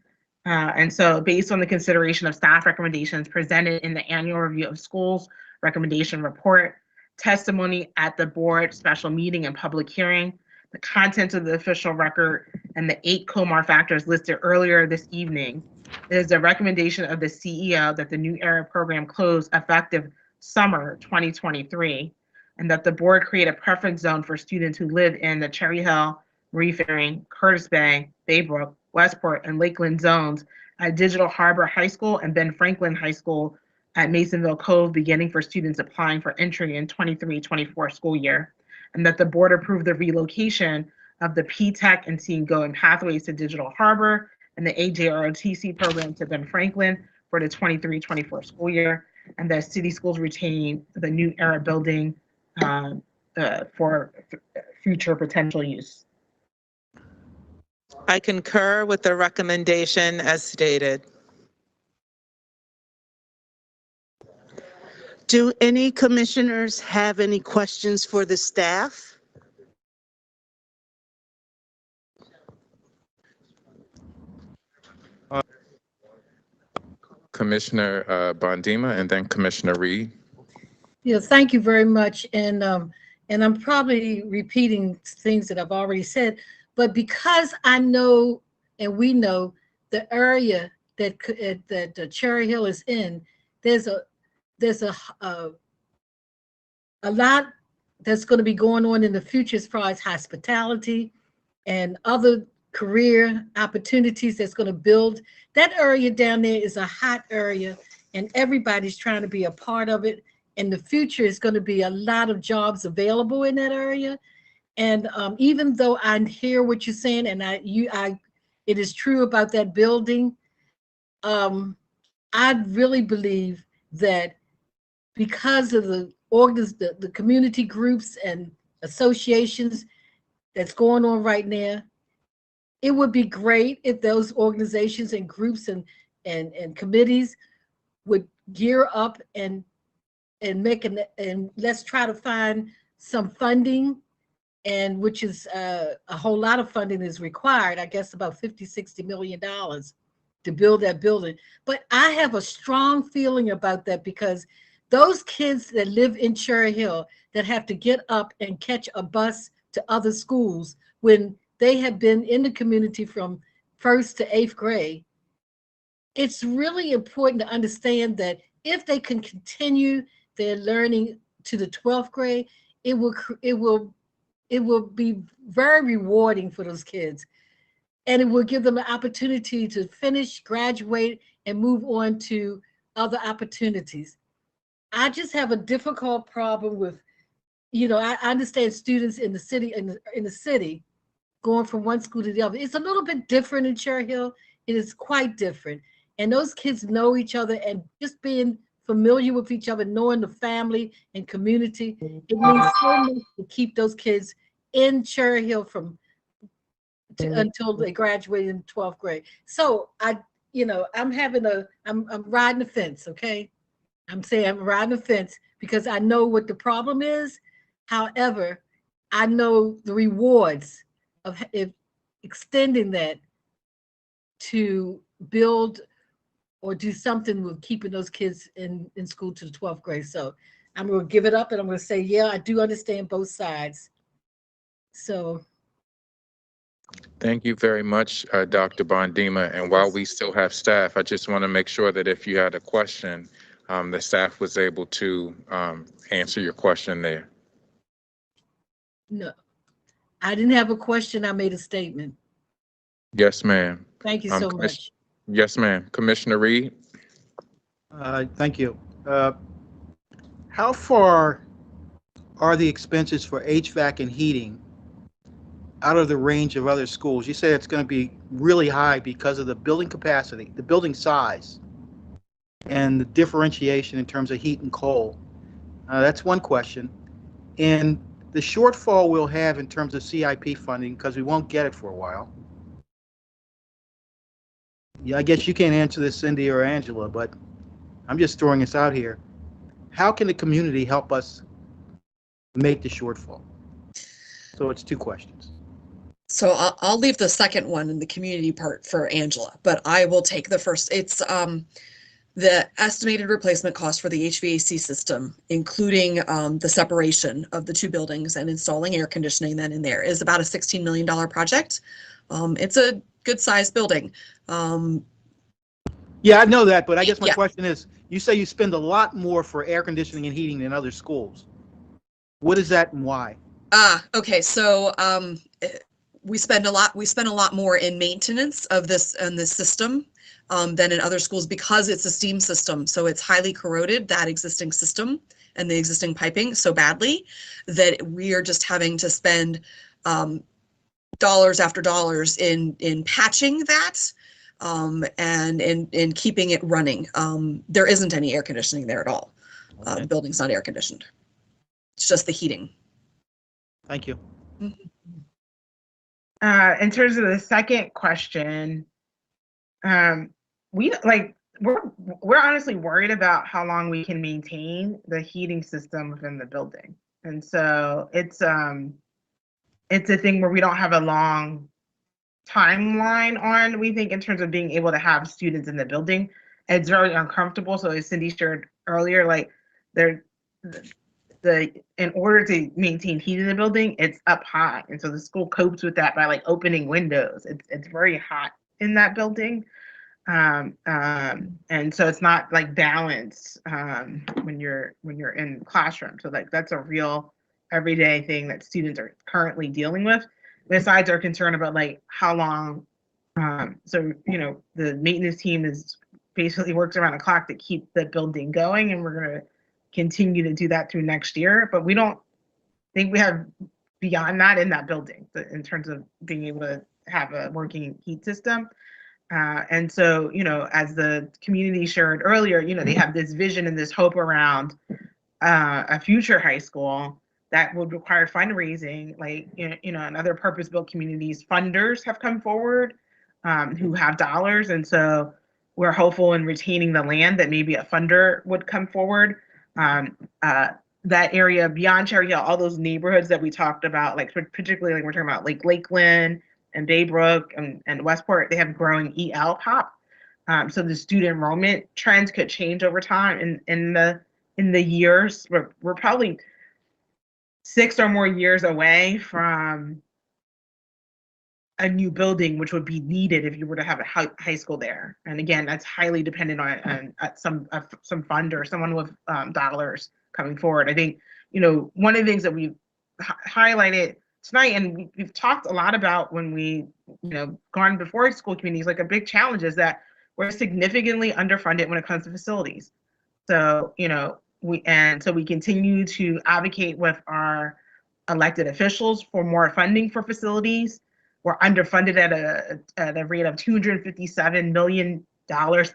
And so based on the consideration of staff recommendations presented in the annual review of schools recommendation report, testimony at the board special meeting and public hearing, the content of the official record, and the 8 COMAR factors listed earlier this evening, it is a recommendation of the CEO that the New Era program close effective summer 2023, and that the board create a preference zone for students who live in the Cherry Hill, Reefering, Curtis Bay, Baybrook, Westport, and Lakeland zones at Digital Harbor High School and Ben Franklin High School at Masonville Cove, beginning for students applying for entry in 23-24 school year, and that the board approve the relocation of the P-TECH and seagoing pathways to Digital Harbor and the AJROTC program to Ben Franklin for the 23-24 school year, and that city schools retain the New Era building for future potential use. I concur with the recommendation as stated. Do any commissioners have any questions for the staff? Commissioner Bondima and then Commissioner Reed. Yeah, thank you very much. And I'm probably repeating things that I've already said, but because I know and we know the area that Cherry Hill is in, there's a lot that's going to be going on in the future as far as hospitality and other career opportunities that's going to build. That area down there is a hot area, and everybody's trying to be a part of it. In the future, is going to be a lot of jobs available in that area. And even though I hear what you're saying, and it is true about that building, I really believe that because of the community groups and associations that's going on right now, it would be great if those organizations and groups and committees would gear up and let's try to find some funding, and which is a whole lot of funding is required, I guess about $50-60 million to build that building. But I have a strong feeling about that, because those kids that live in Cherry Hill that have to get up and catch a bus to other schools when they have been in the community from 1st to 8th grade, it's really important to understand that if they can continue their learning to the 12th grade, it will be very rewarding for those kids, and it will give them an opportunity to finish, graduate, and move on to other opportunities. I just have a difficult problem with, I understand students in the city in the city going from one school to the other. It's a little bit different in Cherry Hill. It is quite different, and those kids know each other, and just being familiar with each other, knowing the family and community, it means so much to keep those kids in Cherry Hill until they graduate in 12th grade. So I'm riding the fence, okay? I'm saying I'm riding the fence because I know what the problem is. However, I know the rewards of if extending that to build or do something with keeping those kids in school to the 12th grade. So I'm going to give it up and I'm going to say, yeah, I do understand both sides. So. Thank you very much, Dr. Bondima. And while we still have staff, I just want to make sure that if you had a question, the staff was able to answer your question there. No, I didn't have a question. I made a statement. Yes, ma'am. Thank you so much. Yes, ma'am. Commissioner Reed? Thank you. How far are the expenses for HVAC and heating out of the range of other schools? You say it's going to be really high because of the building capacity, the building size, and the differentiation in terms of heat and cold. That's one question. And the shortfall we'll have in terms of CIP funding, because we won't get it for a while. Yeah, I guess you can't answer this, Cindy or Angela, but I'm just throwing this out here. How can the community help us make the shortfall? So it's two questions. So I'll leave the second one in the community part for Angela, but I will take the first. It's the estimated replacement cost for the HVAC system, including the separation of the two buildings and installing air conditioning then in there, is about a $16 million project. It's a good sized building. Yeah, I know that, but I guess my question is, you say you spend a lot more for air conditioning and heating than other schools. What is that and why? Okay. So we spend a lot more in maintenance of this system than in other schools because it's a steam system. So it's highly corroded, that existing system and the existing piping so badly that we are just having to spend dollars after dollars in patching that and in keeping it running. There isn't any air conditioning there at all. The building's not air conditioned. It's just the heating. Thank you. In terms of the second question, we're honestly worried about how long we can maintain the heating system within the building. And so it's a thing where we don't have a long timeline on, we think, in terms of being able to have students in the building. It's very uncomfortable. So as Cindy shared earlier, like in order to maintain heat in the building, it's up high. And so the school copes with that by like opening windows. It's very hot in that building. And so it's not like balanced when you're in classroom. So like that's a real everyday thing that students are currently dealing with. Besides our concern about like how long, so the maintenance team is basically works around the clock to keep the building going, and we're going to continue to do that through next year. But we don't think we have beyond that in that building in terms of being able to have a working heat system. And so, as the community shared earlier, they have this vision and this hope around a future high school that would require fundraising, like, in other purpose-built communities, funders have come forward who have dollars. And so we're hopeful in retaining the land that maybe a funder would come forward. That area beyond Cherry Hill, all those neighborhoods that we talked about, like particularly like we're talking about like Lakeland and Baybrook and Westport, they have growing EL pop. So the student enrollment trends could change over time in the years. We're probably 6 or more years away from a new building, which would be needed if you were to have a high school there. And again, that's highly dependent on some fund or someone with dollars coming forward. I think, one of the things that we've highlighted tonight, and we've talked a lot about when we, gone before school communities, like a big challenge is that we're significantly underfunded when it comes to facilities. So, we continue to advocate with our elected officials for more funding for facilities. We're underfunded at a rate of $257 million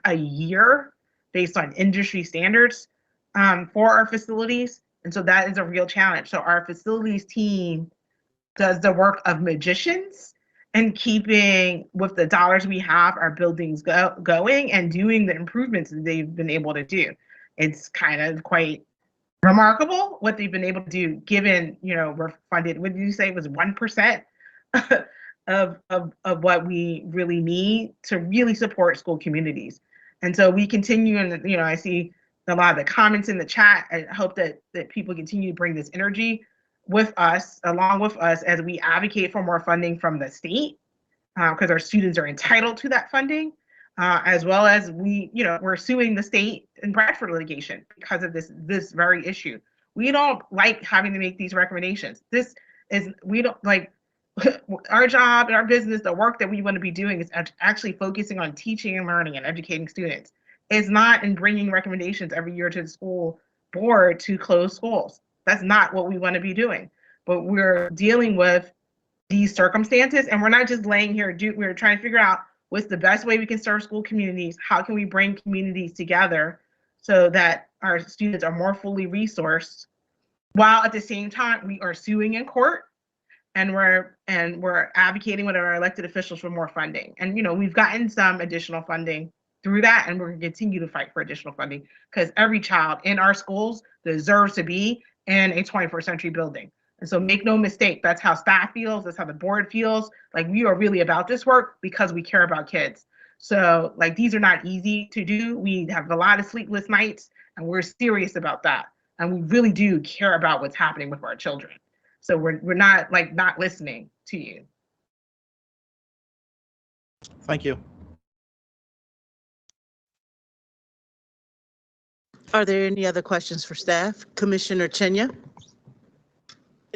a year based on industry standards for our facilities. And so that is a real challenge. So our facilities team does the work of magicians and keeping, with the dollars we have, our buildings going and doing the improvements that they've been able to do. It's kind of quite remarkable what they've been able to do, given, we're funded, what did you say it was 1% of what we really need to really support school communities. And so we continue, and I see a lot of the comments in the chat. I hope that people continue to bring this energy with us, along with us, as we advocate for more funding from the state, because our students are entitled to that funding, as well as we're suing the state in Bradford litigation because of this very issue. We don't like having to make these recommendations. We don't like our job and our business, the work that we want to be doing is actually focusing on teaching and learning and educating students. It's not in bringing recommendations every year to the school board to close schools. That's not what we want to be doing. But we're dealing with these circumstances, and we're not just laying here. We're trying to figure out what's the best way we can serve school communities. How can we bring communities together so that our students are more fully resourced, while at the same time we are suing in court, and we're advocating with our elected officials for more funding. And we've gotten some additional funding through that, and we're going to continue to fight for additional funding, because every child in our schools deserves to be in a 21st century building. And so make no mistake, that's how staff feels, that's how the board feels. Like, we are really about this work because we care about kids. So these are not easy to do. We have a lot of sleepless nights, and we're serious about that. And we really do care about what's happening with our children. So we're not not listening to you. Thank you. Are there any other questions for staff? Commissioner Chenya?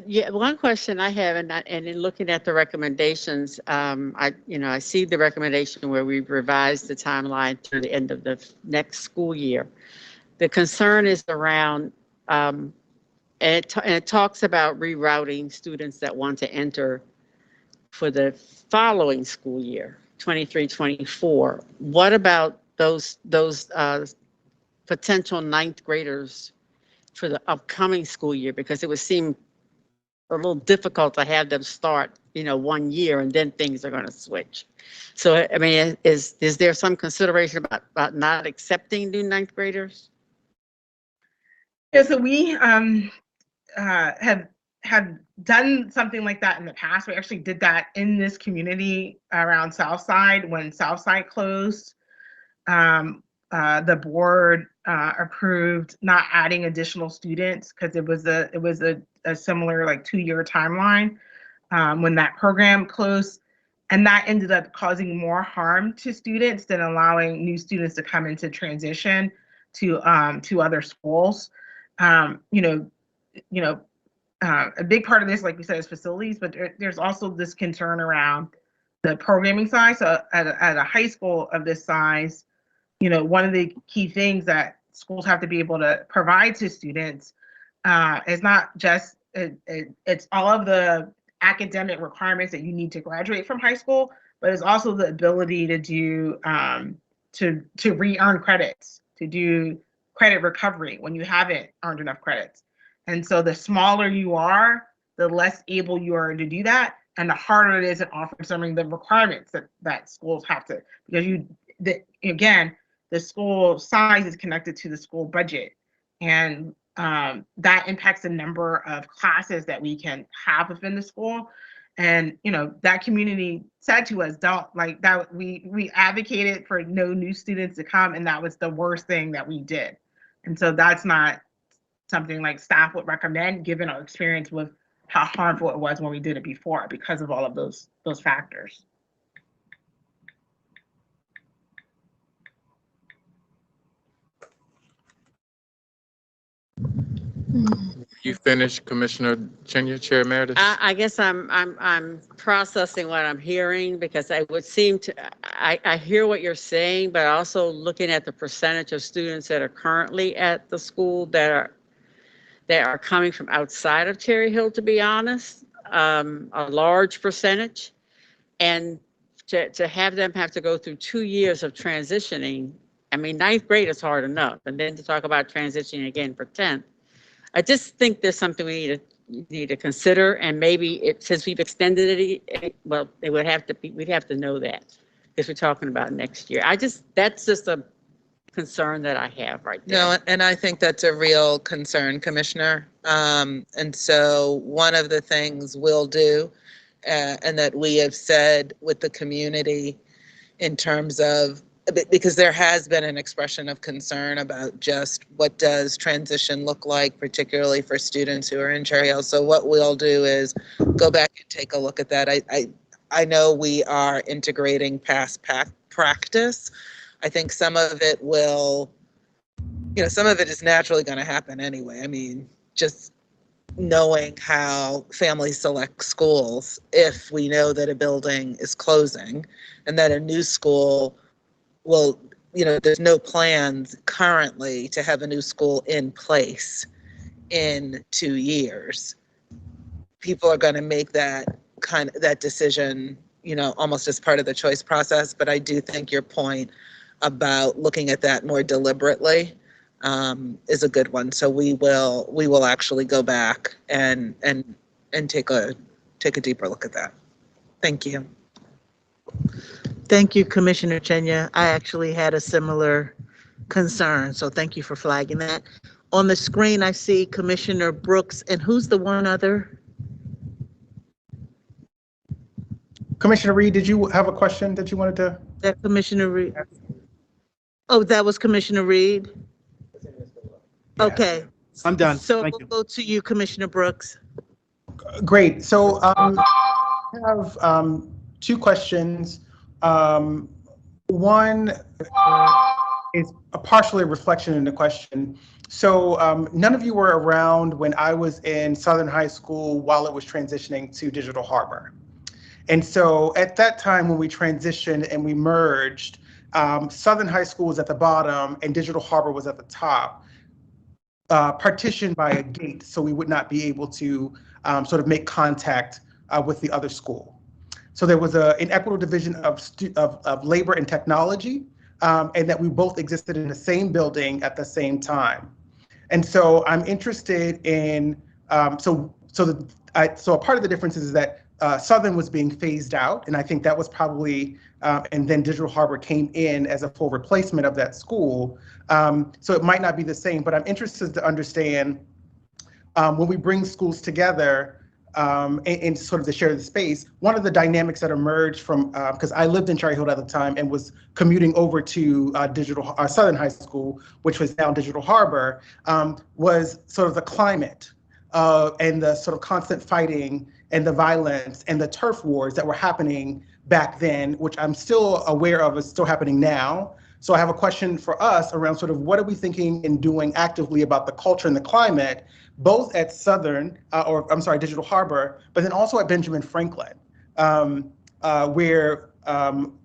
Yeah, one question I have, and in looking at the recommendations, I see the recommendation where we revised the timeline through the end of the next school year. The concern is around, and it talks about rerouting students that want to enter for the following school year, 23-24. What about those potential ninth graders for the upcoming school year? Because it would seem a little difficult to have them start, 1 year and then things are going to switch. So, I mean, is there some consideration about not accepting new ninth graders? Yeah, so we have done something like that in the past. We actually did that in this community around Southside when Southside closed. The board approved not adding additional students because it was a similar 2-year timeline when that program closed, and that ended up causing more harm to students than allowing new students to come into transition to other schools. A big part of this, like we said, is facilities, but there's also this concern around the programming side. So at a high school of this size, one of the key things that schools have to be able to provide to students is not just, it's all of the academic requirements that you need to graduate from high school, but it's also the ability to do, to re-earn credits, to do credit recovery when you haven't earned enough credits. And so the smaller you are, the less able you are to do that, and the harder it is to offer some of the requirements that schools have to, because again, the school size is connected to the school budget, and that impacts the number of classes that we can have within the school. And that community said to us, don't like that. We advocated for no new students to come, and that was the worst thing that we did. And so that's not something like staff would recommend, given our experience with how harmful it was when we did it before, because of all of those factors. You finished, Commissioner Chenya, Chair Emeritus? I guess I'm processing what I'm hearing, because I would seem to, I hear what you're saying, but also looking at the percentage of students that are currently at the school that are coming from outside of Cherry Hill, to be honest, a large percentage. And to have them have to go through 2 years of transitioning, I mean, ninth grade is hard enough. And then to talk about transitioning again for 10th, I just think there's something we need to consider, and maybe since we've extended it, well, we'd have to know that, because we're talking about next year. That's just a concern that I have right there. No, and I think that's a real concern, Commissioner. And so one of the things we'll do, and that we have said with the community in terms of, because there has been an expression of concern about just what does transition look like, particularly for students who are in Cherry Hill. So what we'll do is go back and take a look at that. I know we are integrating past practice. I think some of it will, some of it is naturally going to happen anyway. I mean, just knowing how families select schools, if we know that a building is closing and that a new school will, there's no plans currently to have a new school in place in 2 years. People are going to make that decision, almost as part of the choice process. But I do think your point about looking at that more deliberately is a good one. So we will actually go back and take a deeper look at that. Thank you. Thank you, Commissioner Chenya. I actually had a similar concern, so thank you for flagging that. On the screen, I see Commissioner Brooks, and who's the one other? Commissioner Reed, did you have a question that you wanted to? That Commissioner Reed. Oh, that was Commissioner Reed? Okay. I'm done. So Thank we'll go to you, Commissioner Brooks. Great. So I have 2 questions. One is partially a reflection in the question. So none of you were around when I was in Southern High School while it was transitioning to Digital Harbor. And so at that time when we transitioned and we merged, Southern High School was at the bottom and Digital Harbor was at the top, partitioned by a gate, so we would not be able to sort of make contact with the other school. So there was an equitable division of labor and technology, and that we both existed in the same building at the same time. And so I'm interested in, so a part of the difference is that Southern was being phased out, and I think that was probably, and then Digital Harbor came in as a full replacement of that school. So it might not be the same, but I'm interested to understand when we bring schools together and sort of to share the space, one of the dynamics that emerged from, because I lived in Cherry Hill at the time and was commuting over to Southern High School, which was now Digital Harbor, was sort of the climate and the sort of constant fighting and the violence and the turf wars that were happening back then, which I'm still aware of is still happening now. So I have a question for us around sort of what are we thinking and doing actively about the culture and the climate, both at Southern, Digital Harbor, but then also at Benjamin Franklin, where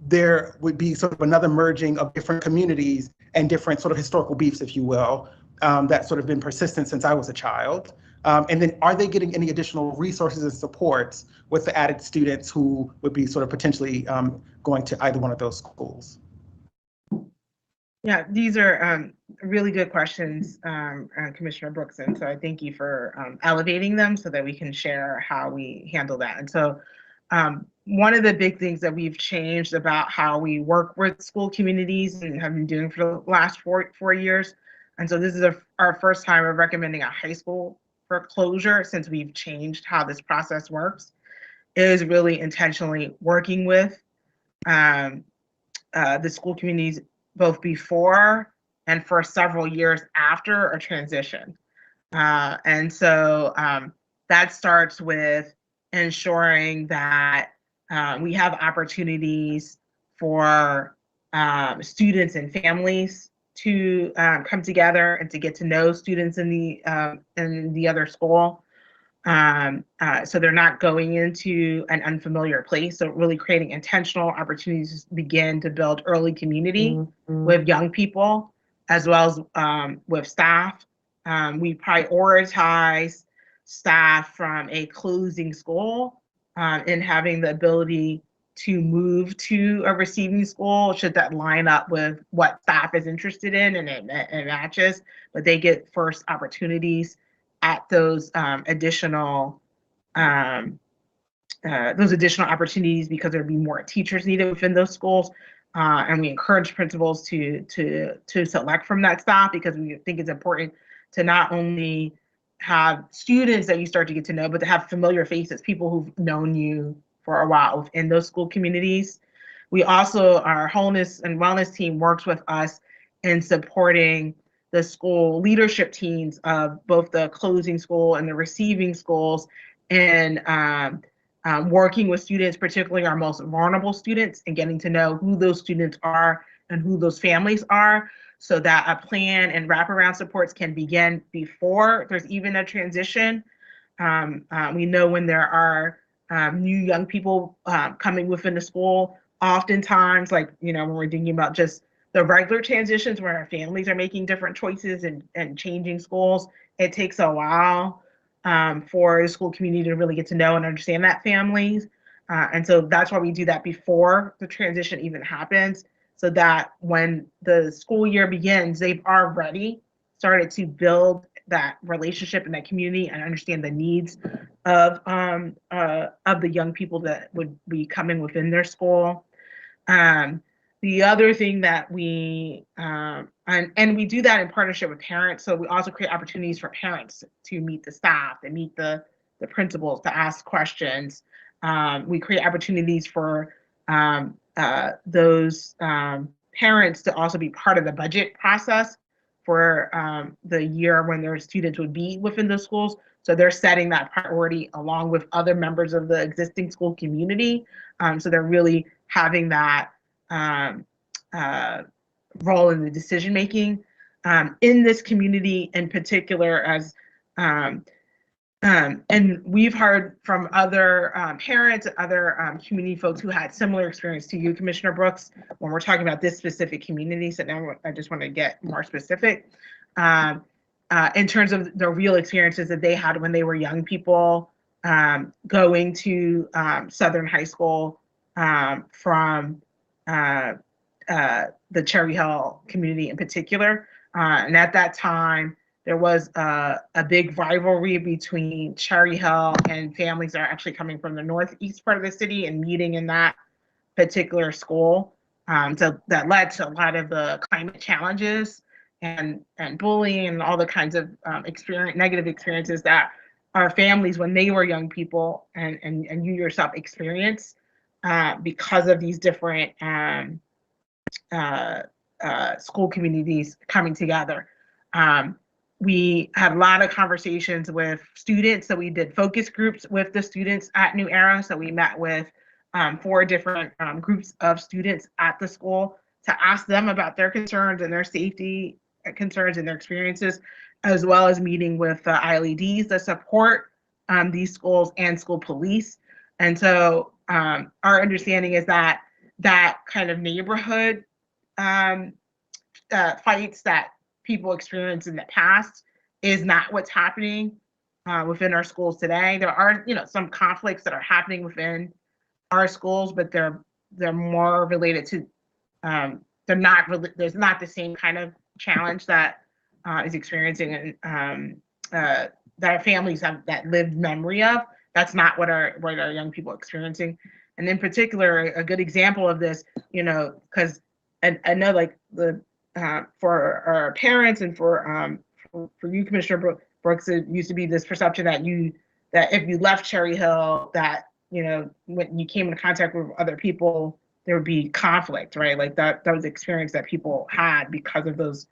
there would be sort of another merging of different communities and different sort of historical beefs, if you will, that sort of been persistent since I was a child. And then are they getting any additional resources and supports with the added students who would be sort of potentially going to either one of those schools? Yeah, these are really good questions, Commissioner Brooks, and so I thank you for elevating them so that we can share how we handle that. And so one of the big things that we've changed about how we work with school communities and have been doing for the last four years, and so this is our first time of recommending a high school for closure since we've changed how this process works, is really intentionally working with the school communities both before and for several years after a transition. And so that starts with ensuring that we have opportunities for students and families to come together and to get to know students in the other school. So they're not going into an unfamiliar place. So really creating intentional opportunities to begin to build early community with young people, as well as with staff. We prioritize staff from a closing school and having the ability to move to a receiving school should that line up with what staff is interested in and it matches, but they get first opportunities at those additional opportunities because there'd be more teachers needed within those schools. and we encourage principals to select from that staff, because we think it's important to not only have students that you start to get to know, but to have familiar faces, people who've known you for a while within those school communities. We also, our wholeness and wellness team works with us in supporting the school leadership teams of both the closing school and the receiving schools, and working with students, particularly our most vulnerable students, and getting to know who those students are and who those families are, so that a plan and wraparound supports can begin before there's even a transition. We know when there are new young people coming within the school, oftentimes, like, when we're thinking about just the regular transitions where our families are making different choices and changing schools, it takes a while for the school community to really get to know and understand that families. And so that's why we do that before the transition even happens, so that when the school year begins, they've already started to build that relationship and that community and understand the needs of the young people that would be coming within their school. The other thing that we, and we do that in partnership with parents, so we also create opportunities for parents to meet the staff and meet the principals, to ask questions. We create opportunities for those parents to also be part of the budget process for the year when their students would be within the schools. So they're setting that priority along with other members of the existing school community. So they're really having that role in the decision making in this community in particular. As and we've heard from other parents, other community folks who had similar experience to you, Commissioner Brooks, when we're talking about this specific community. So now I just want to get more specific in terms of the real experiences that they had when they were young people going to Southern High School from the Cherry Hill community in particular. And at that time, there was a big rivalry between Cherry Hill and families that are actually coming from the northeast part of the city and meeting in that particular school. So that led to a lot of the climate challenges and bullying and all the kinds of negative experiences that our families, when they were young people, and you yourself experienced because of these different school communities coming together. We had a lot of conversations with students. So we did focus groups with the students at New Era. So we met with 4 different groups of students at the school to ask them about their concerns and their safety concerns and their experiences, as well as meeting with ILEDs that support these schools and school police. And so our understanding is that that kind of neighborhood fights that people experienced in the past is not what's happening within our schools today. There are, some conflicts that are happening within our schools, but they're more related to there's not the same kind of challenge that is experiencing and that our families have that lived memory of. That's not what our young people are experiencing. And in particular, a good example of this, because I know, like, the for our parents and for you, Commissioner Brooks, it used to be this perception that if you left Cherry Hill, that when you came into contact with other people, there would be conflict, right? Like that was the experience that people had because of those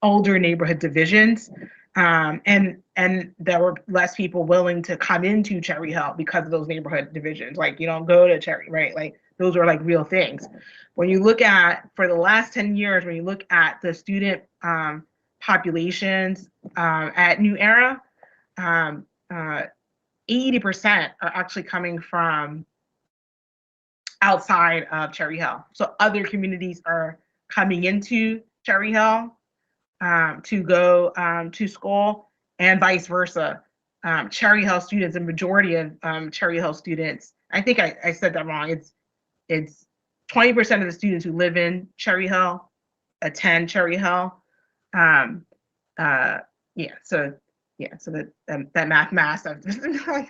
older neighborhood divisions, and there were less people willing to come into Cherry Hill because of those neighborhood divisions. Like, you don't go to Cherry, right? Like, those are like real things. When you look at, for the last 10 years, when you look at the student populations at New Era, 80% are actually coming from outside of Cherry Hill. So other communities are coming into Cherry Hill to go to school, and vice versa. Cherry Hill students, the majority of Cherry Hill students, I think I said that wrong. It's 20% of the students who live in Cherry Hill attend Cherry Hill. So that math.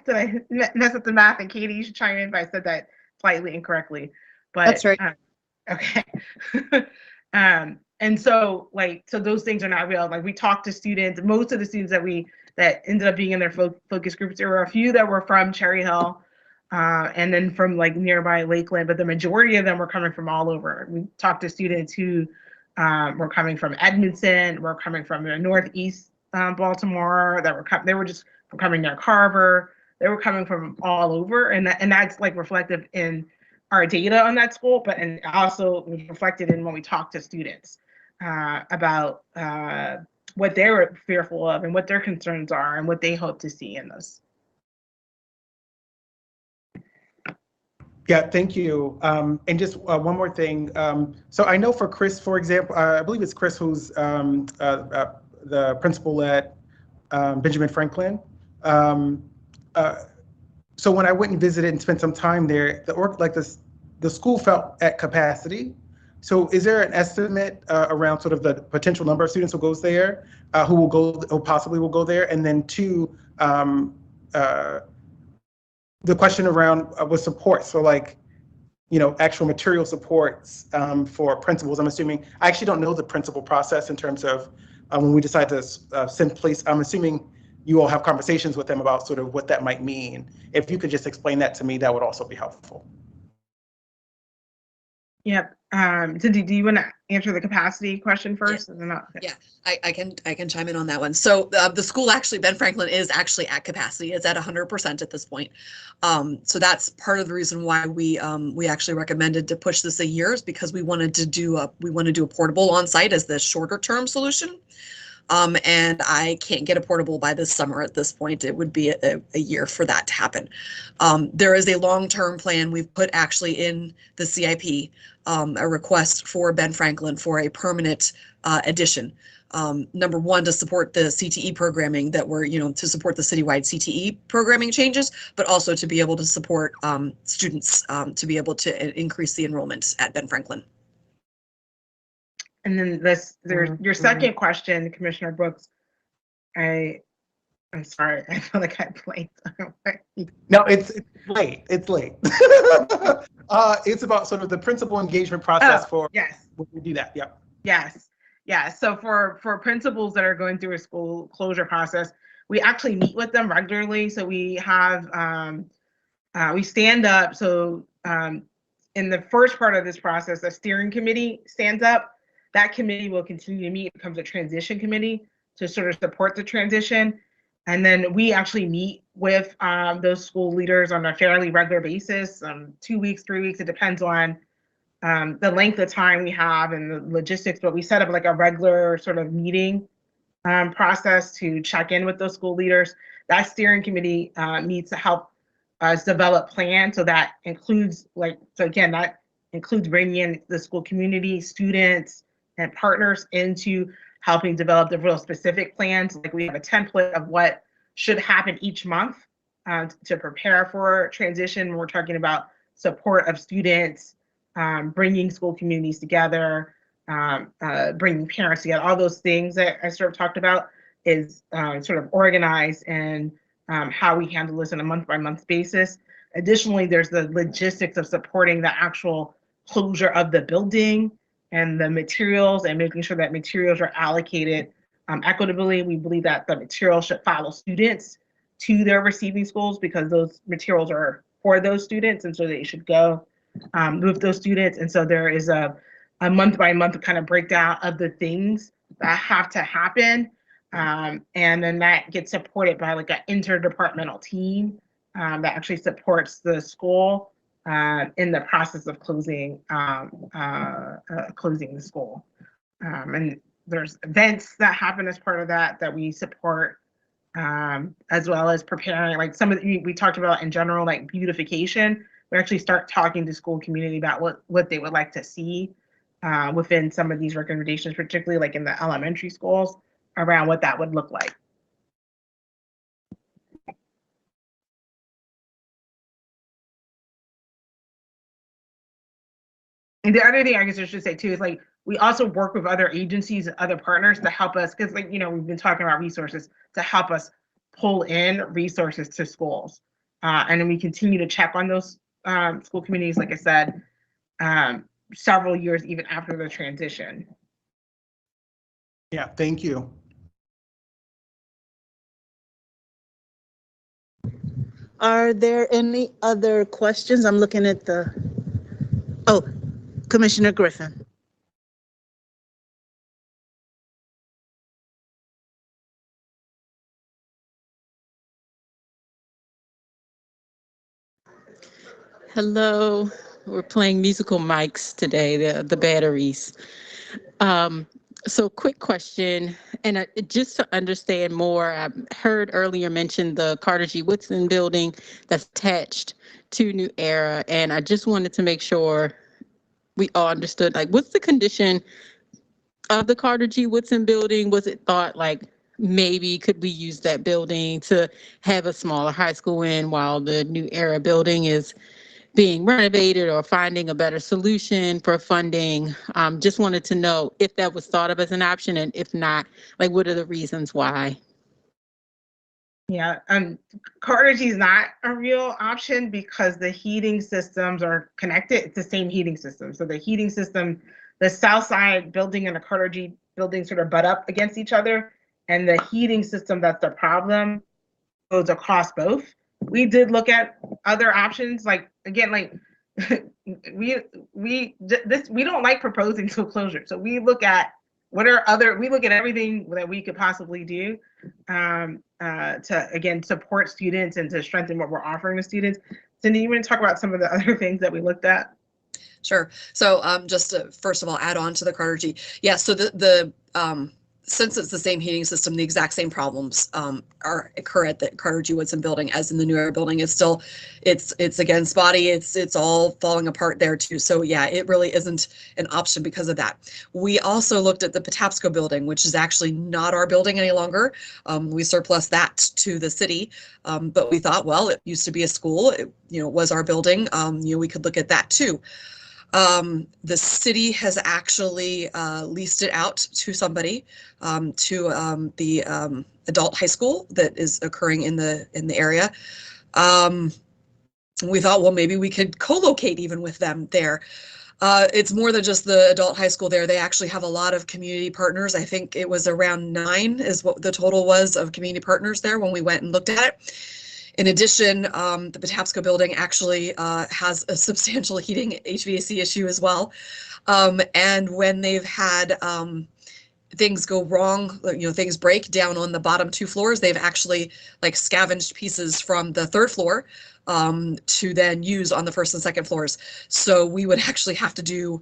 Did I mess up the math? And Katie, you should chime in if I said that slightly incorrectly. But that's right. Okay. And so so those things are not real. Like we talked to students, most of the students that ended up being in their focus groups, there were a few that were from Cherry Hill, and then from like nearby Lakeland, but the majority of them were coming from all over. We talked to students who were coming from Edmondson, were coming from the Northeast Baltimore, they were just coming near Carver. They were coming from all over, and that's like reflective in our data on that school, but and also was reflected in when we talked to students about what they were fearful of and what their concerns are and what they hope to see in this. Yeah, thank you. And just one more thing. So I know for Chris, for example, I believe it's Chris who's the principal at Benjamin Franklin. So when I went and visited and spent some time there, the school felt at capacity. So is there an estimate around sort of the potential number of students who goes there, who possibly will go there? And then two, the question around with support. So like, actual material supports for principals. I'm assuming, I actually don't know the principal process in terms of when we decide to send place. I'm assuming you all have conversations with them about sort of what that might mean. If you could just explain that to me, that would also be helpful. Yep. Cindy, do you want to answer the capacity question first? Yeah, I can chime in on that one. So the school actually, Ben Franklin is actually at capacity. It's at 100% at this point. So that's part of the reason why we actually recommended to push this a year, is because we wanted to do a portable on site as the shorter term solution. And I can't get a portable by this summer at this point. It would be a year for that to happen. There is a long-term plan. We've put actually in the CIP a request for Ben Franklin for a permanent addition. Number one, to support the CTE programming that we're, to support the citywide CTE programming changes, but also to be able to support students to be able to increase the enrollment at Ben Franklin. And then there's your second question, Commissioner Brooks. I'm sorry, I feel like I blanked. No, it's late. It's late. It's about sort of the principal engagement process for when we do that. Yeah. Yes. Yeah. So for principals that are going through a school closure process, we actually meet with them regularly. So we have we stand up. So in the first part of this process, the steering committee stands up. That committee will continue to meet. It becomes a transition committee to sort of support the transition. And then we actually meet with those school leaders on a fairly regular basis, 2 weeks, 3 weeks. It depends on the length of time we have and the logistics, but we set up like a regular sort of meeting process to check in with those school leaders. That steering committee meets to help us develop plans. So that includes that includes bringing in the school community, students, and partners into helping develop the real specific plans. Like we have a template of what should happen each month to prepare for transition. We're talking about support of students, bringing school communities together, bringing parents together. All those things that I sort of talked about is sort of organized and how we handle this on a month-by-month basis. Additionally, there's the logistics of supporting the actual closure of the building and the materials and making sure that materials are allocated equitably. We believe that the materials should follow students to their receiving schools because those materials are for those students, and so they should go with those students. And so there is a month-by-month kind of breakdown of the things that have to happen. And then that gets supported by like an interdepartmental team that actually supports the school in the process of closing the school. And there's events that happen as part of that we support, as well as preparing, like some of we talked about in general, like beautification. We actually start talking to school community about what they would like to see within some of these recommendations, particularly like in the elementary schools, around what that would look like. And the other thing I guess I should say too is like we also work with other agencies and other partners to help us, because like, we've been talking about resources to help us pull in resources to schools. And then we continue to check on those school communities, like I said, several years even after the transition. Yeah, thank you. Are there any other questions? I'm looking at oh, Commissioner Griffin. Hello, we're playing musical mics today, the batteries. So quick question, and just to understand more, I heard earlier mentioned the Carter G. Woodson building that's attached to New Era, and I just wanted to make sure we all understood, like, what's the condition of the Carter G. Woodson building? Was it thought like maybe could we use that building to have a smaller high school in while the New Era building is being renovated, or finding a better solution for funding? Just wanted to know if that was thought of as an option, and if not, like, what are the reasons why? Yeah, Carter G is not a real option because the heating systems are connected. It's the same heating system. So the heating system, the South Side building and the Carter G building sort of butt up against each other. And the heating system that's the problem goes across both. We did look at other options, like, again, like we don't like proposing to a closure. So we look at we look at everything that we could possibly do to, again, support students and to strengthen what we're offering to students. Cindy, you want to talk about some of the other things that we looked at? Sure. So just to, first of all, add on to the Carter G. Yeah, so the since it's the same heating system, the exact same problems occur at the Carter G. Woodson building as in the New Era building. It's still, it's again spotty. It's all falling apart there too. So yeah, it really isn't an option because of that. We also looked at the Pta building, which is actually not our building any longer. We surplus that to the city, but we thought, well, it used to be a school. It, was our building. We could look at that too. The city has actually leased it out to somebody, to the adult high school that is occurring in the area. We thought, well, maybe we could co-locate even with them there. It's more than just the adult high school there. They actually have a lot of community partners. I think it was around 9 is what the total was of community partners there when we went and looked at it. In addition, the Pta building actually has a substantial heating HVAC issue as well. And when they've had things go wrong, things break down on the bottom 2 floors, they've actually scavenged pieces from the 3rd floor to then use on the 1st and 2nd floors. So we would actually have to do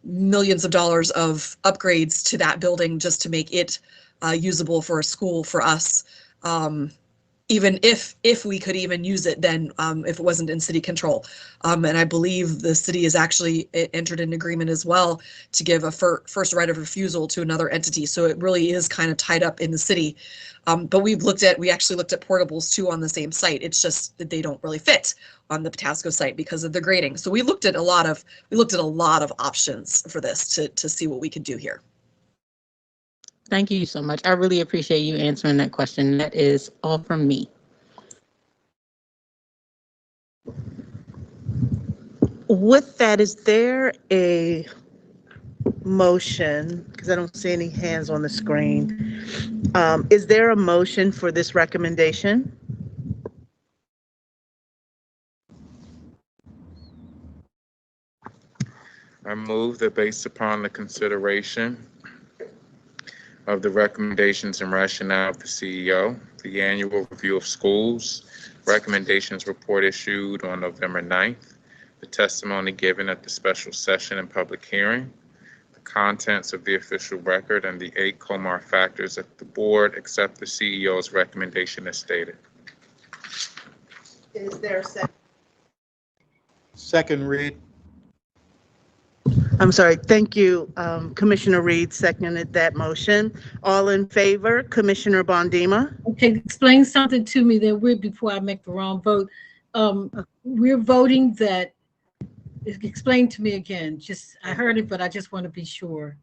millions of dollars of upgrades to that building just to make it usable for a school for us. Even if we could even use it then, if it wasn't in city control. And I believe the city has actually entered an agreement as well to give a first right of refusal to another entity. So it really is kind of tied up in the city. But we actually looked at portables too on the same site. It's just that they don't really fit on the Pta site because of the grading. So we looked at a lot of options for this to see what we could do here. Thank you so much. I really appreciate you answering that question. That is all from me. With that, is there a motion? Because I don't see any hands on the screen. Is there a motion for this recommendation? I move that based upon the consideration of the recommendations and rationale of the CEO, the annual review of schools, recommendations report issued on November 9th, the testimony given at the special session and public hearing, the contents of the official record, and the 8 COMAR factors that the board accept the CEO's recommendation as stated. Is there a second? Second, Reed. I'm sorry. Thank you. Commissioner Reed seconded that motion. All in favor? Commissioner Bondima? Okay, explain something to me that weird before I make the wrong vote. We're voting that, explain to me again. I heard it, but I just want to be sure.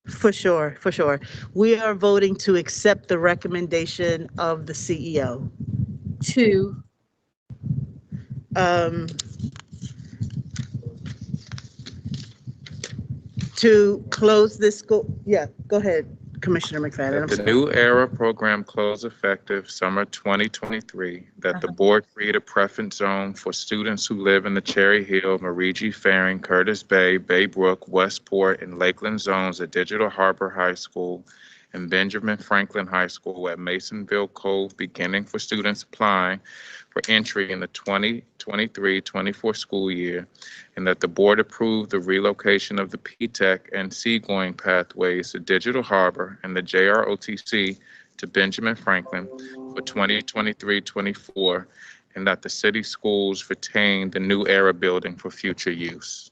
For sure, for sure. We are voting to accept the recommendation of the CEO. To? to close this school. Yeah, go ahead, Commissioner McFadden. I'm That the sorry. new era program close effective summer 2023, that the board create a preference zone for students who live in the Cherry Hill, Marigi, Faring, Curtis Bay, Baybrook, Westport, and Lakeland zones at Digital Harbor High School and Benjamin Franklin High School at Masonville Cove, beginning for students applying for entry in the 2023-24 school year, and that the board approve the relocation of the P-TECH and seagoing pathways to Digital Harbor and the JROTC to Benjamin Franklin for 2023-24, and that the city schools retain the new era building for future use.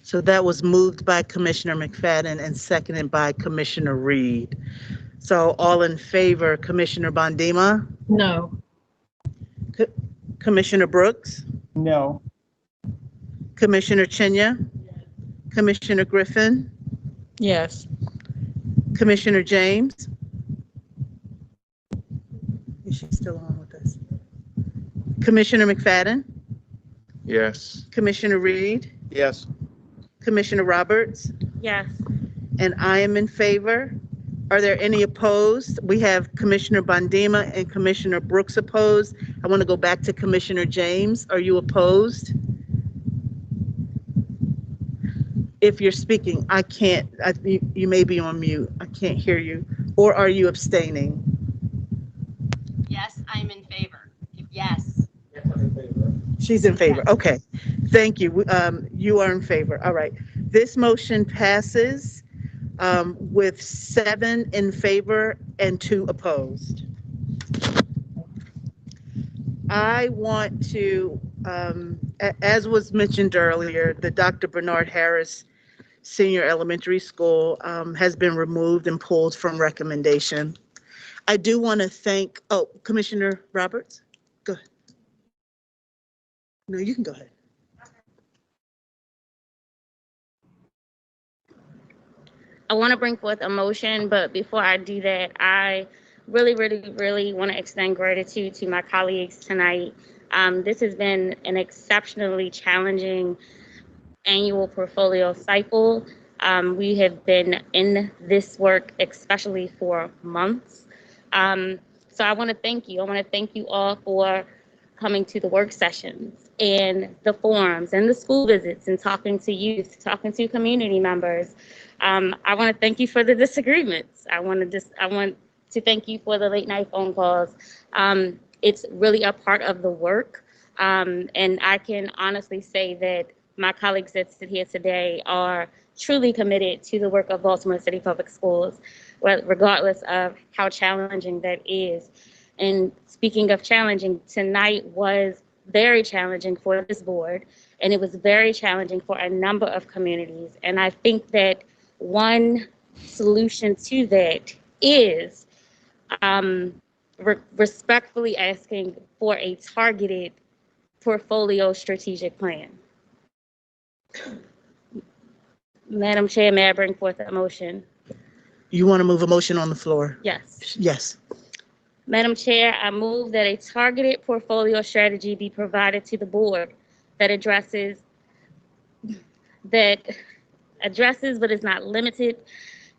So that was moved by Commissioner McFadden and seconded by Commissioner Reed. So all in favor, Commissioner Bondima? No. Commissioner Brooks? No. Commissioner Chinya? Commissioner Griffin? Yes. Commissioner James? Is she still on with us? Commissioner McFadden? Yes. Commissioner Reed? Yes. Commissioner Roberts? Yes. And I am in favor. Are there any opposed? We have Commissioner Bondima and Commissioner Brooks opposed. I want to go back to Commissioner James. Are you opposed? If you're speaking, I can't, you may be on mute. I can't hear you. Or are you abstaining? Yes, I'm in favor. Yes. She's in favor. Okay. Thank you. You are in favor. All right. This motion passes with 7 in favor and 2 opposed. I want to, as was mentioned earlier, the Dr. Bernard Harris Senior Elementary School has been removed and pulled from recommendation. I do want to thank, Commissioner Roberts, go ahead. No, you can go ahead. I want to bring forth a motion, but before I do that, I really want to extend gratitude to my colleagues tonight. This has been an exceptionally challenging annual portfolio cycle. We have been in this work, especially for months. So I want to thank you. I want to thank you all for coming to the work sessions and the forums and the school visits and talking to youth, talking to community members. I want to thank you for the disagreements. I want to thank you for the late night phone calls. It's really a part of the work. And I can honestly say that my colleagues that sit here today are truly committed to the work of Baltimore City Public Schools, regardless of how challenging that is. And speaking of challenging, tonight was very challenging for this board, and it was very challenging for a number of communities. And I think that one solution to that is respectfully asking for a targeted portfolio strategic plan. Madam Chair, may I bring forth a motion? You want to move a motion on the floor? Yes. Yes. Madam Chair, I move that a targeted portfolio strategy be provided to the board that addresses but is not limited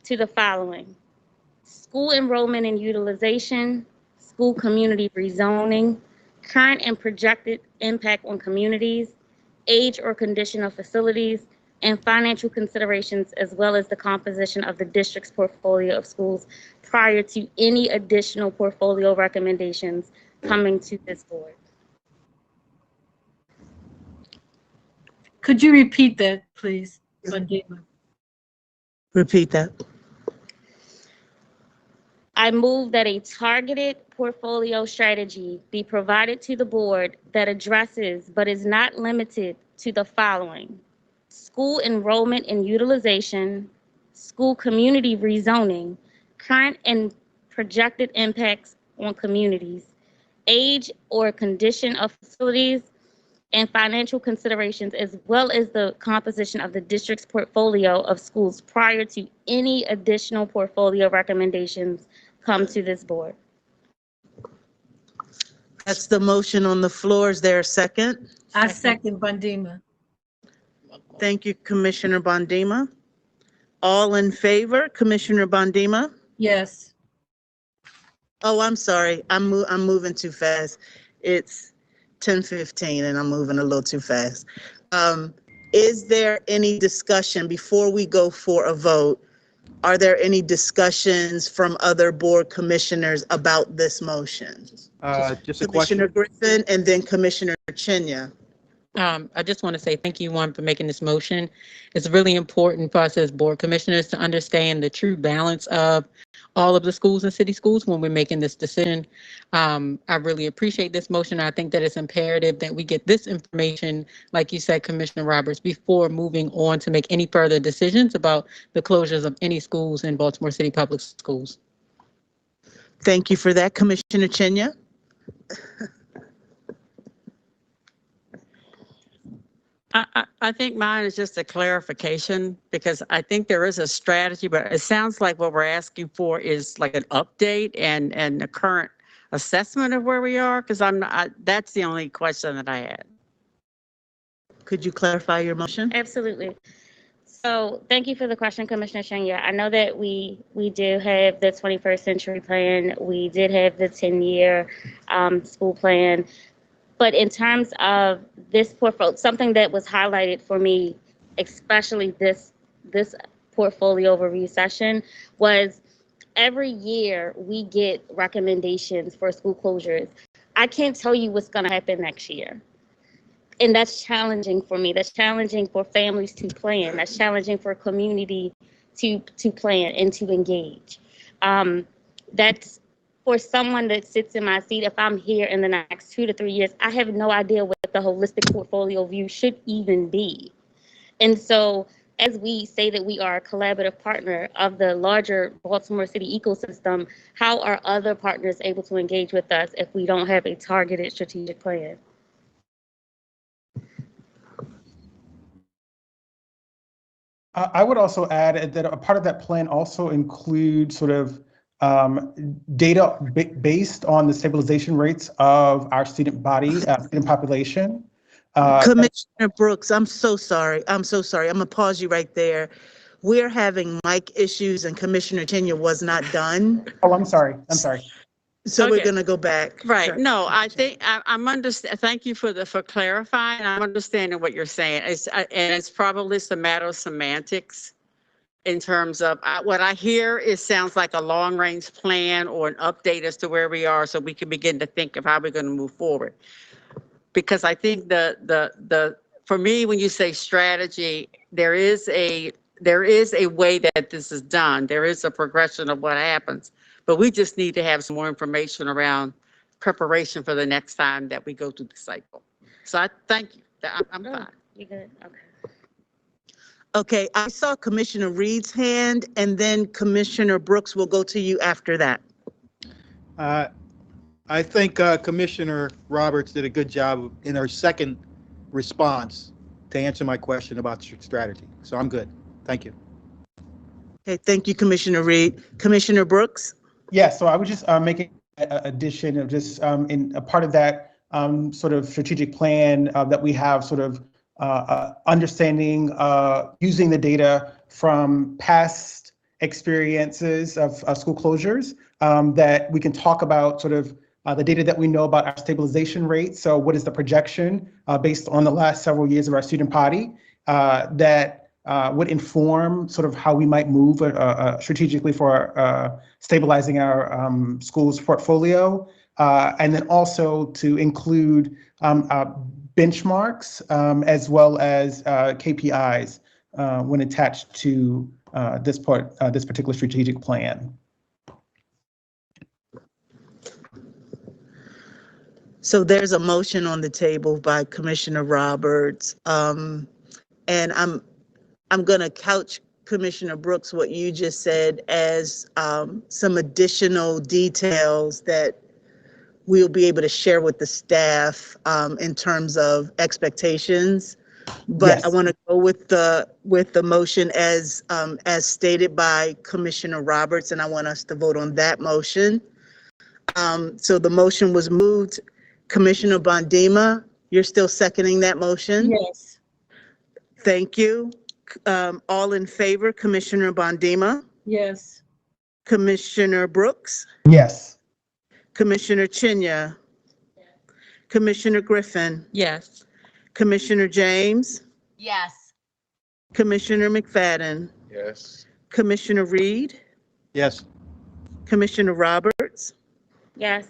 to the following: school enrollment and utilization, school community rezoning, current and projected impact on communities, age or condition of facilities, and financial considerations, as well as the composition of the district's portfolio of schools prior to any additional portfolio recommendations coming to this board. Could you repeat that, please, Bondima? Repeat that. I move that a targeted portfolio strategy be provided to the board that addresses but is not limited to the following: school enrollment and utilization, school community rezoning, current and projected impacts on communities, age or condition of facilities, and financial considerations, as well as the composition of the district's portfolio of schools prior to any additional portfolio recommendations come to this board. That's the motion on the floor. Is there a second? I second Bondima. Thank you, Commissioner Bondima. All in favor, Commissioner Bondima? Yes. Oh, I'm sorry. I'm moving too fast. It's 10:15 and I'm moving a little too fast. Is there any discussion before we go for a vote? Are there any discussions from other board commissioners about this motion? Just a Commissioner question. Griffin and then Commissioner Chinya. I just want to say thank you, one, for making this motion. It's really important for us as board commissioners to understand the true balance of all of the schools and city schools when we're making this decision. I really appreciate this motion. I think that it's imperative that we get this information, like you said, Commissioner Roberts, before moving on to make any further decisions about the closures of any schools in Baltimore City Public Schools. Thank you for that, Commissioner Chinya. I think mine is just a clarification because I think there is a strategy, but it sounds like what we're asking for is like an update and a current assessment of where we are, because that's the only question that I had. Could you clarify your motion? Absolutely. So thank you for the question, Commissioner Shenya. I know that we do have the 21st century plan. We did have the 10-year school plan. But in terms of this portfolio, something that was highlighted for me, especially this portfolio review session, was every year we get recommendations for school closures. I can't tell you what's going to happen next year. And that's challenging for me. That's challenging for families to plan. That's challenging for community to plan and to engage. That's for someone that sits in my seat. If I'm here in the next 2 to 3 years, I have no idea what the holistic portfolio view should even be. And so as we say that we are a collaborative partner of the larger Baltimore City ecosystem, how are other partners able to engage with us if we don't have a targeted strategic plan? I would also add that a part of that plan also includes sort of data based on the stabilization rates of our student body, student population. Commissioner Brooks, I'm so sorry. I'm gonna pause you right there. We're having mic issues and Commissioner Chinya was not done. Oh, I'm sorry. So Okay. we're gonna go back. Right. Sure. No, I think I'm understand. Thank you for clarifying. I'm understanding what you're saying. And it's probably just a matter of semantics in terms of what I hear. It sounds like a long range plan or an update as to where we are, so we can begin to think of how we're going to move forward. Because I think for me, when you say strategy, there is a way that this is done. There is a progression of what happens. But we just need to have some more information around preparation for the next time that we go through the cycle. So I thank you. I'm fine. You good? Okay. Okay, I saw Commissioner Reed's hand and then Commissioner Brooks will go to you after that. I think Commissioner Roberts did a good job in her second response to answer my question about strategy. So I'm good. Thank you. Okay, thank you, Commissioner Reed. Commissioner Brooks? Yeah, so I was just making an addition of just in a part of that sort of strategic plan that we have sort of understanding using the data from past experiences of school closures that we can talk about sort of the data that we know about our stabilization rate. So what is the projection based on the last several years of our student body that would inform sort of how we might move strategically for stabilizing our schools portfolio, and then also to include benchmarks as well as KPIs when attached to this particular strategic plan. So there's a motion on the table by Commissioner Roberts, and I'm going to couch Commissioner Brooks what you just said as some additional details that we'll be able to share with the staff in terms of expectations. But yes. I want to go with the motion as stated by Commissioner Roberts, and I want us to vote on that motion. So the motion was moved. Commissioner Bondima, you're still seconding that motion? Yes. Thank you. All in favor, Commissioner Bondima, Yes. Commissioner Brooks, Yes. Commissioner Chinya, Commissioner Griffin, Yes. Commissioner James, Yes. Commissioner McFadden, Yes. Commissioner Reed, Yes. Commissioner Roberts, Yes.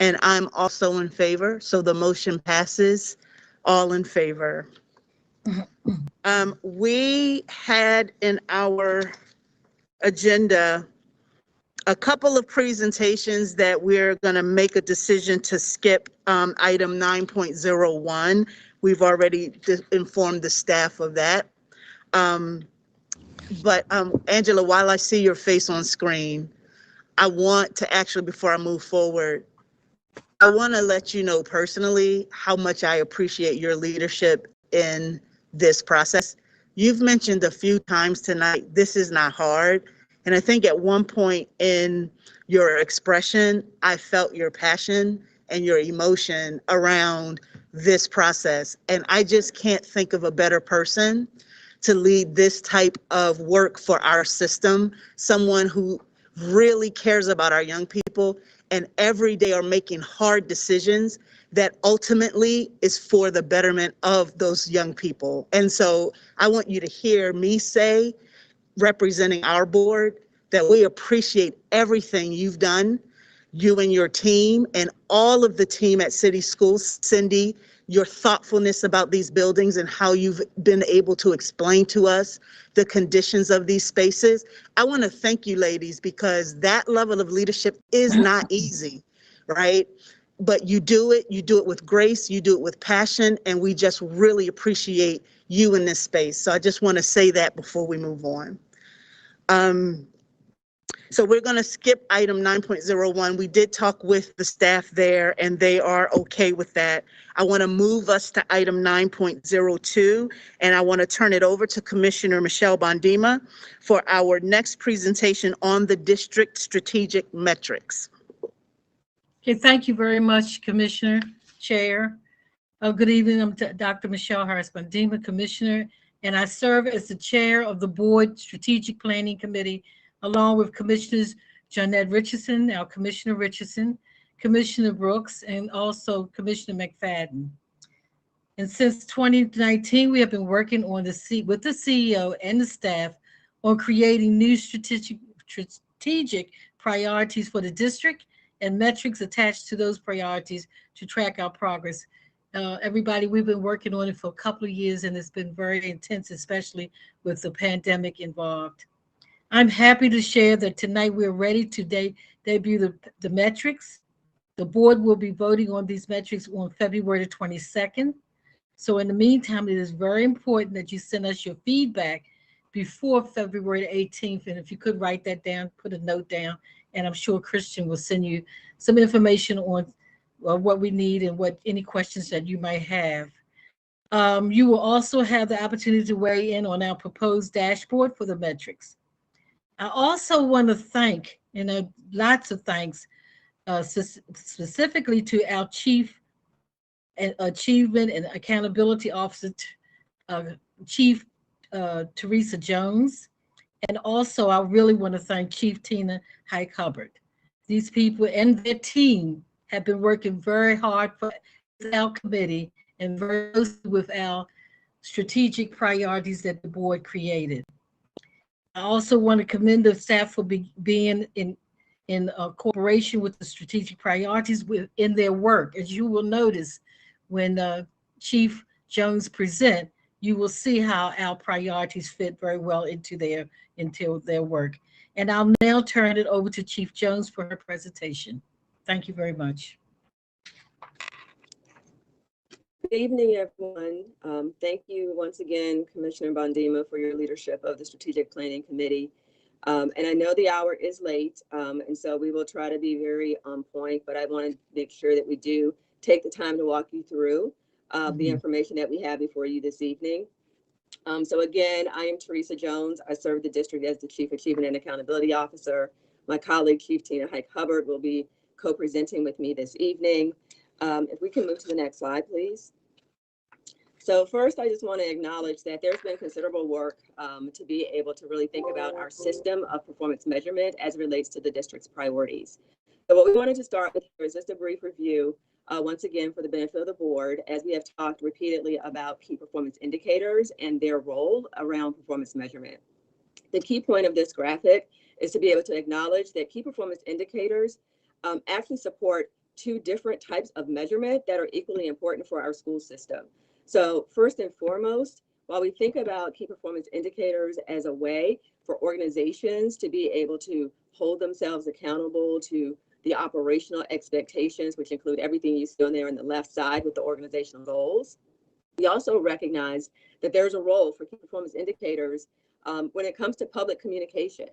and I'm also in favor, so the motion passes. All in favor. We had in our agenda a couple of presentations that we're going to make a decision to skip. Item 9.01. We've already informed the staff of that. But Angela, while I see your face on screen, I want to actually, before I move forward, I want to let you know personally how much I appreciate your leadership in this process. You've mentioned a few times tonight, this is not hard. And I think at one point in your expression, I felt your passion and your emotion around this process. And I just can't think of a better person to lead this type of work for our system, someone who really cares about our young people and every day are making hard decisions that ultimately is for the betterment of those young people. And so I want you to hear me say, representing our board, that we appreciate everything you've done, you and your team and all of the team at City Schools. Cindy, your thoughtfulness about these buildings and how you've been able to explain to us the conditions of these spaces. I want to thank you, ladies, because that level of leadership is not easy, right? But you do it with grace, you do it with passion, and we just really appreciate you in this space. So I just want to say that before we move on. So we're going to skip item 9.01. We did talk with the staff there and they are okay with that. I want to move us to item 9.02 and I want to turn it over to Commissioner Michelle Bondima for our next presentation on the district strategic metrics. Okay, thank you very much, Commissioner, Chair. Good evening, I'm Dr. Michelle Harris Bondima, Commissioner, and I serve as the Chair of the Board Strategic Planning Committee along with Commissioners Jeanette Richardson, our Commissioner Richardson, Commissioner Brooks, and also Commissioner McFadden. And since 2019, we have been working on with the CEO and the staff on creating new strategic priorities for the district and metrics attached to those priorities to track our progress. Everybody, we've been working on it for a couple of years and it's been very intense, especially with the pandemic involved. I'm happy to share that tonight we're ready to debut the metrics. The board will be voting on these metrics on February 22nd. So in the meantime, it is very important that you send us your feedback before February 18th. And if you could write that down, put a note down, and I'm sure Christian will send you some information on what we need and what any questions that you might have. You will also have the opportunity to weigh in on our proposed dashboard for the metrics. I also want to thank, lots of thanks, specifically to our Chief Achievement and Accountability Officer, Chief Teresa Jones, and also I really want to thank Chief Tina Hike-Hubbard. These people and their team have been working very hard for our committee and very closely with our strategic priorities that the board created. I also want to commend the staff for being in cooperation with the strategic priorities in their work. As you will notice, when Chief Jones present, you will see how our priorities fit very well into their work. And I'll now turn it over to Chief Jones for her presentation. Thank you very much. Good evening, everyone. Thank you once again, Commissioner Bondima, for your leadership of the Strategic Planning Committee. And I know the hour is late, and so we will try to be very on point, but I want to make sure that we do take the time to walk you through the information that we have before you this evening. So again, I am Teresa Jones. I serve the district as the Chief Achievement and Accountability Officer. My colleague, Chief Tina Hike-Hubbard, will be co-presenting with me this evening. If we can move to the next slide, please. So first, I just want to acknowledge that there's been considerable work to be able to really think about our system of performance measurement as it relates to the district's priorities. So what we wanted to start with here is just a brief review, once again, for the benefit of the board, as we have talked repeatedly about key performance indicators and their role around performance measurement. The key point of this graphic is to be able to acknowledge that key performance indicators actually support two different types of measurement that are equally important for our school system. So first and foremost, while we think about key performance indicators as a way for organizations to be able to hold themselves accountable to the operational expectations, which include everything you see on there on the left side with the organizational goals, we also recognize that there's a role for key performance indicators when it comes to public communication.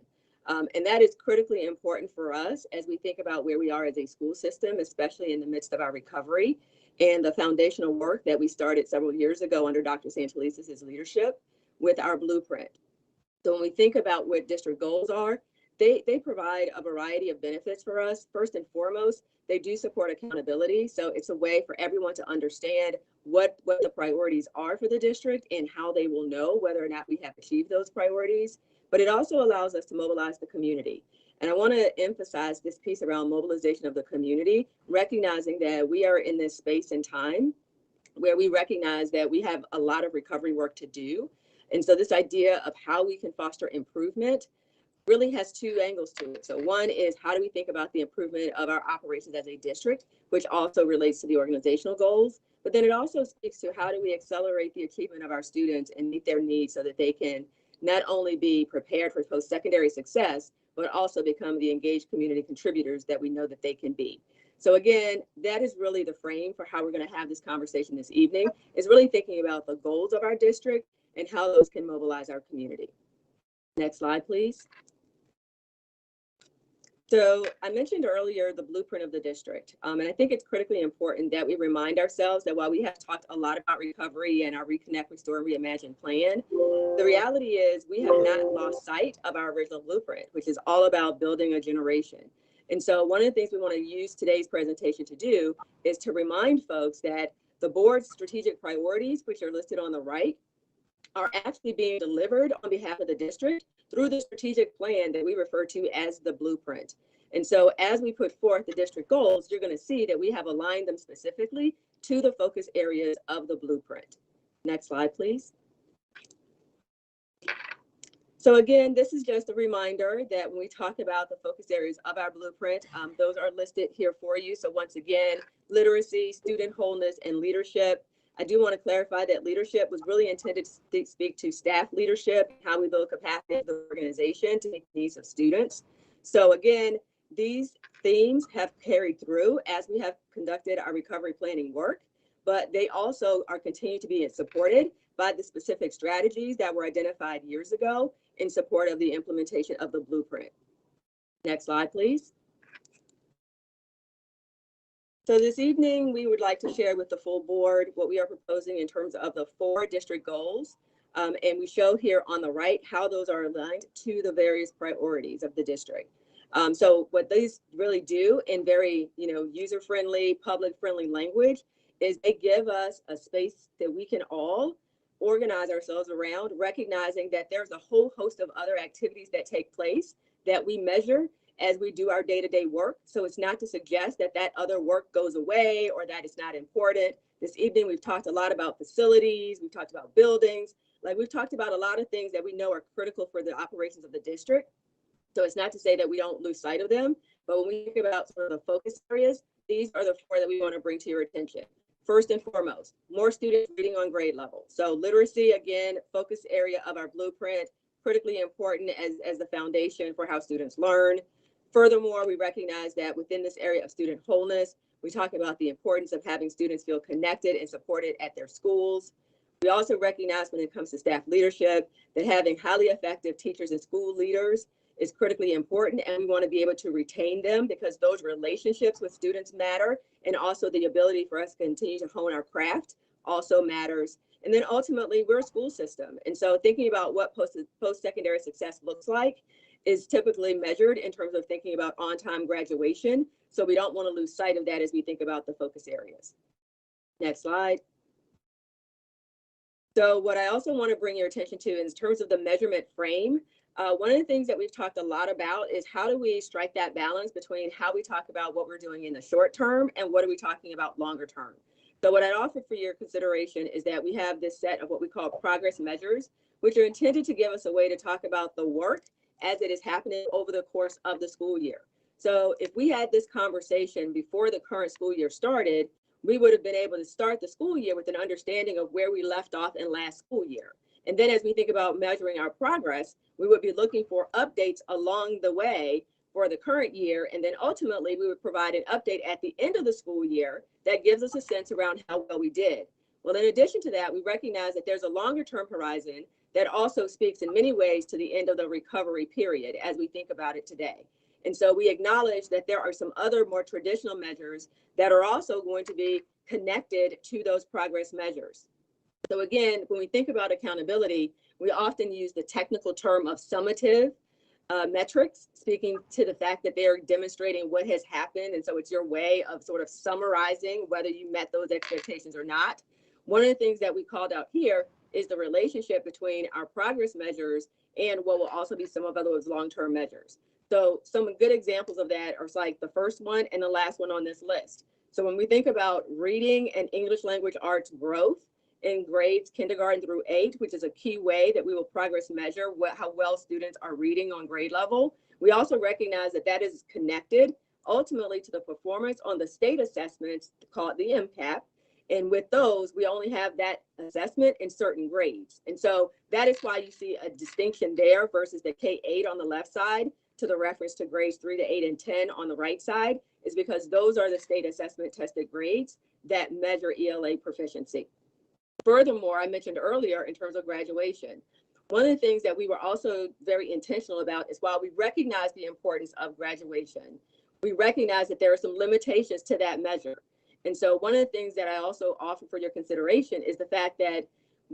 And that is critically important for us as we think about where we are as a school system, especially in the midst of our recovery and the foundational work that we started several years ago under Dr. Santelises' leadership with our blueprint. So when we think about what district goals are, they provide a variety of benefits for us. First and foremost, they do support accountability. So it's a way for everyone to understand what the priorities are for the district and how they will know whether or not we have achieved those priorities. But it also allows us to mobilize the community. And I want to emphasize this piece around mobilization of the community, recognizing that we are in this space and time where we recognize that we have a lot of recovery work to do. And so this idea of how we can foster improvement really has two angles to it. So one is, how do we think about the improvement of our operations as a district, which also relates to the organizational goals. But then it also speaks to how do we accelerate the achievement of our students and meet their needs so that they can not only be prepared for post-secondary success, but also become the engaged community contributors that we know that they can be. So again, that is really the frame for how we're going to have this conversation this evening, is really thinking about the goals of our district and how those can mobilize our community. Next slide, please. So I mentioned earlier the blueprint of the district, and I think it's critically important that we remind ourselves that while we have talked a lot about recovery and our Reconnect, Restore, Reimagine plan, the reality is we have not lost sight of our original blueprint, which is all about building a generation. And so one of the things we want to use today's presentation to do is to remind folks that the board's strategic priorities, which are listed on the right, are actually being delivered on behalf of the district through the strategic plan that we refer to as the blueprint. And so as we put forth the district goals, you're going to see that we have aligned them specifically to the focus areas of the blueprint. Next slide, please. So again, this is just a reminder that when we talk about the focus areas of our blueprint, those are listed here for you. So once again, literacy, student wholeness, and leadership. I do want to clarify that leadership was really intended to speak to staff leadership, how we build capacity of the organization to meet the needs of students. So again, these themes have carried through as we have conducted our recovery planning work, but they also are continuing to be supported by the specific strategies that were identified years ago in support of the implementation of the blueprint. Next slide, please. So this evening, we would like to share with the full board what we are proposing in terms of the 4 district goals. And we show here on the right how those are aligned to the various priorities of the district. So what these really do in very user-friendly, public-friendly language is they give us a space that we can all organize ourselves around, recognizing that there's a whole host of other activities that take place that we measure as we do our day-to-day work. So it's not to suggest that that other work goes away or that it's not important. This evening, we've talked a lot about facilities, we've talked about buildings, like we've talked about a lot of things that we know are critical for the operations of the district. So it's not to say that we don't lose sight of them, but when we think about sort of the focus areas, these are the 4 that we want to bring to your attention. First and foremost, more students reading on grade level. So literacy, again, focus area of our blueprint, critically important as the foundation for how students learn. Furthermore, we recognize that within this area of student wholeness, we talk about the importance of having students feel connected and supported at their schools. We also recognize when it comes to staff leadership that having highly effective teachers and school leaders is critically important, and we want to be able to retain them because those relationships with students matter, and also the ability for us to continue to hone our craft also matters. And then ultimately, we're a school system. And so thinking about what post-secondary success looks like is typically measured in terms of thinking about on-time graduation. So we don't want to lose sight of that as we think about the focus areas. Next slide. So what I also want to bring your attention to in terms of the measurement frame, one of the things that we've talked a lot about is how do we strike that balance between how we talk about what we're doing in the short term and what are we talking about longer term. So what I'd offer for your consideration is that we have this set of what we call progress measures, which are intended to give us a way to talk about the work as it is happening over the course of the school year. So if we had this conversation before the current school year started, we would have been able to start the school year with an understanding of where we left off in last school year. And then as we think about measuring our progress, we would be looking for updates along the way for the current year. And then ultimately we would provide an update at the end of the school year that gives us a sense around how well we did. Well, in addition to that, we recognize that there's a longer term horizon that also speaks in many ways to the end of the recovery period as we think about it today. And so we acknowledge that there are some other more traditional measures that are also going to be connected to those progress measures. So again, when we think about accountability, we often use the technical term of summative metrics, speaking to the fact that they're demonstrating what has happened. And so it's your way of sort of summarizing whether you met those expectations or not. One of the things that we called out here is the relationship between our progress measures and what will also be some of those long-term measures. So some good examples of that are like the first one and the last one on this list. So when we think about reading and English language arts growth in grades kindergarten through 8, which is a key way that we will progress measure how well students are reading on grade level, we also recognize that that is connected ultimately to the performance on the state assessments called the MCAP. And with those, we only have that assessment in certain grades. And so that is why you see a distinction there versus the K-8 on the left side to the reference to grades 3 to 8 and 10 on the right side, is because those are the state assessment tested grades that measure ELA proficiency. Furthermore, I mentioned earlier in terms of graduation, one of the things that we were also very intentional about is while we recognize the importance of graduation, we recognize that there are some limitations to that measure. And so one of the things that I also offer for your consideration is the fact that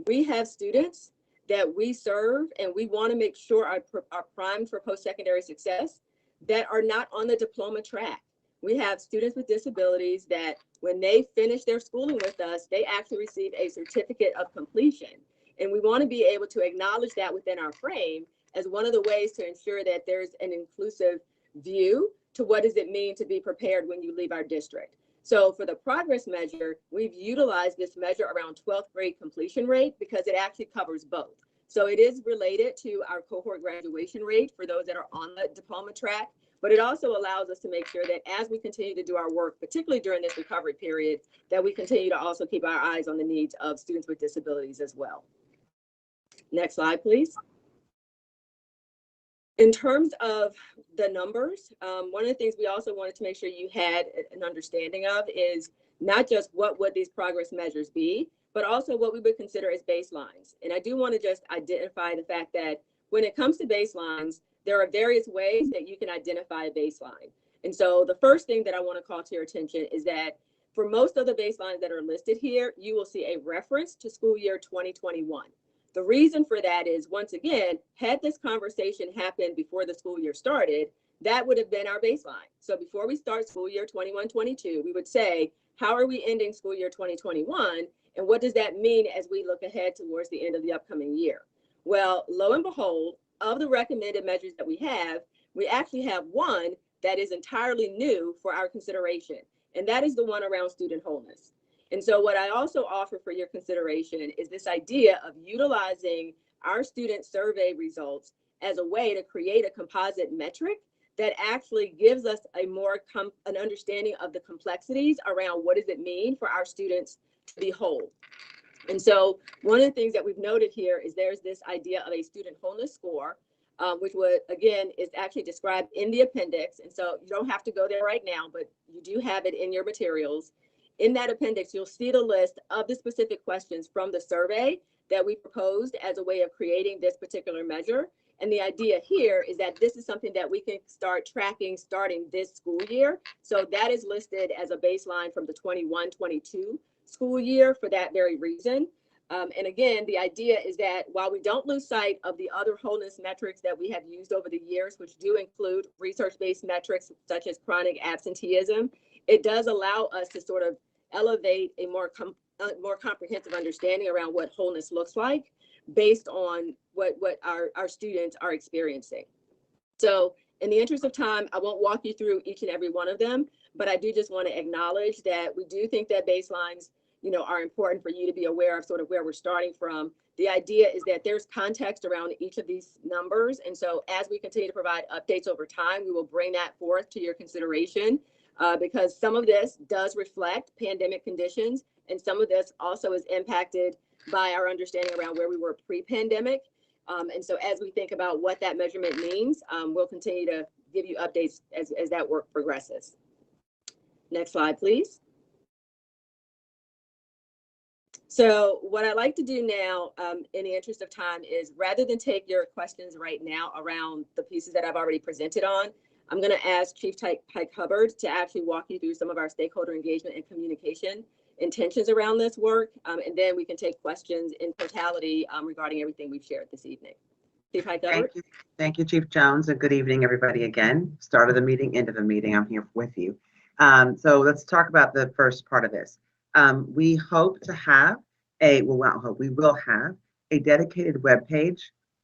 we have students that we serve and we want to make sure are primed for post-secondary success that are not on the diploma track. We have students with disabilities that when they finish their schooling with us, they actually receive a certificate of completion. And we want to be able to acknowledge that within our frame as one of the ways to ensure that there's an inclusive view to what does it mean to be prepared when you leave our district. So for the progress measure, we've utilized this measure around 12th grade completion rate because it actually covers both. So it is related to our cohort graduation rate for those that are on the diploma track, but it also allows us to make sure that as we continue to do our work, particularly during this recovery period, that we continue to also keep our eyes on the needs of students with disabilities as well. Next slide, please. In terms of the numbers, one of the things we also wanted to make sure you had an understanding of is not just what would these progress measures be, but also what we would consider as baselines. And I do want to just identify the fact that when it comes to baselines, there are various ways that you can identify a baseline. And so the first thing that I want to call to your attention is that for most of the baselines that are listed here, you will see a reference to school year 2021. The reason for that is, once again, had this conversation happened before the school year started, that would have been our baseline. So before we start school year 21-22, we would say, how are we ending school year 2021? And what does that mean as we look ahead towards the end of the upcoming year? Well, lo and behold, of the recommended measures that we actually have one that is entirely new for our consideration, and that is the one around student wholeness. And so what I also offer for your consideration is this idea of utilizing our student survey results as a way to create a composite metric that actually gives us a more an understanding of the complexities around what does it mean for our students to be whole. And so one of the things that we've noted here is there's this idea of a student wholeness score, which would, again, is actually described in the appendix. And so you don't have to go there right now, but you do have it in your materials. In that appendix, you'll see the list of the specific questions from the survey that we proposed as a way of creating this particular measure. And the idea here is that this is something that we can start tracking starting this school year. So that is listed as a baseline from the 21-22 school year for that very reason. And again, the idea is that while we don't lose sight of the other wholeness metrics that we have used over the years, which do include research-based metrics such as chronic absenteeism, it does allow us to sort of elevate a more more comprehensive understanding around what wholeness looks like based on what our students are experiencing. So in the interest of time, I won't walk you through each and every one of them, but I do just want to acknowledge that we do think that baselines, are important for you to be aware of sort of where we're starting from. The idea is that there's context around each of these numbers. And so as we continue to provide updates over time, we will bring that forth to your consideration because some of this does reflect pandemic conditions. And some of this also is impacted by our understanding around where we were pre-pandemic. And so as we think about what that measurement means, we'll continue to give you updates as that work progresses. Next slide, please. So what I'd like to do now, in the interest of time, is rather than take your questions right now around the pieces that I've already presented on, I'm going to ask Chief Pike Hubbard to actually walk you through some of our stakeholder engagement and communication intentions around this work, and then we can take questions in totality regarding everything we've shared this evening. Chief Pike Hubbard. Thank you, Chief Jones, and good evening, everybody. Again, start of the meeting, end of the meeting. I'm here with you. So let's talk about the first part of this. We hope to have we will have a dedicated webpage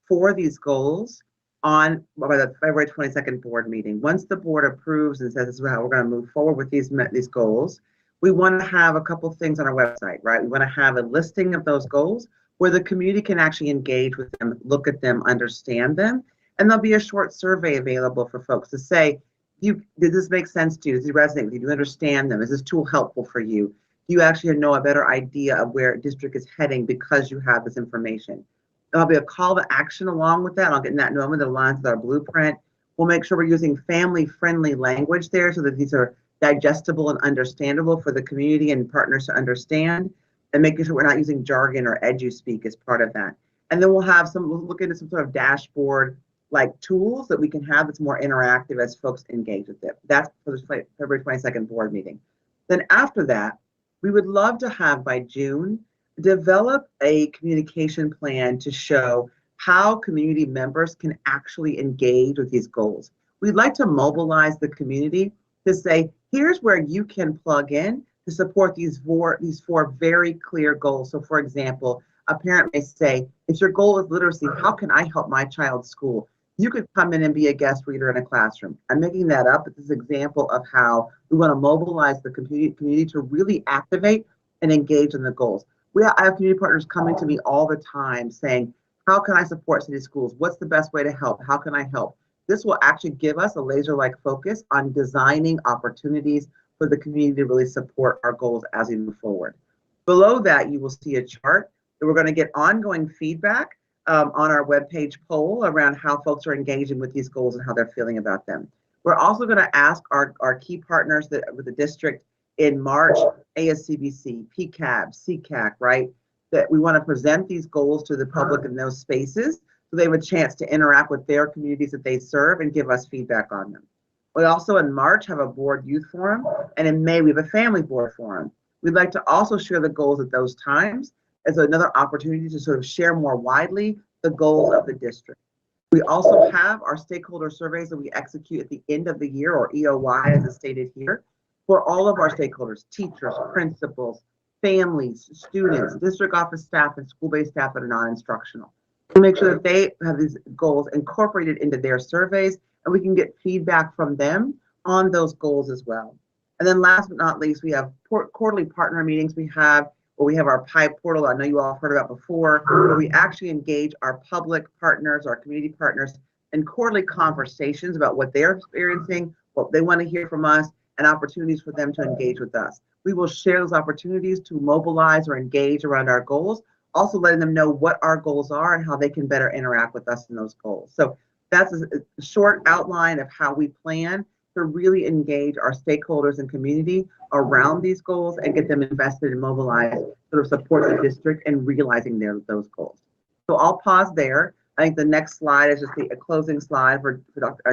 for these goals by the February 22nd board meeting. Once the board approves and says this is how we're going to move forward with these goals, we want to have a couple things on our website, right? We want to have a listing of those goals where the community can actually engage with them, look at them, understand them, and there'll be a short survey available for folks to say, did this make sense to you? Does it resonate with you? Do you understand them? Is this tool helpful for you? Do you actually know a better idea of where a district is heading because you have this information? There'll be a call to action along with that. I'll get in that in a moment that aligns with our blueprint. We'll make sure we're using family-friendly language there so that these are digestible and understandable for the community and partners to understand, and making sure we're not using jargon or edu-speak as part of that. And then we'll look into some sort of dashboard like tools that we can have that's more interactive as folks engage with it. That's for the February 22nd board meeting. Then after that, we would love to have by June, develop a communication plan to show how community members can actually engage with these goals. We'd like to mobilize the community to say, here's where you can plug in to support these four very clear goals. So for example, a parent may say, if your goal is literacy, how can I help my child's school? You could come in and be a guest reader in a classroom. I'm making that up, but this is an example of how we want to mobilize the community to really activate and engage in the goals. I have community partners coming to me all the time saying, how can I support city schools? What's the best way to help? How can I help? This will actually give us a laser-like focus on designing opportunities for the community to really support our goals as we move forward. Below that, you will see a chart that we're going to get ongoing feedback on our webpage poll around how folks are engaging with these goals and how they're feeling about them. We're also going to ask our key partners with the district in March, ASCBC, PCAB, CCAC, right? That we want to present these goals to the public in those spaces so they have a chance to interact with their communities that they serve and give us feedback on them. We also in March have a board youth forum, and in May we have a family board forum. We'd like to also share the goals at those times as another opportunity to sort of share more widely the goals of the district. We also have our stakeholder surveys that we execute at the end of the year, or EOY as is stated here, for all of our stakeholders, teachers, principals, families, students, district office staff, and school-based staff that are non-instructional. To make sure that they have these goals incorporated into their surveys, and we can get feedback from them on those goals as well. And then last but not least, we have quarterly partner meetings we have our PI portal I know you all have heard about before, where we actually engage our public partners, our community partners, in quarterly conversations about what they're experiencing, what they want to hear from us, and opportunities for them to engage with us. We will share those opportunities to mobilize or engage around our goals, also letting them know what our goals are and how they can better interact with us in those goals. So that's a short outline of how we plan to really engage our stakeholders and community around these goals and get them invested and mobilized, sort of support the district in realizing those goals. So I'll pause there. I think the next slide is just a closing slide for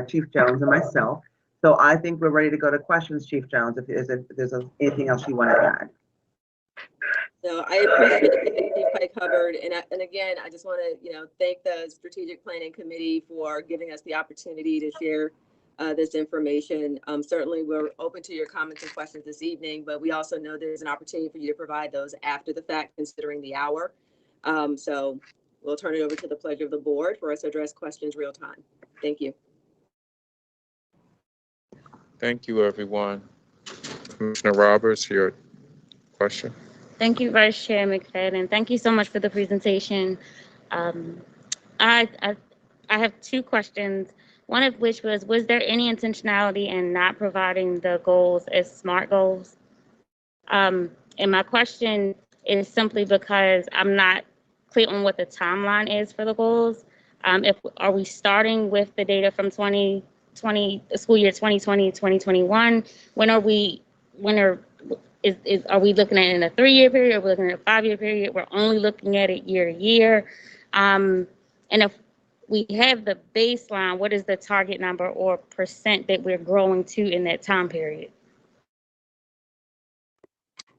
Chief Jones and myself. So I think we're ready to go to questions, Chief Jones, if there's anything else you want to add. So I appreciate it, Chief Pike Hubbard, and again, I just want to thank the Strategic Planning Committee for giving us the opportunity to share this information. Certainly, we're open to your comments and questions this evening, but we also know there's an opportunity for you to provide those after the fact, considering the hour. So we'll turn it over to the pleasure of the board for us to address questions real time. Thank you. Thank you, everyone. Commissioner Roberts, your question. Thank you, Vice Chair McFadden. Thank you so much for the presentation. I have two questions. One of which was there any intentionality in not providing the goals as SMART goals? And my question is simply because I'm not clear on what the timeline is for the goals. Are we starting with the data from 2020, school year 2020, 2021? Are we looking at it in a 3-year period? Are we looking at a 5-year period? We're only looking at it year to year. And if we have the baseline, what is the target number or percent that we're growing to in that time period?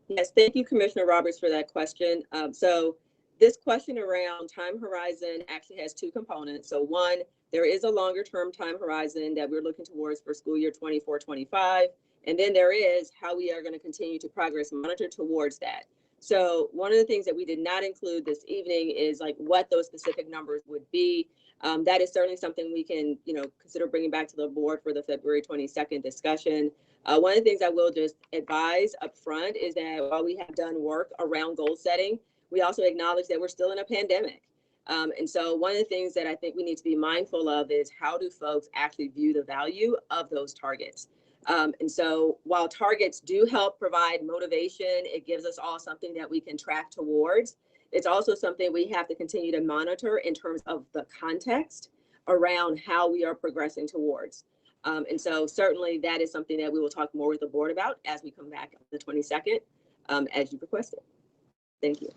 Yes, thank you, Commissioner Roberts, for that question. So this question around time horizon actually has two components. So one, there is a longer term time horizon that we're looking towards for school year 24-25. And then there is how we are going to continue to progress monitor towards that. So one of the things that we did not include this evening is like what those specific numbers would be. That is certainly something we can, consider bringing back to the board for the February 22nd discussion. One of the things I will just advise up front is that while we have done work around goal setting, we also acknowledge that we're still in a pandemic. And so one of the things that I think we need to be mindful of is how do folks actually view the value of those targets? And so while targets do help provide motivation, it gives us all something that we can track towards. It's also something we have to continue to monitor in terms of the context around how we are progressing towards. And so certainly that is something that we will talk more with the board about as we come back on the 22nd, as you requested. Thank you.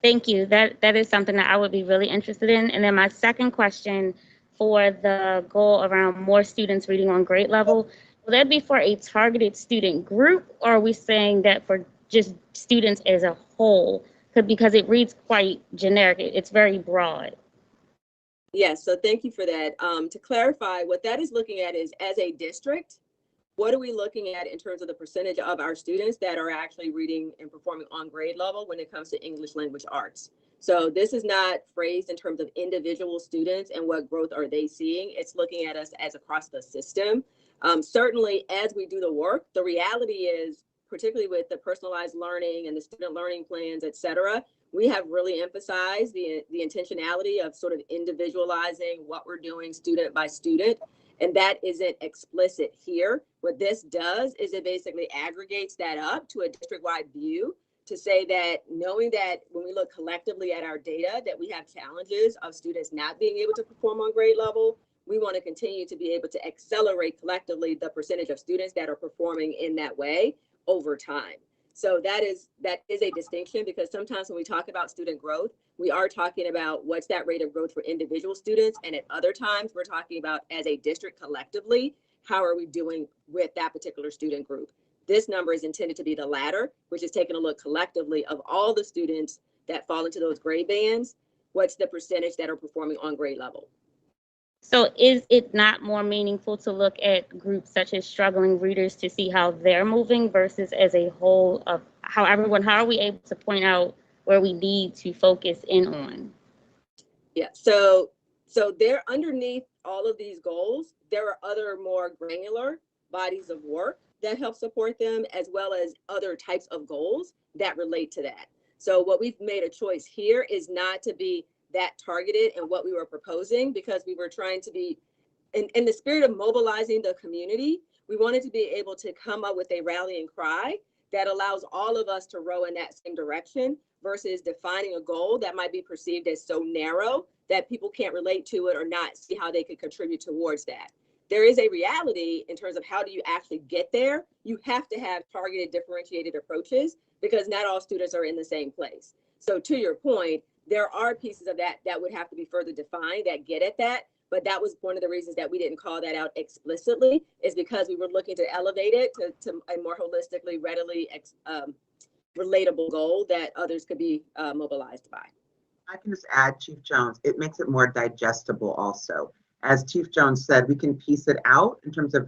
Thank you. That is something that I would be really interested in. And then my second question for the goal around more students reading on grade level, will that be for a targeted student group, or are we saying that for just students as a whole? Because it reads quite generic. It's very broad. Yes, so thank you for that. To clarify, what that is looking at is as a district, what are we looking at in terms of the percentage of our students that are actually reading and performing on grade level when it comes to English language arts? So this is not phrased in terms of individual students and what growth are they seeing. It's looking at us as across the system. Certainly, as we do the work, the reality is, particularly with the personalized learning and the student learning plans, et cetera, we have really emphasized the intentionality of sort of individualizing what we're doing student by student. And that isn't explicit here. What this does is it basically aggregates that up to a district-wide view to say that knowing that when we look collectively at our data, that we have challenges of students not being able to perform on grade level, we want to continue to be able to accelerate collectively the percentage of students that are performing in that way over time. So that is a distinction, because sometimes when we talk about student growth, we are talking about what's that rate of growth for individual students. And at other times we're talking about as a district collectively, how are we doing with that particular student group? This number is intended to be the latter, which is taking a look collectively of all the students that fall into those grade bands. What's the percentage that are performing on grade level? So is it not more meaningful to look at groups such as struggling readers to see how they're moving versus as a whole of how are we able to point out where we need to focus in on? Yeah, so there underneath all of these goals, there are other more granular bodies of work that help support them, as well as other types of goals that relate to that. So what we've made a choice here is not to be that targeted in what we were proposing, because we were trying to be, in the spirit of mobilizing the community, we wanted to be able to come up with a rallying cry that allows all of us to row in that same direction, versus defining a goal that might be perceived as so narrow that people can't relate to it or not see how they could contribute towards that. There is a reality in terms of how do you actually get there. You have to have targeted, differentiated approaches, because not all students are in the same place. So to your point, there are pieces of that that would have to be further defined that get at that. But that was one of the reasons that we didn't call that out explicitly, is because we were looking to elevate it to a more holistically, readily relatable goal that others could be mobilized by. I can just add, Chief Jones, it makes it more digestible also. as Chief Jones said, we can piece it out in terms of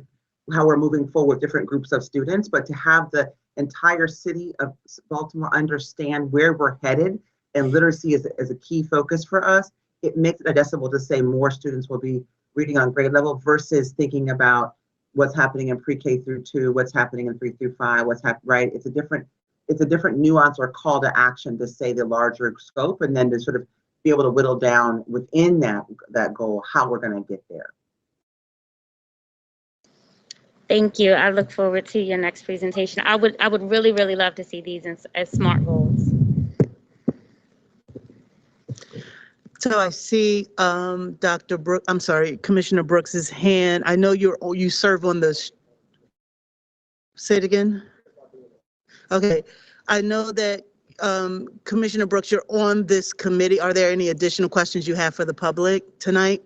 how we're moving forward with different groups of students, but to have the entire city of Baltimore understand where we're headed, and literacy is a key focus for us, it makes it digestible to say more students will be reading on grade level versus thinking about what's happening in pre-K through 2, what's happening in 3 through 5, what's happening, right? It's a different nuance or call to action to say the larger scope, and then to sort of be able to whittle down within that goal how we're going to get there. Thank you. I look forward to your next presentation. I would really, really love to see these as SMART goals. So I see Commissioner Brooks's hand. I know you serve on the, say it again? Okay. I know that Commissioner Brooks, you're on this committee. Are there any additional questions you have for the public tonight?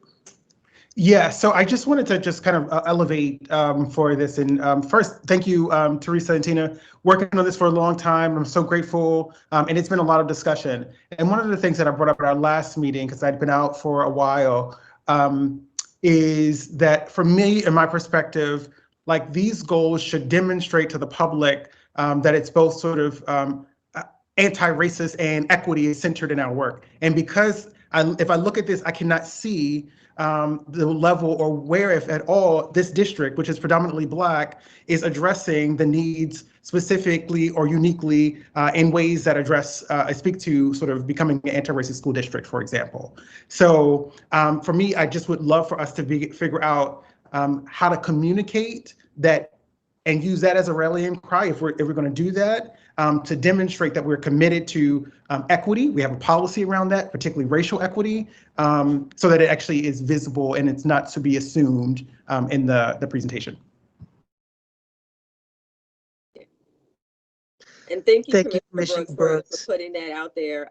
Yeah, so I just wanted to just kind of elevate for this. And first, thank you, Teresa and Tina, working on this for a long time. I'm so grateful. And it's been a lot of discussion. And one of the things that I brought up at our last meeting, because I'd been out for a while, is that for me, in my perspective, like these goals should demonstrate to the public that it's both sort of anti-racist and equity is centered in our work. And because if I look at this, I cannot see the level or where, if at all, this district, which is predominantly Black, is addressing the needs specifically or uniquely in ways that speak to sort of becoming an anti-racist school district, for example. So for me, I just would love for us to figure out how to communicate that and use that as a rallying cry if we're going to do that, to demonstrate that we're committed to equity. We have a policy around that, particularly racial equity, so that it actually is visible and it's not to be assumed in the presentation. And thank you, Commissioner Brooks, for putting that out there.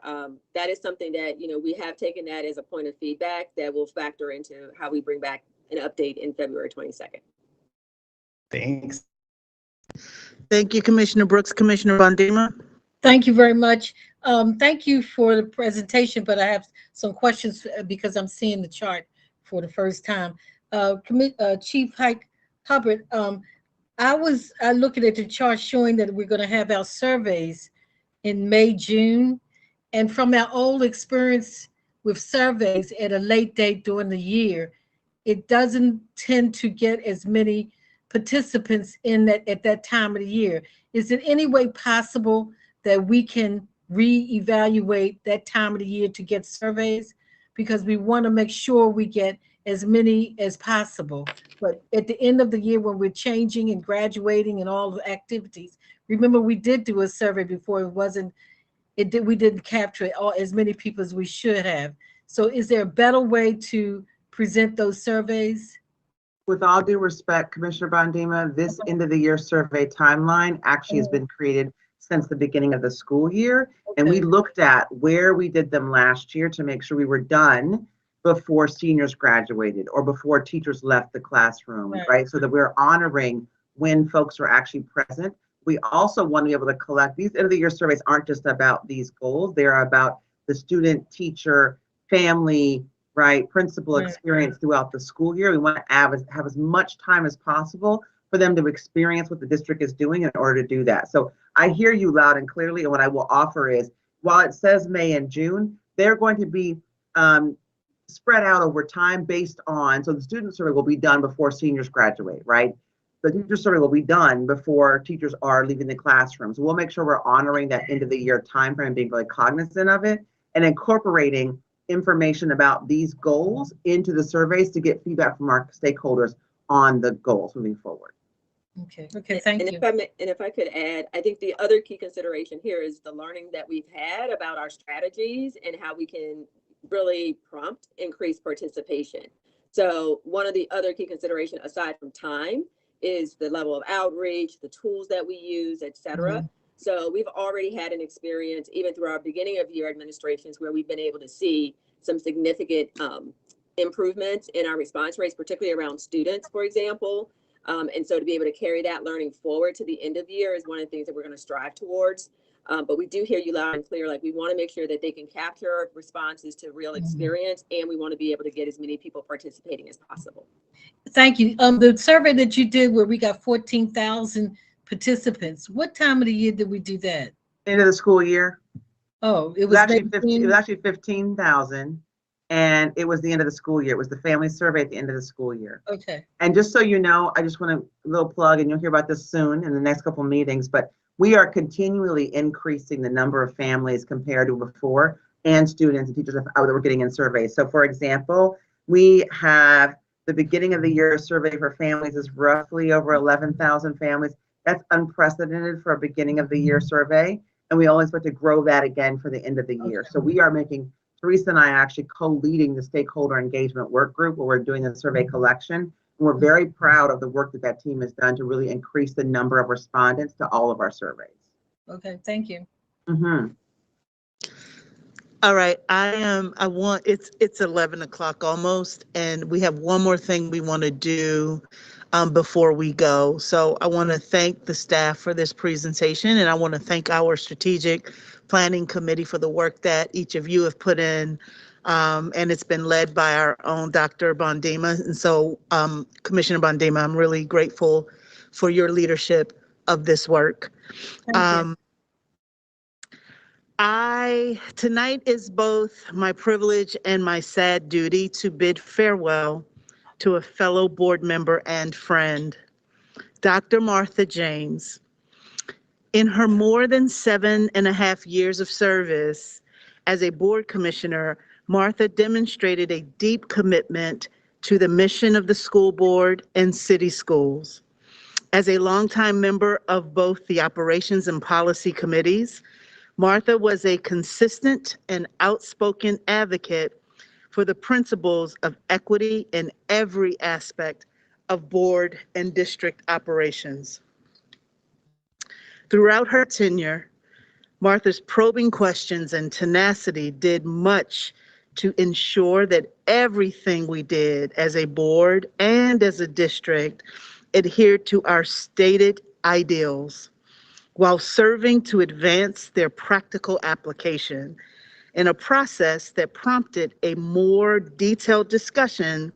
That is something that, we have taken that as a point of feedback that will factor into how we bring back an update in February 22nd. Thanks. Thank you, Commissioner Brooks. Commissioner Bondima? Thank you very much. Thank you for the presentation, but I have some questions because I'm seeing the chart for the first time. Chief Hubbard, I looking at the chart showing that we're going to have our surveys in May, June, and from our old experience with surveys at a late date during the year, it doesn't tend to get as many participants in that at that time of the year. Is it any way possible that we can reevaluate that time of the year to get surveys? Because we want to make sure we get as many as possible. But at the end of the year, when we're changing and graduating and all the activities, remember we did do a survey before. We didn't capture as many people as we should have. So is there a better way to present those surveys? With all due respect, Commissioner Bondima, this end of the year survey timeline actually has been created since the beginning of the school year. Okay. And we looked at where we did them last year to make sure we were done before seniors graduated or before teachers left the classroom, right? So that we're honoring when folks are actually present. We also want to be able to collect, these end of the year surveys aren't just about these goals, they're about the student, teacher, family, right, principal experience throughout the school year. We want to have as much time as possible for them to experience what the district is doing in order to do that. So I hear you loud and clearly, and what I will offer is, while it says May and June, they're going to be spread out over time based on, so the student survey will be done before seniors graduate, right? The teacher survey will be done before teachers are leaving the classroom. So we'll make sure we're honoring that end of the year time frame, being really cognizant of it, and incorporating information about these goals into the surveys to get feedback from our stakeholders on the goals moving forward. Okay, thank you. If I could add, I think the other key consideration here is the learning that we've had about our strategies and how we can really prompt increased participation. So one of the other key consideration aside from time is the level of outreach, the tools that we use, et cetera. Mm-hmm. So we've already had an experience, even through our beginning of year administrations, where we've been able to see some significant improvements in our response rates, particularly around students, for example. And so to be able to carry that learning forward to the end of year is one of the things that we're going to strive towards. But we do hear you loud and clear. Like, we want to make sure that they can capture responses to real experience, and we want to be able to get as many people participating as possible. Thank you. The survey that you did where we got 14,000 participants, what time of the year did we do that? End of the school year. Oh, It was actually 15,000, and it was the end of the school year. It was the family survey at the end of the school year. Okay. And just so you know, I just want a little plug, and you'll hear about this soon in the next couple of meetings, but we are continually increasing the number of families compared to before, and students and teachers that we're getting in surveys. So for example, we have the beginning of the year survey for families is roughly over 11,000 families. That's unprecedented for a beginning of the year survey. And we always want to grow that again for the end of the year. So we are making, Teresa and I are actually co-leading the stakeholder engagement work group where we're doing the survey collection. And we're very proud of the work that that team has done to really increase the number of respondents to all of our surveys. Okay, thank you. All right, it's 11 o'clock almost, and we have one more thing we want to do before we go. So I want to thank the staff for this presentation, and I want to thank our strategic planning committee for the work that each of you have put in. And it's been led by our own Dr. Bondima. And so, Commissioner Bondima, I'm really grateful for your leadership of this work. Thank you. Tonight is both my privilege and my sad duty to bid farewell to a fellow board member and friend, Dr. Martha James. In her more than 7.5 years of service as a board commissioner, Martha demonstrated a deep commitment to the mission of the school board and city schools. As a longtime member of both the operations and policy committees, Martha was a consistent and outspoken advocate for the principles of equity in every aspect of board and district operations. Throughout her tenure, Martha's probing questions and tenacity did much to ensure that everything we did as a board and as a district adhered to our stated ideals, while serving to advance their practical application in a process that prompted a more detailed discussion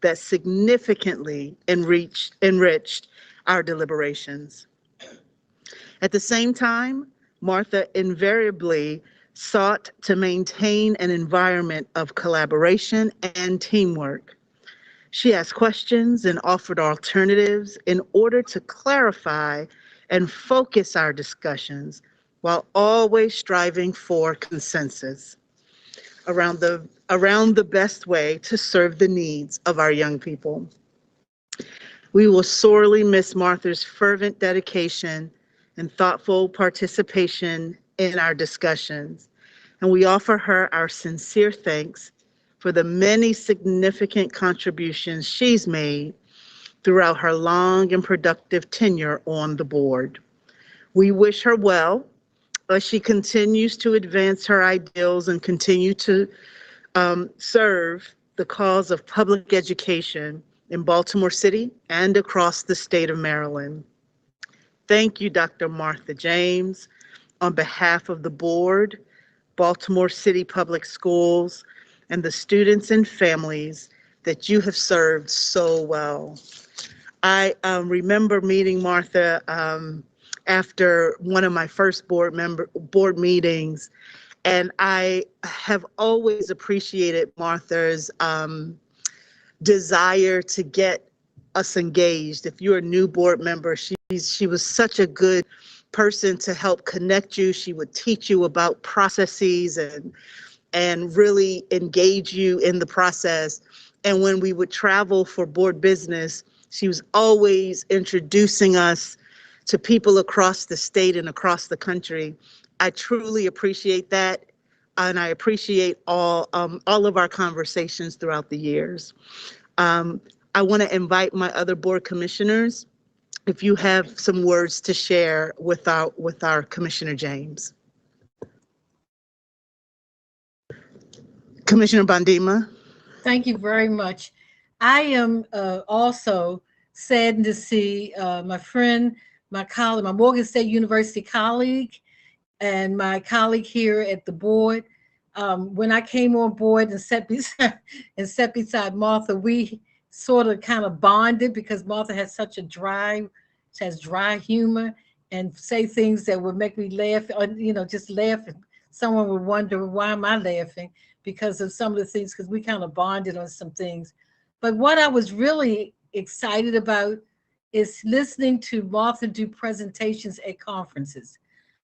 that significantly enriched our deliberations. At the same time, Martha invariably sought to maintain an environment of collaboration and teamwork. She asked questions and offered alternatives in order to clarify and focus our discussions while always striving for consensus around the best way to serve the needs of our young people. We will sorely miss Martha's fervent dedication and thoughtful participation in our discussions, and we offer her our sincere thanks for the many significant contributions she's made throughout her long and productive tenure on the board. We wish her well as she continues to advance her ideals and continue to serve the cause of public education in Baltimore City and across the state of Maryland. Thank you, Dr. Martha James, on behalf of the board, Baltimore City Public Schools, and the students and families that you have served so well. I remember meeting Martha after one of my first board meetings, and I have always appreciated Martha's desire to get us engaged. If you're a new board member, she was such a good person to help connect you. She would teach you about processes and really engage you in the process. And when we would travel for board business, she was always introducing us to people across the state and across the country. I truly appreciate that, and I appreciate all of our conversations throughout the years. I want to invite my other board commissioners if you have some words to share with our Commissioner James. Commissioner Bondima. Thank you very much. I am also saddened to see my friend, my colleague, my Morgan State University colleague, and my colleague here at the board. When I came on board and sat beside Martha, we sort of kind of bonded because Martha has such a dry humor and say things that would make me laugh, or, just laugh. And someone would wonder, why am I laughing? Because of some of the things, because we kind of bonded on some things. But what I was really excited about is listening to Martha do presentations at conferences.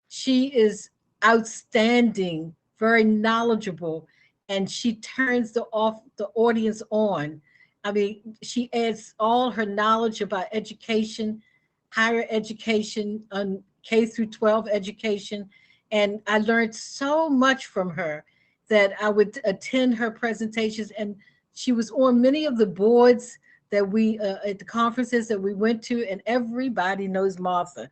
She is outstanding, very knowledgeable, and she turns the audience on. I mean, she adds all her knowledge about education, higher education, on K through 12 education, and I learned so much from her that I would attend her presentations, and she was on many of the boards that we at the conferences that we went to, and everybody knows Martha.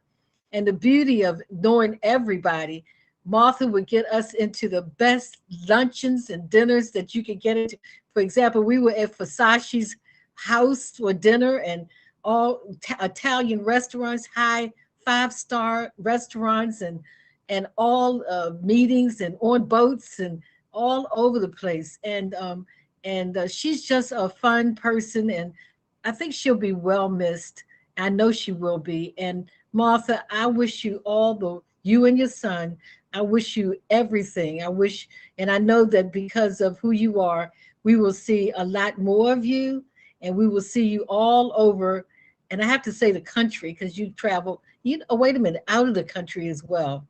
And the beauty of knowing everybody, Martha would get us into the best luncheons and dinners that you could get into. For example, we were at Fasashi's house for dinner, and all Italian restaurants, high 5-star restaurants, and all meetings and on boats and all over the place. And she's just a fun person, and I think she'll be well missed. I know she will be. And Martha, I wish you you and your son, I wish you everything. And I know that because of who you are, we will see a lot more of you, and we will see you all over. And I have to say the country, because you travel, wait a minute, out of the country as well.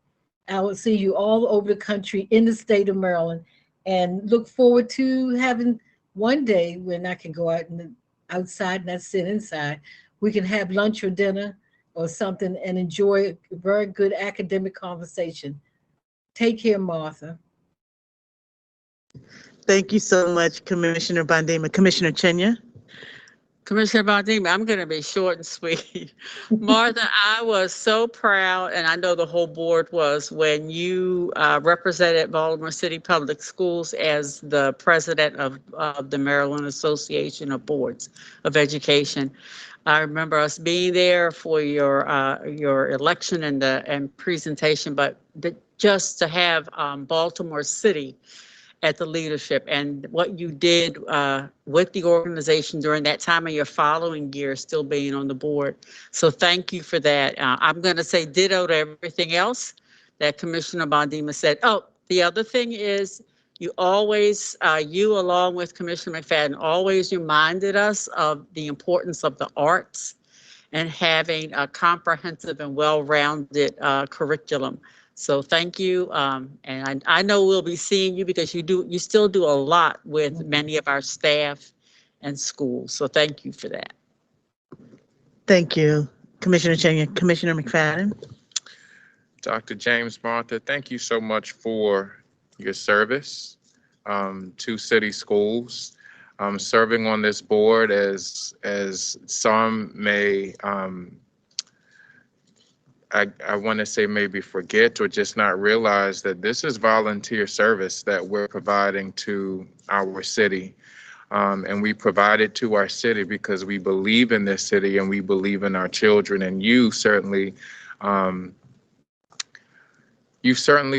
I will see you all over the country in the state of Maryland, and look forward to having one day when I can go out outside and not sit inside. We can have lunch or dinner or something and enjoy a very good academic conversation. Take care, Martha. Thank you so much, Commissioner Bondima. Commissioner Chenya? Commissioner Bondima, I'm going to be short and sweet. Martha, I was so proud, and I know the whole board was, when you represented Baltimore City Public Schools as the president of the Maryland Association of Boards of Education. I remember us being there for your election and presentation, but just to have Baltimore City at the leadership and what you did with the organization during that time of your following year still being on the board. So thank you for that. I'm going to say ditto to everything else that Commissioner Bondima said. Oh, the other thing is you always, you along with Commissioner McFadden, always reminded us of the importance of the arts and having a comprehensive and well-rounded curriculum. So thank you, and I know we'll be seeing you because you still do a lot with many of our staff and schools. So thank you for that. Thank you, Commissioner Chenya. Commissioner McFadden? Dr. James, Martha, thank you so much for your service to city schools. Serving on this board, as some may I want to say maybe forget or just not realize that this is volunteer service that we're providing to our city. And we provide it to our city because we believe in this city and we believe in our children. And you certainly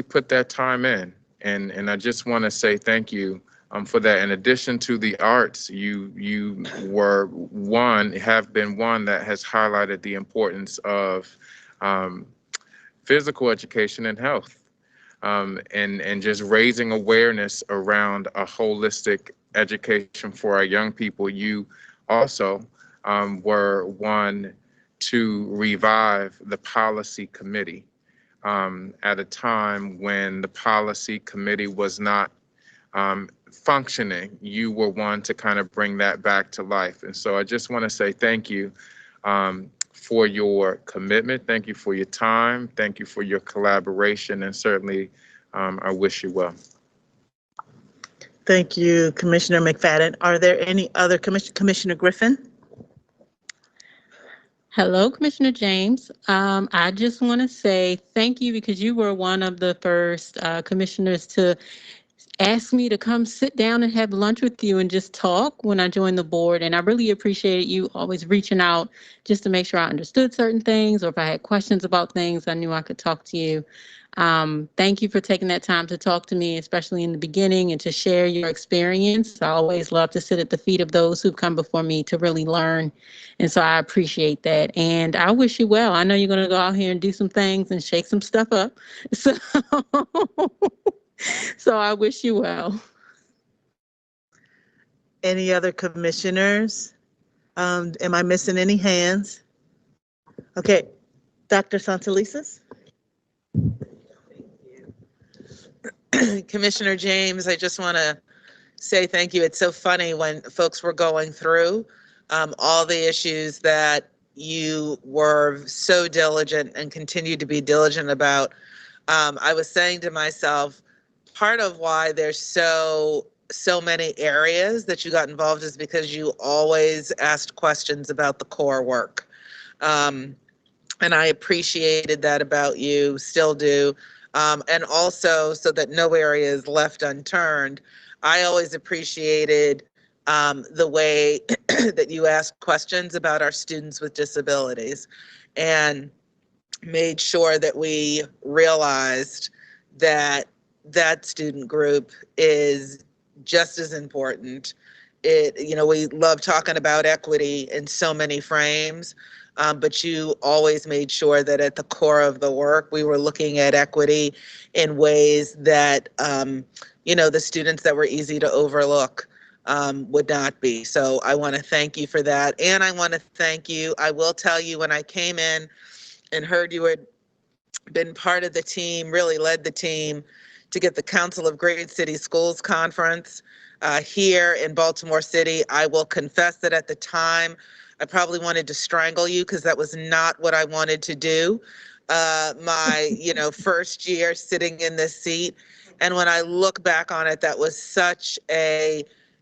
put that time in. And I just want to say thank you for that. In addition to the arts, you have been one that has highlighted the importance of physical education and health, and just raising awareness around a holistic education for our young people. You also were one to revive the policy committee at a time when the policy committee was not functioning. You were one to kind of bring that back to life. And so I just want to say thank you for your commitment. Thank you for your time. Thank you for your collaboration. And certainly, I wish you well. Thank you, Commissioner McFadden. Are there any other Commissioner Griffin? Hello, Commissioner James. I just want to say thank you because you were one of the first commissioners to asked me to come sit down and have lunch with you and just talk when I joined the board. And I really appreciate you always reaching out just to make sure I understood certain things, or if I had questions about things, I knew I could talk to you. Thank you for taking that time to talk to me, especially in the beginning, and to share your experience. I always love to sit at the feet of those who've come before me to really learn. And so I appreciate that. And I wish you well. I know you're going to go out here and do some things and shake some stuff up. So, so I wish you well. Any other commissioners? Am I missing any hands? Okay, Dr. Santelises? Commissioner James, I just want to say thank you. It's so funny when folks were going through all the issues that you were so diligent and continue to be diligent about. I was saying to myself, part of why there's so many areas that you got involved is because you always asked questions about the core work. And I appreciated that about you, still do. And also, so that no area is left unturned, I always appreciated the way that you asked questions about our students with disabilities and made sure that we realized that that student group is just as important. We love talking about equity in so many frames, but you always made sure that at the core of the work, we were looking at equity in ways that, the students that were easy to overlook would not be. So I want to thank you for that. And I want to thank you. I will tell you, when I came in and heard you had been part of the team, really led the team to get the Council of Great City Schools Conference here in Baltimore City. I will confess that at the time, I probably wanted to strangle you because that was not what I wanted to do. My, first year sitting in this seat. And when I look back on it, that was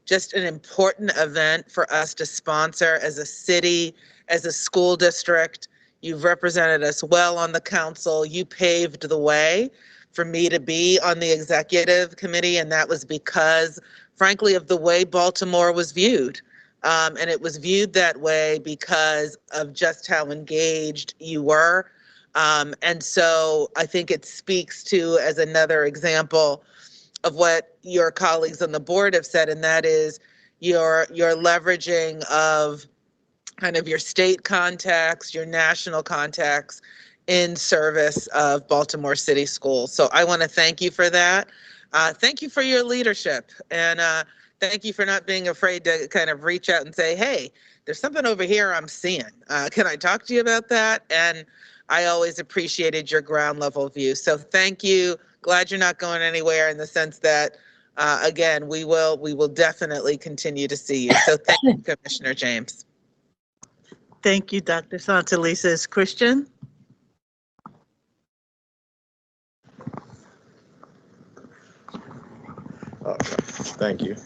just an important event for us to sponsor as a city, as a school district. You've represented us well on the council. You paved the way for me to be on the executive committee, and that was because, frankly, of the way Baltimore was viewed. And it was viewed that way because of just how engaged you were. And so I think it speaks to, as another example of what your colleagues on the board have said, and that is your leveraging of kind of your state contacts, your national contacts in service of Baltimore City Schools. So I want to thank you for that. Thank you for your leadership, and thank you for not being afraid to kind of reach out and say, hey, there's something over here I'm seeing. Can I talk to you about that? And I always appreciated your ground level view. So thank you. Glad you're not going anywhere, in the sense that, again, we will definitely continue to see you. So thank you, Commissioner James. Thank you, Dr. Santelises. Christian? Okay, thank you.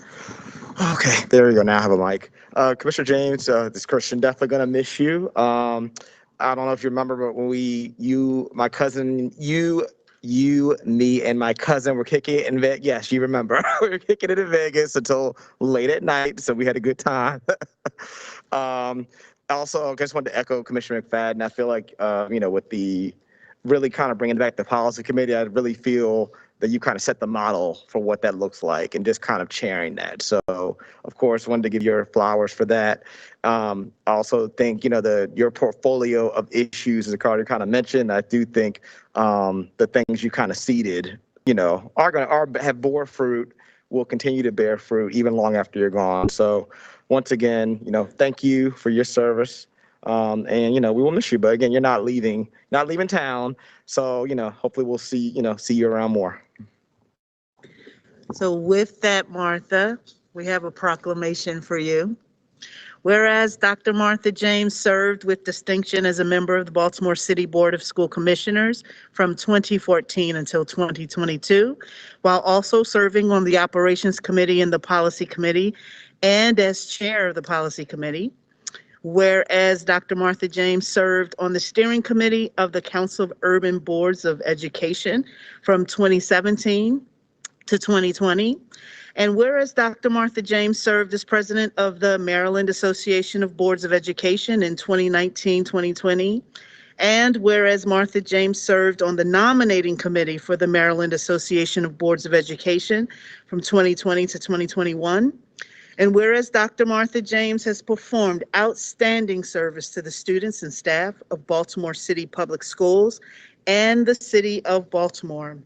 Okay, there we go. Now I have a mic. Commissioner James, this is Christian, definitely gonna miss you. I don't know if you remember, but when my cousin, me, and my cousin were kicking it in Vegas. Yes, you remember. We were kicking it in Vegas until late at night, so we had a good time. Also, I just wanted to echo Commissioner McFadden. I feel like, with the really kind of bringing back the policy committee, I really feel that you kind of set the model for what that looks like, and just kind of chairing that. So, of course, wanted to give your flowers for that. I also think, your portfolio of issues, as Carter kind of mentioned, I do think the things you kind of seeded, have bore fruit, will continue to bear fruit even long after you're gone. So once again, thank you for your service. And, we will miss you, but again, you're not leaving town. So, hopefully we'll see you around more. So with that, Martha, we have a proclamation for you. Whereas Dr. Martha James served with distinction as a member of the Baltimore City Board of School Commissioners from 2014 until 2022, while also serving on the Operations Committee and the Policy Committee, and as chair of the Policy Committee. Whereas Dr. Martha James served on the steering committee of the Council of Urban Boards of Education from 2017 to 2020. And whereas Dr. Martha James served as president of the Maryland Association of Boards of Education in 2019-2020, and whereas Martha James served on the nominating committee for the Maryland Association of Boards of Education from 2020 to 2021, and whereas Dr. Martha James has performed outstanding service to the students and staff of Baltimore City Public Schools and the City of Baltimore.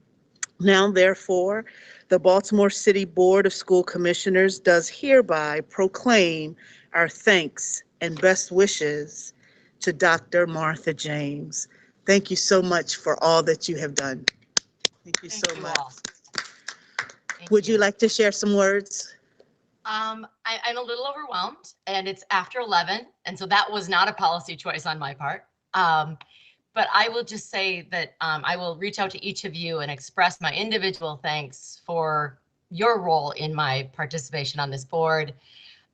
Now, therefore, the Baltimore City Board of School Commissioners does hereby proclaim our thanks and best wishes to Dr. Martha James. Thank you so much for all that you have done. Thank you so much. Would you like to share some words? I'm a little overwhelmed, and it's after 11, and so that was not a policy choice on my part. But I will just say that I will reach out to each of you and express my individual thanks for your role in my participation on this board,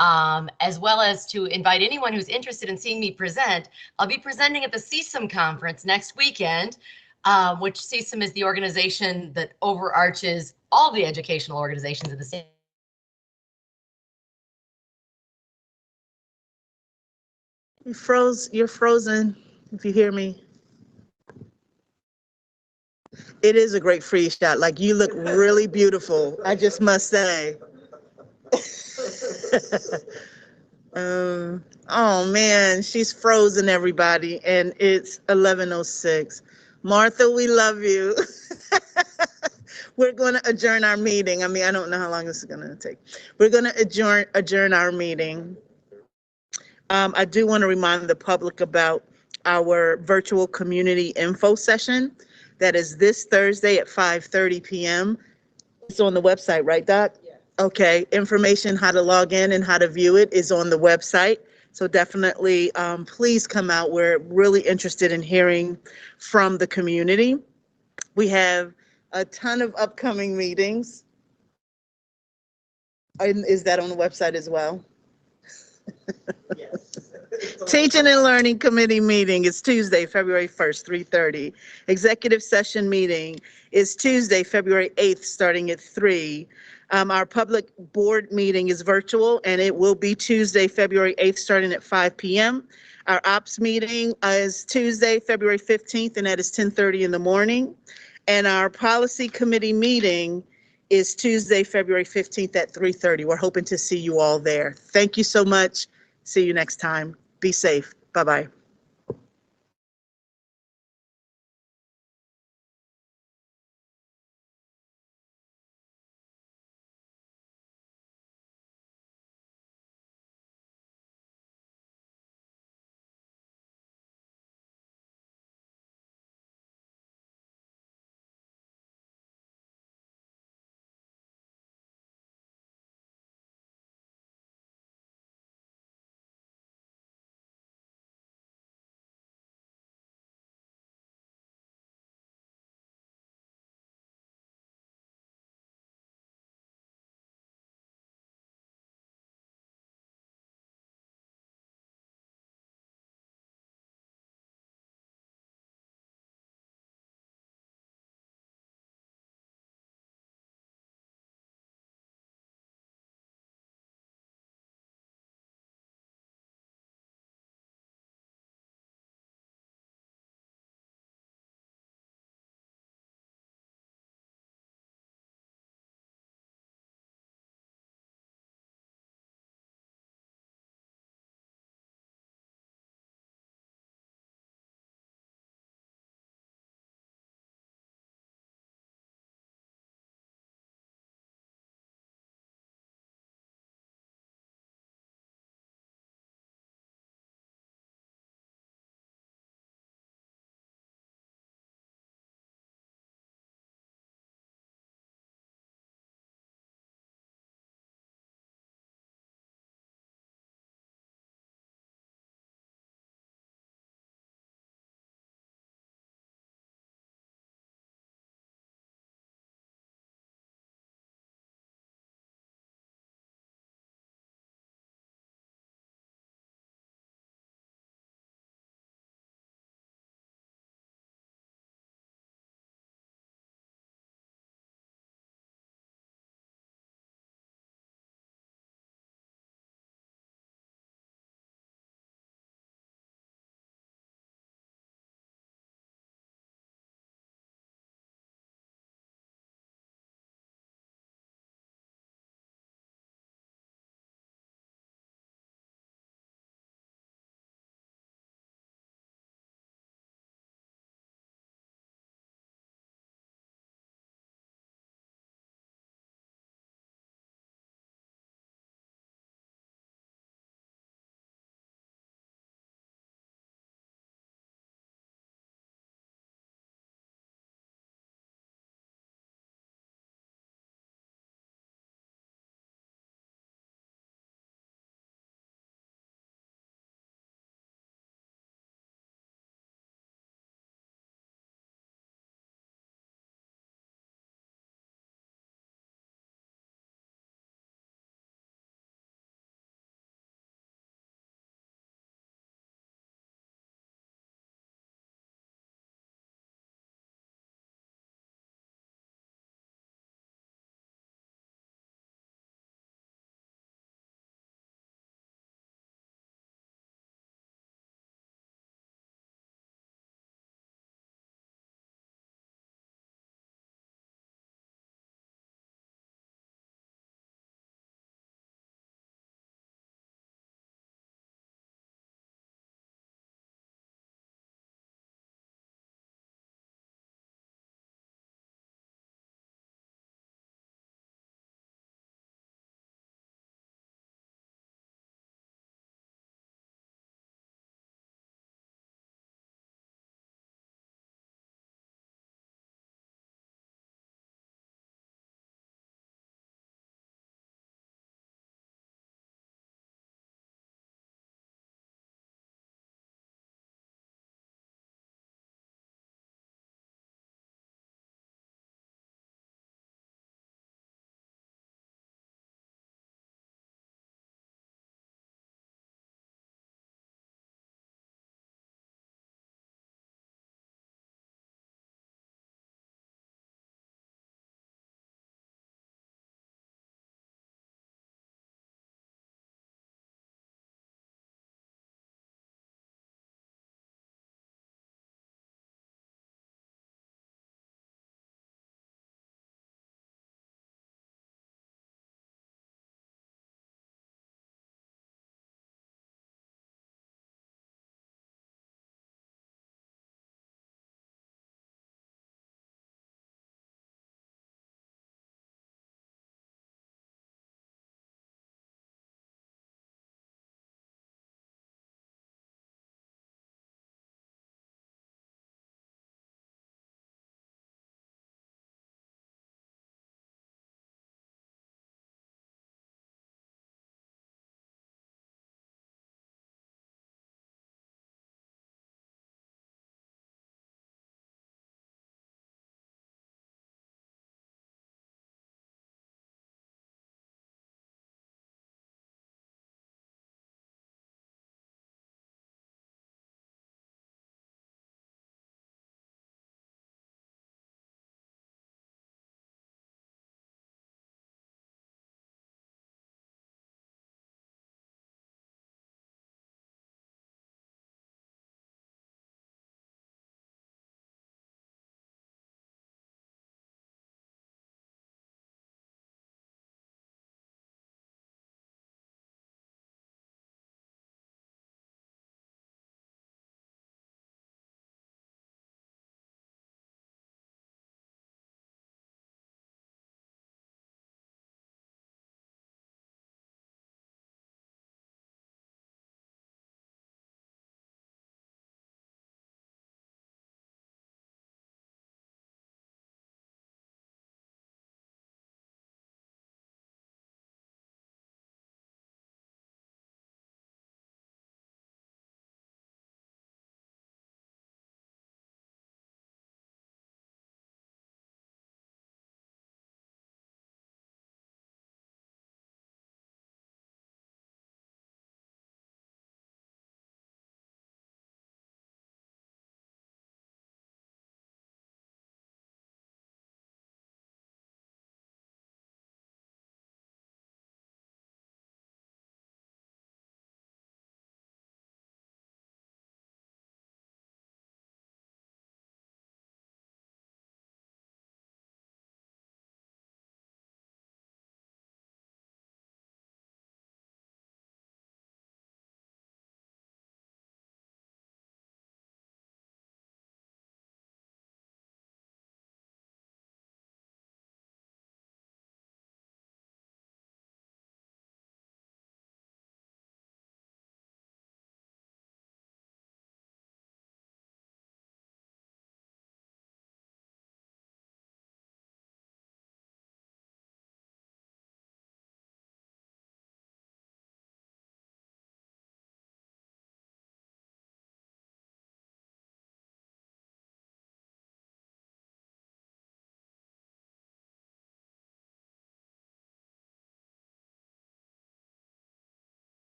as well as to invite anyone who's interested in seeing me present. I'll be presenting at the CSUM conference next weekend, which CSUM is the organization that overarches all the educational organizations in the state. You're frozen, if you hear me. It is a great free shot. Like, you look really beautiful, I just must say. Oh man, she's frozen, everybody, and it's 11:06. Martha, we love you. We're going to adjourn our meeting. I mean, I don't know how long this is going to take. We're going to adjourn our meeting. I do want to remind the public about our virtual community info session. That is this Thursday at 5:30 p.m. It's on the website, right, Doc? Yeah. Okay, information how to log in and how to view it is on the website. So definitely, please come out. We're really interested in hearing from the community. We have a ton of upcoming meetings. And is that on the website as well? Yes. Teaching and Learning Committee meeting is Tuesday, February 1st, 3:30. Executive session meeting is Tuesday, February 8th, starting at 3. Our public board meeting is virtual, and it will be Tuesday, February 8th, starting at 5 p.m. Our ops meeting is Tuesday, February 15th, and that is 10:30 in the morning. And our policy committee meeting is Tuesday, February 15th at 3:30. We're hoping to see you all there. Thank you so much. See you next time. Be safe. Bye-bye.